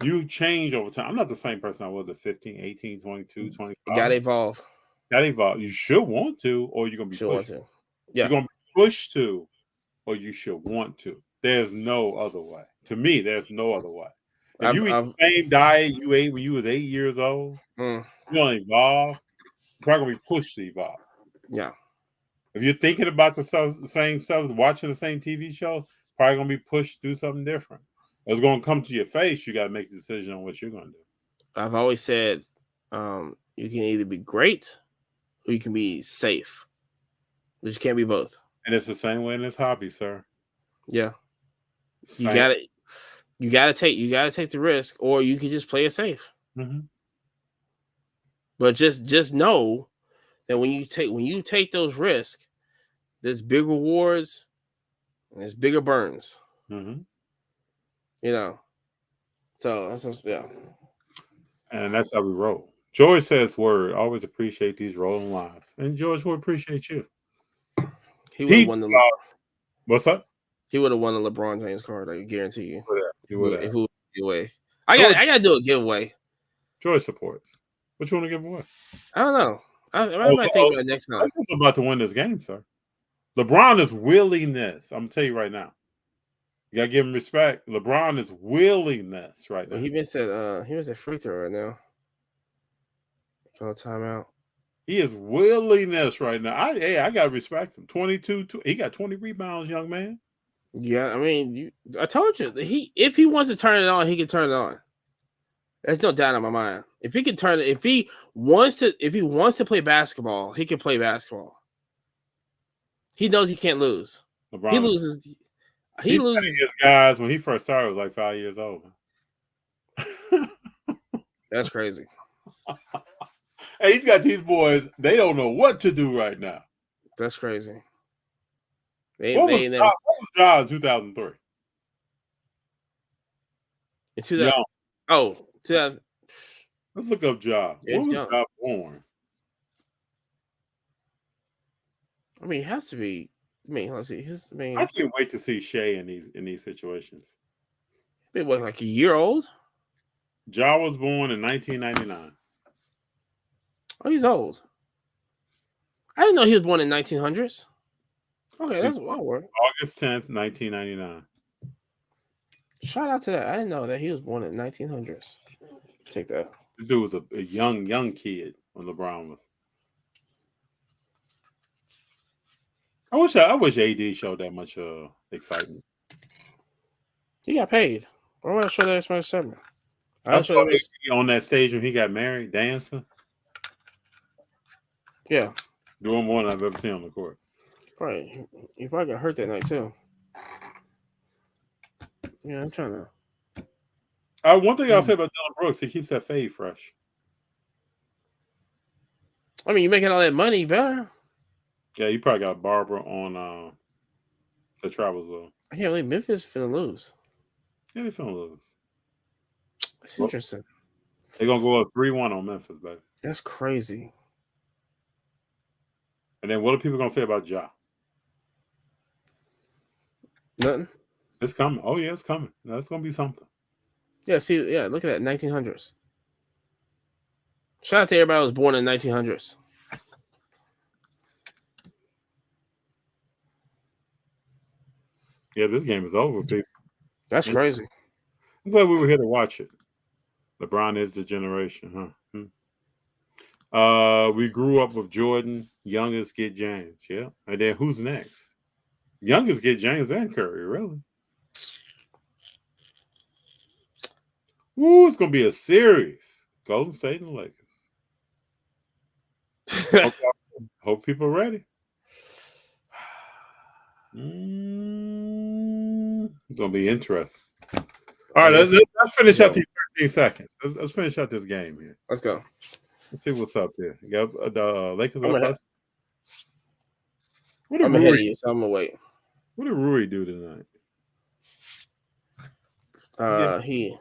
you change over time. I'm not the same person I was at 15, 18, 22, 25. Gotta evolve. You should want to, or you're going to be pushed to. Yeah. You're going to be pushed to, or you should want to. There's no other way. To me, there's no other way. If you eat the same diet you ate when you was 8 years old, you don't evolve. You're probably going to be pushed to evolve. Yeah. If you're thinking about the same stuff, watching the same TV show, probably going to be pushed to do something different. It's going to come to your face. You got to make a decision on what you're going to do. I've always said you can either be great or you can be safe. But you can't be both. And it's the same way in this hobby, sir. Yeah. You gotta take the risk, or you can just play it safe. Mm-hmm. But just know that when you take those risks, there's big rewards and there's bigger burns. Mm-hmm. So that's yeah. And that's how we roll. George says, "Word, always appreciate these rolling lives." And George will appreciate you. He would have won the. What's up? He would have won the LeBron James card. I guarantee you. He would have. Giveaway. I gotta do a giveaway. George supports. What you want to give away? I don't know. I might think about it next time. I'm just about to win this game, sir. LeBron is willingness. I'm gonna tell you right now. You gotta give him respect. LeBron is willingness right now. He was a free throw right now. Call timeout. He is willingness right now. I gotta respect him. 22. He got 20 rebounds, young man. Yeah, I mean, I told you if he wants to turn it on, he can turn it on. There's no doubt in my mind. If he can turn it, if he wants to play basketball, he can play basketball. He knows he can't lose. LeBron, he loses. He loses. His guys when he first started was like 5 years old. That's crazy. Hey, he's got these boys. They don't know what to do right now. That's crazy. What was Ja in 2003? In 2000. Oh, 2000. Let's look up Ja. Yeah, when was Ja born? I mean, it has to be. I mean, let's see. I can't wait to see Shea in these situations. It was like a year old. Ja was born in 1999. Oh, he's old. I didn't know he was born in 1900s. Okay, that's what work. August 10th, 1999. Shout out to that. I didn't know that he was born in 1900s. Take that. This dude was a young kid when LeBron was. I wish AD showed that much excitement. He got paid. Why would I show that much excitement? I saw AD on that stage when he got married, dancing. Yeah. Doing more than I've ever seen on the court. Right. He probably got hurt that night too. Yeah, I'm trying to. One thing I'll say about Dylan Brooks, he keeps that fade fresh. I mean, you're making all that money, you better. Yeah, you probably got Barbara on the Travels though. I can't believe Memphis finna lose. Yeah, they finna lose. That's interesting. They're gonna go up 3-1 on Memphis, baby. That's crazy. And then what are people gonna say about Ja? Nothing. It's coming. Oh yeah, it's coming. That's gonna be something. Yeah, see, look at that, 1900s. Shout out to everybody who was born in 1900s. Yeah, this game is over, people. That's crazy. I'm glad we were here to watch it. LeBron is the generation, huh? We grew up with Jordan. Youngest get James. Yeah. And then who's next? Youngest get James and Curry, really. Ooh, it's gonna be a series. Golden State and the Lakers. Hope people are ready. It's gonna be interesting. All right, let's finish up these 13 seconds. Let's finish up this game here. Let's go. Let's see what's up there. You got the Lakers up us. I'm ahead of you, so I'm gonna wait. What did Rui do tonight? He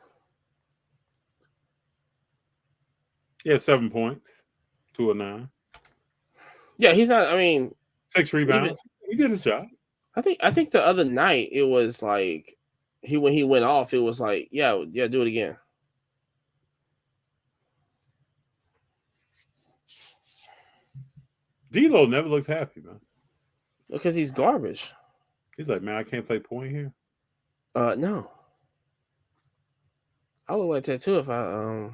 had 7 points, 2 of 9. Yeah, he's not. I mean, 6 rebounds. He did his job. I think the other night it was like when he went off, it was like, yeah, do it again. D'Lo never looks happy, man. Because he's garbage. He's like, man, I can't play point here. No. I would like that too if I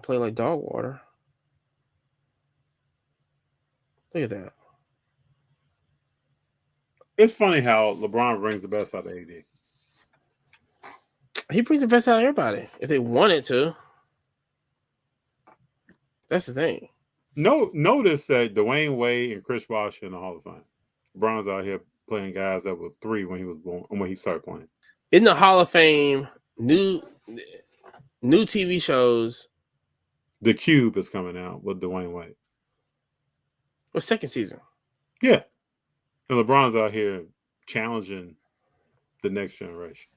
play like dog water. Look at that. It's funny how LeBron brings the best out of AD. He brings the best out of everybody if they wanted to. That's the thing. Notice that Dwayne Wade and Chris Bosh in the Hall of Fame. LeBron's out here playing guys that were 3 when he was born, when he started playing. In the Hall of Fame, new TV shows. The Cube is coming out with Dwayne Wade. Well, second season. Yeah. And LeBron's out here challenging the next generation.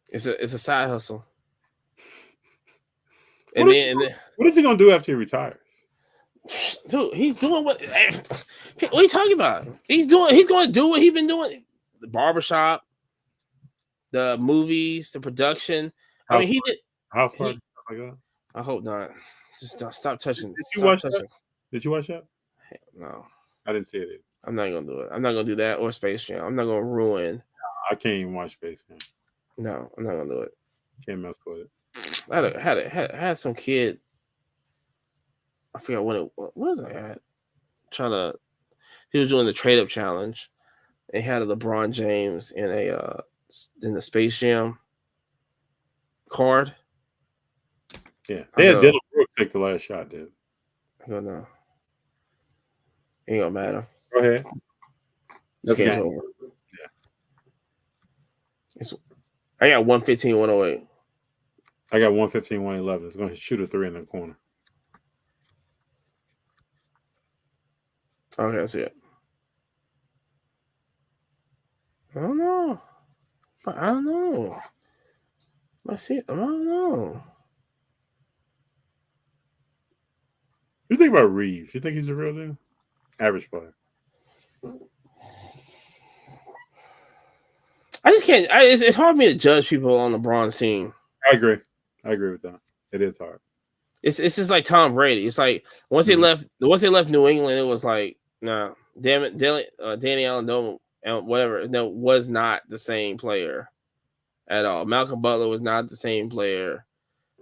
It's a side hustle. What is he gonna do after he retires? Dude, he's doing what are you talking about? He's going to do what he's been doing. The barbershop, the movies, the production. He did house party, stuff like that. I hope not. Just stop touching. Did you watch that? Did you watch that? No. I didn't see it. I'm not gonna do it. I'm not gonna do that or Space Jam. I'm not gonna ruin. I can't even watch Space Jam. No, I'm not gonna do it. Can't mess with it. I had some kid. I forgot what was I at. He was doing the trade up challenge, and had a LeBron James in the Space Jam card. Yeah, they had Dylan Brooks take the last shot, dude. I don't know. Ain't gonna matter. Go ahead. This game's over. Yeah. I got 115, 108. I got 115, 111. It's going to shoot a 3 in the corner. Okay, I see it. I don't know. I see it. I don't know. You think about Reeves? You think he's a real deal? Average player. I just can't. It's hard for me to judge people on LeBron's team. I agree with that. It is hard. It's just like Tom Brady. It's like once they left New England, it was like, nah, damn it, Danny Allen and whatever. No, was not the same player at all. Malcolm Butler was not the same player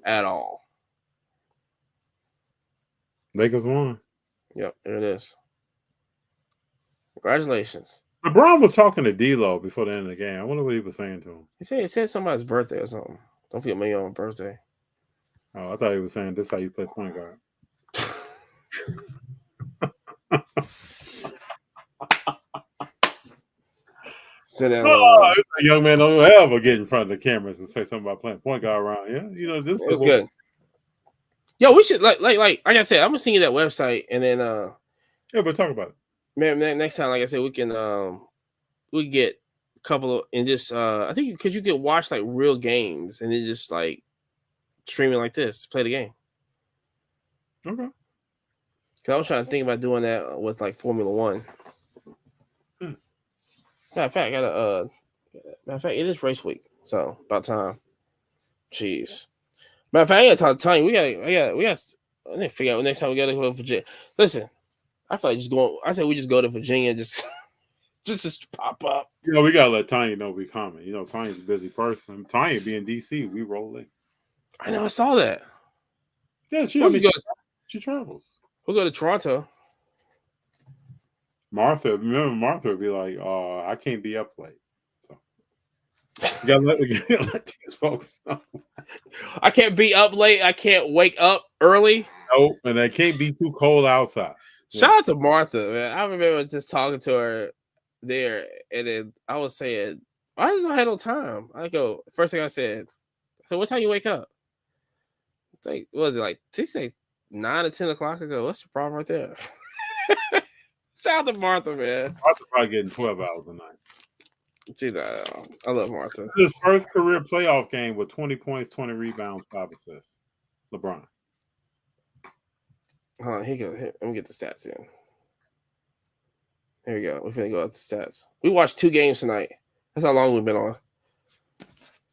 at all. Lakers won. Yep, there it is. Congratulations. LeBron was talking to D'Lo before the end of the game. I wonder what he was saying to him. He said somebody's birthday or something. Don't forget me on my birthday. Oh, I thought he was saying this is how you play point guard. Sit down. A young man don't ever get in front of the cameras and say something about playing point guard around. Yeah, this was good. Yo, we should like I said, I'm gonna send you that website, and then Yeah, but talk about it. man, next time, like I said, we can get a couple of and just I think because you can watch like real games and then just like stream it like this, play the game. Okay. Cause I was trying to think about doing that with like Formula One. Matter of fact, it is race week, so about time. Jeez. Matter of fact, I gotta talk to Tony. We got. I need to figure out next time we gotta go to Virginia. Listen, I feel like just going. I said we just go to Virginia, just pop up. You know, we gotta let Tanya know we coming. You know, Tanya's a busy person. Tanya be in DC. We rolling. I know. I saw that. Yeah, she travels. We'll go to Toronto. Martha would be like, I can't be up late. So you gotta let these folks know. I can't be up late. I can't wake up early. Nope, and it can't be too cold outside. Shout out to Martha, man. I remember just talking to her there, and then I was saying, I just don't have no time. I go, first thing I said, so what time you wake up? It's like, what was it like? She said 9 or 10 o'clock. I go, what's the problem right there? Shout out to Martha, man. Martha probably getting 12 hours a night. Jeez, I love Martha. His first career playoff game with 20 points, 20 rebounds, 5 assists. LeBron. Hold on, here. Let me get the stats in. Here we go. We're finna go out the stats. We watched 2 games tonight. That's how long we've been on.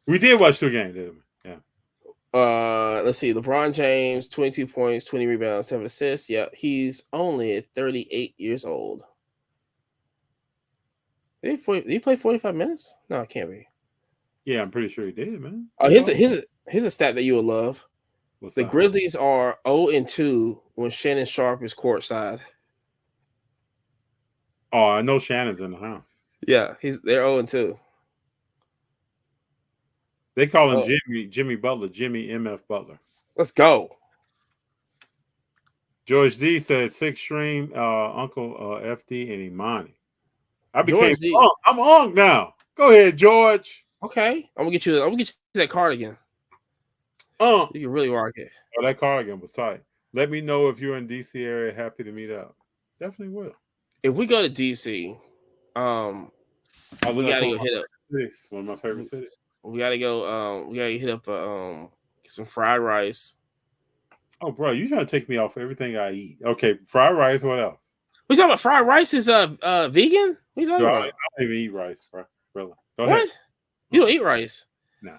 We did watch 2 games, didn't we? Yeah. Let's see. LeBron James, 22 points, 20 rebounds, 7 assists. Yeah, he's only 38 years old. Did he play 45 minutes? No, it can't be. Yeah, I'm pretty sure he did, man. Oh, here's a stat that you would love. What's the that? Grizzlies are 0-2 when Shannon Sharp is courtside. Oh, I know Shannon's in the house. Yeah, they're 0-2. They call him Jimmy Butler, Jimmy MF Butler. Let's go. George D said 6 stream Uncle FD and Imani. I became I'm on now. Go ahead, George. Okay, I'm gonna get you that cardigan. You can really rock it. Oh, that cardigan was tight. Let me know if you're in DC area. Happy to meet up. Definitely will. If we go to DC, we gotta go hit up. One of my favorite cities. We gotta go. We gotta hit up get some fried rice. Oh, bro, you trying to take me off everything I eat? Okay, fried rice. What else? We talking about fried rice is vegan? What are you talking about? I don't even eat rice, bro. Really? Go what? ahead. You don't eat rice? No.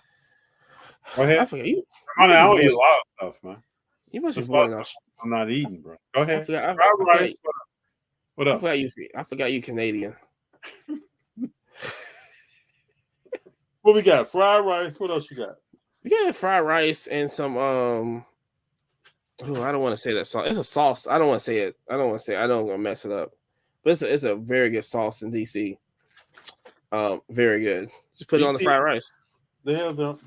Go ahead. I forget you. I don't eat a lot of stuff, man. You must be born enough. I'm not eating, bro. Go ahead. Fried rice. What up? I forgot you Canadian. What we got? Fried rice. What else you got? We got fried rice and some I don't want to say that sauce. It's a sauce. I don't want to say it. I don't want to mess it up. But it's a very good sauce in DC. Very good. Just put it on the fried rice. The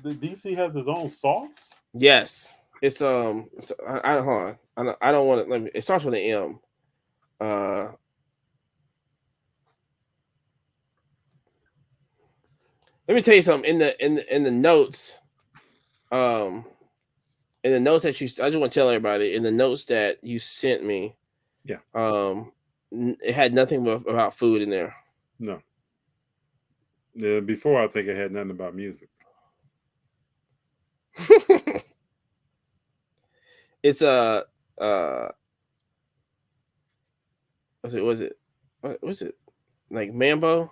DC has its own sauce? Yes. It's I don't want to it starts with an M. Let me tell you something. In the notes, in the notes that I just want to tell everybody in the notes that you sent me. Yeah. It had nothing about food in there. No. Yeah, before I think it had nothing about music. It's was it like mambo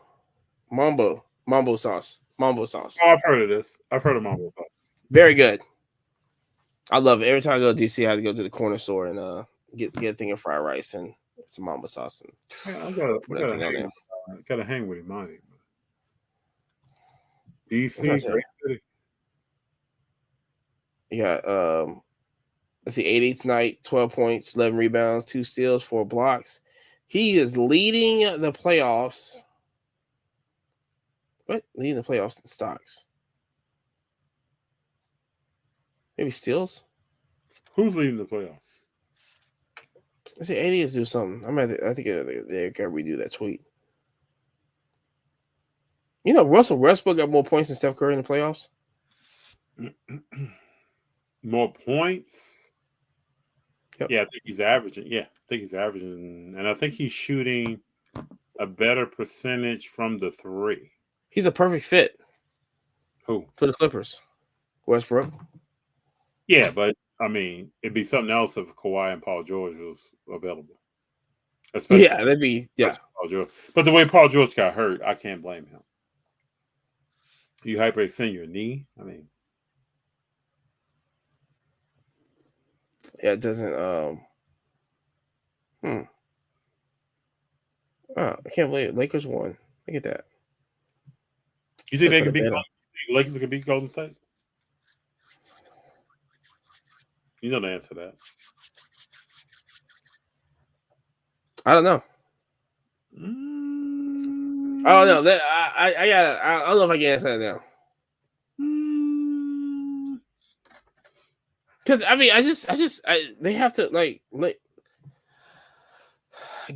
sauce. Oh, I've heard of this. I've heard of mambo sauce. Very good. I love it. Every time I go to DC, I have to go to the corner store and get a thing of fried rice and some mambo sauce. And I gotta hang with Imani. DC, great city. Yeah, let's see, 18th night, 12 points, 11 rebounds, 2 steals, 4 blocks. He is leading the playoffs. What? Leading the playoffs in stocks. Maybe steals? Who's leading the playoffs? Let's see, 80 is do something. I think they gotta redo that tweet. You know, Russell Westbrook got more points than Steph Curry in the playoffs. More points? Yep. Yeah, I think he's averaging. Yeah, I think he's averaging, and I think he's shooting a better percentage from the three. He's a perfect fit. Who? For the Clippers, Westbrook. Yeah, but I mean, it'd be something else if Kawhi and Paul George was available. Especially, That'd be Paul George. But the way Paul George got hurt, I can't blame him. You hyperextend your knee. I mean, it doesn't. Oh, I can't believe it. Lakers won. Look at that. You think they can beat Lakers can beat Golden State? You know the answer to that. I don't know. I don't know. I don't know if I can answer that now. Because I mean, they have to like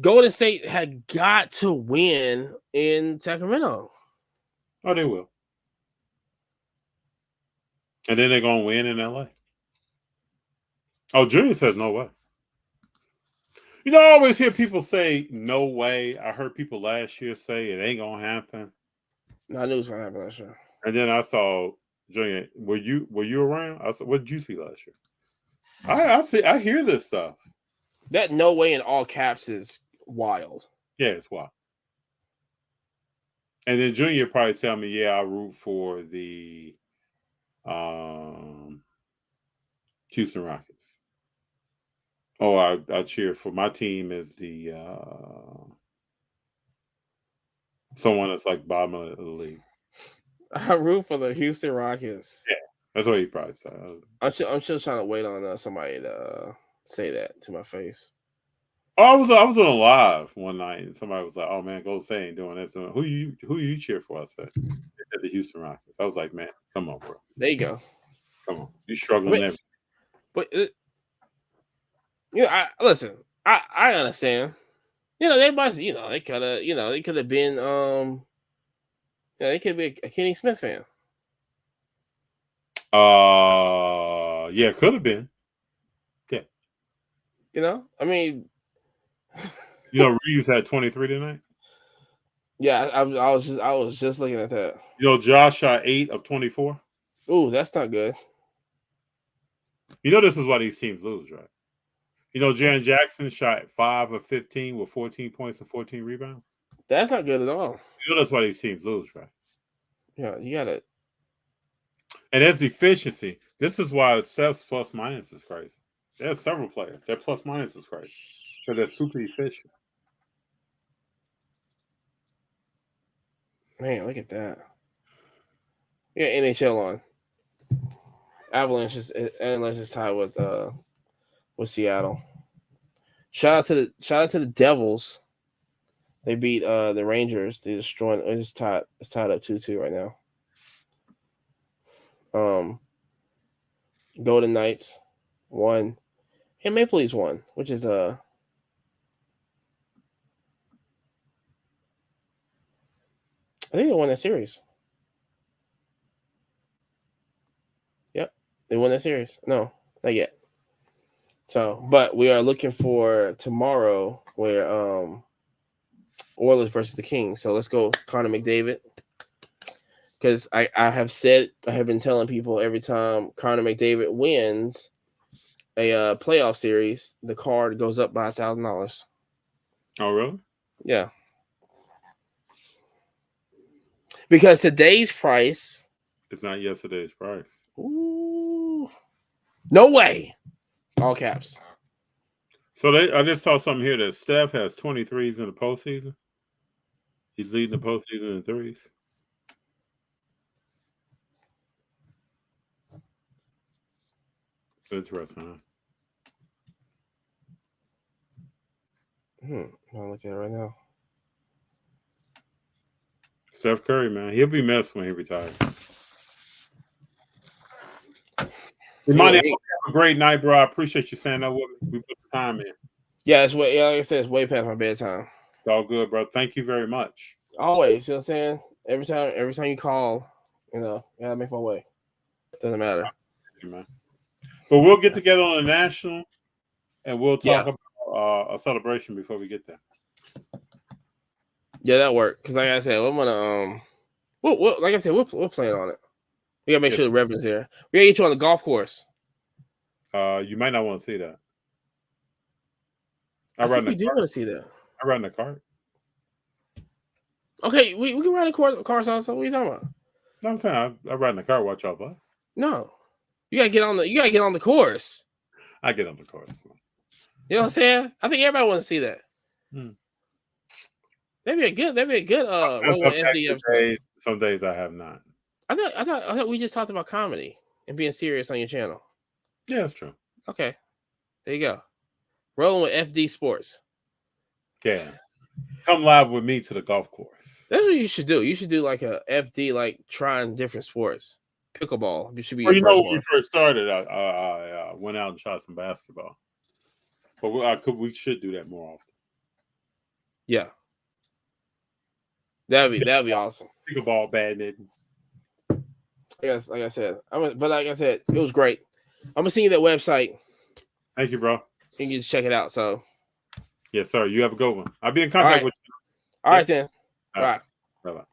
Golden State had got to win in Sacramento. Oh, they will. And then they're gonna win in LA. Oh, Junior says no way. You know, I always hear people say no way. I heard people last year say it ain't gonna happen. No, I knew it was gonna happen last year. And then I saw Junior. Were you around? I said, what did you see last year? I hear this stuff. That no way in all caps is wild. Yeah, it's wild. And then Junior probably tell me, yeah, I root for the Houston Rockets. Oh, I cheer for my team is the someone that's like bottom of the league. I root for the Houston Rockets. Yeah, that's what he probably said. I'm still trying to wait on somebody to say that to my face. Oh, I was on a live one night and somebody was like, "Oh man, Golden State ain't doing this." Who you cheer for? I said, the Houston Rockets. I was like, "Man, come on, bro. There you go. Come on, you struggling there." But I listen. I understand. They must. They could have. They could have been. They could be a Kenny Smith fan. Yeah, could have been. Yeah. I mean. Reeves had 23 tonight. Yeah, I was just looking at that. Josh shot 8 of 24. Ooh, that's not good. This is why these teams lose, right? Jaren Jackson shot 5 of 15 with 14 points and 14 rebounds. That's not good at all. That's why these teams lose, right? Yeah, you got it. And that's efficiency. This is why Steph's plus minus is crazy. There's several players. Their plus minus is crazy because they're super efficient. Man, look at that. Yeah, NHL on. Avalanche is tied with Seattle. Shout out to the Devils. They beat the Rangers. They destroyed. It's tied up 2-2 right now. Golden Knights won. And Maple Leafs won, which is I think they won that series. Yep, they won that series. No, not yet. So, but we are looking for tomorrow where Oilers versus the Kings. So let's go Connor McDavid. Because I have been telling people every time Connor McDavid wins a playoff series, the card goes up by $1,000. Oh, really? Yeah. Because today's price. It's not yesterday's price. Ooh. No way. All caps. So I just saw something here that Steph has 23s in the postseason. He's leading the postseason in threes. Interesting, huh? I'll look at it right now. Steph Curry, man. He'll be messed when he retires. Imani, have a great night, bro. I appreciate you saying that with me. We put the time in. Yeah, like I said, it's way past my bedtime. It's all good, bro. Thank you very much. Always, you know what I'm saying? Every time you call, gotta make my way. Doesn't matter. Man. But we'll get together on the national and we'll talk about a celebration before we get there. Yeah, that worked. Because like I said, I'm gonna like I said, we'll plan on it. We gotta make sure the revenant's there. We gotta get you on the golf course. You might not want to see that. I think we do want to see that. I ride in the cart. Okay, we can ride in cars also. What are you talking about? No, I'm saying I ride in the car. Watch y'all play. No, you gotta get on the course. I get on the course. You know what I'm saying? I think everybody wants to see that. Hmm. That'd be a good some days I have not. I thought we just talked about comedy and being serious on your channel. Yeah, that's true. Okay. There you go. Rolling with FD Sports. Yeah. Come live with me to the golf course. That's what you should do. You should do like a FD, like trying different sports. Pickleball. You should be. Well, when we first started, I went out and shot some basketball. But we should do that more often. Yeah. That'd be awesome. Pickleball, badminton. Like I said, it was great. I'm gonna send you that website. Thank you, bro. You can just check it out. So, yes, sir. You have a good one. I'll be in contact with you. All right, then. Bye. Bye-bye.